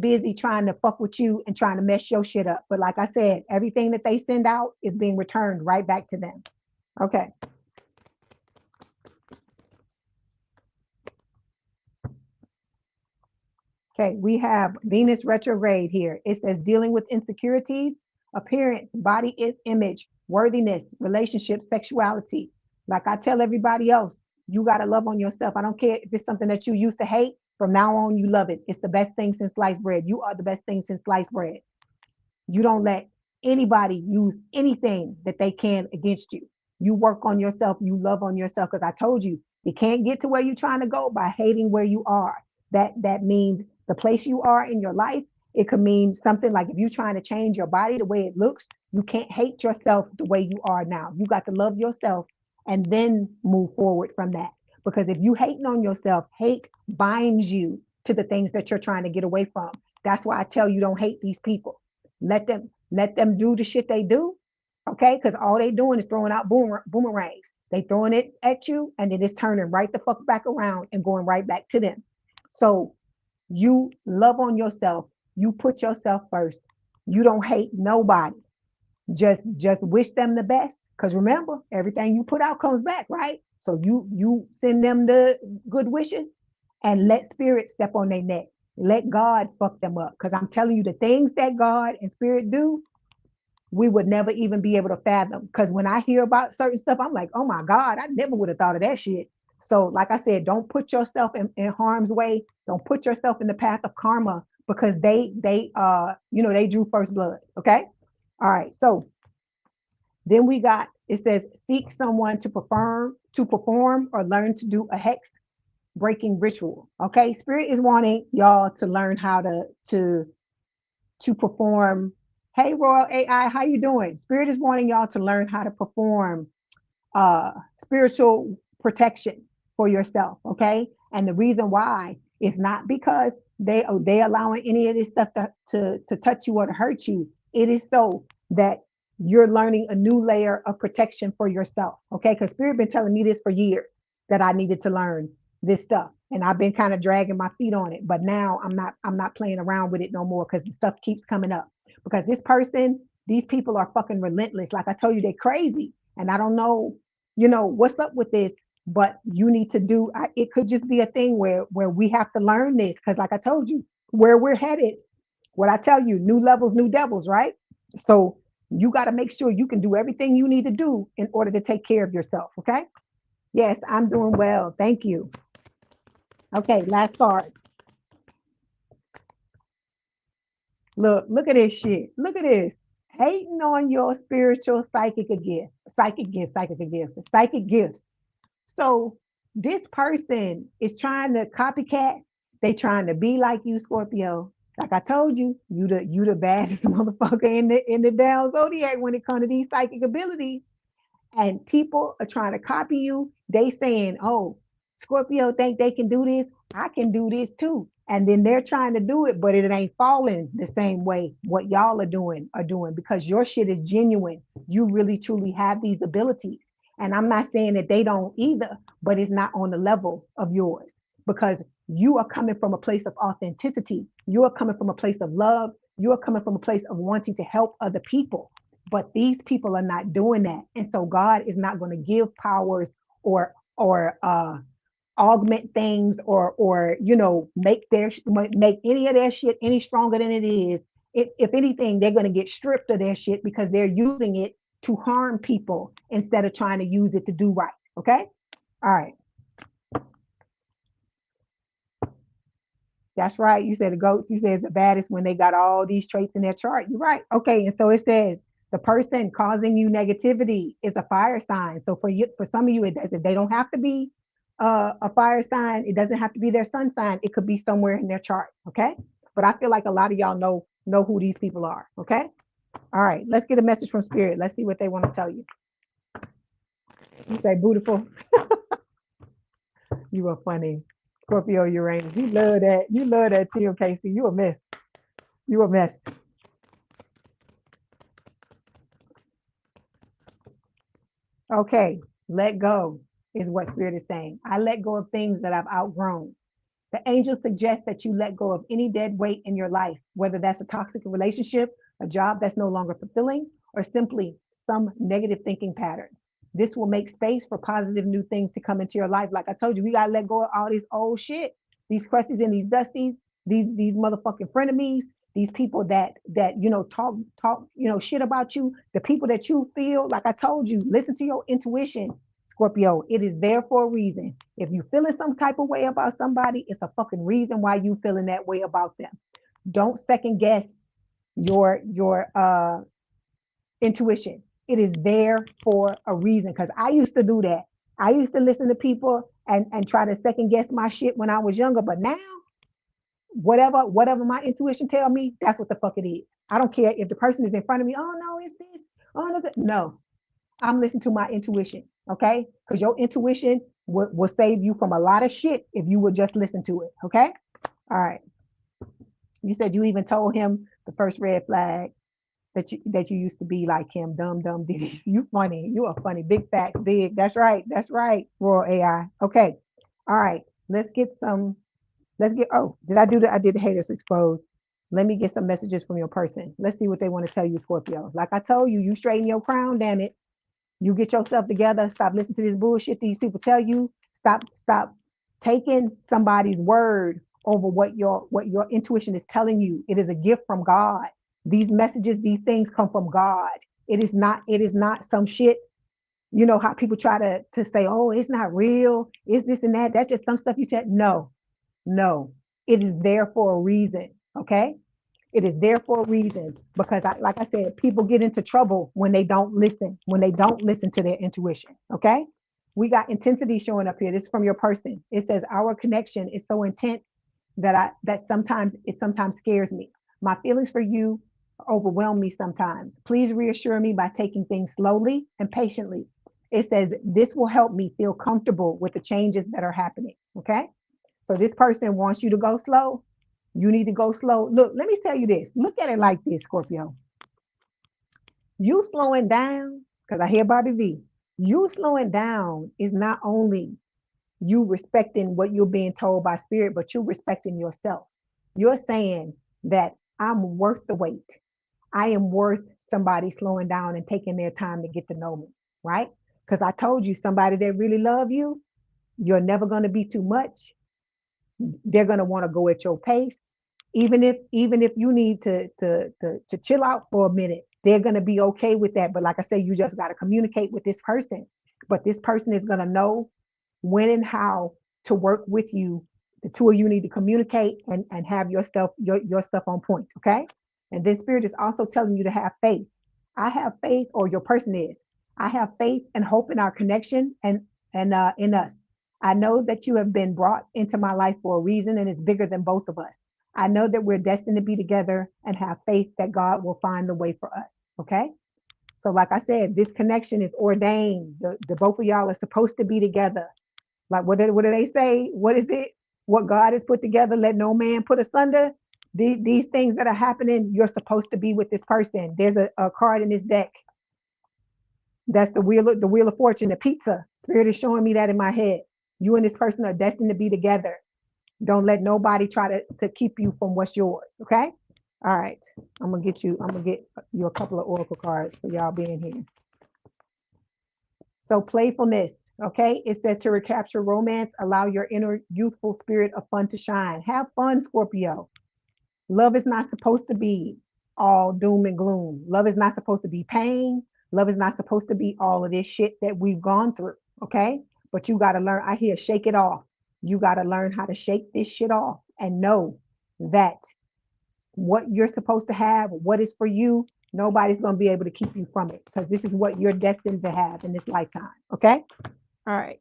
busy trying to fuck with you and trying to mess your shit up. But like I said, everything that they send out is being returned right back to them. Okay. Okay, we have Venus retrograde here. It says dealing with insecurities, appearance, body image, worthiness, relationship, sexuality. Like I tell everybody else, you got to love on yourself. I don't care if it's something that you used to hate. From now on, you love it. It's the best thing since sliced bread. You are the best thing since sliced bread. You don't let anybody use anything that they can against you. You work on yourself. You love on yourself. Because I told you, you can't get to where you're trying to go by hating where you are. That means the place you are in your life. It could mean something like if you're trying to change your body the way it looks, you can't hate yourself the way you are now. You got to love yourself and then move forward from that. Because if you hating on yourself, hate binds you to the things that you're trying to get away from. That's why I tell you, don't hate these people. Let them do the shit they do. Okay, because all they doing is throwing out boomerangs. They throwing it at you, and then it's turning right the fuck back around and going right back to them. So you love on yourself. You put yourself first. You don't hate nobody. Just wish them the best. Because remember, everything you put out comes back, right? So you send them the good wishes and let spirit step on their neck. Let God fuck them up. Because I'm telling you, the things that God and spirit do, we would never even be able to fathom. Because when I hear about certain stuff, I'm like, oh my God, I never would have thought of that shit. So, like I said, don't put yourself in harm's way. Don't put yourself in the path of karma, because they drew first blood. Okay. All right. So then it says seek someone to perform or learn to do a hex breaking ritual. Okay. Spirit is wanting y'all to learn how to perform. Hey, Royal AI, how you doing? Spirit is wanting y'all to learn how to perform spiritual protection for yourself, okay? And the reason why is not because they allowing any of this stuff to touch you or to hurt you. It is so that you're learning a new layer of protection for yourself, okay? Because Spirit been telling me this for years, that I needed to learn this stuff, and I've been kind of dragging my feet on it. But now I'm not playing around with it no more, because the stuff keeps coming up. Because these people are fucking relentless. Like I told you, they're crazy, and I don't know, what's up with this. But you need to it could just be a thing where we have to learn this, because like I told you, where we're headed, what I tell you, new levels, new devils, right? So you got to make sure you can do everything you need to do in order to take care of yourself. Okay. Yes, I'm doing well. Thank you. Okay, last card. Look at this shit. Look at this. Hating on your spiritual psychic gifts. So this person is trying to copycat. They trying to be like you, Scorpio. Like I told you, you the baddest motherfucker in the down zodiac when it comes to these psychic abilities. And people are trying to copy you. They saying, "Oh, Scorpio think they can do this. I can do this too." And then they're trying to do it, but it ain't falling the same way what y'all are doing because your shit is genuine. You really truly have these abilities. And I'm not saying that they don't either, but it's not on the level of yours because you are coming from a place of authenticity. You are coming from a place of love. You are coming from a place of wanting to help other people. But these people are not doing that. And so God is not going to give powers or augment things or make any of their shit any stronger than it is. If anything, they're going to get stripped of their shit because they're using it to harm people instead of trying to use it to do right. Okay. All right. That's right. You said the goats, you said the baddest when they got all these traits in their chart. You're right. Okay. And so it says the person causing you negativity is a fire sign. So for some of you, it doesn't, they don't have to be a fire sign. It doesn't have to be their sun sign. It could be somewhere in their chart. Okay. But I feel like a lot of y'all know who these people are. Okay. All right. Let's get a message from spirit. Let's see what they want to tell you. You say beautiful. You are funny. Scorpio Uranus. You love that. You love that too, Casey. You a mess. You a mess. Okay, let go is what spirit is saying. I let go of things that I've outgrown. The angels suggest that you let go of any dead weight in your life, whether that's a toxic relationship, a job that's no longer fulfilling, or simply some negative thinking patterns. This will make space for positive new things to come into your life. Like I told you, we gotta let go of all this old shit, these crusties and these dusties, these motherfucking frenemies, these people that talk shit about you, the people that you feel like I told you, listen to your intuition, Scorpio. It is there for a reason. If you feeling some type of way about somebody, it's a fucking reason why you feeling that way about them. Don't second guess your intuition. It is there for a reason. Because I used to do that. I used to listen to people and try to second guess my shit when I was younger. But now, whatever my intuition tell me, that's what the fuck it is. I don't care if the person is in front of me. Oh no, it's this. Oh no, no. I'm listening to my intuition. Okay, because your intuition will save you from a lot of shit if you would just listen to it. Okay. All right. You said you even told him the first red flag that you used to be like him, dumb disease. You funny. You are funny. Big facts, big. That's right. That's right. Royal AI. Okay. All right. Let's get some. Let's get. Oh, did I do that? I did the haters exposed. Let me get some messages from your person. Let's see what they want to tell you, Scorpio. Like I told you, you straighten your crown, damn it. You get yourself together. Stop listening to this bullshit these people tell you. Stop taking somebody's word over what your intuition is telling you. It is a gift from God. These messages, these things come from God. It is not some shit. You know how people try to say, oh, it's not real. It's this and that. That's just some stuff you said. No, no. It is there for a reason. Okay. It is there for a reason because, like I said, people get into trouble when they don't listen to their intuition. Okay. We got intensity showing up here. This is from your person. It says our connection is so intense that sometimes scares me. My feelings for you overwhelm me sometimes. Please reassure me by taking things slowly and patiently. It says this will help me feel comfortable with the changes that are happening. Okay. So this person wants you to go slow. You need to go slow. Look, let me tell you this. Look at it like this, Scorpio. You slowing down, because I hear Bobby V. You slowing down is not only you respecting what you're being told by spirit, but you're respecting yourself. You're saying that I'm worth the wait. I am worth somebody slowing down and taking their time to get to know me, right? Because I told you, somebody that really love you, you're never going to be too much. They're going to want to go at your pace. Even if you need to chill out for a minute, they're going to be okay with that. But like I say, you just got to communicate with this person. But this person is going to know when and how to work with you The two of you need to communicate and have your stuff on point, okay? And this spirit is also telling you to have faith. I have faith, or your person is. I have faith and hope in our connection and in us. I know that you have been brought into my life for a reason, and it's bigger than both of us. I know that we're destined to be together, and have faith that God will find the way for us. Okay. So, like I said, this connection is ordained. The both of y'all are supposed to be together. Like what do they say? What is it? What God has put together, let no man put asunder. These things that are happening, you're supposed to be with this person. There's a card in this deck. That's the wheel of fortune, the pizza. Spirit is showing me that in my head. You and this person are destined to be together. Don't let nobody try to keep you from what's yours. Okay. All right. I'm gonna get you a couple of oracle cards for y'all being here. So playfulness, okay? It says to recapture romance, allow your inner youthful spirit of fun to shine. Have fun, Scorpio. Love is not supposed to be all doom and gloom. Love is not supposed to be pain. Love is not supposed to be all of this shit that we've gone through, okay? But you got to learn, I hear shake it off. You got to learn how to shake this shit off and know that what you're supposed to have, what is for you, nobody's going to be able to keep you from it, because this is what you're destined to have in this lifetime. Okay. All right.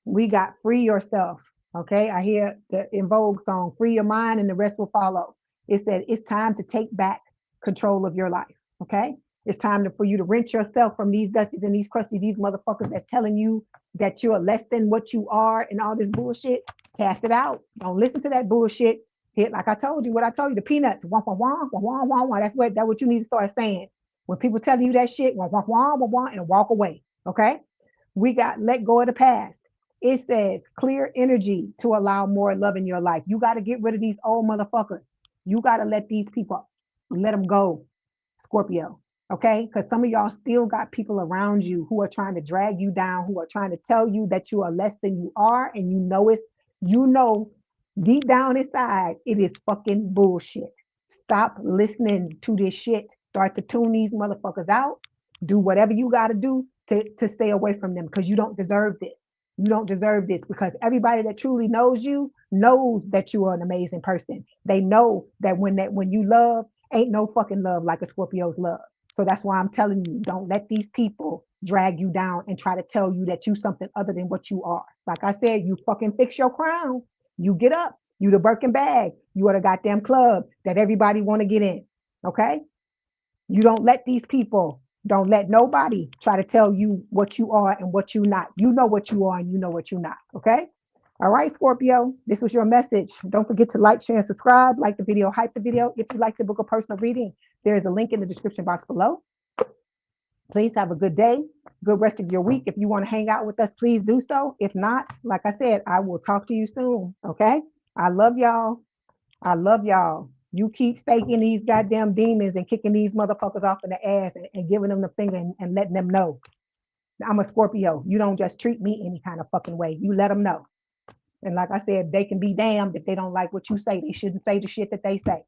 We got free yourself. Okay. I hear the In Vogue song, free your mind and the rest will follow. It said it's time to take back control of your life. Okay. It's time for you to rinse yourself from these dusties and these crusties, these motherfuckers that's telling you that you're less than what you are and all this bullshit. Cast it out. Don't listen to that bullshit. Hit, like I told you, what I told you, the peanuts. Wah, wah, wah, wah, wah, wah, wah. That's what you need to start saying. When people tell you that shit, wah, wah, wah, wah, wah, and walk away. Okay? We got let go of the past. It says clear energy to allow more love in your life. You got to get rid of these old motherfuckers. You got to let these people, let them go, Scorpio. Okay? Because some of y'all still got people around you who are trying to drag you down, who are trying to tell you that you are less than you are, and you know deep down inside, it is fucking bullshit. Stop listening to this shit. Start to tune these motherfuckers out. Do whatever you got to do to stay away from them, because you don't deserve this. You don't deserve this, because everybody that truly knows you knows that you are an amazing person. They know that when you love, ain't no fucking love like a Scorpio's love. So that's why I'm telling you, don't let these people drag you down and try to tell you that you something other than what you are. Like I said, you fucking fix your crown. You get up. You the Birkin bag. You are the goddamn club that everybody want to get in. Okay? You don't let these people, don't let nobody try to tell you what you are and what you're not. You know what you are and you know what you're not. Okay? All right, Scorpio, this was your message. Don't forget to like, share, and subscribe. Like the video, hype the video. If you'd like to book a personal reading, there is a link in the description box below. Please have a good day, good rest of your week. If you want to hang out with us, please do so. If not, like I said, I will talk to you soon. Okay? I love y'all. I love y'all. You keep staking these goddamn demons and kicking these motherfuckers off in the ass and giving them the finger and letting them know. I'm a Scorpio. You don't just treat me any kind of fucking way. You let them know. And like I said, they can be damned if they don't like what you say. They shouldn't say the shit that they say.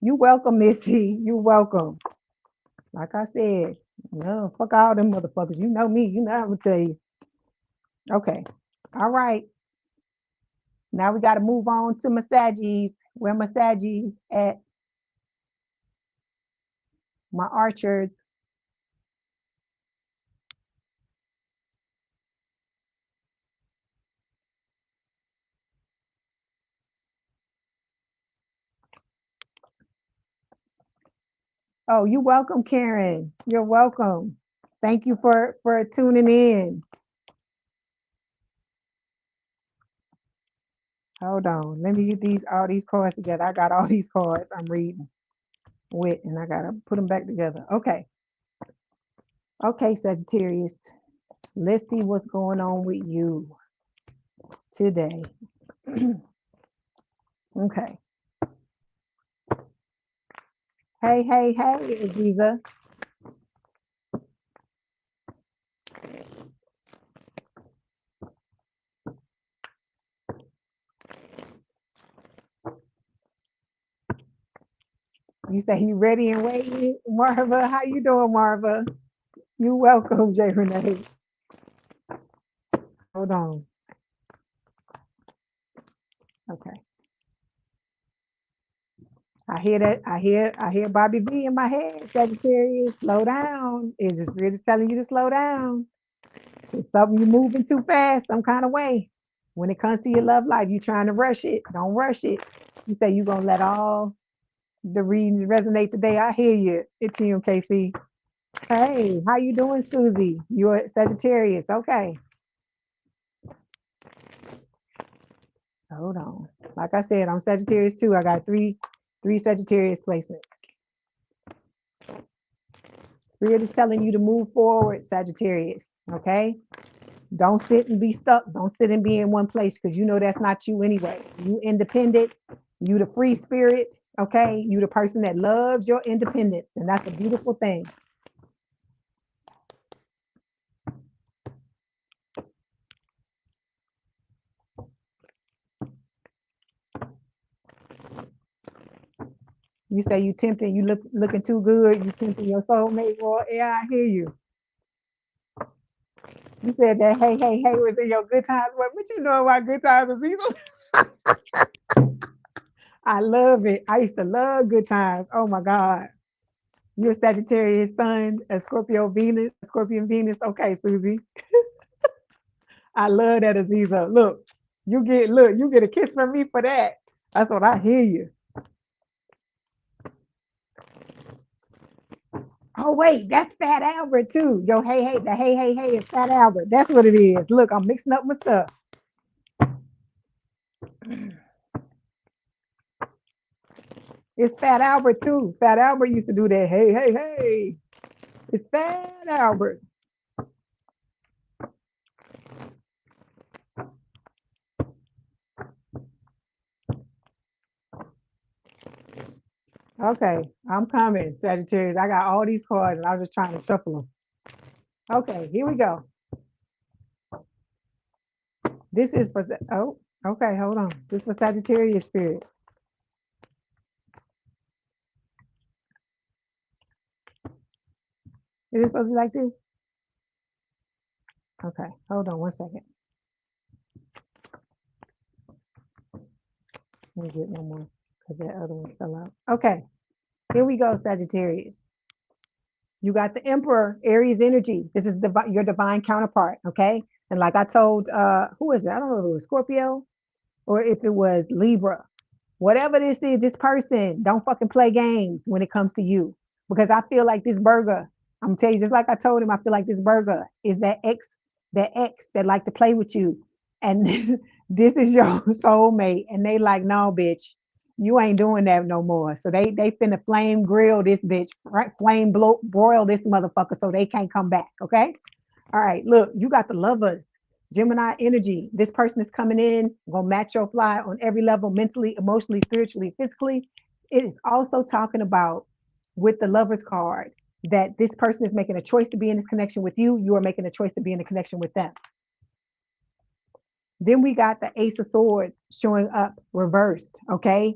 You welcome, Missy. You welcome. Like I said, no, fuck all them motherfuckers. You know me. You know I'm gonna tell you. Okay. All right. Now we got to move on to massages. Where massages at? My archers. Oh, you're welcome, Karen. You're welcome. Thank you for tuning in. Hold on. Let me get all these cards together. I got all these cards I'm reading with, and I gotta put them back together. Okay. Okay, Sagittarius. Let's see what's going on with you today. Okay. Hey, hey, hey, Aziza. You say you ready and waiting, Marva? How you doing, Marva? You welcome, Jay Renee. Hold on. Okay. I hear that. I hear Bobby V in my head. Sagittarius, slow down. It's just really telling you to slow down. It's something you're moving too fast, some kind of way. When it comes to your love life, you trying to rush it. Don't rush it. You say you're gonna let all the readings resonate today. I hear you. It's you, KC. Hey, how you doing, Susie? You're a Sagittarius. Okay. Hold on. Like I said, I'm Sagittarius too. I got three Sagittarius placements. Spirit is telling you to move forward, Sagittarius. Okay. Don't sit and be stuck. Don't sit and be in one place because you know that's not you anyway. You independent. You the free spirit. Okay. You the person that loves your independence. And that's a beautiful thing. You say you tempting, you looking too good, you tempting your soulmate. Well, yeah, I hear you. You said that hey was in your good times. What you know about good times with people? I love it. I used to love good times. Oh my God. You're a Sagittarius sun, a Scorpio Venus, Scorpion Venus. Okay, Susie. I love that, Aziza. You get a kiss from me for that. That's what I hear you. Oh wait, that's Fat Albert too. Yo, hey is Fat Albert. That's what it is. Look, I'm mixing up my stuff. It's Fat Albert too. Fat Albert used to do that. Hey. It's Fat Albert. Okay, I'm coming, Sagittarius. I got all these cards and I was just trying to shuffle them. Okay, here we go. This is for, oh, okay, hold on. This is for Sagittarius spirit. Is it supposed to be like this? Okay, hold on one second. Let me get one more because that other one fell out. Okay, here we go, Sagittarius. You got the Emperor, Aries energy. This is your divine counterpart, okay? And like I told, who is it? I don't know if it was Scorpio or if it was Libra. Whatever this is, this person, don't fucking play games when it comes to you. Because I feel like this burger, I'm gonna tell you, just like I told him, I feel like this burger is that ex that like to play with you. And this is your soulmate. And they like, no, bitch, you ain't doing that no more. So they finna flame grill this bitch, right? Broil this motherfucker so they can't come back. Okay. All right. Look, you got the lovers. Gemini energy. This person is coming in, gonna match your fly on every level, mentally, emotionally, spiritually, physically. It is also talking about with the lovers card that this person is making a choice to be in this connection with you. You are making a choice to be in a connection with them. Then we got the Ace of Swords showing up reversed. Okay.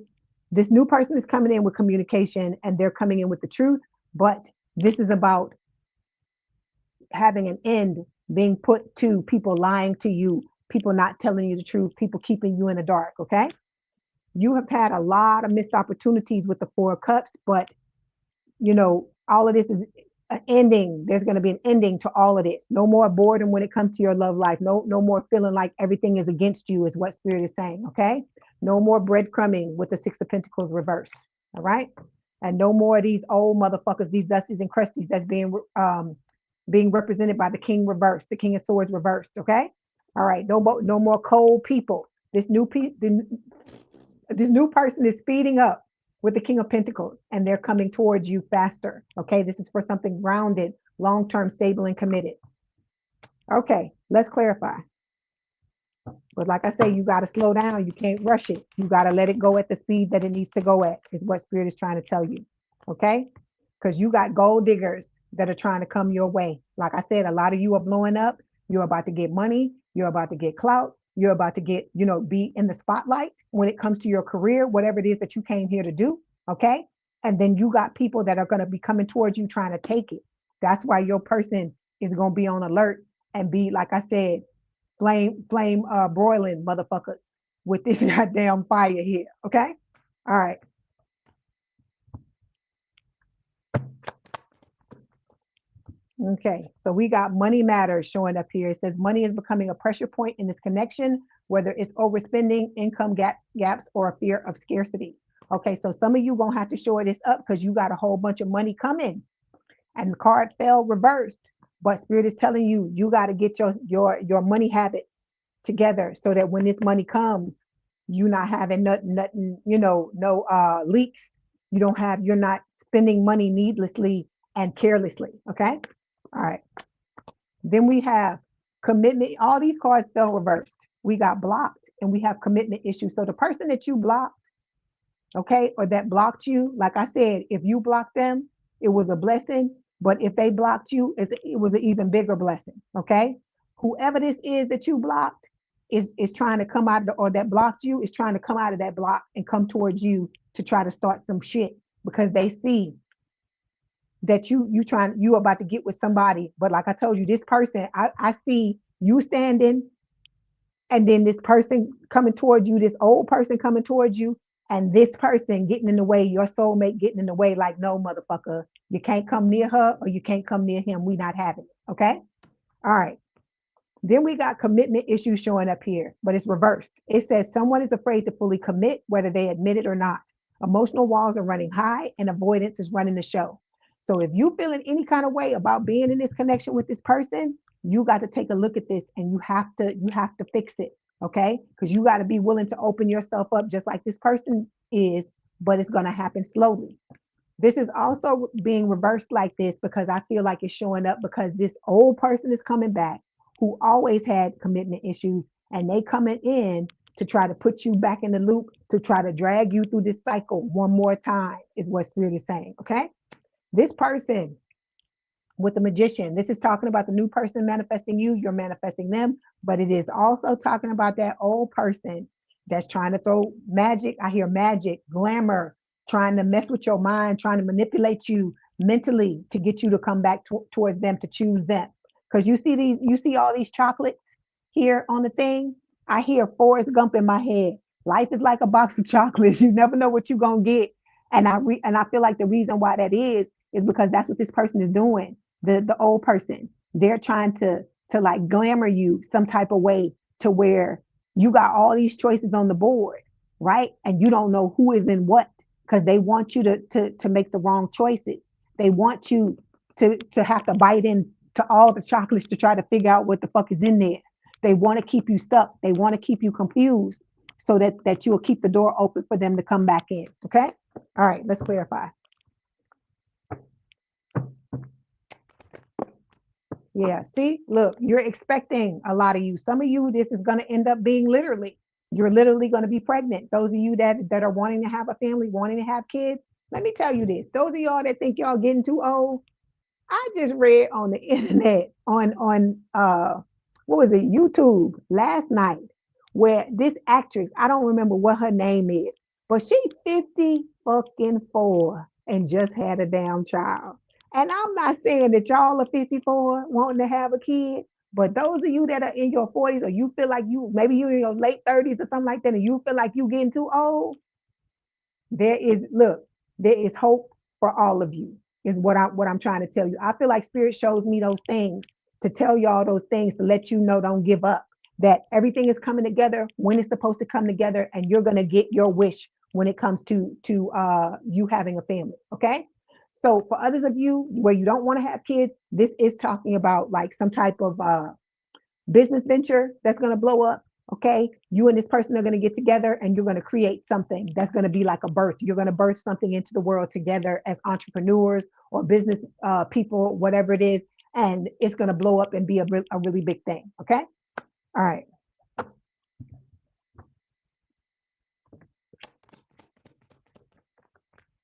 This new person is coming in with communication and they're coming in with the truth, but this is about having an end being put to people lying to you, people not telling you the truth, people keeping you in the dark. Okay. You have had a lot of missed opportunities with the Four of Cups, but all of this is an ending. There's going to be an ending to all of this. No more boredom when it comes to your love life. No more feeling like everything is against you, is what Spirit is saying. Okay. No more breadcrumbing with the Six of Pentacles reversed. All right. And no more of these old motherfuckers, these dusties and crusties that's being represented by the King reversed, the King of Swords reversed. Okay. All right. No more cold people. This new person is speeding up with the King of Pentacles and they're coming towards you faster. Okay. This is for something grounded, long-term, stable, and committed. Okay. Let's clarify. But like I say, you got to slow down. You can't rush it. You got to let it go at the speed that it needs to go at, is what Spirit is trying to tell you. Okay. Because you got gold diggers that are trying to come your way. Like I said, a lot of you are blowing up. You're about to get money. You're about to get clout. You're about to get, be in the spotlight when it comes to your career, whatever it is that you came here to do. Okay. And then you got people that are going to be coming towards you trying to take it. That's why your person is going to be on alert and be, like I said, flame broiling motherfuckers with this goddamn fire here. Okay. All right. Okay, so we got money matters showing up here. It says money is becoming a pressure point in this connection, whether it's overspending, income gaps, or a fear of scarcity. Okay, so some of you gonna have to shore this up because you got a whole bunch of money coming, and the card fell reversed. But Spirit is telling you you got to get your money habits together so that when this money comes, you're not having nothing, no leaks. You're not spending money needlessly and carelessly. Okay. All right. Then we have commitment. All these cards fell reversed. We got blocked and we have commitment issues. So the person that you blocked, okay, or that blocked you, like I said, if you blocked them, it was a blessing. But if they blocked you, it was an even bigger blessing. Okay. Whoever this is that you blocked is trying to come out of or that blocked you is trying to come out of that block and come towards you to try to start some shit because they see that you about to get with somebody. But like I told you, this person, I see you standing and then this person coming towards you, this old person coming towards you, and this person getting in the way, your soulmate getting in the way, like, no, motherfucker, you can't come near her or you can't come near him. We not having it. Okay. All right. Then we got commitment issues showing up here, but it's reversed. It says someone is afraid to fully commit, whether they admit it or not. Emotional walls are running high and avoidance is running the show. So if you feeling any kind of way about being in this connection with this person, you got to take a look at this and you have to fix it. Okay. Because you got to be willing to open yourself up just like this person is, but it's going to happen slowly. This is also being reversed like this because I feel like it's showing up because this old person is coming back who always had commitment issues and they coming in to try to put you back in the loop, to try to drag you through this cycle one more time is what Spirit is saying. Okay. This person with the Magician, this is talking about the new person manifesting you, you're manifesting them, but it is also talking about that old person that's trying to throw magic. I hear magic, glamour, trying to mess with your mind, trying to manipulate you mentally to get you to come back towards them, to choose them. Because you see all these chocolates here on the thing. I hear Forrest Gump in my head. Life is like a box of chocolates. You never know what you're gonna get. And I feel like the reason why that is because that's what this person is doing. The old person, they're trying to like glamour you some type of way to where you got all these choices on the board, right? And you don't know who is in what because they want you to make the wrong choices. They want you to have to bite into all the chocolates to try to figure out what the fuck is in there. They want to keep you stuck. They want to keep you confused so that you'll keep the door open for them to come back in. Okay. All right, let's clarify. Yeah, see, look, you're expecting a lot of you. Some of you, this is going to end up being literally, you're literally going to be pregnant. Those of you that are wanting to have a family, wanting to have kids, let me tell you this. Those of y'all that think y'all getting too old, I just read on the internet on what was it, YouTube last night, where this actress, I don't remember what her name is, but she 50 fucking 4 and just had a damn child. And I'm not saying that y'all are 54 wanting to have a kid, but those of you that are in your 40s or you feel like maybe you're in your late 30s or something like that, and you feel like you getting too old, there is hope for all of you, is what I'm trying to tell you. I feel like Spirit shows me those things to tell y'all those things to let you know, don't give up, that everything is coming together when it's supposed to come together, and you're going to get your wish when it comes to you having a family. Okay. So for others of you where you don't want to have kids, this is talking about like some type of business venture that's going to blow up. Okay. You and this person are going to get together and you're going to create something that's going to be like a birth. You're going to birth something into the world together as entrepreneurs or business people, whatever it is. And it's going to blow up and be a really big thing. Okay. All right.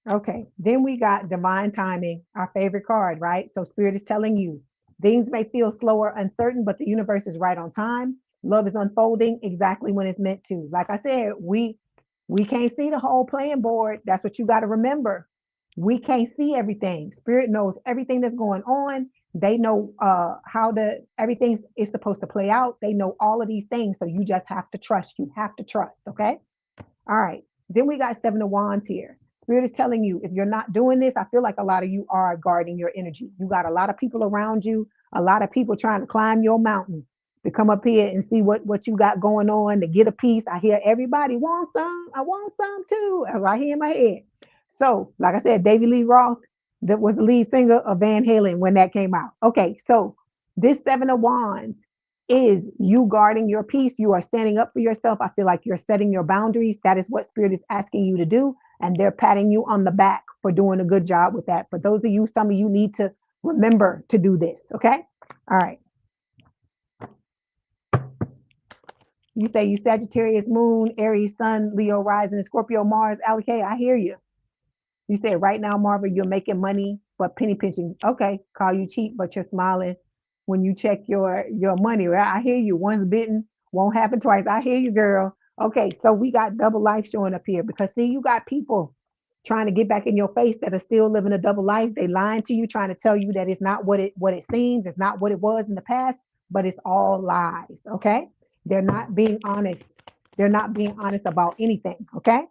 Okay. Then we got divine timing, our favorite card, right? So Spirit is telling you things may feel slow or uncertain, but the universe is right on time. Love is unfolding exactly when it's meant to. Like I said, we can't see the whole playing board. That's what you got to remember. We can't see everything. Spirit knows everything that's going on. They know how everything is supposed to play out. They know all of these things. So you just have to trust. You have to trust. Okay. All right. Then we got Seven of Wands here. Spirit is telling you, if you're not doing this, I feel like a lot of you are guarding your energy. You got a lot of people around you, a lot of people trying to climb your mountain to come up here and see what you got going on, to get a piece. I hear everybody wants some. I want some too. Right here in my head. So, like I said, David Lee Roth, that was the lead singer of Van Halen when that came out. Okay, so this Seven of Wands is you guarding your peace. You are standing up for yourself. I feel like you're setting your boundaries. That is what Spirit is asking you to do. And they're patting you on the back for doing a good job with that. For those of you, some of you need to remember to do this. Okay. All right. You say you Sagittarius moon, Aries sun, Leo rising, Scorpio Mars, Allie. I hear you. You say right now, Marva, you're making money, but penny pinching. Okay, call you cheap, but you're smiling when you check your money. Right? I hear you. Once bitten, won't happen twice. I hear you, girl. Okay, so we got double life showing up here because see, you got people trying to get back in your face that are still living a double life. They lying to you, trying to tell you that it's not what it seems. It's not what it was in the past, but it's all lies. Okay, they're not being honest. They're not being honest about anything. Okay.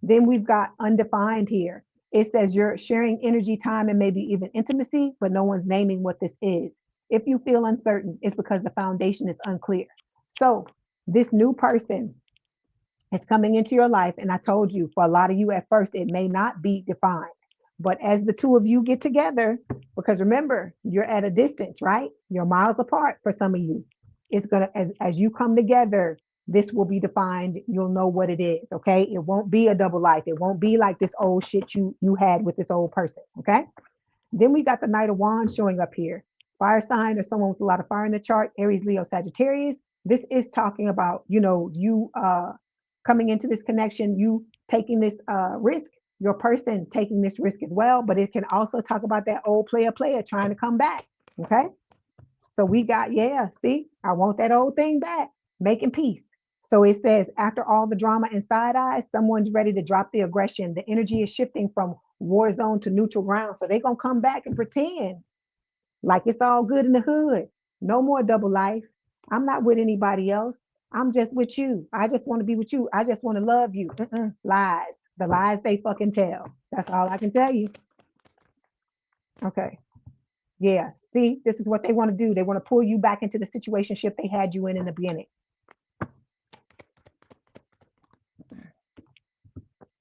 Then we've got undefined here. It says you're sharing energy, time, and maybe even intimacy, but no one's naming what this is. If you feel uncertain, it's because the foundation is unclear. So this new person is coming into your life. And I told you, for a lot of you at first, it may not be defined. But as the two of you get together, because remember, you're at a distance, right? You're miles apart for some of you. It's gonna, as you come together, this will be defined. You'll know what it is. Okay. It won't be a double life. It won't be like this old shit you had with this old person. Okay. Then we got the Knight of Wands showing up here. Fire sign or someone with a lot of fire in the chart, Aries, Leo, Sagittarius. This is talking about, you coming into this connection, you taking this risk, your person taking this risk as well. But it can also talk about that old player trying to come back. Okay. So we got, yeah, see, I want that old thing back, making peace. So it says, after all the drama and side eyes, someone's ready to drop the aggression. The energy is shifting from war zone to neutral ground. So they're going to come back and pretend like it's all good in the hood. No more double life. I'm not with anybody else. I'm just with you. I just want to be with you. I just want to love you. Lies. The lies they fucking tell. That's all I can tell you. Okay. Yeah. See, this is what they want to do. They want to pull you back into the situationship they had you in the beginning.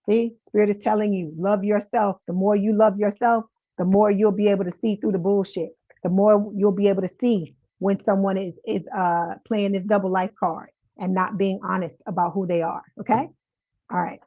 See, Spirit is telling you, love yourself. The more you love yourself, the more you'll be able to see through the bullshit. The more you'll be able to see when someone is playing this double life card and not being honest about who they are. Okay. All right.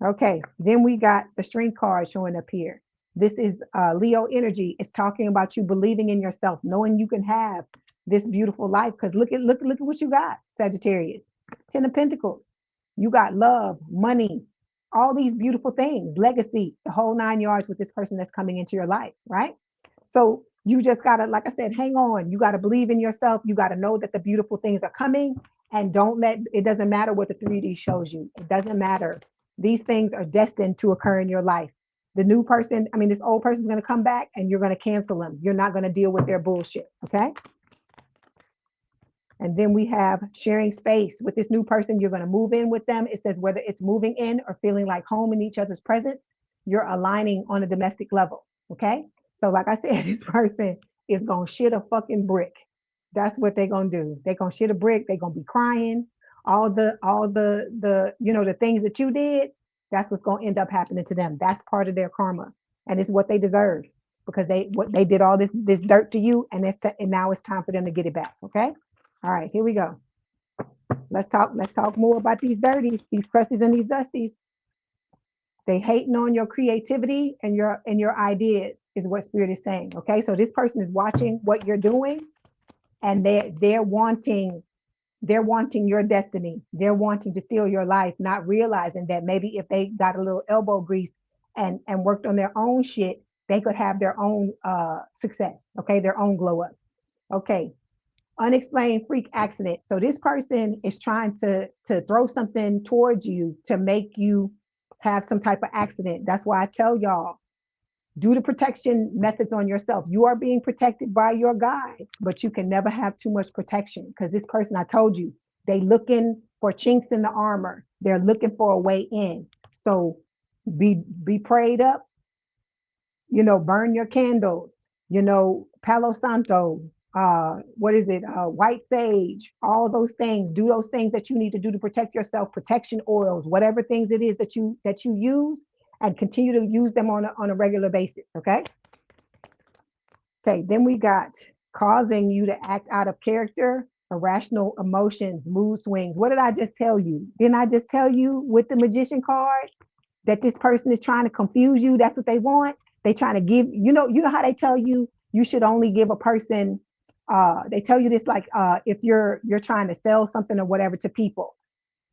Okay. Then we got the Strength card showing up here. This is Leo energy. It's talking about you believing in yourself, knowing you can have this beautiful life. Because look at what you got, Sagittarius. 10 of Pentacles. You got love, money, all these beautiful things, legacy, the whole 9 yards with this person that's coming into your life, right? So you just gotta, like I said, hang on. You gotta believe in yourself. You gotta know that the beautiful things are coming, and don't let it doesn't matter what the 3D shows you. It doesn't matter. These things are destined to occur in your life. The new person, this old person is going to come back and you're going to cancel them. You're not going to deal with their bullshit. Okay. And then we have sharing space with this new person. You're going to move in with them. It says whether it's moving in or feeling like home in each other's presence, you're aligning on a domestic level. Okay. So like I said, this person is going to shit a fucking brick. That's what they're going to do. They're going to shit a brick. They're going to be crying. All the things that you did, that's what's going to end up happening to them. That's part of their karma. And it's what they deserve because they did all this dirt to you. And now it's time for them to get it back. Okay. All right, here we go. Let's talk more about these dirties, these crusties and these dusties. They hating on your creativity and your ideas is what Spirit is saying. Okay, so this person is watching what you're doing, and they're wanting your destiny. They're wanting to steal your life, not realizing that maybe if they got a little elbow grease and worked on their own shit, they could have their own success. Okay, their own glow up. Okay. Unexplained freak accident. So this person is trying to throw something towards you to make you have some type of accident. That's why I tell y'all, Do the protection methods on yourself. You are being protected by your guides, but you can never have too much protection because this person, I told you, they looking for chinks in the armor. They're looking for a way in. So be prayed up, burn your candles, Palo Santo, what is it? White sage, all those things. Do those things that you need to do to protect yourself, protection oils, whatever things it is that you use, and continue to use them on a regular basis. Okay. Okay. Then we got causing you to act out of character, irrational emotions, mood swings. What did I just tell you? Didn't I just tell you with the magician card that this person is trying to confuse you? That's what they want. They trying to give, you know how they tell you you should only give a person, they tell you this, like, if you're trying to sell something or whatever to people,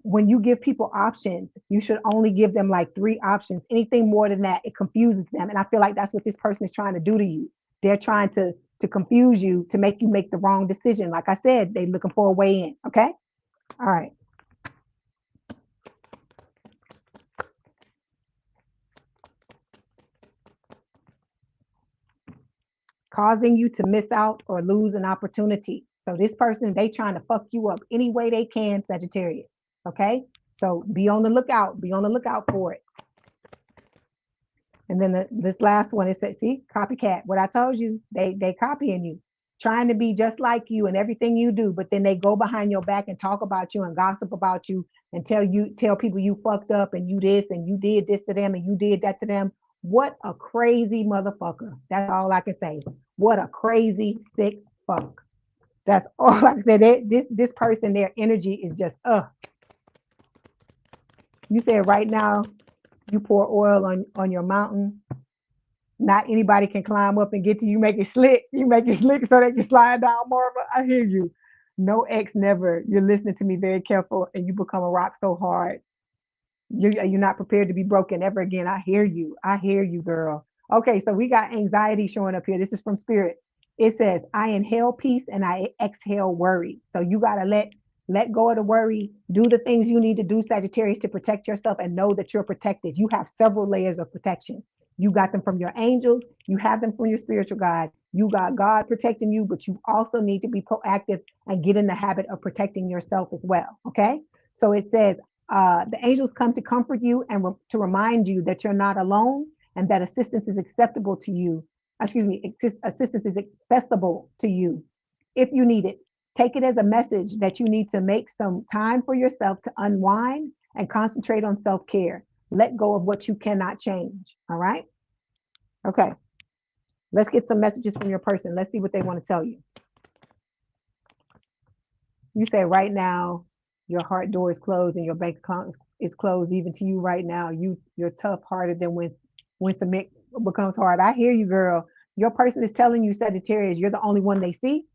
when you give people options, you should only give them like 3 options. Anything more than that, it confuses them. And I feel like that's what this person is trying to do to you. They're trying to confuse you, to make you make the wrong decision. Like I said, they're looking for a way in. Okay. All right. Causing you to miss out or lose an opportunity. So this person, they trying to fuck you up any way they can, Sagittarius. Okay. So be on the lookout. Be on the lookout for it. And then this last one, it says, see, copycat. What I told you, they copying you, trying to be just like you and everything you do, but then they go behind your back and talk about you and gossip about you and tell people you fucked up and you this and you did this to them and you did that to them. What a crazy motherfucker. That's all I can say. What a crazy, sick fuck. That's all I can say. This person, their energy is just, you said right now, you pour oil on your mountain. Not anybody can climb up and get to you. Make it slick. You make it slick so they can slide down more. I hear you. No X, never. You're listening to me very careful, and you become a rock so hard. You're not prepared to be broken ever again. I hear you. I hear you, girl. Okay, so we got anxiety showing up here. This is from Spirit. It says, I inhale peace and I exhale worry. So you gotta let go of the worry. Do the things you need to do, Sagittarius, to protect yourself and know that you're protected. You have several layers of protection. You got them from your angels. You have them from your spiritual guide. You got God protecting you, but you also need to be proactive and get in the habit of protecting yourself as well. Okay. So it says, the angels come to comfort you and to remind you that you're not alone and that assistance is acceptable to you. Excuse me, assistance is accessible to you if you need it. Take it as a message that you need to make some time for yourself to unwind and concentrate on self care. Let go of what you cannot change. All right. Okay. Let's get some messages from your person. Let's see what they want to tell you. You say right now, your heart door is closed and your bank account is closed even to you right now. You're tough hearted than when submit becomes hard. I hear you, girl. Your person is telling you, Sagittarius, you're the only one they see.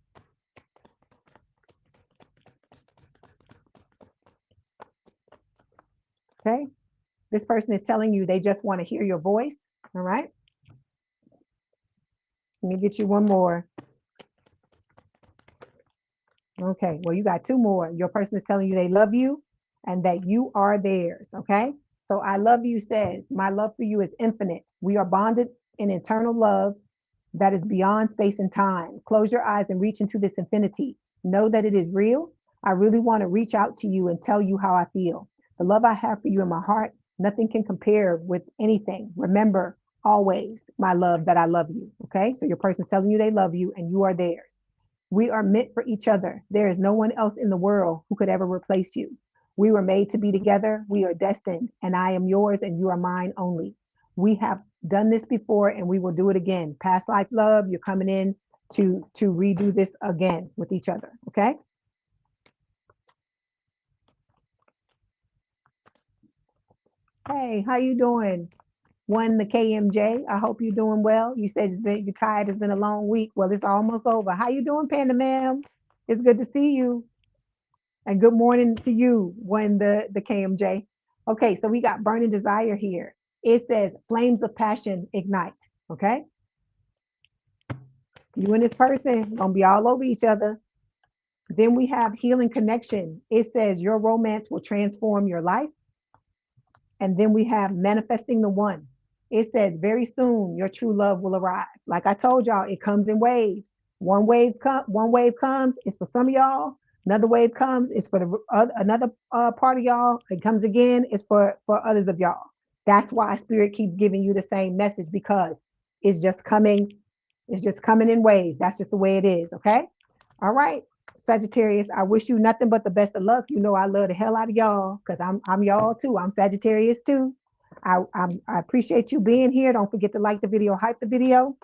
Okay. This person is telling you they just want to hear your voice. All right. Let me get you one more. Okay. Well, you got 2 more. Your person is telling you they love you and that you are theirs. Okay. So I love you says, my love for you is infinite. We are bonded in eternal love that is beyond space and time. Close your eyes and reach into this infinity. Know that it is real. I really want to reach out to you and tell you how I feel. The love I have for you in my heart, nothing can compare with anything. Remember always, my love, that I love you. Okay. So your person's telling you they love you and you are theirs. We are meant for each other. There is no one else in the world who could ever replace you. We were made to be together. We are destined, and I am yours and you are mine only. We have done this before and we will do it again. Past life love, you're coming in to redo this again with each other. Okay. Hey, how you doing? One, the KMJ. I hope you're doing well. You said you're tired. It's been a long week. Well, it's almost over. How you doing, Panda Ma'am? It's good to see you. And good morning to you, when the KMJ. Okay, so we got burning desire here. It says flames of passion ignite. Okay, you and this person gonna be all over each other. Then we have healing connection. It says your romance will transform your life. And then we have manifesting the one. It said very soon your true love will arrive. Like I told y'all, it comes in waves. One wave comes, it's for some of y'all. Another wave comes, it's for another part of y'all. It comes again, it's for others of y'all. That's why spirit keeps giving you the same message, because it's just coming, it's just coming in waves. That's just the way it is. Okay. All right. Sagittarius, I wish you nothing but the best of luck. You know I love the hell out of y'all, because I'm y'all too. I'm Sagittarius too. I appreciate you being here. Don't forget to like the video, hype the video,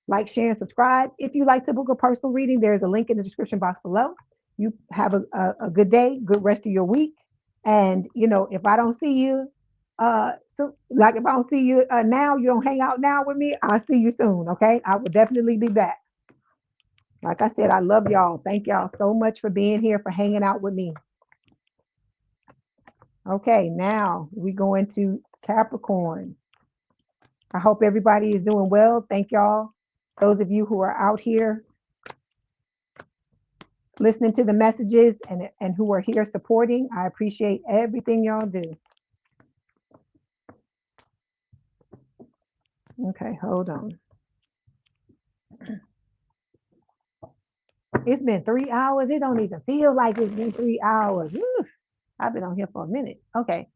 like, share, and subscribe. If you like to book a personal reading, there's a link in the description box below. You have a good day, good rest of your week. And you know, if I don't see you, so like if I don't see you now, you don't hang out now with me, I'll see you soon. Okay. I will definitely be back. Like I said, I love y'all. Thank y'all so much for being here, for hanging out with me. Okay, now we go into Capricorn. I hope everybody is doing well. Thank y'all. Those of you who are out here listening to the messages and who are here supporting, I appreciate everything y'all do. Okay, hold on. It's been 3 hours. It don't even feel like it's been 3 hours. Woo, I've been on here for a minute. Okay,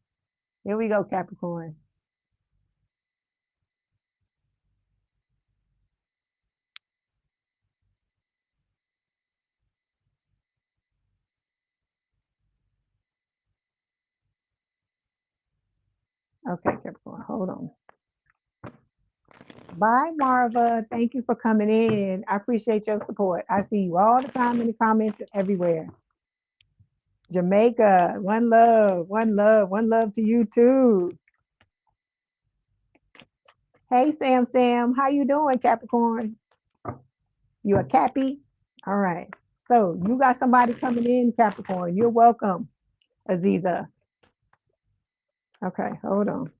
here we go, Capricorn. Okay, Capricorn, hold on. Bye, Marva. Thank you for coming in. I appreciate your support. I see you all the time in the comments everywhere. Jamaica, one love, one love, one love to you too. Hey, Sam, how you doing, Capricorn? You a Cappy? All right. So you got somebody coming in, Capricorn. You're welcome, Aziza. Okay, hold on.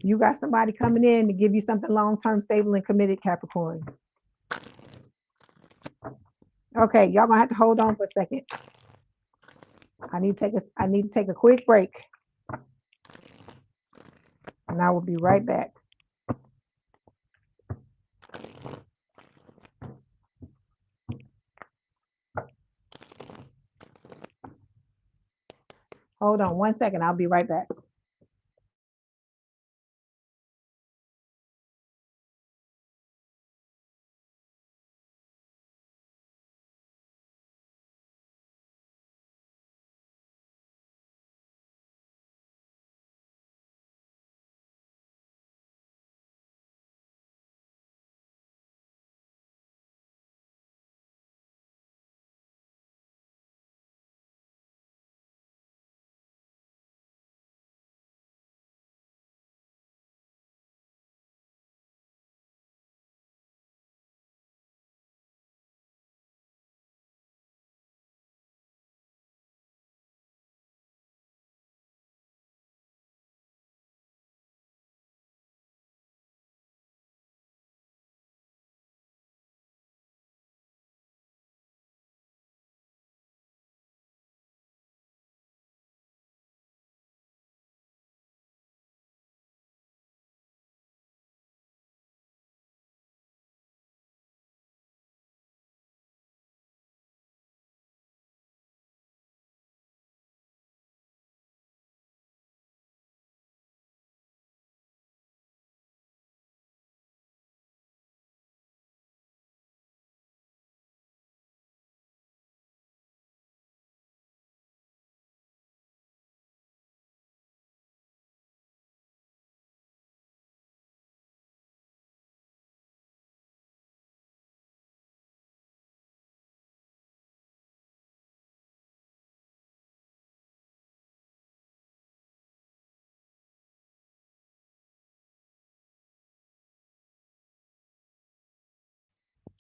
You got somebody coming in to give you something long-term, stable, and committed, Capricorn. Okay, y'all gonna have to hold on for a second. I need to take a quick break, and I will be right back. Hold on 1 second. I'll be right back.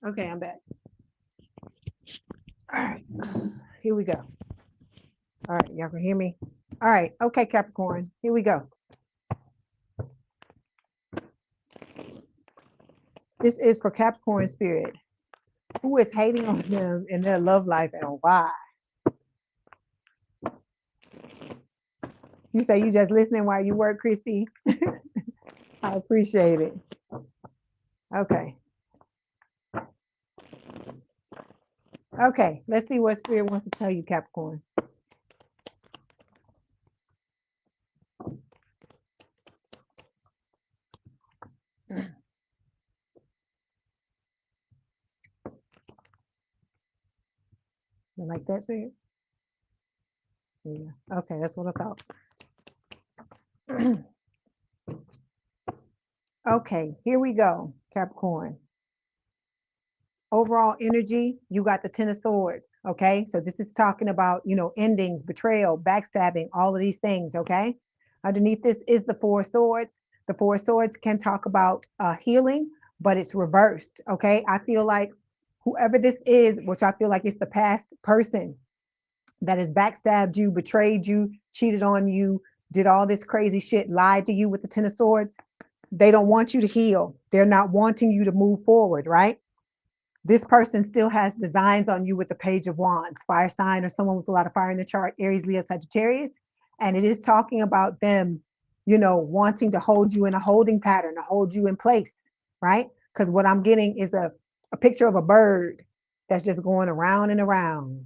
Okay, I'm back. All right, here we go. All right, y'all can hear me? All right, okay, Capricorn, here we go. This is for Capricorn spirit. Who is hating on them in their love life and why? You say you just listening while you work, Christy. I appreciate it. Okay. Okay, let's see what Spirit wants to tell you, Capricorn. You like that, Spirit? Yeah. Okay, that's what I thought. Okay, here we go, Capricorn. Overall energy, you got the Ten of Swords, okay? So this is talking about, endings, betrayal, backstabbing, all of these things, okay? Underneath this is the Four of Swords. The Four of Swords can talk about healing, but it's reversed, okay? I feel like whoever this is, which I feel like it's the past person that has backstabbed you, betrayed you, cheated on you, did all this crazy shit, lied to you with the Ten of Swords, they don't want you to heal. They're not wanting you to move forward, right? This person still has designs on you with the Page of Wands, fire sign or someone with a lot of fire in the chart, Aries, Leo, Sagittarius. And it is talking about them, wanting to hold you in a holding pattern, to hold you in place, right? Because what I'm getting is a picture of a bird that's just going around and around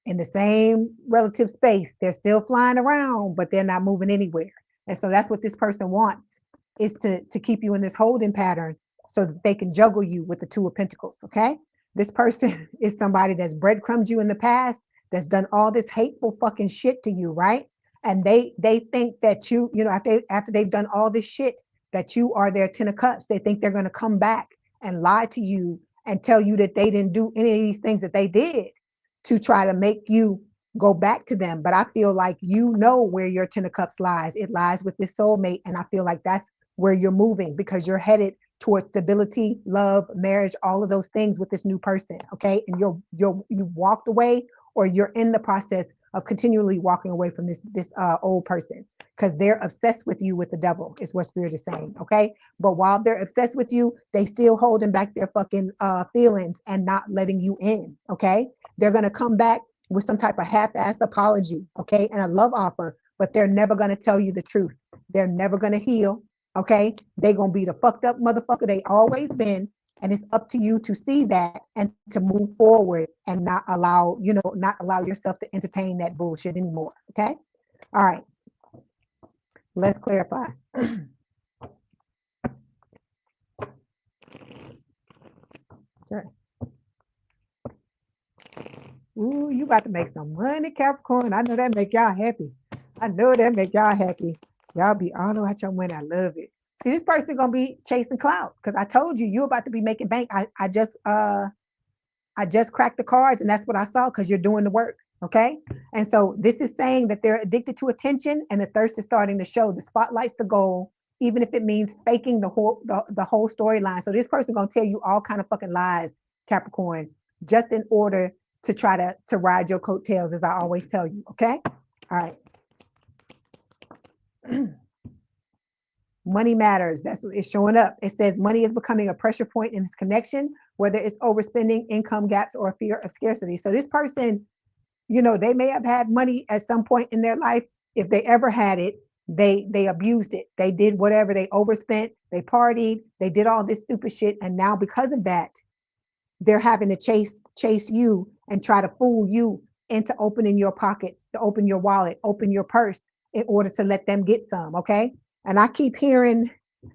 in the same relative space. They're still flying around, but they're not moving anywhere. And so that's what this person wants, is to keep you in this holding pattern so that they can juggle you with the Two of Pentacles, okay? This person is somebody that's breadcrumbed you in the past, that's done all this hateful fucking shit to you, right? And they think that after they've done all this shit, that you are their Ten of Cups. They think they're going to come back and lie to you and tell you that they didn't do any of these things that they did to try to make you go back to them. But I feel like where your Ten of Cups lies. It lies with this soulmate, and I feel like that's where you're moving, because you're headed towards stability, love, marriage, all of those things with this new person, okay? And you've walked away, or you're in the process of continually walking away from this old person, because they're obsessed with you with the devil, is what Spirit is saying, okay? But while they're obsessed with you, they still holding back their fucking feelings and not letting you in, okay? They're gonna come back with some type of half-assed apology, okay, and a love offer, but they're never gonna tell you the truth. They're never gonna heal, okay? They're gonna be the fucked up motherfucker they always been, and it's up to you to see that and to move forward and not allow yourself to entertain that bullshit anymore, okay? All right, let's clarify. Okay. Ooh, you about to make some money, Capricorn. I know that make y'all happy. I know that make y'all happy. Y'all be all about your money. I love it. See, this person gonna be chasing clout, because I told you about to be making bank. I just cracked the cards, and that's what I saw, because you're doing the work. Okay. And so this is saying that they're addicted to attention, and the thirst is starting to show. The spotlight's the goal, even if it means faking the whole storyline. So this person gonna tell you all kind of fucking lies, Capricorn, just in order to try to ride your coattails, as I always tell you. Okay. All right. Money matters. That's what it's showing up. It says money is becoming a pressure point in this connection, whether it's overspending, income gaps, or fear of scarcity. So this person, they may have had money at some point in their life. If they ever had it, they abused it. They did whatever. They overspent, they partied, they did all this stupid shit. And now because of that, they're having to chase you and try to fool you into opening your pockets, to open your wallet, open your purse, in order to let them get some, okay? And I keep hearing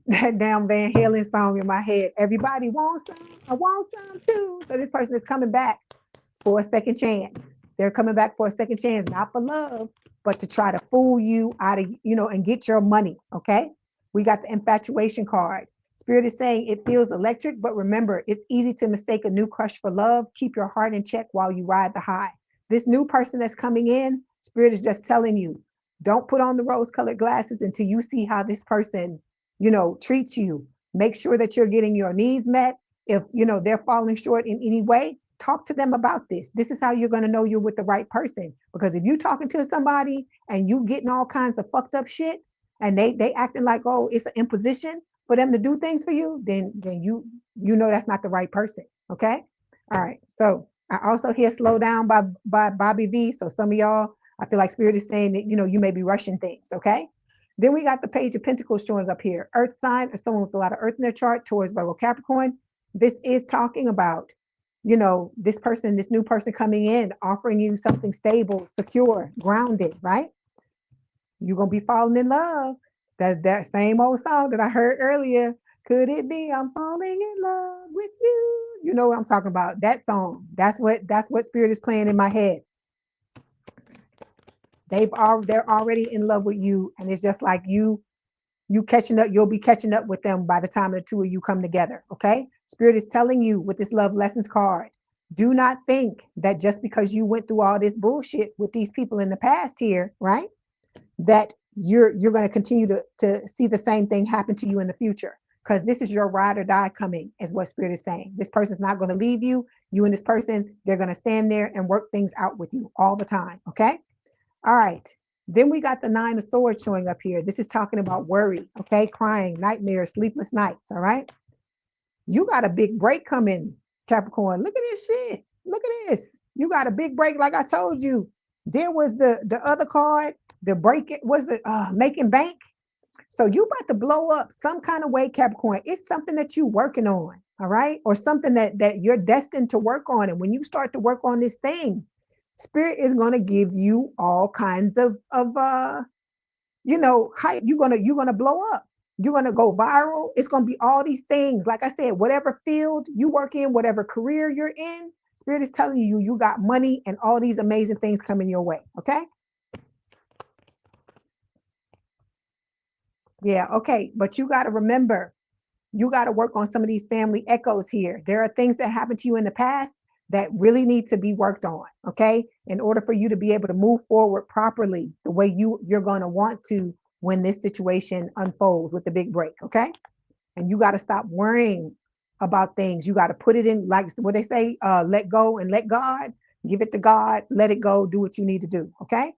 that damn Van Halen song in my head. Everybody wants some. I want some too. So this person is coming back for a second chance. They're coming back for a second chance, not for love, but to try to fool you out of, and get your money, okay? We got the infatuation card. Spirit is saying it feels electric, but remember, it's easy to mistake a new crush for love. Keep your heart in check while you ride the high. This new person that's coming in, Spirit is just telling you, don't put on the rose-colored glasses until you see how this person, treats you. Make sure that you're getting your needs met. If, they're falling short in any way, talk to them about this. This is how you're going to know you're with the right person. Because if you're talking to somebody and you getting all kinds of fucked up shit, and they acting like, oh, it's an imposition for them to do things for you, then you that's not the right person. Okay. All right. So I also hear Slow Down by Bobby V. So some of y'all, I feel like Spirit is saying that, you may be rushing things, okay? Then we got the Page of Pentacles showing up here. Earth sign, or someone with a lot of earth in their chart, Taurus, Virgo, Capricorn. This is talking about, this person, this new person coming in, offering you something stable, secure, grounded, right? You're going to be falling in love. That's that same old song that I heard earlier. Could it be I'm falling in love with you? You know what I'm talking about? That song. That's what Spirit is playing in my head. They're already in love with you, and it's just like you catching up. You'll be catching up with them by the time the two of you come together. Okay? Spirit is telling you with this love lessons card, do not think that just because you went through all this bullshit with these people in the past here, right? That you're going to continue to see the same thing happen to you in the future, because this is your ride or die coming, is what Spirit is saying. This person's not going to leave you. You and this person, they're going to stand there and work things out with you all the time. Okay. All right. Then we got the Nine of Swords showing up here. This is talking about worry. Okay. Crying, nightmares, sleepless nights. All right. You got a big break coming, Capricorn. Look at this shit. Look at this. You got a big break. Like I told you, there was the other card, the break. It was the making bank. So you about to blow up some kind of way, Capricorn. It's something that you working on, all right? Or something that you're destined to work on. And when you start to work on this thing, Spirit is going to give you all kinds of how you're gonna blow up. You're gonna go viral. It's gonna be all these things. Like I said, whatever field you work in, whatever career you're in, Spirit is telling you you got money and all these amazing things coming your way. Okay. Yeah, okay. But you got to remember, you got to work on some of these family echoes here. There are things that happened to you in the past that really need to be worked on, okay? In order for you to be able to move forward properly the way you're going to want to when this situation unfolds with the big break, okay? And you got to stop worrying about things. You got to put it in, like what they say, let go and let God. Give it to God, let it go, do what you need to do, okay?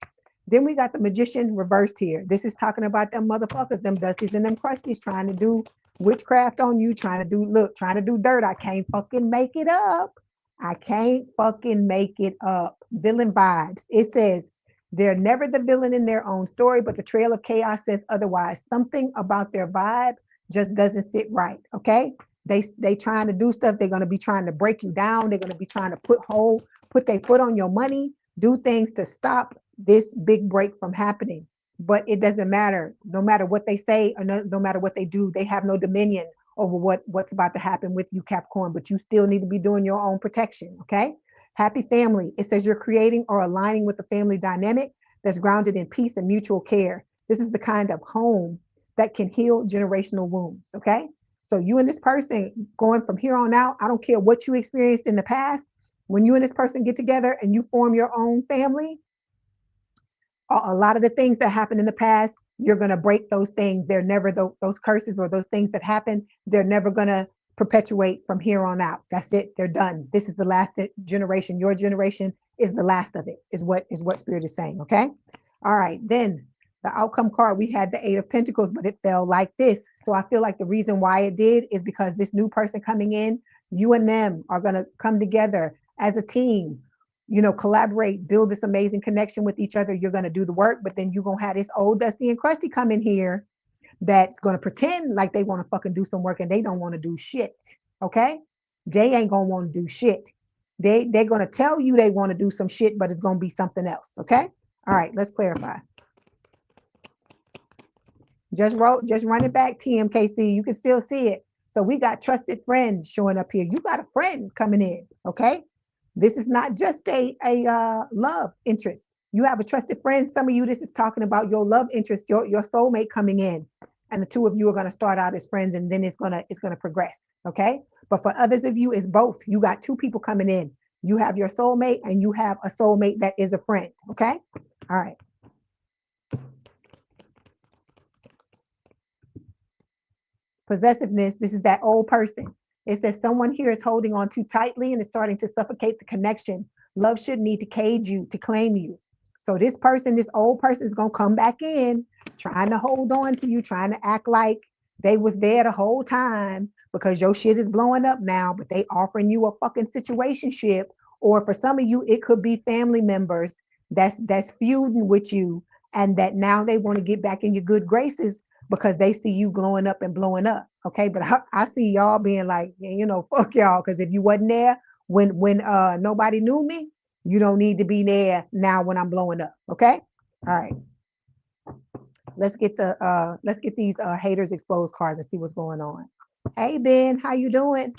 Then we got the Magician reversed here. This is talking about them motherfuckers, them dusties and them crusties trying to do witchcraft on you, trying to do dirt. I can't fucking make it up. I can't fucking make it up. Villain vibes. It says they're never the villain in their own story, but the trail of chaos says otherwise. Something about their vibe just doesn't sit right. Okay. They trying to do stuff. They're going to be trying to break you down. They're going to be trying to put their foot on your money, do things to stop this big break from happening. But it doesn't matter. No matter what they say or no matter what they do, they have no dominion over what's about to happen with you, Capricorn. But you still need to be doing your own protection. Okay. Happy family. It says you're creating or aligning with a family dynamic that's grounded in peace and mutual care. This is the kind of home that can heal generational wounds. Okay. So you and this person going from here on out, I don't care what you experienced in the past. When you and this person get together and you form your own family, a lot of the things that happened in the past, you're going to break those things. They're never those curses or those things that happen. They're never going to perpetuate from here on out. That's it. They're done. This is the last generation. Your generation is the last of it, is what Spirit is saying. Okay. All right. Then the outcome card, we had the Eight of Pentacles, but it fell like this. So I feel like the reason why it did is because this new person coming in, you and them are going to come together as a team, collaborate, build this amazing connection with each other. You're going to do the work, but then you're going to have this old dusty and crusty come in here that's going to pretend like they want to fucking do some work and they don't want to do shit. Okay. They ain't going to want to do shit. They're going to tell you they want to do some shit, but it's going to be something else. Okay. All right. Let's clarify. Just run it back, TMKC. You can still see it. So we got trusted friends showing up here. You got a friend coming in. Okay. This is not just a love interest. You have a trusted friend. Some of you, this is talking about your love interest, your soulmate coming in, and the two of you are going to start out as friends, and then it's gonna progress. Okay. But for others of you, it's both. You got two people coming in. You have your soulmate, and you have a soulmate that is a friend. Okay. All right. Possessiveness. This is that old person. It says someone here is holding on too tightly and is starting to suffocate the connection. Love should need to cage you, to claim you. So this old person is going to come back in, trying to hold on to you, trying to act like they was there the whole time because your shit is blowing up now, but they offering you a fucking situationship. Or for some of you, it could be family members that's feuding with you, and that now they want to get back in your good graces because they see you glowing up and blowing up. Okay, but I see y'all being like, yeah, you know, fuck y'all, because if you wasn't there when nobody knew me, you don't need to be there now when I'm blowing up. Okay, all right. Let's get these haters exposed cards and see what's going on. Hey Ben, how you doing?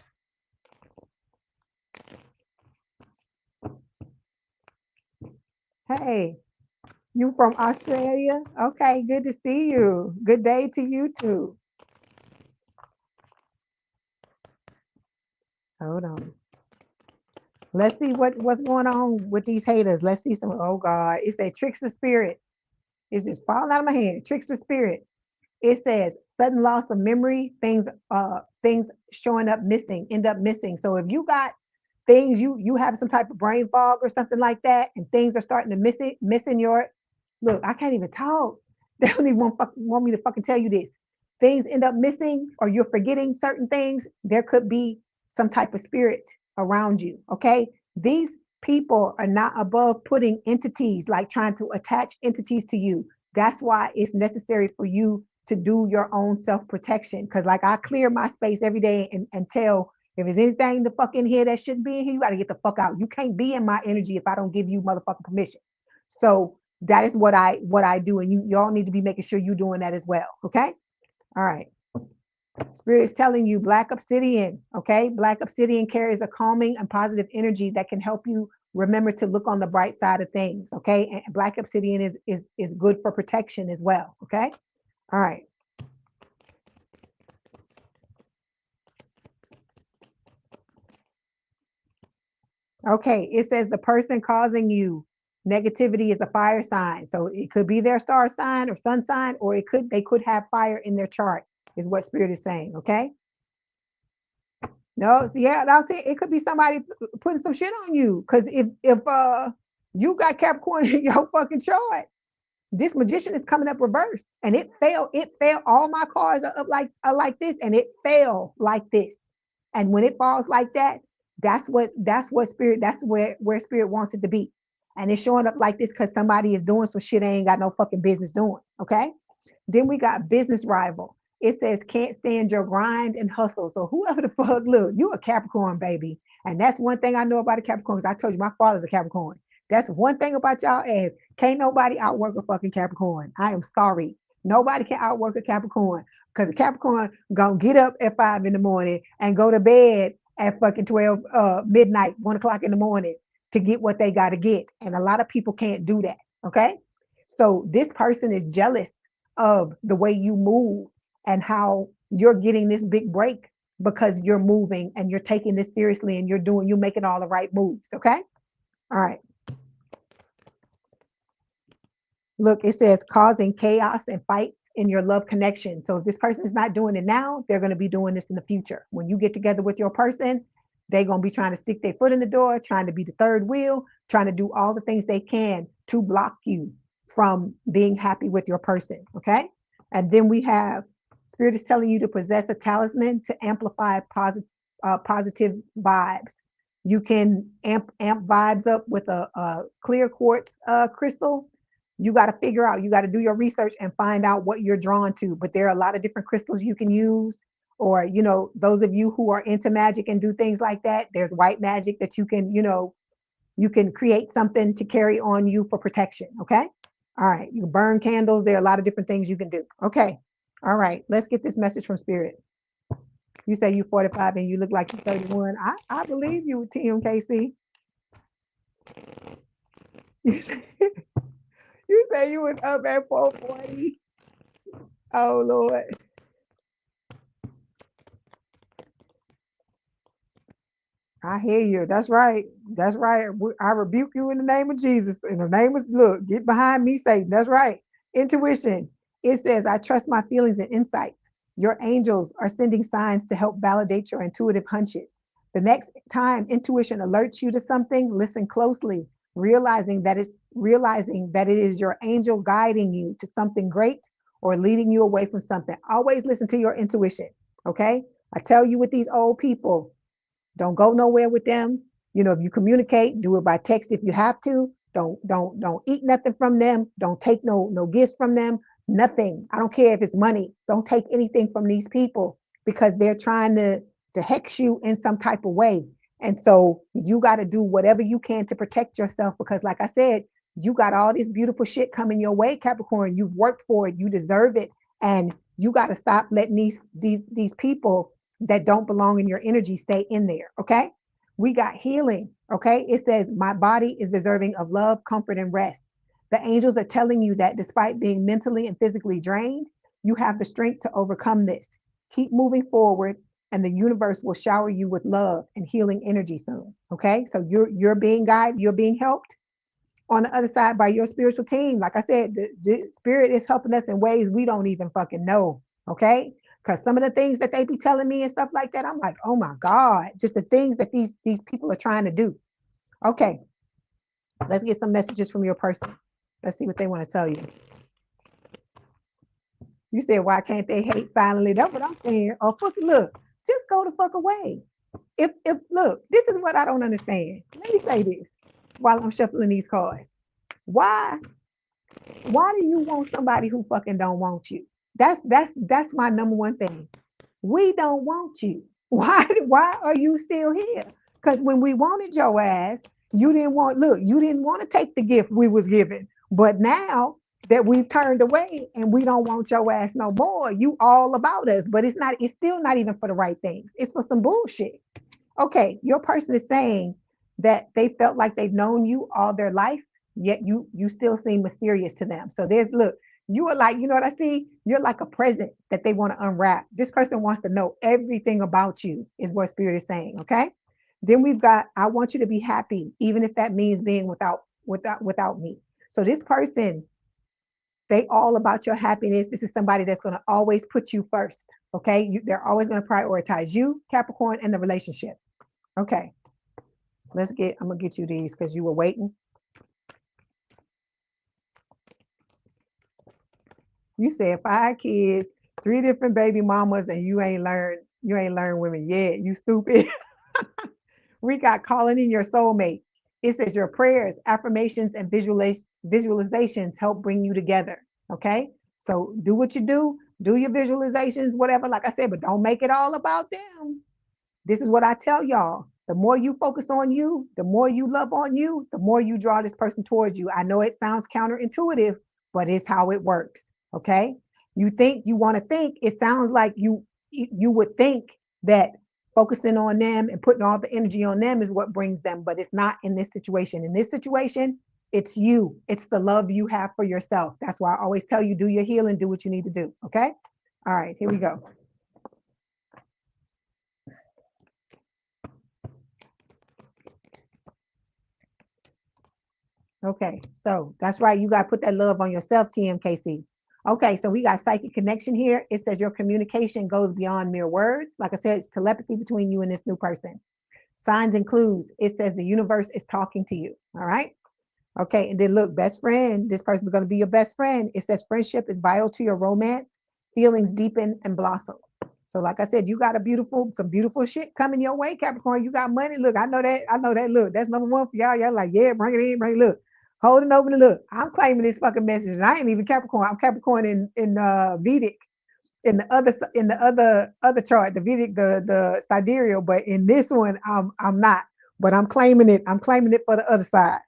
Hey, you from Australia? Okay, good to see you. Good day to you too. Hold on. Let's see what's going on with these haters. Let's see some. Oh God, it's a trickster spirit. It's just falling out of my hand. Trickster spirit. It says sudden loss of memory, things showing up missing, end up missing. So if you got things, you have some type of brain fog or something like that, and things are starting to missing your look. I can't even talk. They don't even want me to fucking tell you this. Things end up missing, or you're forgetting certain things. There could be some type of spirit around you. Okay, these people are not above putting entities, like trying to attach entities to you. That's why it's necessary for you to do your own self-protection. Because like I clear my space every day and tell if there's anything the fuck in here that shouldn't be in here, you gotta get the fuck out. You can't be in my energy if I don't give you motherfucking permission. So that is what I do. And y'all need to be making sure you're doing that as well. Okay. All right. Spirit is telling you Black Obsidian. Okay. Black Obsidian carries a calming and positive energy that can help you remember to look on the bright side of things. Okay. And Black Obsidian is good for protection as well. Okay. All right. Okay, it says the person causing you negativity is a fire sign. So it could be their star sign or sun sign, or they could have fire in their chart, is what spirit is saying. Okay. No, so yeah, I'll say it could be somebody putting some shit on you. Because if you got Capricorn in your fucking chart, this magician is coming up reversed, and it fell. It fell. All my cards are like this, and it fell like this. And when it falls like that, that's what spirit. That's where spirit wants it to be, and it's showing up like this because somebody is doing some shit they ain't got no fucking business doing. Okay. Then we got business rival. It says can't stand your grind and hustle. So whoever the fuck, look, you a Capricorn, baby. And that's one thing I know about a Capricorn, because I told you my father's a Capricorn. That's one thing about y'all ass. Can't nobody outwork a fucking Capricorn. I am sorry. Nobody can outwork a Capricorn, because a Capricorn gonna get up at 5 in the morning and go to bed at fucking 12 midnight, 1 o'clock in the morning to get what they gotta get. And a lot of people can't do that. Okay. So this person is jealous of the way you move and how you're getting this big break, because you're moving and you're taking this seriously and you're making all the right moves. Okay. All right. Look, it says causing chaos and fights in your love connection. So if this person is not doing it now, they're going to be doing this in the future. When you get together with your person, they're going to be trying to stick their foot in the door, trying to be the third wheel, trying to do all the things they can to block you from being happy with your person. Okay. And then we have spirit is telling you to possess a talisman to amplify positive vibes. You can amp vibes up with a clear quartz crystal. You got to figure out, you got to do your research and find out what you're drawn to. But there are a lot of different crystals you can use. Or, those of you who are into magic and do things like that, there's white magic that you can create something to carry on you for protection. Okay. All right. You can burn candles. There are a lot of different things you can do. Okay. All right. Let's get this message from spirit. You say you 45 and you look like you're 31. I believe you, TMKC. You say, you say you was up at 4:40. Oh Lord. I hear you. That's right. That's right. I rebuke you in the name of Jesus. In the name of, look, get behind me, Satan. That's right. Intuition. It says, I trust my feelings and insights. Your angels are sending signs to help validate your intuitive hunches. The next time intuition alerts you to something, listen closely, realizing that it is your angel guiding you to something great or leading you away from something. Always listen to your intuition. Okay. I tell you, with these old people, don't go nowhere with them. If you communicate, do it by text if you have to. Don't eat nothing from them. Don't take no gifts from them. Nothing. I don't care if it's money. Don't take anything from these people because they're trying to hex you in some type of way. And so you got to do whatever you can to protect yourself because, like I said, you got all this beautiful shit coming your way, Capricorn. You've worked for it. You deserve it. And you got to stop letting these people that don't belong in your energy stay in there. Okay. We got healing. Okay. It says, my body is deserving of love, comfort, and rest. The angels are telling you that despite being mentally and physically drained, you have the strength to overcome this. Keep moving forward, and the universe will shower you with love and healing energy soon. Okay. So you're being guided, you're being helped on the other side by your spiritual team. Like I said, the spirit is helping us in ways we don't even fucking know. Okay. Because some of the things that they be telling me and stuff like that, I'm like, oh my God, just the things that these people are trying to do. Okay. Let's get some messages from your person. Let's see what they want to tell you. You said, why can't they hate silently? That's what I'm saying. Oh, fuck, look, just go the fuck away. If look, this is what I don't understand. Let me say this while I'm shuffling these cards. Why do you want somebody who fucking don't want you? That's my number one thing. We don't want you. Why are you still here? Because when we wanted your ass, you didn't want to take the gift we was given. But now that we've turned away and we don't want your ass no more, you all about us. But it's still not even for the right things. It's for some bullshit. Okay, your person is saying that they felt like they've known you all their life, yet you still seem mysterious to them. So look, you are like, you know what I see? You're like a present that they want to unwrap. This person wants to know everything about you, is what Spirit is saying. Okay. Then we've got, I want you to be happy, even if that means being without me. So this person, they all about your happiness. This is somebody that's going to always put you first. Okay. They're always going to prioritize you, Capricorn, and the relationship. Okay. I'm going to get you these because you were waiting. You said 5 kids, 3 different baby mamas, and you ain't learned women yet. You stupid. We got calling in your soulmate. It says your prayers, affirmations, and visualizations help bring you together. Okay. So do what you do your visualizations, whatever, like I said, but don't make it all about them. This is what I tell y'all. The more you focus on you, the more you love on you, the more you draw this person towards you. I know it sounds counterintuitive, but it's how it works. Okay. It sounds like you would think that focusing on them and putting all the energy on them is what brings them, but it's not in this situation. In this situation, it's you. It's the love you have for yourself. That's why I always tell you, do your healing, do what you need to do. Okay. All right, here we go. Okay, so that's right. You got to put that love on yourself, TMKC. Okay, so we got psychic connection here. It says your communication goes beyond mere words. Like I said, it's telepathy between you and this new person. Signs and clues. It says the universe is talking to you. All right. Okay, and then look, best friend. This person's going to be your best friend. It says friendship is vital to your romance. Feelings deepen and blossom. So, like I said, you got some beautiful shit coming your way, Capricorn. You got money. Look, I know that. Look, that's number one for y'all. Y'all like, yeah, bring it in, bring it. Look, holding open the look. I'm claiming this fucking message, and I ain't even Capricorn. I'm Capricorn in Vedic, in the other chart, the Vedic, the sidereal. But in this one, I'm not. But I'm claiming it. I'm claiming it for the other side.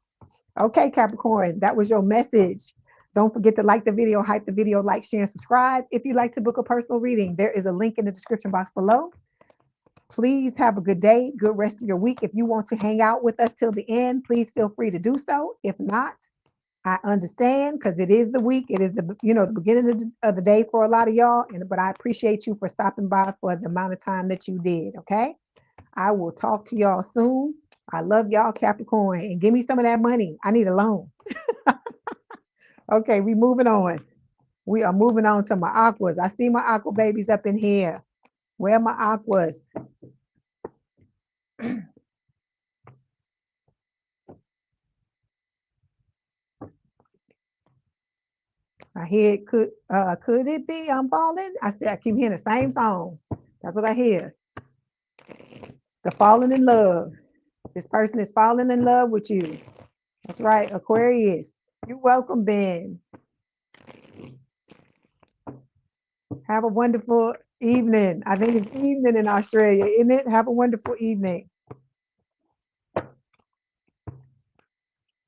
Okay, Capricorn, that was your message. Don't forget to like the video, hype the video, like, share, and subscribe. If you'd like to book a personal reading, there is a link in the description box below. Please have a good day, good rest of your week. If you want to hang out with us till the end, please feel free to do so. If not, I understand because it is the week. It is the beginning of the day for a lot of y'all. But I appreciate you for stopping by for the amount of time that you did. Okay. I will talk to y'all soon. I love y'all, Capricorn, and give me some of that money. I need a loan. Okay, we moving on. We are moving on to my aquas. I see my aqua babies up in here. Where are my aquas? I hear could it be I'm falling? I keep hearing the same songs. That's what I hear. The falling in love. This person is falling in love with you. That's right, Aquarius. You're welcome, Ben. Have a wonderful evening. I think it's evening in Australia, isn't it? Have a wonderful evening.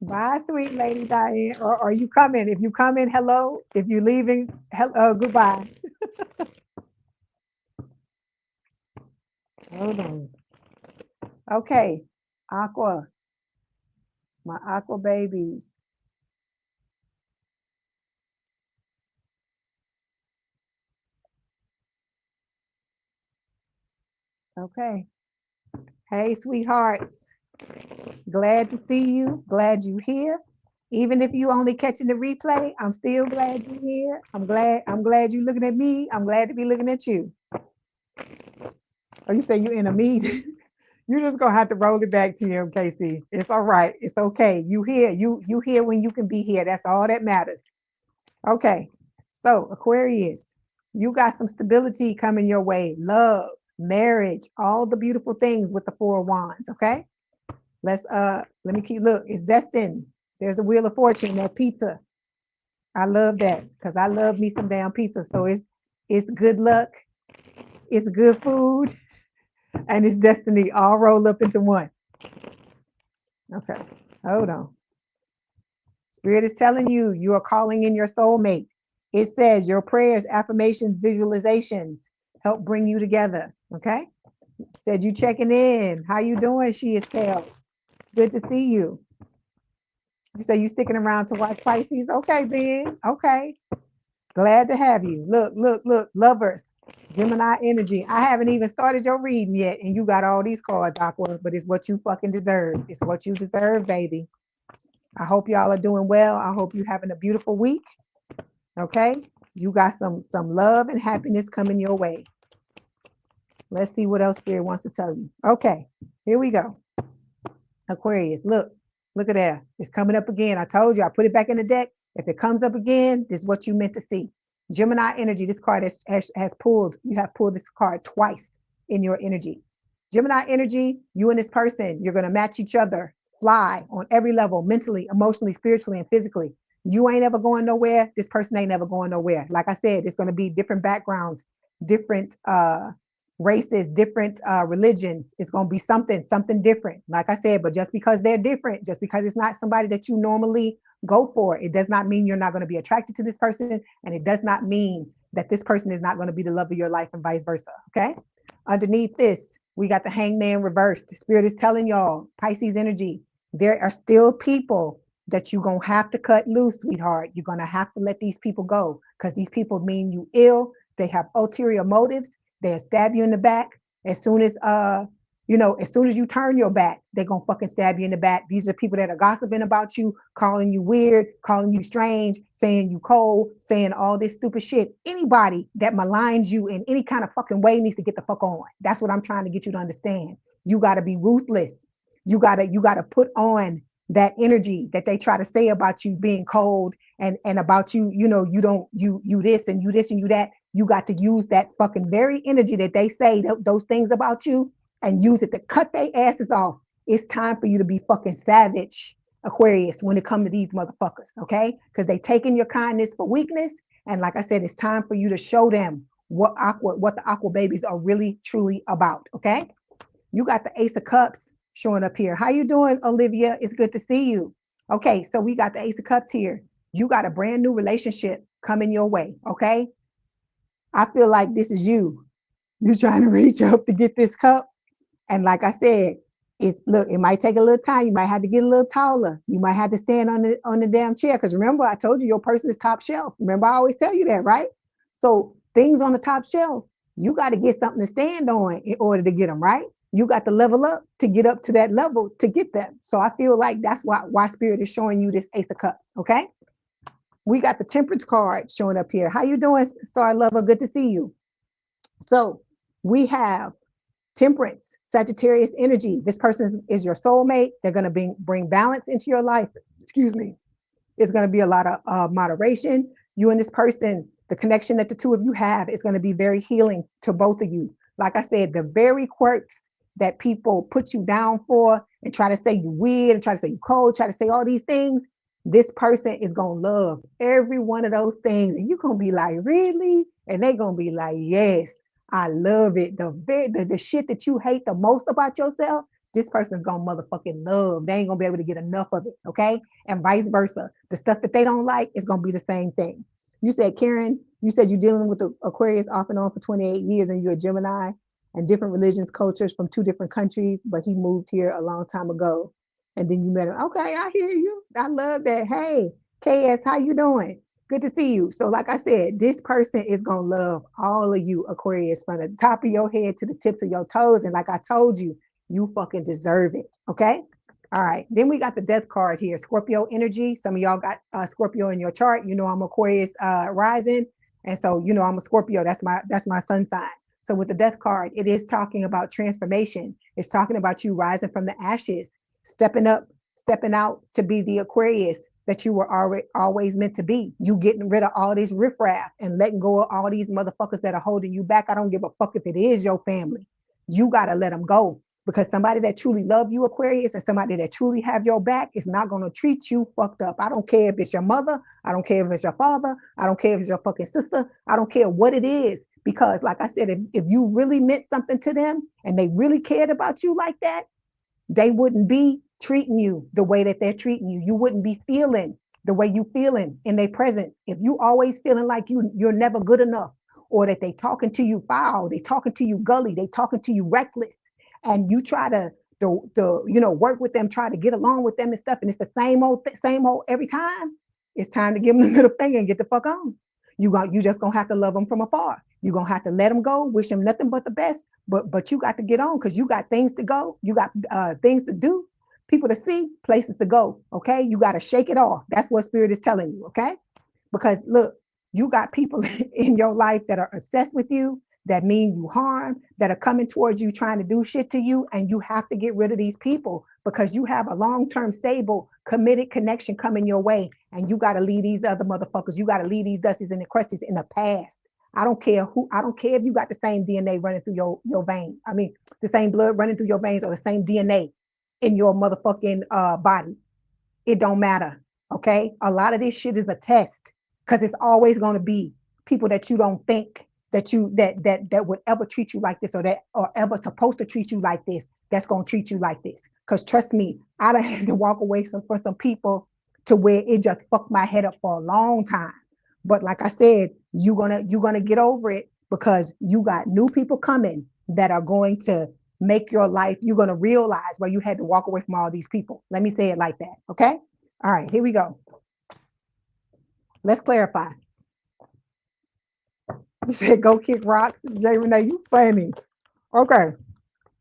Bye, sweet lady Diane. Or are you coming? If you coming, hello. If you're leaving, hello, goodbye. Hold on. Okay, Aqua, my Aqua babies. Okay. Hey, sweethearts. Glad to see you. Glad you here. Even if you only catching the replay, I'm still glad you're here. I'm glad you looking at me. I'm glad to be looking at you. Or you say you're in a meeting. You're just gonna have to roll it back to you, Casey. It's all right. It's okay. You here. You here when you can be here. That's all that matters. Okay. So Aquarius, you got some stability coming your way. Love, marriage, all the beautiful things with the 4 of Wands. Okay. Let me keep look. It's destined. There's the Wheel of Fortune, that pizza. I love that because I love me some damn pizza. So it's good luck, it's good food, and it's destiny all rolled up into one. Okay, hold on. Spirit is telling you you are calling in your soulmate. It says your prayers, affirmations, visualizations help bring you together. Okay. Said you checking in. How you doing? She is pale. Good to see you. You say you sticking around to watch Pisces. Okay, Ben. Okay. Glad to have you. Look, look, look, lovers, Gemini energy. I haven't even started your reading yet, and you got all these cards, Aqua, but it's what you fucking deserve. It's what you deserve, baby. I hope y'all are doing well. I hope you're having a beautiful week. Okay? You got some love and happiness coming your way. Let's see what else Spirit wants to tell you. Okay, here we go. Aquarius, look at that. It's coming up again. I told you, I put it back in the deck. If it comes up again, this is what you meant to see. Gemini energy, this card has pulled, you have pulled this card twice in your energy. Gemini energy, you and this person, you're going to match each other, fly on every level, mentally, emotionally, spiritually, and physically. You ain't ever going nowhere. This person ain't ever going nowhere. Like I said, it's going to be different backgrounds, different races, different religions. It's going to be something different. Like I said, but just because they're different, just because it's not somebody that you normally go for, it does not mean you're not going to be attracted to this person. And it does not mean that this person is not going to be the love of your life and vice versa. Okay. Underneath this, we got the Hangman reversed. Spirit is telling y'all, Pisces energy, there are still people that you're going to have to cut loose, sweetheart. You're going to have to let these people go because these people mean you ill. They have ulterior motives. They'll stab you in the back. As soon as as soon as you turn your back, they're gonna fucking stab you in the back. These are people that are gossiping about you, calling you weird, calling you strange, saying you cold, saying all this stupid shit. Anybody that maligns you in any kind of fucking way needs to get the fuck on. That's what I'm trying to get you to understand. You gotta be ruthless. You gotta put on that energy that they try to say about you being cold and about you, you don't you this and you this and you that. You got to use that fucking very energy that they say those things about you and use it to cut their asses off. It's time for you to be fucking savage, Aquarius, when it comes to these motherfuckers, okay? Because they taking your kindness for weakness. And like I said, it's time for you to show them what the Aqua babies are really, truly about, okay? You got the Ace of Cups showing up here. How you doing, Olivia? It's good to see you. Okay, so we got the Ace of Cups here. You got a brand new relationship coming your way, okay? I feel like this is you. You're trying to reach up to get this cup. And like I said, it might take a little time. You might have to get a little taller. You might have to stand on the damn chair. Because remember, I told you your person is top shelf. Remember, I always tell you that, right? So things on the top shelf, you got to get something to stand on in order to get them, right? You got to level up to get up to that level to get them. So I feel like that's why Spirit is showing you this Ace of Cups, okay? We got the Temperance card showing up here. How you doing, Star Lover? Good to see you. So we have Temperance, Sagittarius energy. This person is your soulmate. They're going to bring balance into your life. Excuse me. It's going to be a lot of moderation. You and this person, the connection that the two of you have is going to be very healing to both of you. Like I said, the very quirks that people put you down for, and try to say you weird and try to say you cold, try to say all these things, this person is gonna love every one of those things. And you're gonna be like, really? And they're gonna be like, yes, I love it. The shit that you hate the most about yourself, this person's gonna motherfucking love. They ain't gonna be able to get enough of it. Okay. And vice versa. The stuff that they don't like is gonna be the same thing. You said, Karen, you said you're dealing with the Aquarius off and on for 28 years and you're a Gemini and different religions, cultures from 2 different countries, but he moved here a long time ago. And then you met him. Okay, I hear you. I love that. Hey, KS, how you doing? Good to see you. So, like I said, this person is gonna love all of you, Aquarius, from the top of your head to the tips of your toes. And like I told you, you fucking deserve it. Okay. All right. Then we got the death card here, Scorpio energy. Some of y'all got Scorpio in your chart. You know I'm Aquarius rising, and so you know I'm a Scorpio. That's my sun sign. So with the death card, it is talking about transformation. It's talking about you rising from the ashes, stepping up, stepping out to be the Aquarius that you were always meant to be. You getting rid of all this riffraff and letting go of all these motherfuckers that are holding you back. I don't give a fuck if it is your family. You got to let them go, because somebody that truly love you, Aquarius, and somebody that truly have your back is not going to treat you fucked up. I don't care if it's your mother. I don't care if it's your father. I don't care if it's your fucking sister. I don't care what it is. Because like I said, if you really meant something to them and they really cared about you like that, they wouldn't be treating you the way that they're treating you. You wouldn't be feeling the way you feeling in their presence. If you always feeling like you're never good enough, or that they talking to you foul, they talking to you gully, they talking to you reckless, and you try to work with them, try to get along with them and stuff, and it's the same old every time. It's time to give them the middle finger and get the fuck on. You just gonna have to love them from afar. You're gonna have to let them go, wish them nothing but the best, but you got to get on, because you got things to go, you got things to do, people to see, places to go. Okay, you got to shake it off. That's what spirit is telling you. Okay, because look, you got people in your life that are obsessed with you, that mean you harm, that are coming towards you trying to do shit to you, and you have to get rid of these people, because you have a long-term stable committed connection coming your way, and you got to leave these other motherfuckers, you got to leave these dusties and the crusties in the past. I don't care if you got the same DNA running through your vein. I mean, the same blood running through your veins, or the same DNA in your motherfucking body. It don't matter. Okay. A lot of this shit is a test, because it's always going to be people that you don't think that would ever treat you like this, or ever supposed to treat you like this, that's going to treat you like this. Because trust me, I done had to walk away for some people to where it just fucked my head up for a long time. But like I said, you're gonna get over it, because you got new people coming that are going to make your life. You're gonna realize why you had to walk away from all these people. Let me say it like that. Okay. All right, here we go. Let's clarify. You said go kick rocks. Jay Renee, you funny. Okay.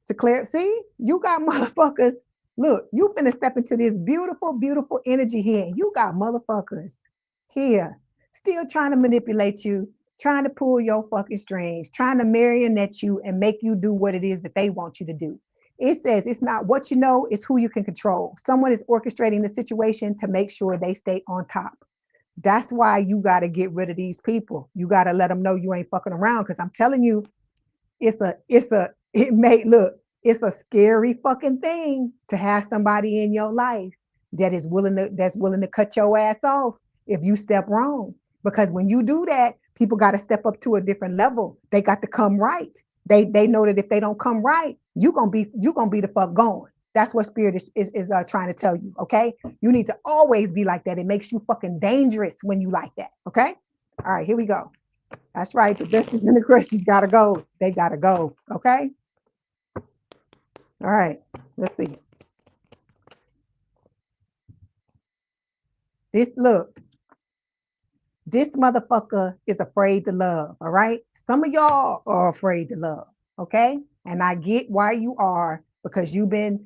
To clear, see, you got motherfuckers. Look, you finna step into this beautiful, beautiful energy here. And you got motherfuckers here still trying to manipulate you, trying to pull your fucking strings, trying to marionette you and make you do what it is that they want you to do. It says it's not what you know, it's who you can control. Someone is orchestrating the situation to make sure they stay on top. That's why you got to get rid of these people. You got to let them know you ain't fucking around. Because I'm telling you, it's a scary fucking thing to have somebody in your life that's willing to cut your ass off if you step wrong. Because when you do that, people got to step up to a different level. They got to come right. They know that if they don't come right, you're gonna be the fuck going. That's what spirit is trying to tell you. Okay, you need to always be like that. It makes you fucking dangerous when you like that. Okay, all right, here we go. That's right. The justice and the Christians gotta go. They gotta go. Okay. All right. Let's see. Look, this motherfucker is afraid to love. All right. Some of y'all are afraid to love. Okay. And I get why you are, because you've been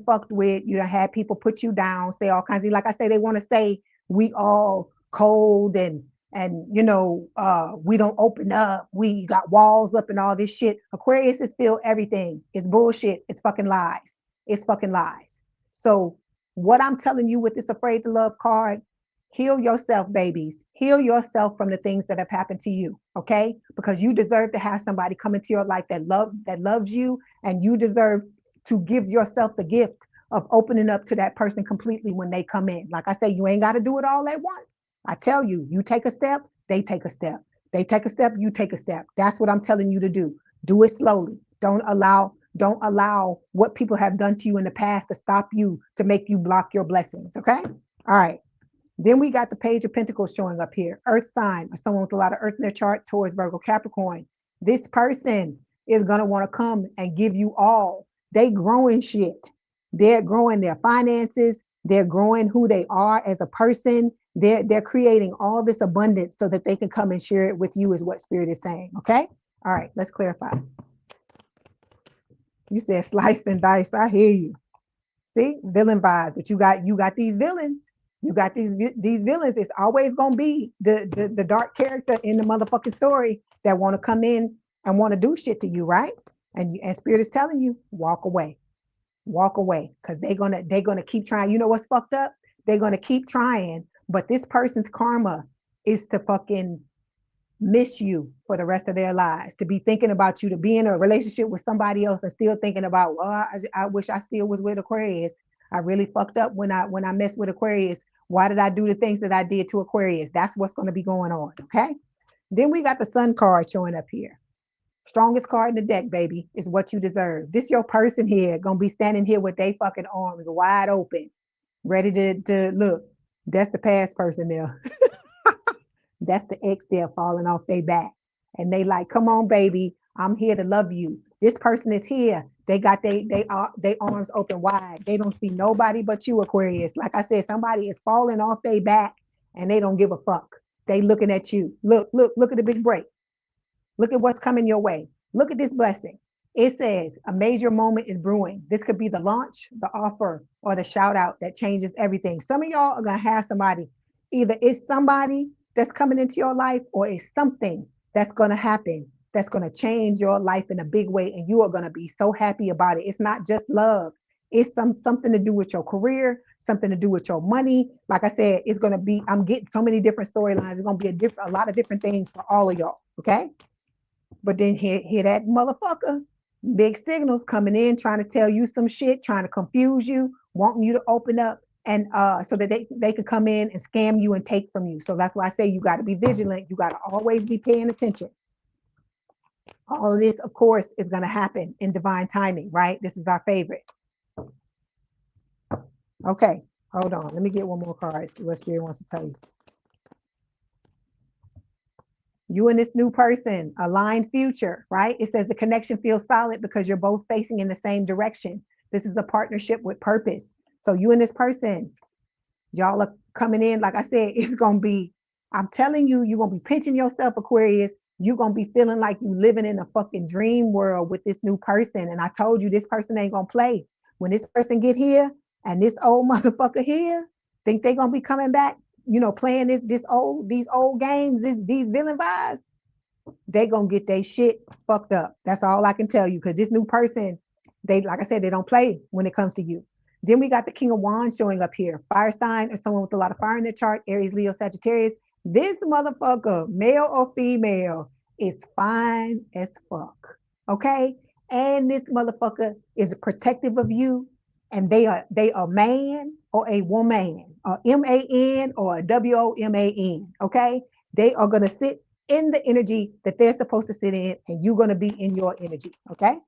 fucked with. You done had people put you down, say all kinds of, like I say, they want to say we all cold and we don't open up, we got walls up and all this shit. Aquarius is feel everything. It's bullshit. It's fucking lies. It's fucking lies. So what I'm telling you with this afraid to love card, heal yourself, babies. Heal yourself from the things that have happened to you. Okay, because you deserve to have somebody come into your life that loves you, and you deserve to give yourself the gift of opening up to that person completely when they come in. Like I say, you ain't got to do it all at once. I tell you, you take a step, they take a step. They take a step, you take a step. That's what I'm telling you to do. Do it slowly. Don't allow what people have done to you in the past to stop you, to make you block your blessings. Okay. All right. Then we got the Page of Pentacles showing up here. Earth sign, or someone with a lot of earth in their chart, towards Virgo, Capricorn. This person is going to want to come and give you all. They growing shit. They're growing their finances. They're growing who they are as a person. They're creating all this abundance so that they can come and share it with you, is what Spirit is saying. Okay. All right. Let's clarify. You said slice and dice. I hear you. See, villain vibes, but you got these villains. You got these villains. It's always gonna be the dark character in the motherfucking story that want to come in and want to do shit to you, right? And Spirit is telling you, walk away, because they're gonna keep trying. You know what's fucked up? They're gonna keep trying, but this person's karma is to fucking miss you for the rest of their lives, to be thinking about you, to be in a relationship with somebody else and still thinking about, well, I wish I still was with Aquarius. I really fucked up when I messed with Aquarius. Why did I do the things that I did to Aquarius? That's what's going to be going on. Okay. Then we got the Sun card showing up here. Strongest card in the deck, baby, is what you deserve. This your person here gonna be standing here with their fucking arms wide open, ready to look. That's the past person there. That's the ex there falling off their back. And they like, come on, baby, I'm here to love you. This person is here. They got they arms open wide. They don't see nobody but you, Aquarius. Like I said, somebody is falling off their back and they don't give a fuck. They looking at you. Look at the big break. Look at what's coming your way. Look at this blessing. It says a major moment is brewing. This could be the launch, the offer, or the shout out that changes everything. Some of y'all are going to have somebody, either it's somebody that's coming into your life, or it's something that's going to happen that's going to change your life in a big way. And you are going to be so happy about it. It's not just love. It's something to do with your career, something to do with your money. Like I said, it's going to be, I'm getting so many different storylines. It's going to be a lot of different things for all of y'all. Okay. But then hear that motherfucker, big signals coming in, trying to tell you some shit, trying to confuse you, wanting you to open up, and so that they could come in and scam you and take from you. So that's why I say you got to be vigilant. You got to always be paying attention. All of this, of course, is going to happen in divine timing, right? This is our favorite. Okay, hold on. Let me get one more card. See what Spirit wants to tell you. You and this new person, aligned future, right? It says the connection feels solid because you're both facing in the same direction. This is a partnership with purpose. So you and this person, y'all are coming in. Like I said, it's going to be, I'm telling you, you're going to be pinching yourself, Aquarius. You're going to be feeling like you living in a fucking dream world with this new person. And I told you, this person ain't going to play. When this person get here and this old motherfucker here, think they going to be coming back, you know, playing these old games, these villain vibes, they gonna get their shit fucked up. That's all I can tell you. Because this new person, they, like I said, they don't play when it comes to you. Then we got the King of Wands showing up here. Fire sign, or someone with a lot of fire in their chart. Aries, Leo, Sagittarius. This motherfucker, male or female, is fine as fuck. Okay, and this motherfucker is protective of you. And they are man or a woman, a man or a woman. Okay, they are gonna sit in the energy that they're supposed to sit in, and you're gonna be in your energy. Okay.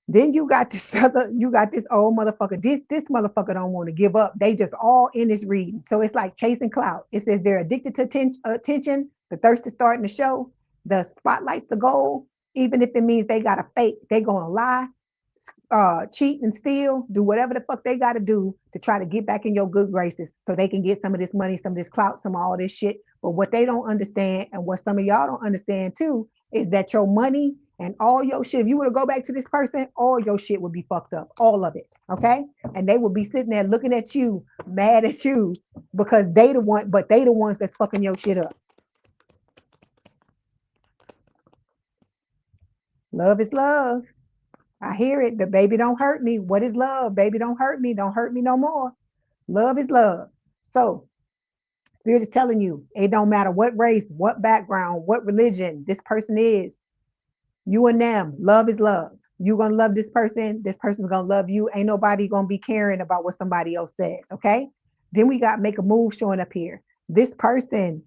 Then you got this old motherfucker. This motherfucker don't want to give up. They just all in this reading. So it's like chasing clout. It says they're addicted to attention. The thirst is starting to show. The spotlight's the goal. Even if it means they gotta fake, they gonna lie, cheat and steal, do whatever the fuck they got to do to try to get back in your good graces so they can get some of this money, some of this clout, some of all this shit. But what they don't understand, and what some of y'all don't understand too, is that your money and all your shit, if you were to go back to this person, all your shit would be fucked up, all of it. Okay. And they would be sitting there looking at you, mad at you, because they the ones that's fucking your shit up. Love is love. I hear it, but baby, don't hurt me. What is love? Baby, don't hurt me. Don't hurt me no more. Love is love. So Spirit is telling you, it don't matter what race, what background, what religion this person is. You and them, love is love. You're gonna love this person's gonna love you. Ain't nobody gonna be caring about what somebody else says, okay? Then we got make a move showing up here. This person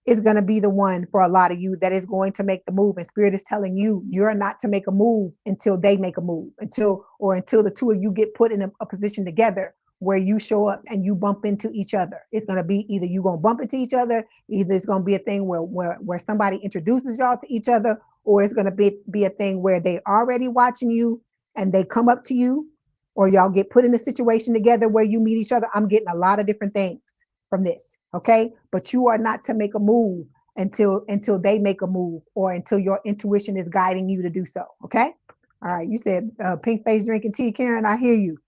is gonna be the one for a lot of you that is going to make the move. And spirit is telling you you're not to make a move until they make a move, until the two of you get put in a position together where you show up and you bump into each other. It's gonna be either you gonna bump into each other, either it's gonna be a thing where somebody introduces y'all to each other, or it's gonna be a thing where they already watching you and they come up to you, or y'all get put in a situation together where you meet each other. I'm getting a lot of different things from this, okay? But you are not to make a move until they make a move, or until your intuition is guiding you to do so, okay? All right, you said pink face drinking tea, Karen. I hear you.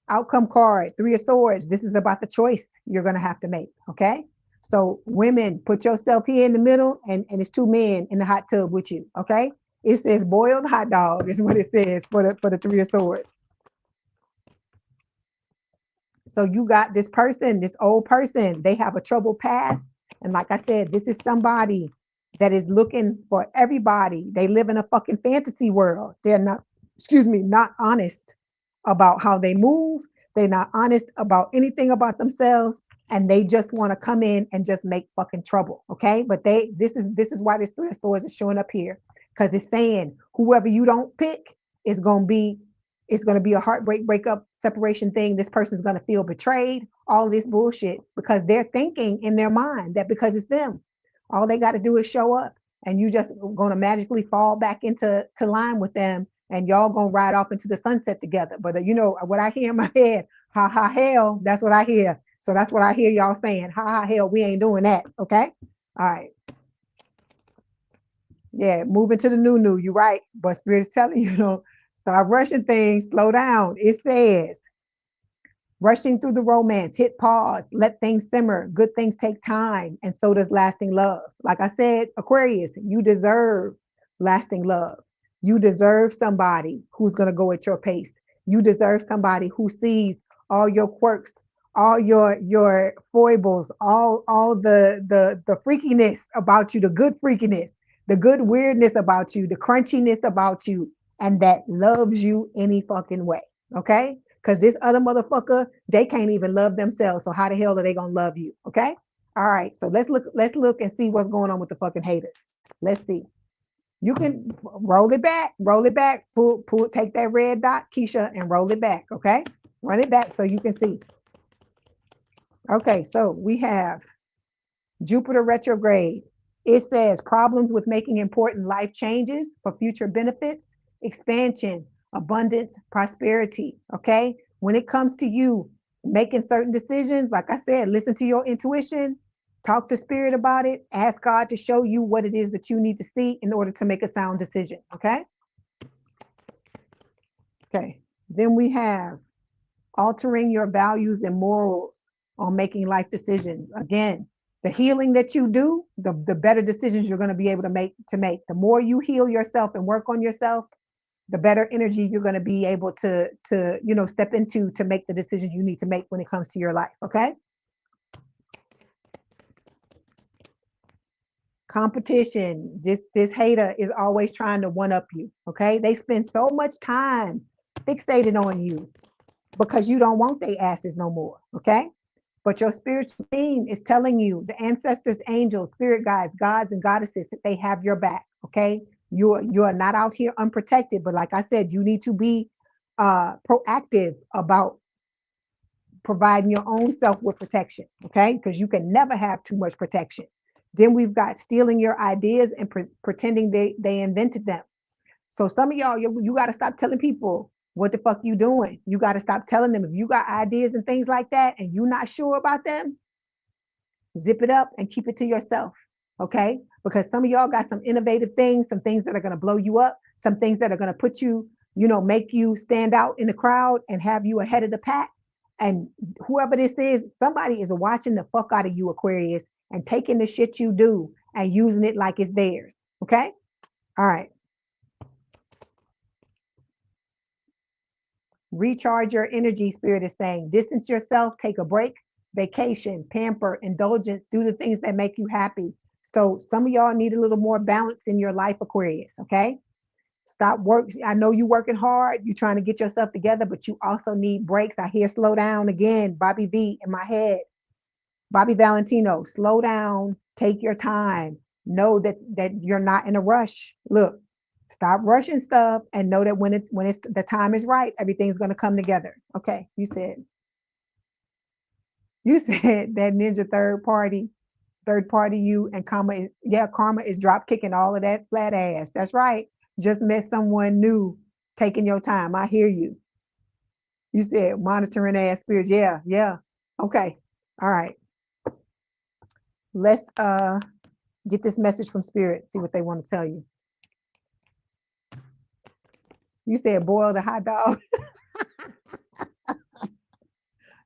Outcome card, 3 of Swords. This is about the choice you're going to have to make, okay? So women, put yourself here in the middle, and it's 2 men in the hot tub with you, okay? It says boiled hot dog is what it says for the 3 of Swords. So you got this person, this old person, they have a troubled past. And like I said, this is somebody that is looking for everybody. They live in a fucking fantasy world. They're not, not honest about how they move. They're not honest about anything about themselves. And they just want to come in and just make fucking trouble. Okay. But this is why this 3 of Swords is showing up here. Because it's saying whoever you don't pick is going to be, it's going to be a heartbreak, breakup, separation thing. This person's going to feel betrayed, all this bullshit, because they're thinking in their mind that because it's them, all they got to do is show up, and you just going to magically fall back into line with them, and y'all going to ride off into the sunset together. But you know what I hear in my head? Ha ha hell, that's what I hear. So that's what I hear y'all saying. Ha ha hell, we ain't doing that. Okay. All right. Yeah, moving to the new, you're right. But spirit is telling you, start rushing things, slow down. It says, rushing through the romance, hit pause, let things simmer. Good things take time, and so does lasting love. Like I said, Aquarius, you deserve lasting love. You deserve somebody who's going to go at your pace. You deserve somebody who sees all your quirks, all your foibles, all the freakiness about you, the good freakiness, the good weirdness about you, the crunchiness about you, and that loves you any fucking way. Okay? Because this other motherfucker, they can't even love themselves. So how the hell are they gonna love you? Okay. All right. So let's look and see what's going on with the fucking haters. Let's see. You can roll it back, pull, take that red dot, Keisha, and roll it back. Okay. Run it back so you can see. Okay, so we have Jupiter retrograde. It says problems with making important life changes for future benefits, expansion, abundance, prosperity. Okay. When it comes to you making certain decisions, like I said, listen to your intuition, talk to spirit about it, ask God to show you what it is that you need to see in order to make a sound decision. Okay. Okay. Then we have altering your values and morals on making life decisions. Again, the healing that you do, the better decisions you're going to be able to make. The more you heal yourself and work on yourself, the better energy you're going to be able to step into to make the decisions you need to make when it comes to your life. Okay. Competition. This hater is always trying to one up you. Okay. They spend so much time fixated on you because you don't want their asses no more. Okay. But your spiritual team is telling you, the ancestors, angels, spirit guides, gods, and goddesses, that they have your back. Okay. You're not out here unprotected, but like I said, you need to be proactive about providing your own self with protection. Okay. Because you can never have too much protection. Then we've got stealing your ideas and pretending they invented them. So some of y'all, you got to stop telling people what the fuck you doing. You got to stop telling them if you got ideas and things like that and you're not sure about them, zip it up and keep it to yourself. Okay. Because some of y'all got some innovative things, some things that are going to blow you up, some things that are going to put you, make you stand out in the crowd and have you ahead of the pack. And whoever this is, somebody is watching the fuck out of you, Aquarius, and taking the shit you do and using it like it's theirs. Okay. All right. Recharge your energy, spirit is saying. Distance yourself, take a break, vacation, pamper, indulgence, do the things that make you happy. So some of y'all need a little more balance in your life, Aquarius, okay? Stop work. I know you working hard. You're trying to get yourself together, but you also need breaks. I hear slow down again. Bobby V in my head. Bobby Valentino, slow down. Take your time. Know that you're not in a rush. Look, stop rushing stuff and know that when it's the time is right, everything's gonna come together. Okay, you said that ninja third party you and karma is drop kicking all of that flat ass. That's right. Just met someone new, taking your time. I hear you. You said monitoring ass spirits. Yeah, yeah. Okay. All right. Let's get this message from spirit, see what they want to tell you. You said boil the hot dog.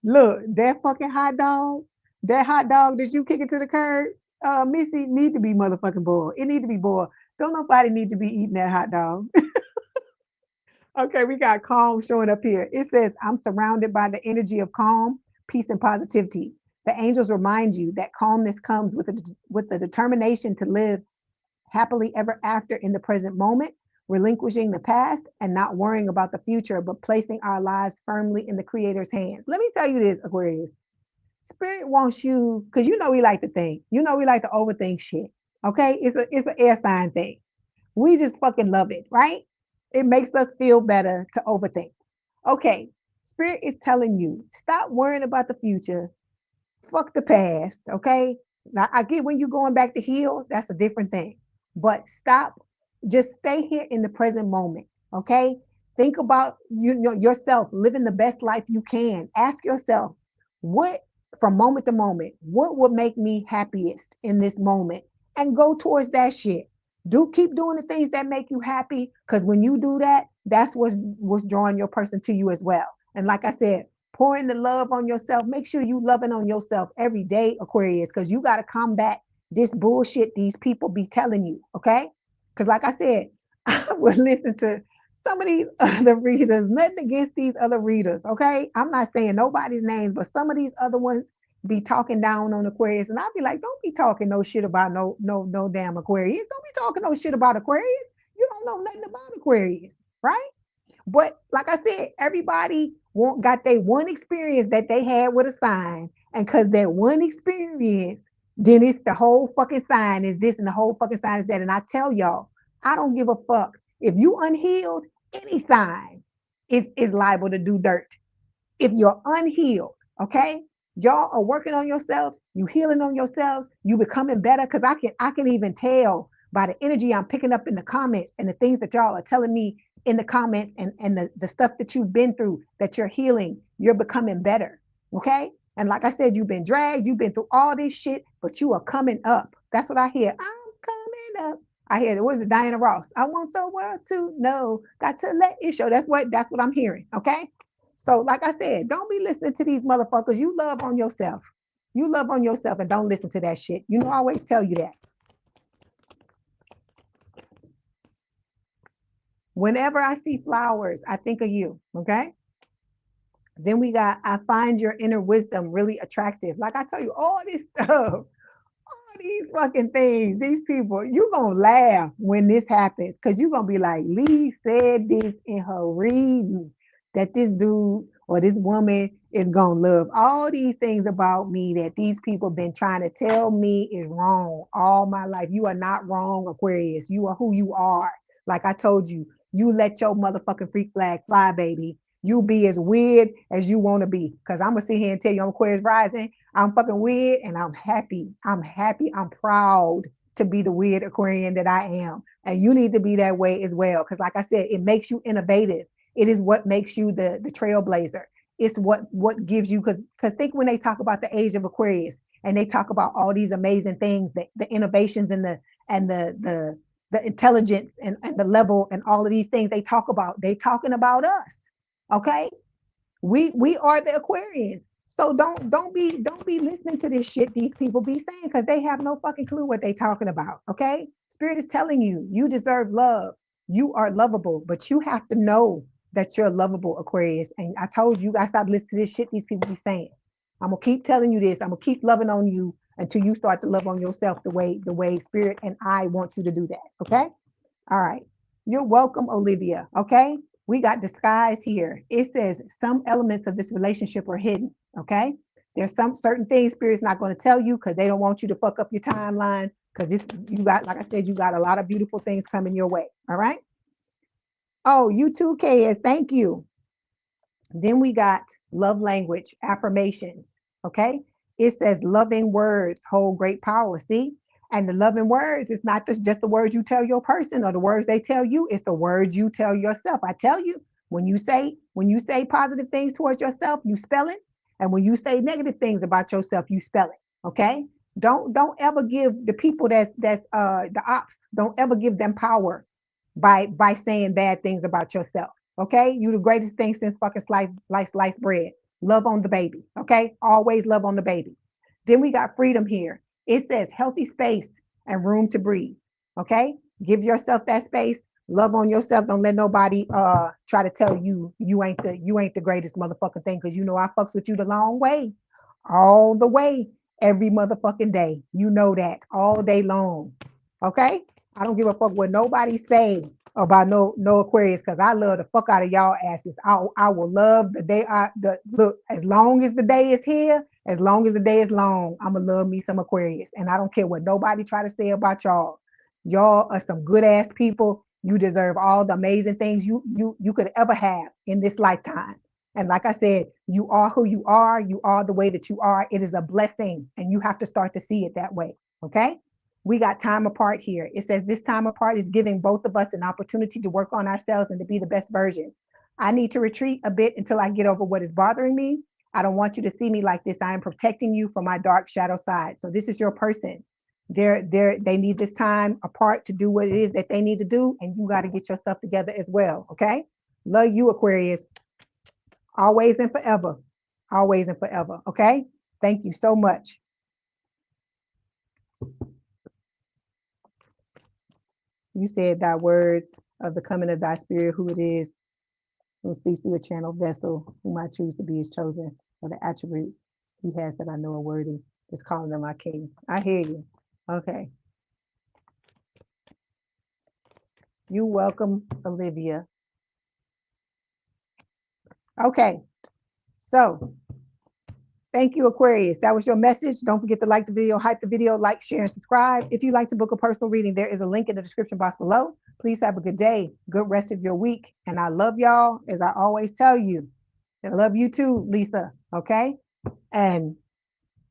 Look, that hot dog that you kick it to the curb, Missy, need to be motherfucking boiled. It need to be boiled. Don't nobody need to be eating that hot dog. Okay, we got calm showing up here. It says, I'm surrounded by the energy of calm, peace, and positivity. The angels remind you that calmness comes with the determination to live happily ever after in the present moment, relinquishing the past and not worrying about the future, but placing our lives firmly in the Creator's hands. Let me tell you this, Aquarius. Spirit wants you, because you know we like to think, you know we like to overthink shit. Okay, it's an air sign thing. We just fucking love it, right? It makes us feel better to overthink. Okay, Spirit is telling you, stop worrying about the future. Fuck the past, okay? Now, I get when you're going back to heal, that's a different thing. But stop, just stay here in the present moment, okay? Think about yourself, living the best life you can. Ask yourself, what, from moment to moment, what would make me happiest in this moment? And go towards that shit. Keep doing the things that make you happy, because when you do that, that's what's drawing your person to you as well. And like I said, pouring the love on yourself. Make sure you loving on yourself every day, Aquarius, because you got to combat this bullshit these people be telling you, okay? Because like I said, I would listen to some of these other readers, nothing against these other readers, okay? I'm not saying nobody's names, but some of these other ones be talking down on Aquarius, and I'll be like, don't be talking no shit about no damn Aquarius. Don't be talking no shit about Aquarius. You don't know nothing about Aquarius, right? But like I said, everybody got their one experience that they had with a sign. And because that one experience, then it's the whole fucking sign is this and the whole fucking sign is that. And I tell y'all, I don't give a fuck. If you unhealed, any sign is liable to do dirt. If you're unhealed, okay? Y'all are working on yourselves, you healing on yourselves, you becoming better. Because I can even tell by the energy I'm picking up in the comments and the things that y'all are telling me in the comments and the stuff that you've been through, that you're healing, you're becoming better. Okay. And like I said, you've been dragged, you've been through all this shit, but you are coming up. That's what I hear. I'm coming up. I hear, what is it, Diana Ross? I want the world to know. Got to let it show. That's what I'm hearing. Okay. So, like I said, don't be listening to these motherfuckers. You love on yourself. You love on yourself and don't listen to that shit. You know, I always tell you that. Whenever I see flowers, I think of you. Okay. Then we got, I find your inner wisdom really attractive. Like I tell you, all this stuff, all these fucking things, these people, you gonna laugh when this happens, because you're gonna be like, Leigh said this in her reading, that this dude or this woman is gonna love all these things about me that these people been trying to tell me is wrong all my life. You are not wrong, Aquarius. You are who you are. Like I told you, you let your motherfucking freak flag fly, baby. You be as weird as you want to be. Because I'm going to sit here and tell you, I'm Aquarius rising. I'm fucking weird and I'm happy. I'm happy. I'm proud to be the weird Aquarian that I am. And you need to be that way as well. Because like I said, it makes you innovative. It is what makes you the trailblazer. It's what gives you, because think when they talk about the age of Aquarius and they talk about all these amazing things, the innovations and the intelligence and the level and all of these things they talk about, they talking about us. Okay, we are the Aquarians. So don't be listening to this shit these people be saying, because they have no fucking clue what they talking about. Okay, Spirit is telling you, you deserve love. You are lovable, but you have to know that you're lovable, Aquarius. And I told you, I stopped listening to this shit these people be saying. I'm gonna keep telling you this. I'm gonna keep loving on you until you start to love on yourself the way Spirit and I want you to do that. Okay, all right. You're welcome, Olivia. Okay. We got disguise here. It says some elements of this relationship are hidden. Okay. There's some certain things Spirit's not going to tell you because they don't want you to fuck up your timeline. Because this, you got, like I said, you got a lot of beautiful things coming your way. All right. Oh, you too, KS. Thank you. Then we got love language, affirmations. Okay. It says loving words hold great power. See? And the loving words is not just the words you tell your person or the words they tell you, it's the words you tell yourself. I tell you, when you say positive things towards yourself, you spell it. And when you say negative things about yourself, you spell it. Okay. Don't ever give the people that's the ops, don't ever give them power by saying bad things about yourself. Okay, you the greatest thing since fucking sliced bread. Love on the baby. Okay, always love on the baby. Then we got freedom here. It says healthy space and room to breathe. Okay, give yourself that space. Love on yourself. Don't let nobody try to tell you you ain't the greatest motherfucking thing, because you know I fucks with you the long way, all the way, every motherfucking day. You know that all day long. Okay, I don't give a fuck what nobody say about no Aquarius, because I love the fuck out of y'all asses. I will love the day. The look, as long as the day is here, as long as the day is long, I'ma love me some Aquarius, and I don't care what nobody try to say about y'all. Y'all are some good ass people. You deserve all the amazing things you could ever have in this lifetime. And like I said, you are who you are. You are the way that you are. It is a blessing, and you have to start to see it that way. Okay. We got time apart here. It says this time apart is giving both of us an opportunity to work on ourselves and to be the best version. I need to retreat a bit until I get over what is bothering me. I don't want you to see me like this. I am protecting you from my dark shadow side. So this is your person. They need this time apart to do what it is that they need to do, and you got to get yourself together as well. Okay. Love you, Aquarius. Always and forever. Always and forever. Okay. Thank you so much. You said thy word of the coming of thy spirit, who it is, who speaks through a channel vessel, whom I choose to be his chosen, for the attributes he has that I know are worthy, is calling them my king. I hear you. Okay. You welcome, Olivia. Okay. So thank you, Aquarius. That was your message. Don't forget to like the video, hype the video, like, share, and subscribe. If you'd like to book a personal reading, there is a link in the description box below. Please have a good day, good rest of your week. And I love y'all, as I always tell you. I love you too, Lisa. Okay. And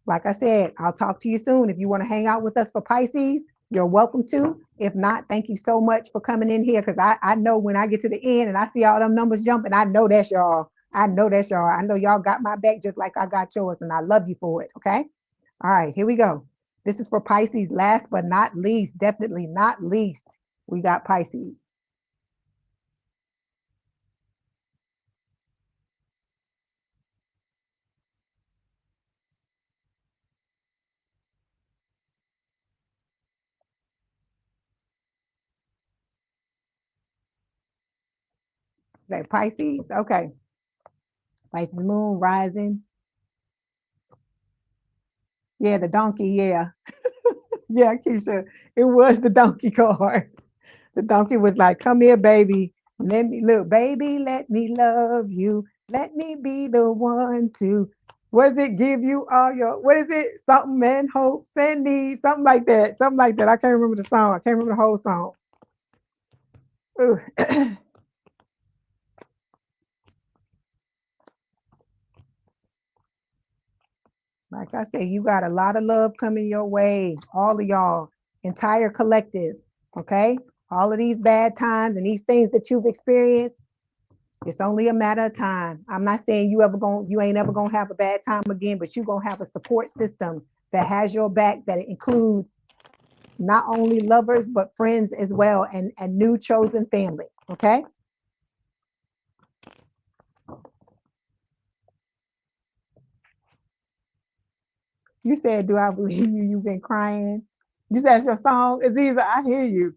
like I said, I'll talk to you soon. If you want to hang out with us for Pisces, you're welcome to. If not, thank you so much for coming in here, because I know when I get to the end and I see all them numbers jumping, I know that's y'all. I know that's y'all. I know y'all got my back just like I got yours, and I love you for it. Okay. All right, here we go. This is for Pisces. Last but not least, definitely not least, we got Pisces. Okay, Pisces. Okay. Pisces moon rising. Yeah, the donkey. Yeah. Yeah, Keisha. It was the donkey card. The donkey was like, come here, baby. Let me look, baby, let me love you. Let me be the one to, what is it, give you all your, what is it? Something and hopes and needs, something like that. Something like that. I can't remember the song. I can't remember the whole song. Like I said, you got a lot of love coming your way. All of y'all, entire collective. Okay. All of these bad times and these things that you've experienced, it's only a matter of time. I'm not saying you ain't ever gonna have a bad time again, but you're gonna have a support system that has your back, that includes not only lovers but friends as well, and new chosen family. Okay. You said, "Do I believe you? You've been crying." You said your song. It's either I hear you.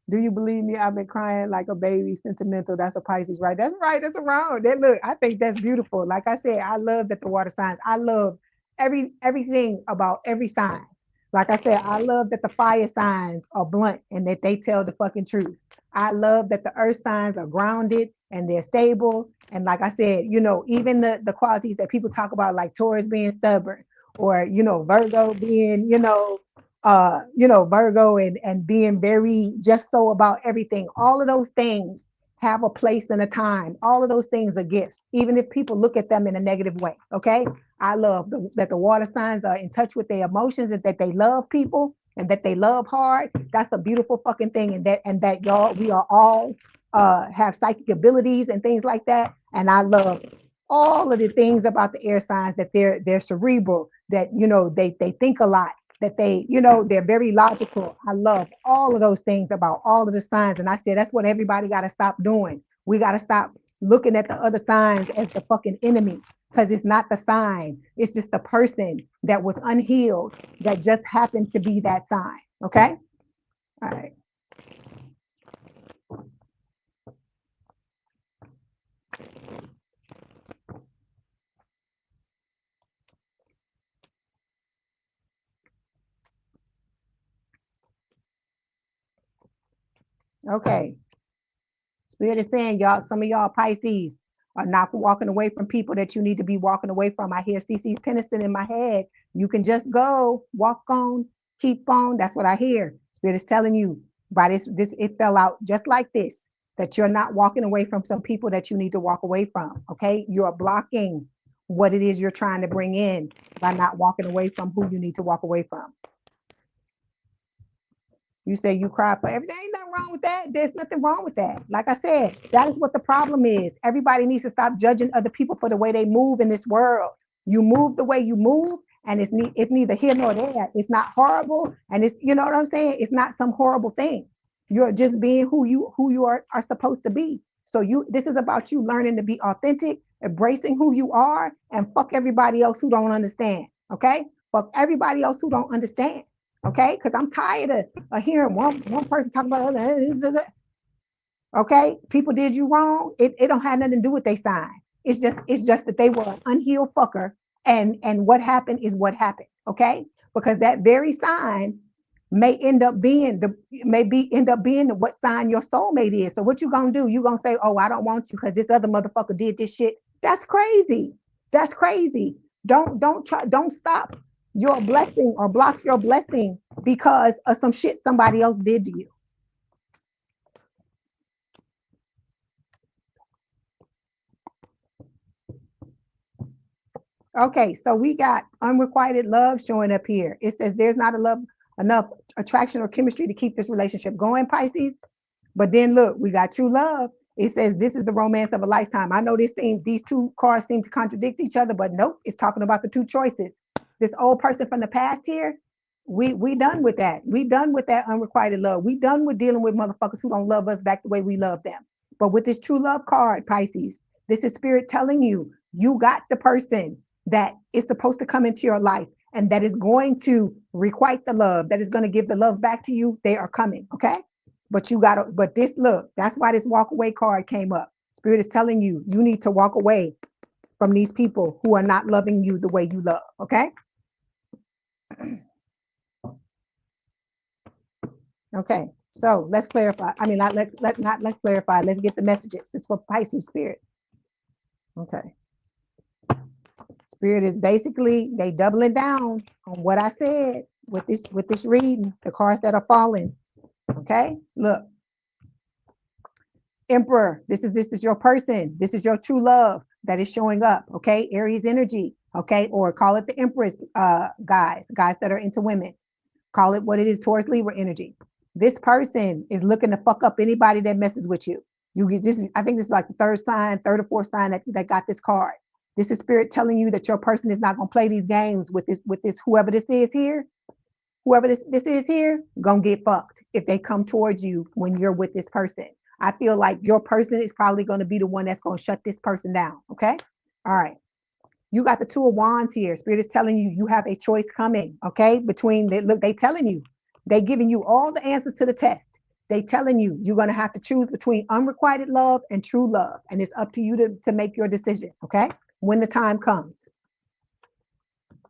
Do you believe me? I've been crying like a baby, sentimental. That's a Pisces, right? That's right. That's around. That look, I think that's beautiful. Like I said, I love that the water signs. I love everything about every sign. Like I said, I love that the fire signs are blunt and that they tell the fucking truth. I love that the earth signs are grounded and they're stable. And like I said, you know, even the qualities that people talk about, like Taurus being stubborn, or you know, Virgo being, Virgo and being very just so about everything. All of those things have a place and a time. All of those things are gifts, even if people look at them in a negative way. Okay. I love that the water signs are in touch with their emotions and that they love people and that they love hard. That's a beautiful fucking thing. And that y'all, we are all have psychic abilities and things like that. And I love all of the things about the air signs, that they're cerebral, that you know they think a lot, that they, you know, they're very logical. I love all of those things about all of the signs. And I said that's what everybody got to stop doing. We got to stop looking at the other signs as the fucking enemy, because it's not the sign. It's just the person that was unhealed that just happened to be that sign. Okay. All right. Okay. Spirit is saying, y'all, some of y'all Pisces are not walking away from people that you need to be walking away from. I hear CC Peniston in my head. You can just go, walk on, keep on. That's what I hear. Spirit is telling you by this, it fell out just like this, that you're not walking away from some people that you need to walk away from. Okay. You're blocking what it is you're trying to bring in by not walking away from who you need to walk away from. You say you cry for everything. Ain't nothing wrong with that. There's nothing wrong with that. Like I said, that is what the problem is. Everybody needs to stop judging other people for the way they move in this world. You move the way you move, and it's neither here nor there. It's not horrible, and it's, you know what I'm saying? It's not some horrible thing. You're just being who you are supposed to be. So this is about you learning to be authentic, embracing who you are, and fuck everybody else who don't understand. Okay? Fuck everybody else who don't understand. Okay, because I'm tired of hearing one person talk about other. Okay, people did you wrong. It don't have nothing to do with their sign. It's just that they were an unhealed fucker, and what happened is what happened. Okay, because that very sign may end up being what sign your soulmate is. So what you gonna do? You gonna say, oh, I don't want you because this other motherfucker did this shit. That's crazy. That's crazy. Don't stop your blessing or block your blessing because of some shit somebody else did to you. Okay, so we got unrequited love showing up here. It says there's not enough attraction or chemistry to keep this relationship going, Pisces. But then look, we got true love. It says this is the romance of a lifetime. I know these two cards seem to contradict each other, but nope, it's talking about the two choices. This old person from the past here, we done with that. We done with that unrequited love. We done with dealing with motherfuckers who don't love us back the way we love them. But with this true love card, Pisces, this is spirit telling you you got the person that is supposed to come into your life and that is going to requite the love, that is going to give the love back to you. They are coming. Okay. But this look, that's why this walk away card came up. Spirit is telling you, you need to walk away from these people who are not loving you the way you love. Okay. Okay. So let's clarify. I mean, let's clarify. Let's get the messages. It's for Pisces spirit. Okay. Spirit is basically they doubling down on what I said with this reading, the cards that are falling. Okay. Look. Emperor, this is your person. This is your true love that is showing up. Okay. Aries energy. Okay. Or call it the Empress, guys that are into women. Call it what it is, Taurus Libra energy. This person is looking to fuck up anybody that messes with you. You get this. I think this is like the third or fourth sign that got this card. This is spirit telling you that your person is not going to play these games with this whoever this is here. Whoever this is here, gonna get fucked if they come towards you when you're with this person. I feel like your person is probably going to be the one that's going to shut this person down. Okay. All right. You got the Two of Wands here. Spirit is telling you you have a choice coming. Okay. They telling you, they giving you all the answers to the test. They telling you you're going to have to choose between unrequited love and true love. And it's up to you to make your decision. Okay. When the time comes.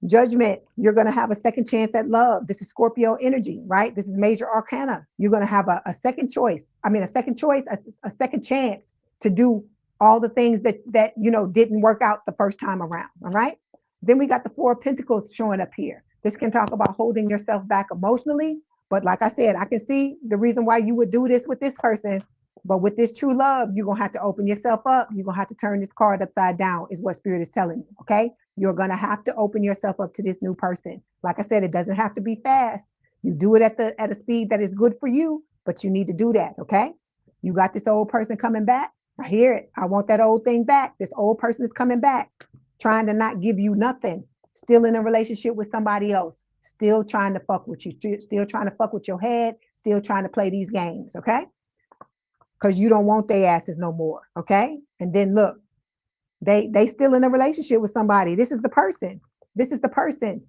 Judgment, you're going to have a second chance at love. This is Scorpio energy, right? This is major arcana. You're going to have a second choice. I mean, a second choice, a second chance to do all the things that didn't work out the first time around. All right. Then we got the Four of Pentacles showing up here. This can talk about holding yourself back emotionally. But like I said, I can see the reason why you would do this with this person. But with this true love, you're going to have to open yourself up. You're going to have to turn this card upside down, is what Spirit is telling you. Okay. You're going to have to open yourself up to this new person. Like I said, it doesn't have to be fast. You do it at a speed that is good for you, but you need to do that. Okay. You got this old person coming back. I hear it. I want that old thing back. This old person is coming back, trying to not give you nothing, still in a relationship with somebody else, still trying to fuck with you, still trying to fuck with your head, still trying to play these games. Okay. Because you don't want their asses no more. Okay. And then look, they still in a relationship with somebody. This is the person. This is the person.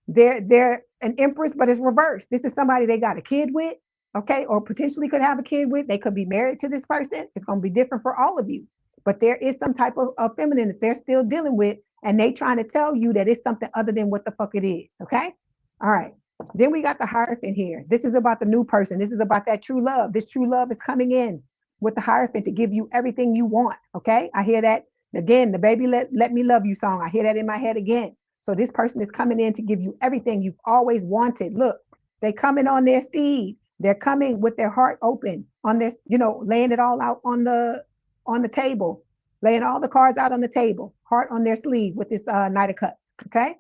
They're an empress, but it's reversed. This is somebody they got a kid with, okay, or potentially could have a kid with. They could be married to this person. It's going to be different for all of you. But there is some type of feminine that they're still dealing with, and they trying to tell you that it's something other than what the fuck it is. Okay. All right. Then we got the Hierophant here. This is about the new person. This is about that true love. This true love is coming in with the Hierophant to give you everything you want. Okay. I hear that again, the baby let me love you song. I hear that in my head again. So this person is coming in to give you everything you've always wanted. Look, they coming on their steed. They're coming with their heart open on this, laying it all out on the table, laying all the cards out on the table, heart on their sleeve with this Knight of Cups. Okay.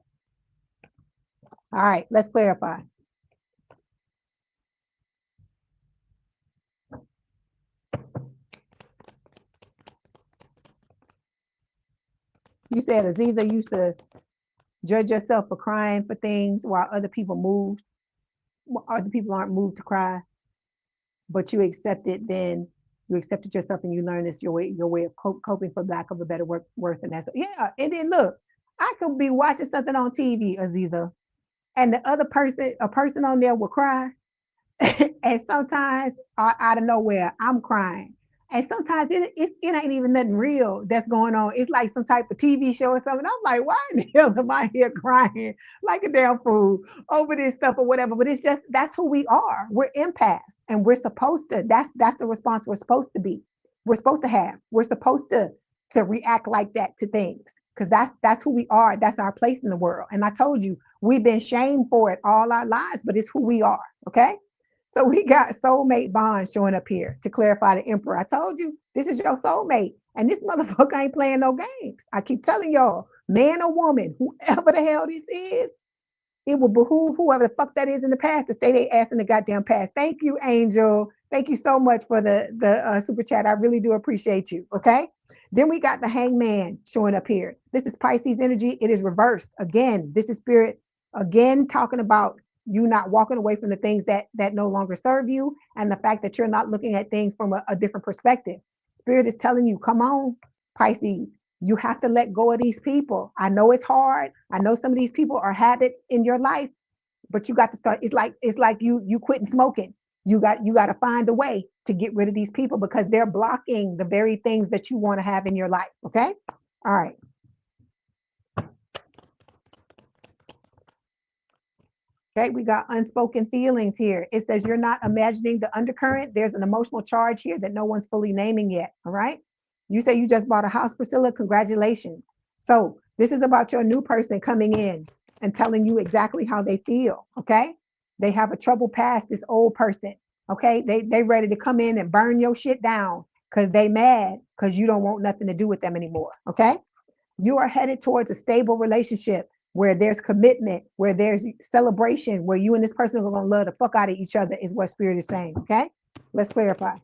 All right, let's clarify. You said Aziza used to judge yourself for crying for things while other people other people aren't moved to cry, but you accepted yourself and you learn this your way of coping, for lack of a better word. And that's, yeah. And then look, I could be watching something on TV, Aziza, and the other person, a person on there will cry. And sometimes out of nowhere, I'm crying. And sometimes it ain't even nothing real that's going on. It's like some type of TV show or something. I'm like, why in the hell am I here crying like a damn fool over this stuff or whatever? But it's just, that's who we are. We're empaths, and we're supposed to, that's the response we're supposed to be. We're supposed to have. We're supposed to react like that to things, because that's who we are. That's our place in the world. And I told you, we've been shamed for it all our lives, but it's who we are. Okay. So we got soulmate bond showing up here to clarify the Emperor. I told you, this is your soulmate. And this motherfucker ain't playing no games. I keep telling y'all, man or woman, whoever the hell this is, it will behoove whoever the fuck that is in the past to stay their ass in the goddamn past. Thank you, Angel. Thank you so much for the super chat. I really do appreciate you. Okay. Then we got the Hangman showing up here. This is Pisces energy. It is reversed. Again, this is Spirit again talking about you not walking away from the things that no longer serve you, and the fact that you're not looking at things from a different perspective. Spirit is telling you, come on, Pisces, you have to let go of these people. I know it's hard. I know some of these people are habits in your life, but you got to start. It's like you quitting smoking. You got to find a way to get rid of these people, because they're blocking the very things that you want to have in your life. Okay. All right. Okay, we got unspoken feelings here. It says you're not imagining the undercurrent. There's an emotional charge here that no one's fully naming yet. All right. You say you just bought a house, Priscilla. Congratulations. So this is about your new person coming in and telling you exactly how they feel. Okay. They have a troubled past, this old person. Okay. They ready to come in and burn your shit down because they mad because you don't want nothing to do with them anymore. Okay. You are headed towards a stable relationship where there's commitment, where there's celebration, where you and this person are going to love the fuck out of each other, is what Spirit is saying. Okay. Let's clarify.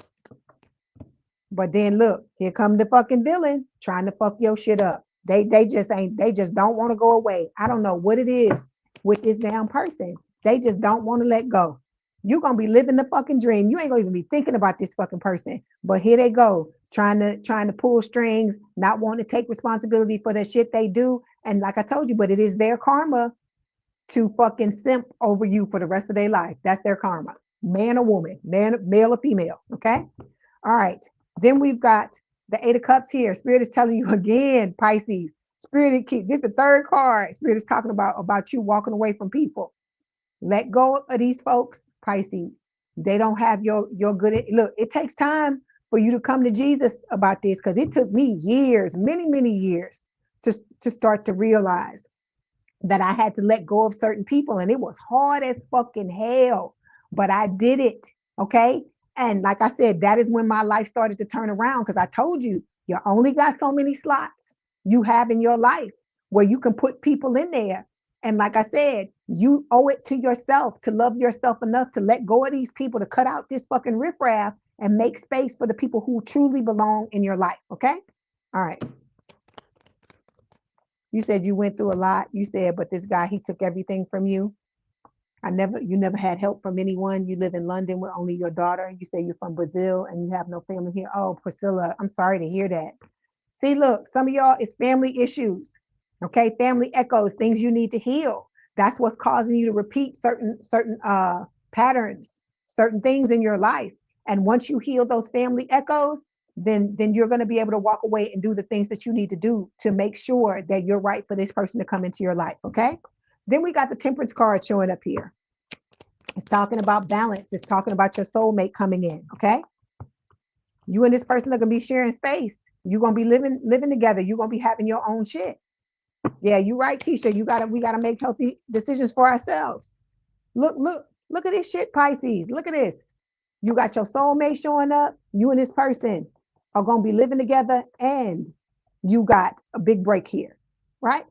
But then look, here come the fucking villain trying to fuck your shit up. They just don't want to go away. I don't know what it is with this damn person. They just don't want to let go. You're gonna be living the fucking dream. You ain't gonna even be thinking about this fucking person. But here they go, trying to pull strings, not wanting to take responsibility for the shit they do. And like I told you, but it is their karma to fucking simp over you for the rest of their life. That's their karma. Man or woman, male or female. Okay. All right. Then we've got the Eight of Cups here. Spirit is telling you again, Pisces, Spirit keep this the third card. Spirit is talking about you walking away from people. Let go of these folks, Pisces. They don't have your good. Look, it takes time for you to come to Jesus about this because it took me years, many years to start to realize that I had to let go of certain people. And it was hard as fucking hell, but I did it. Okay. And like I said, that is when my life started to turn around because I told you, you only got so many slots you have in your life where you can put people in there. And like I said, you owe it to yourself to love yourself enough to let go of these people, to cut out this fucking riffraff and make space for the people who truly belong in your life. Okay. All right. You said you went through a lot. You said, but this guy, he took everything from you. You never had help from anyone. You live in London with only your daughter. You say you're from Brazil and you have no family here. Oh, Priscilla, I'm sorry to hear that. See, look, some of y'all is family issues. Okay, family echoes, things you need to heal. That's what's causing you to repeat certain patterns, certain things in your life. And once you heal those family echoes, then you're going to be able to walk away and do the things that you need to do to make sure that you're right for this person to come into your life. Okay. Then we got the Temperance card showing up here. It's talking about balance. It's talking about your soulmate coming in. Okay. You and this person are going to be sharing space. You're going to be living together. You're going to be having your own shit. Yeah, you're right, Keisha. We gotta make healthy decisions for ourselves. Look at this shit, Pisces. Look at this. You got your soulmate showing up. You and this person are gonna be living together, and you got a big break here, right?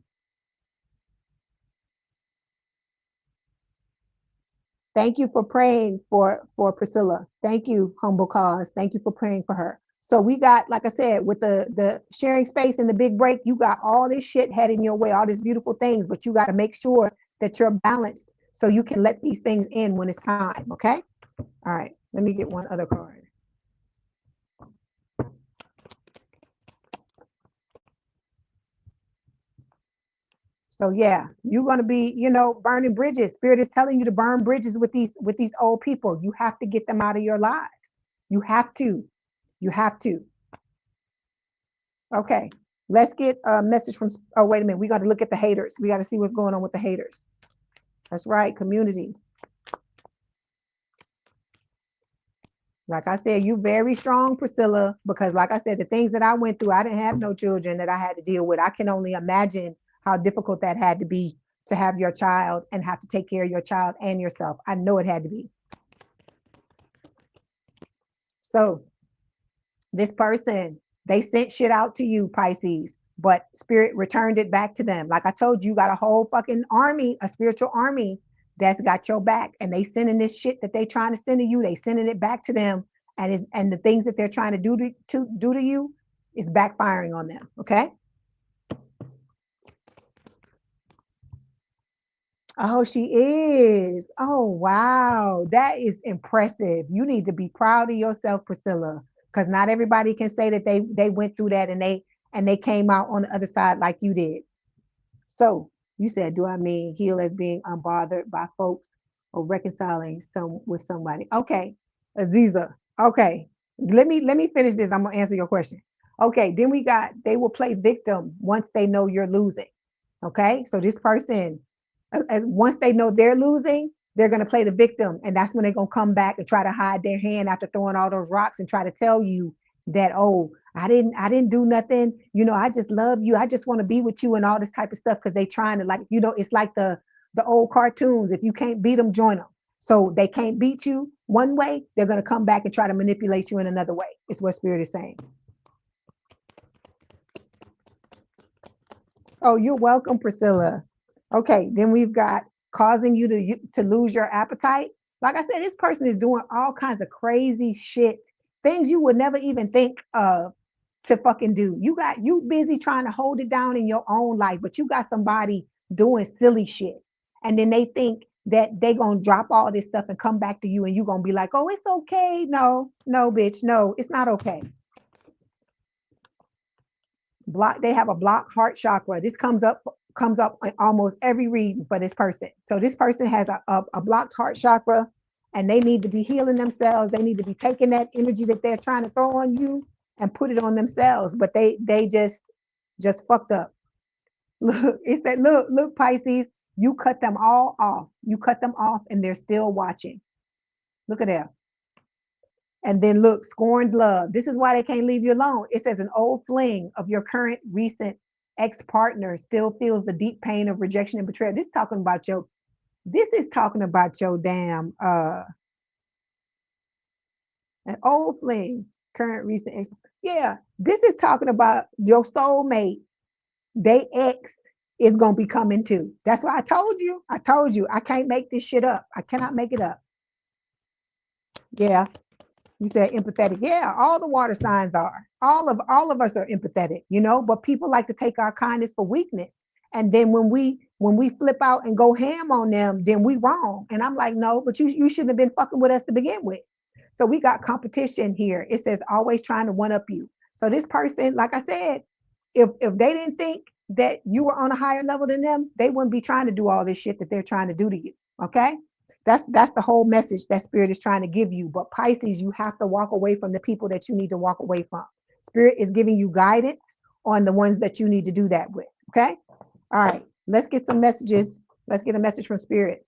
Thank you for praying for Priscilla. Thank you, humble cause. Thank you for praying for her. So we got, like I said, with the sharing space and the big break, you got all this shit heading your way, all these beautiful things, but you got to make sure that you're balanced so you can let these things in when it's time. Okay. All right. Let me get one other card. So yeah, you're gonna be, burning bridges. Spirit is telling you to burn bridges with these old people. You have to get them out of your lives. You have to. You have to. Okay. Let's get a message from. Oh, wait a minute. We got to look at the haters. We got to see what's going on with the haters. That's right. Community. Like I said, you very strong, Priscilla, because like I said, the things that I went through, I didn't have no children that I had to deal with. I can only imagine how difficult that had to be to have your child and have to take care of your child and yourself. I know it had to be. So this person, they sent shit out to you, Pisces, but spirit returned it back to them. Like I told you, you got a whole fucking army, a spiritual army that's got your back, and they sending this shit that they trying to send to you. They sending it back to them, and the things that they're trying to do to you is backfiring on them. Okay. Oh, she is. Oh, wow. That is impressive. You need to be proud of yourself, Priscilla, because not everybody can say that they went through that and they came out on the other side like you did. So you said, do I mean heal as being unbothered by folks or reconciling some with somebody? Okay, Aziza. Okay, let me finish this. I'm gonna answer your question. Okay, then we got they will play victim once they know you're losing. Okay, so this person, once they know they're losing, they're gonna play the victim, and that's when they're gonna come back and try to hide their hand after throwing all those rocks and try to tell you that, oh, I didn't do nothing. I just love you. I just want to be with you and all this type of stuff because they trying to, like, it's like the old cartoons. If you can't beat them, join them. So they can't beat you one way, they're going to come back and try to manipulate you in another way. It's what Spirit is saying. Oh, you're welcome, Priscilla. Okay, then we've got causing you to lose your appetite. Like I said, this person is doing all kinds of crazy shit, things you would never even think of to fucking do. You busy trying to hold it down in your own life, but you got somebody doing silly shit. And then they think that they gonna drop all this stuff and come back to you and you gonna be like, oh, it's okay. No, no, bitch, no, it's not okay. They have a blocked heart chakra. This comes up in almost every reading for this person. So this person has a blocked heart chakra, and they need to be healing themselves. They need to be taking that energy that they're trying to throw on you and put it on themselves. But they just fucked up. Look, it said, look, Pisces, you cut them all off. You cut them off and they're still watching. Look at that. And then look, scorned love. This is why they can't leave you alone. It says an old fling of your current recent ex-partner still feels the deep pain of rejection and betrayal. This is talking about your damn an old fling, current recent ex. Yeah, this is talking about your soulmate. They ex is gonna be coming too. That's why I told you. I can't make this shit up. I cannot make it up. Yeah. You said empathetic. Yeah, all the water signs are. All of us are empathetic, but people like to take our kindness for weakness. And then when we flip out and go ham on them, then we wrong. And I'm like, no, but you shouldn't have been fucking with us to begin with. So we got competition here. It says always trying to one up you. So this person, like I said, if they didn't think that you were on a higher level than them, they wouldn't be trying to do all this shit that they're trying to do to you. Okay. That's the whole message that spirit is trying to give you. But Pisces, you have to walk away from the people that you need to walk away from. Spirit is giving you guidance on the ones that you need to do that with. Okay. All right. Let's get some messages. Let's get a message from spirit.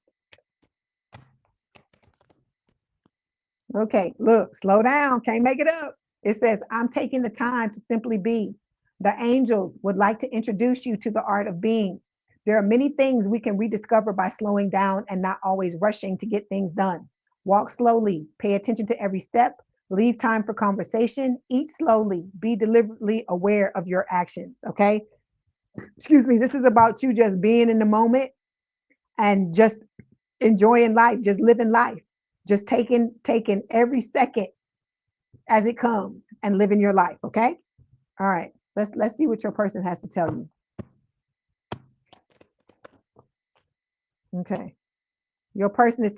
Okay. Look, slow down. Can't make it up. It says, I'm taking the time to simply be. The angels would like to introduce you to the art of being. There are many things we can rediscover by slowing down and not always rushing to get things done. Walk slowly, pay attention to every step, leave time for conversation, eat slowly, be deliberately aware of your actions. Okay. Excuse me. This is about you just being in the moment and just enjoying life, just living life, just taking every second as it comes and living your life. Okay. All right. Let's see what your person has to tell you. Okay. Your person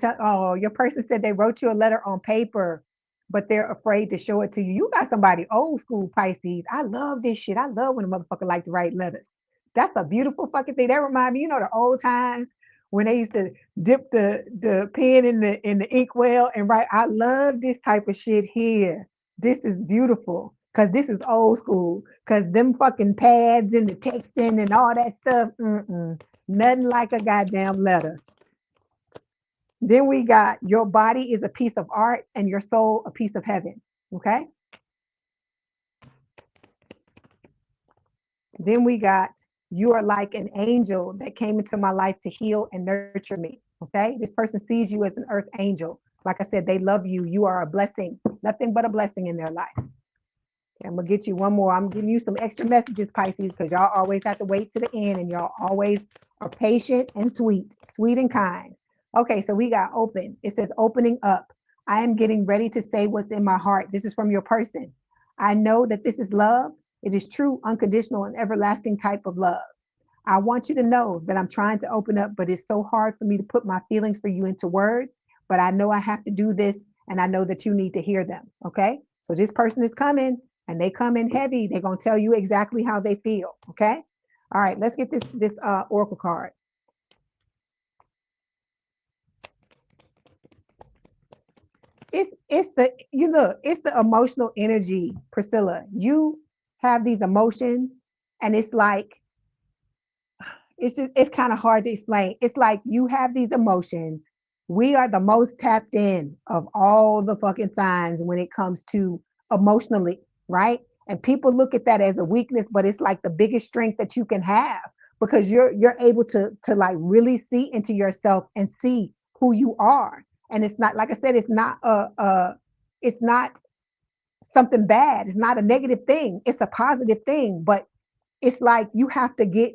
your person said they wrote you a letter on paper, but they're afraid to show it to you. You got somebody old school, Pisces. I love this shit. I love when a motherfucker like to write letters. That's a beautiful fucking thing. That reminds me, the old times when they used to dip the pen in the ink well and write. I love this type of shit here. This is beautiful because this is old school. Because them fucking pads and the texting and all that stuff, nothing like a goddamn letter. Then we got your body is a piece of art and your soul a piece of heaven. Okay. Then we got you are like an angel that came into my life to heal and nurture me. Okay. This person sees you as an earth angel. Like I said, they love you. You are a blessing, nothing but a blessing in their life. Okay, I'm going to get you one more. I'm giving you some extra messages, Pisces, because y'all always have to wait to the end and y'all always are patient and sweet and kind. Okay, so we got open. It says opening up. I am getting ready to say what's in my heart. This is from your person. I know that this is love. It is true, unconditional, and everlasting type of love. I want you to know that I'm trying to open up, but it's so hard for me to put my feelings for you into words. But I know I have to do this, and I know that you need to hear them. Okay, so this person is coming, and they come in heavy. They're gonna tell you exactly how they feel. Okay, all right. Let's get this oracle card. It's the emotional energy, Priscilla. You have these emotions, and it's like it's kind of hard to explain. It's like you have these emotions. We are the most tapped in of all the fucking signs when it comes to emotionally, right? And people look at that as a weakness, but it's like the biggest strength that you can have because you're able to like really see into yourself and see who you are. And it's not, like I said, it's not something bad. It's not a negative thing. It's a positive thing, but it's like you have to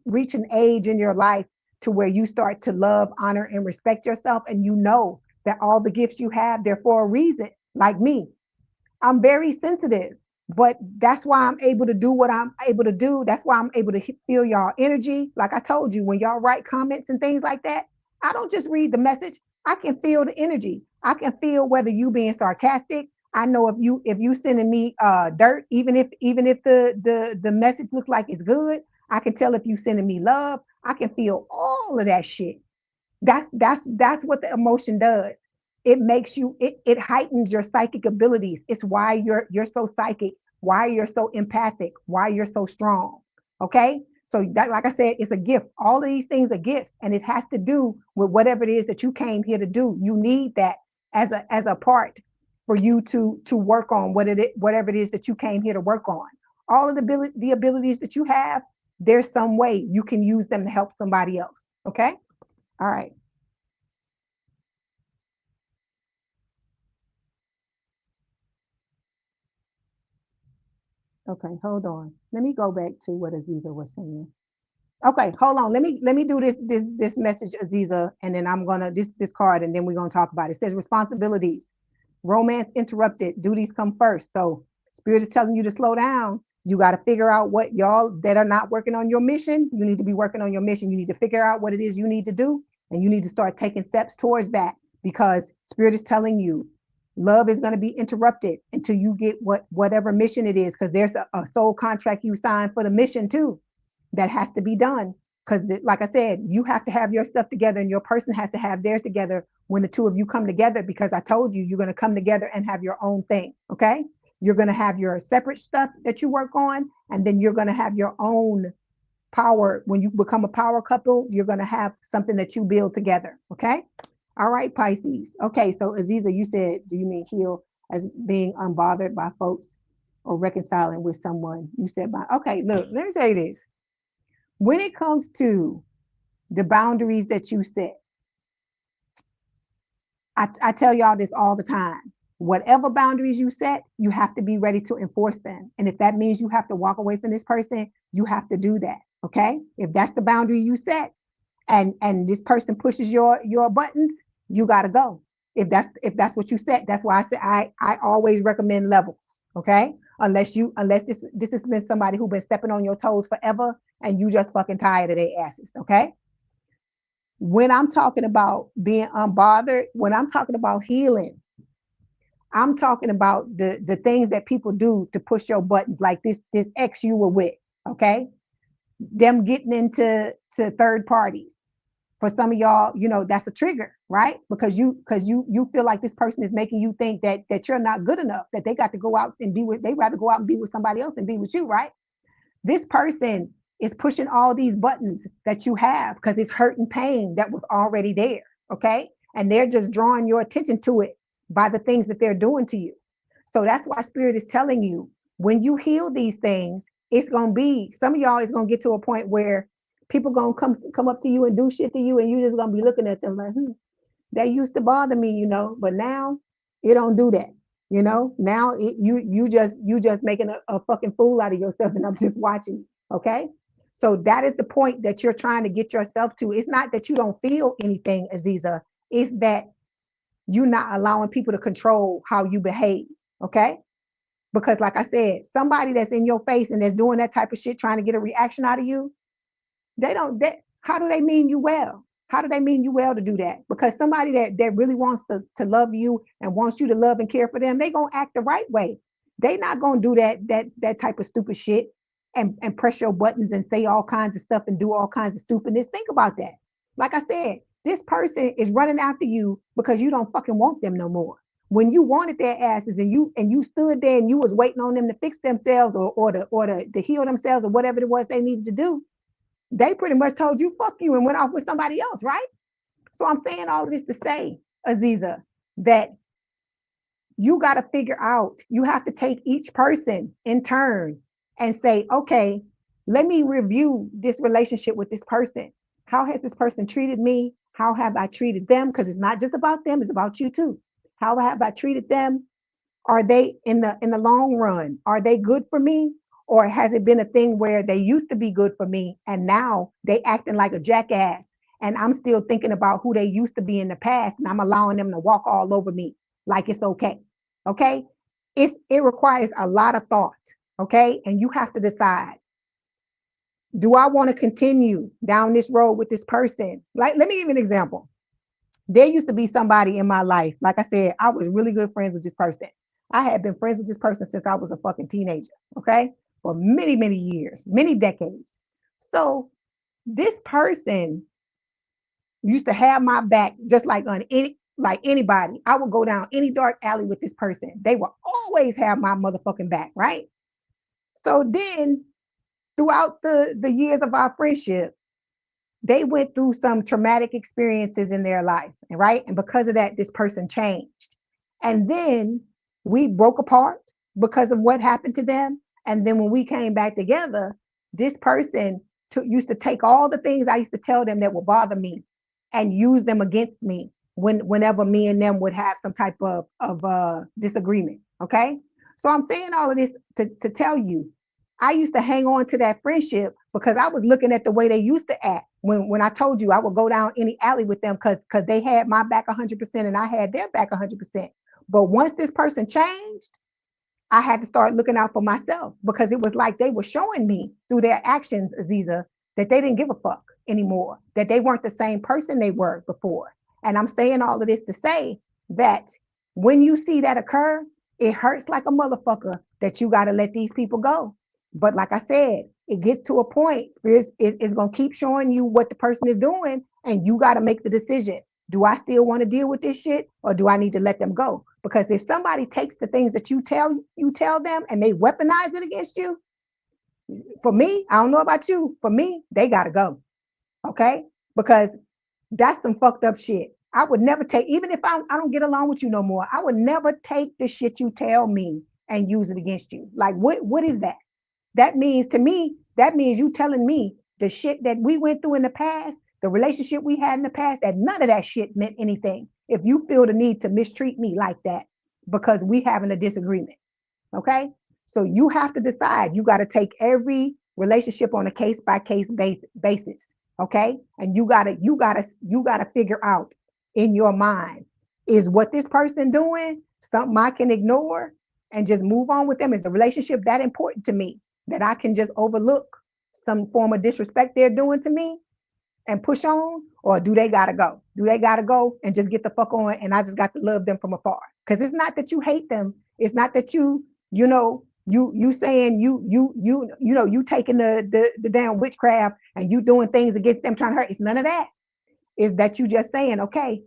reach an age in your life to where you start to love, honor, and respect yourself. And you know that all the gifts you have, they're for a reason. Like me, I'm very sensitive, but that's why I'm able to do what I'm able to do. That's why I'm able to feel y'all energy. Like I told you, when y'all write comments and things like that, I don't just read the message. I can feel the energy. I can feel whether you being sarcastic. I know if you sending me dirt, even if the message looks like it's good, I can tell if you sending me love. I can feel all of that shit. That's what the emotion does. It makes you it heightens your psychic abilities. It's why you're so psychic, why you're so empathic, why you're so strong. Okay? So that, like I said, it's a gift. All of these things are gifts, and it has to do with whatever it is that you came here to do. You need that as a part for you to work on whatever it is that you came here to work on. All of the abilities that you have, there's some way you can use them to help somebody else. Okay. All right. Okay, hold on. Let me go back to what Aziza was saying. Okay, hold on. Let me do this message, Aziza, and then I'm gonna this card, and then we're gonna talk about it. It says responsibilities, romance interrupted, duties come first. So spirit is telling you to slow down. You got to figure out what y'all that are not working on your mission. You need to be working on your mission. You need to figure out what it is you need to do, and you need to start taking steps towards that because spirit is telling you love is going to be interrupted until you get whatever mission it is because there's a soul contract you signed for the mission too that has to be done because like I said, you have to have your stuff together and your person has to have theirs together when the two of you come together because I told you you're going to come together and have your own thing. Okay, you're going to have your separate stuff that you work on and then you're going to have your own power. When you become a power couple, you're going to have something that you build together. Okay. All right, Pisces. Okay, so Aziza, you said, do you mean heal as being unbothered by folks or reconciling with someone? You said by, okay, look, let me say this. When it comes to the boundaries that you set, I tell y'all this all the time. Whatever boundaries you set, you have to be ready to enforce them. And if that means you have to walk away from this person, you have to do that. Okay. If that's the boundary you set and this person pushes your buttons, you gotta go. If that's what you set, that's why I say I always recommend levels. Okay. Unless this has been somebody who's been stepping on your toes forever and you just fucking tired of their asses. Okay. When I'm talking about being unbothered, when I'm talking about healing, I'm talking about the things that people do to push your buttons, like this ex you were with, okay? Them getting into third parties. For some of y'all, that's a trigger, right? Because you feel like this person is making you think that you're not good enough, that they got to go out and they rather go out and be with somebody else than be with you, right? This person is pushing all these buttons that you have because it's hurt and pain that was already there. Okay. And they're just drawing your attention to it by the things that they're doing to you. So that's why spirit is telling you when you heal these things, it's going to be some of y'all is going to get to a point where people going to come up to you and do shit to you. And you just going to be looking at them like, that used to bother me, but now it don't do that. Now you just making a fucking fool out of yourself and I'm just watching. Okay. So that is the point that you're trying to get yourself to. It's not that you don't feel anything, Aziza. It's that you're not allowing people to control how you behave. Okay. Because like I said, somebody that's in your face and that's doing that type of shit, trying to get a reaction out of you, how do they mean you well? How do they mean you well to do that? Because somebody that really wants to love you and wants you to love and care for them, they gonna act the right way. They not gonna do that type of stupid shit and press your buttons and say all kinds of stuff and do all kinds of stupidness. Think about that. Like I said, this person is running after you because you don't fucking want them no more. When you wanted their asses and you stood there and you was waiting on them to fix themselves or to heal themselves or whatever it was they needed to do, they pretty much told you fuck you and went off with somebody else, right? So I'm saying all of this to say, Aziza, that you got to figure out, you have to take each person in turn and say, okay, let me review this relationship with this person. How has this person treated me? How have I treated them? Because it's not just about them, it's about you too. How have I treated them? Are they in the long run? Are they good for me? Or has it been a thing where they used to be good for me and now they acting like a jackass and I'm still thinking about who they used to be in the past and I'm allowing them to walk all over me like it's okay. Okay? It requires a lot of thought, okay? And you have to decide, do I want to continue down this road with this person? Like, let me give you an example. There used to be somebody in my life, like I said, I was really good friends with this person. I had been friends with this person since I was a fucking teenager, okay? For many, many years, many decades. So this person used to have my back just like on anybody. I would go down any dark alley with this person. They would always have my motherfucking back, right? So then throughout the years of our friendship, they went through some traumatic experiences in their life, right? And because of that, this person changed. And then we broke apart because of what happened to them. And then when we came back together, this person used to take all the things I used to tell them that would bother me and use them against me whenever me and them would have some type of disagreement. Okay. So I'm saying all of this to tell you, I used to hang on to that friendship because I was looking at the way they used to act. When I told you I would go down any alley with them because they had my back 100% and I had their back 100%. But once this person changed, I had to start looking out for myself because it was like they were showing me through their actions, Aziza, that they didn't give a fuck anymore, that they weren't the same person they were before. And I'm saying all of this to say that when you see that occur, it hurts like a motherfucker that you got to let these people go. But like I said, it gets to a point, Spirit is going to keep showing you what the person is doing, and you got to make the decision. Do I still want to deal with this shit, or do I need to let them go? Because if somebody takes the things that you tell them and they weaponize it against you, for me, I don't know about you, for me, they got to go. Okay? Because that's some fucked up shit. I would never take, even if I don't get along with you no more, I would never take the shit you tell me and use it against you. Like, what is that? That means to me, that means you telling me the shit that we went through in the past, the relationship we had in the past, that none of that shit meant anything. If you feel the need to mistreat me like that because we having a disagreement, okay? So you have to decide. You got to take every relationship on a case by case basis, okay? And you gotta figure out in your mind, is what this person doing something I can ignore and just move on with them? Is the relationship that important to me that I can just overlook some form of disrespect they're doing to me and push on? Or do they gotta go? Do they gotta go and just get the fuck on and I just got to love them from afar? Because it's not that you hate them. It's not that you saying you taking the damn witchcraft and you doing things against them trying to hurt. It's none of that. Is that you just saying, okay,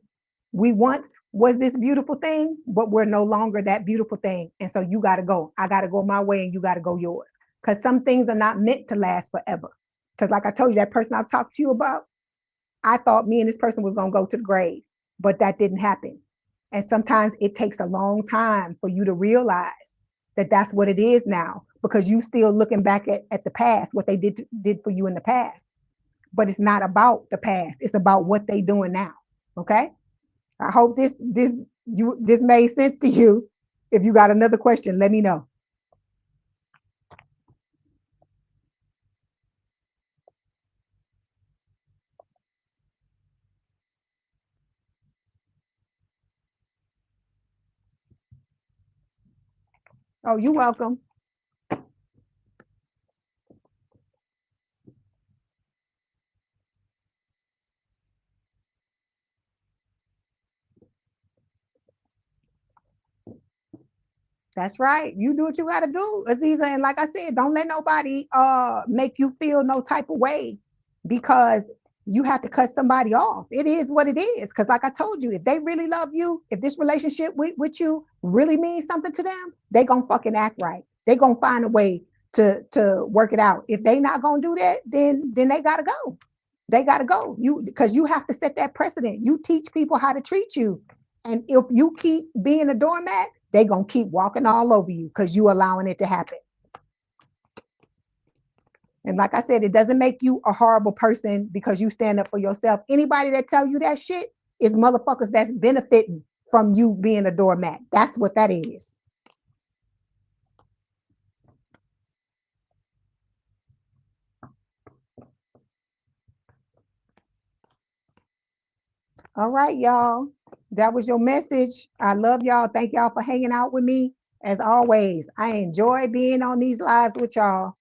we once was this beautiful thing, but we're no longer that beautiful thing. And so you got to go. I got to go my way and you got to go yours. Because some things are not meant to last forever. Because like I told you, that person I've talked to you about, I thought me and this person was going to go to the grave, but that didn't happen. And sometimes it takes a long time for you to realize that that's what it is now, because you still looking back at the past, what they did for you in the past. But it's not about the past. It's about what they doing now. Okay. I hope this made sense to you. If you got another question, let me know. Oh, you're welcome. That's right. You do what you got to do, Aziza. And like I said, don't let nobody make you feel no type of way because you have to cut somebody off. It is what it is. Because like I told you, if they really love you, if this relationship with you really means something to them, they gonna fucking act right. They gonna find a way to work it out. If they not gonna do that, then they gotta go. They gotta go. Because you have to set that precedent. You teach people how to treat you. And if you keep being a doormat, they gonna keep walking all over you because you allowing it to happen. And like I said, it doesn't make you a horrible person because you stand up for yourself. Anybody that tell you that shit is motherfuckers that's benefiting from you being a doormat. That's what that is. All right, y'all. That was your message. I love y'all. Thank y'all for hanging out with me. As always, I enjoy being on these lives with y'all.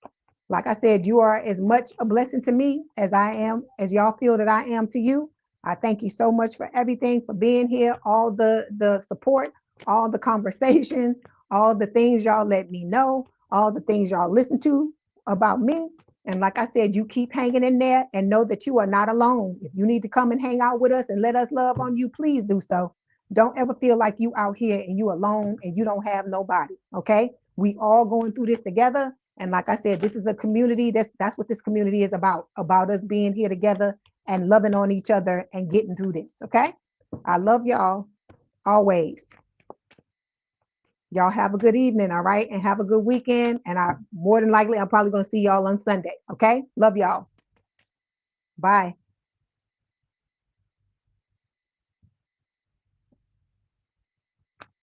Like I said, you are as much a blessing to me as I am, as y'all feel that I am to you. I thank you so much for everything, for being here, all the support, all the conversations, all the things y'all let me know, all the things y'all listen to about me. And like I said, you keep hanging in there and know that you are not alone. If you need to come and hang out with us and let us love on you, please do so. Don't ever feel like you out here and you alone and you don't have nobody. Okay. We all going through this together. And like I said, this is a community. That's what this community is about us being here together and loving on each other and getting through this. Okay. I love y'all always. Y'all have a good evening. All right. And have a good weekend. And more than likely, I'm probably going to see y'all on Sunday. Okay. Love y'all. Bye.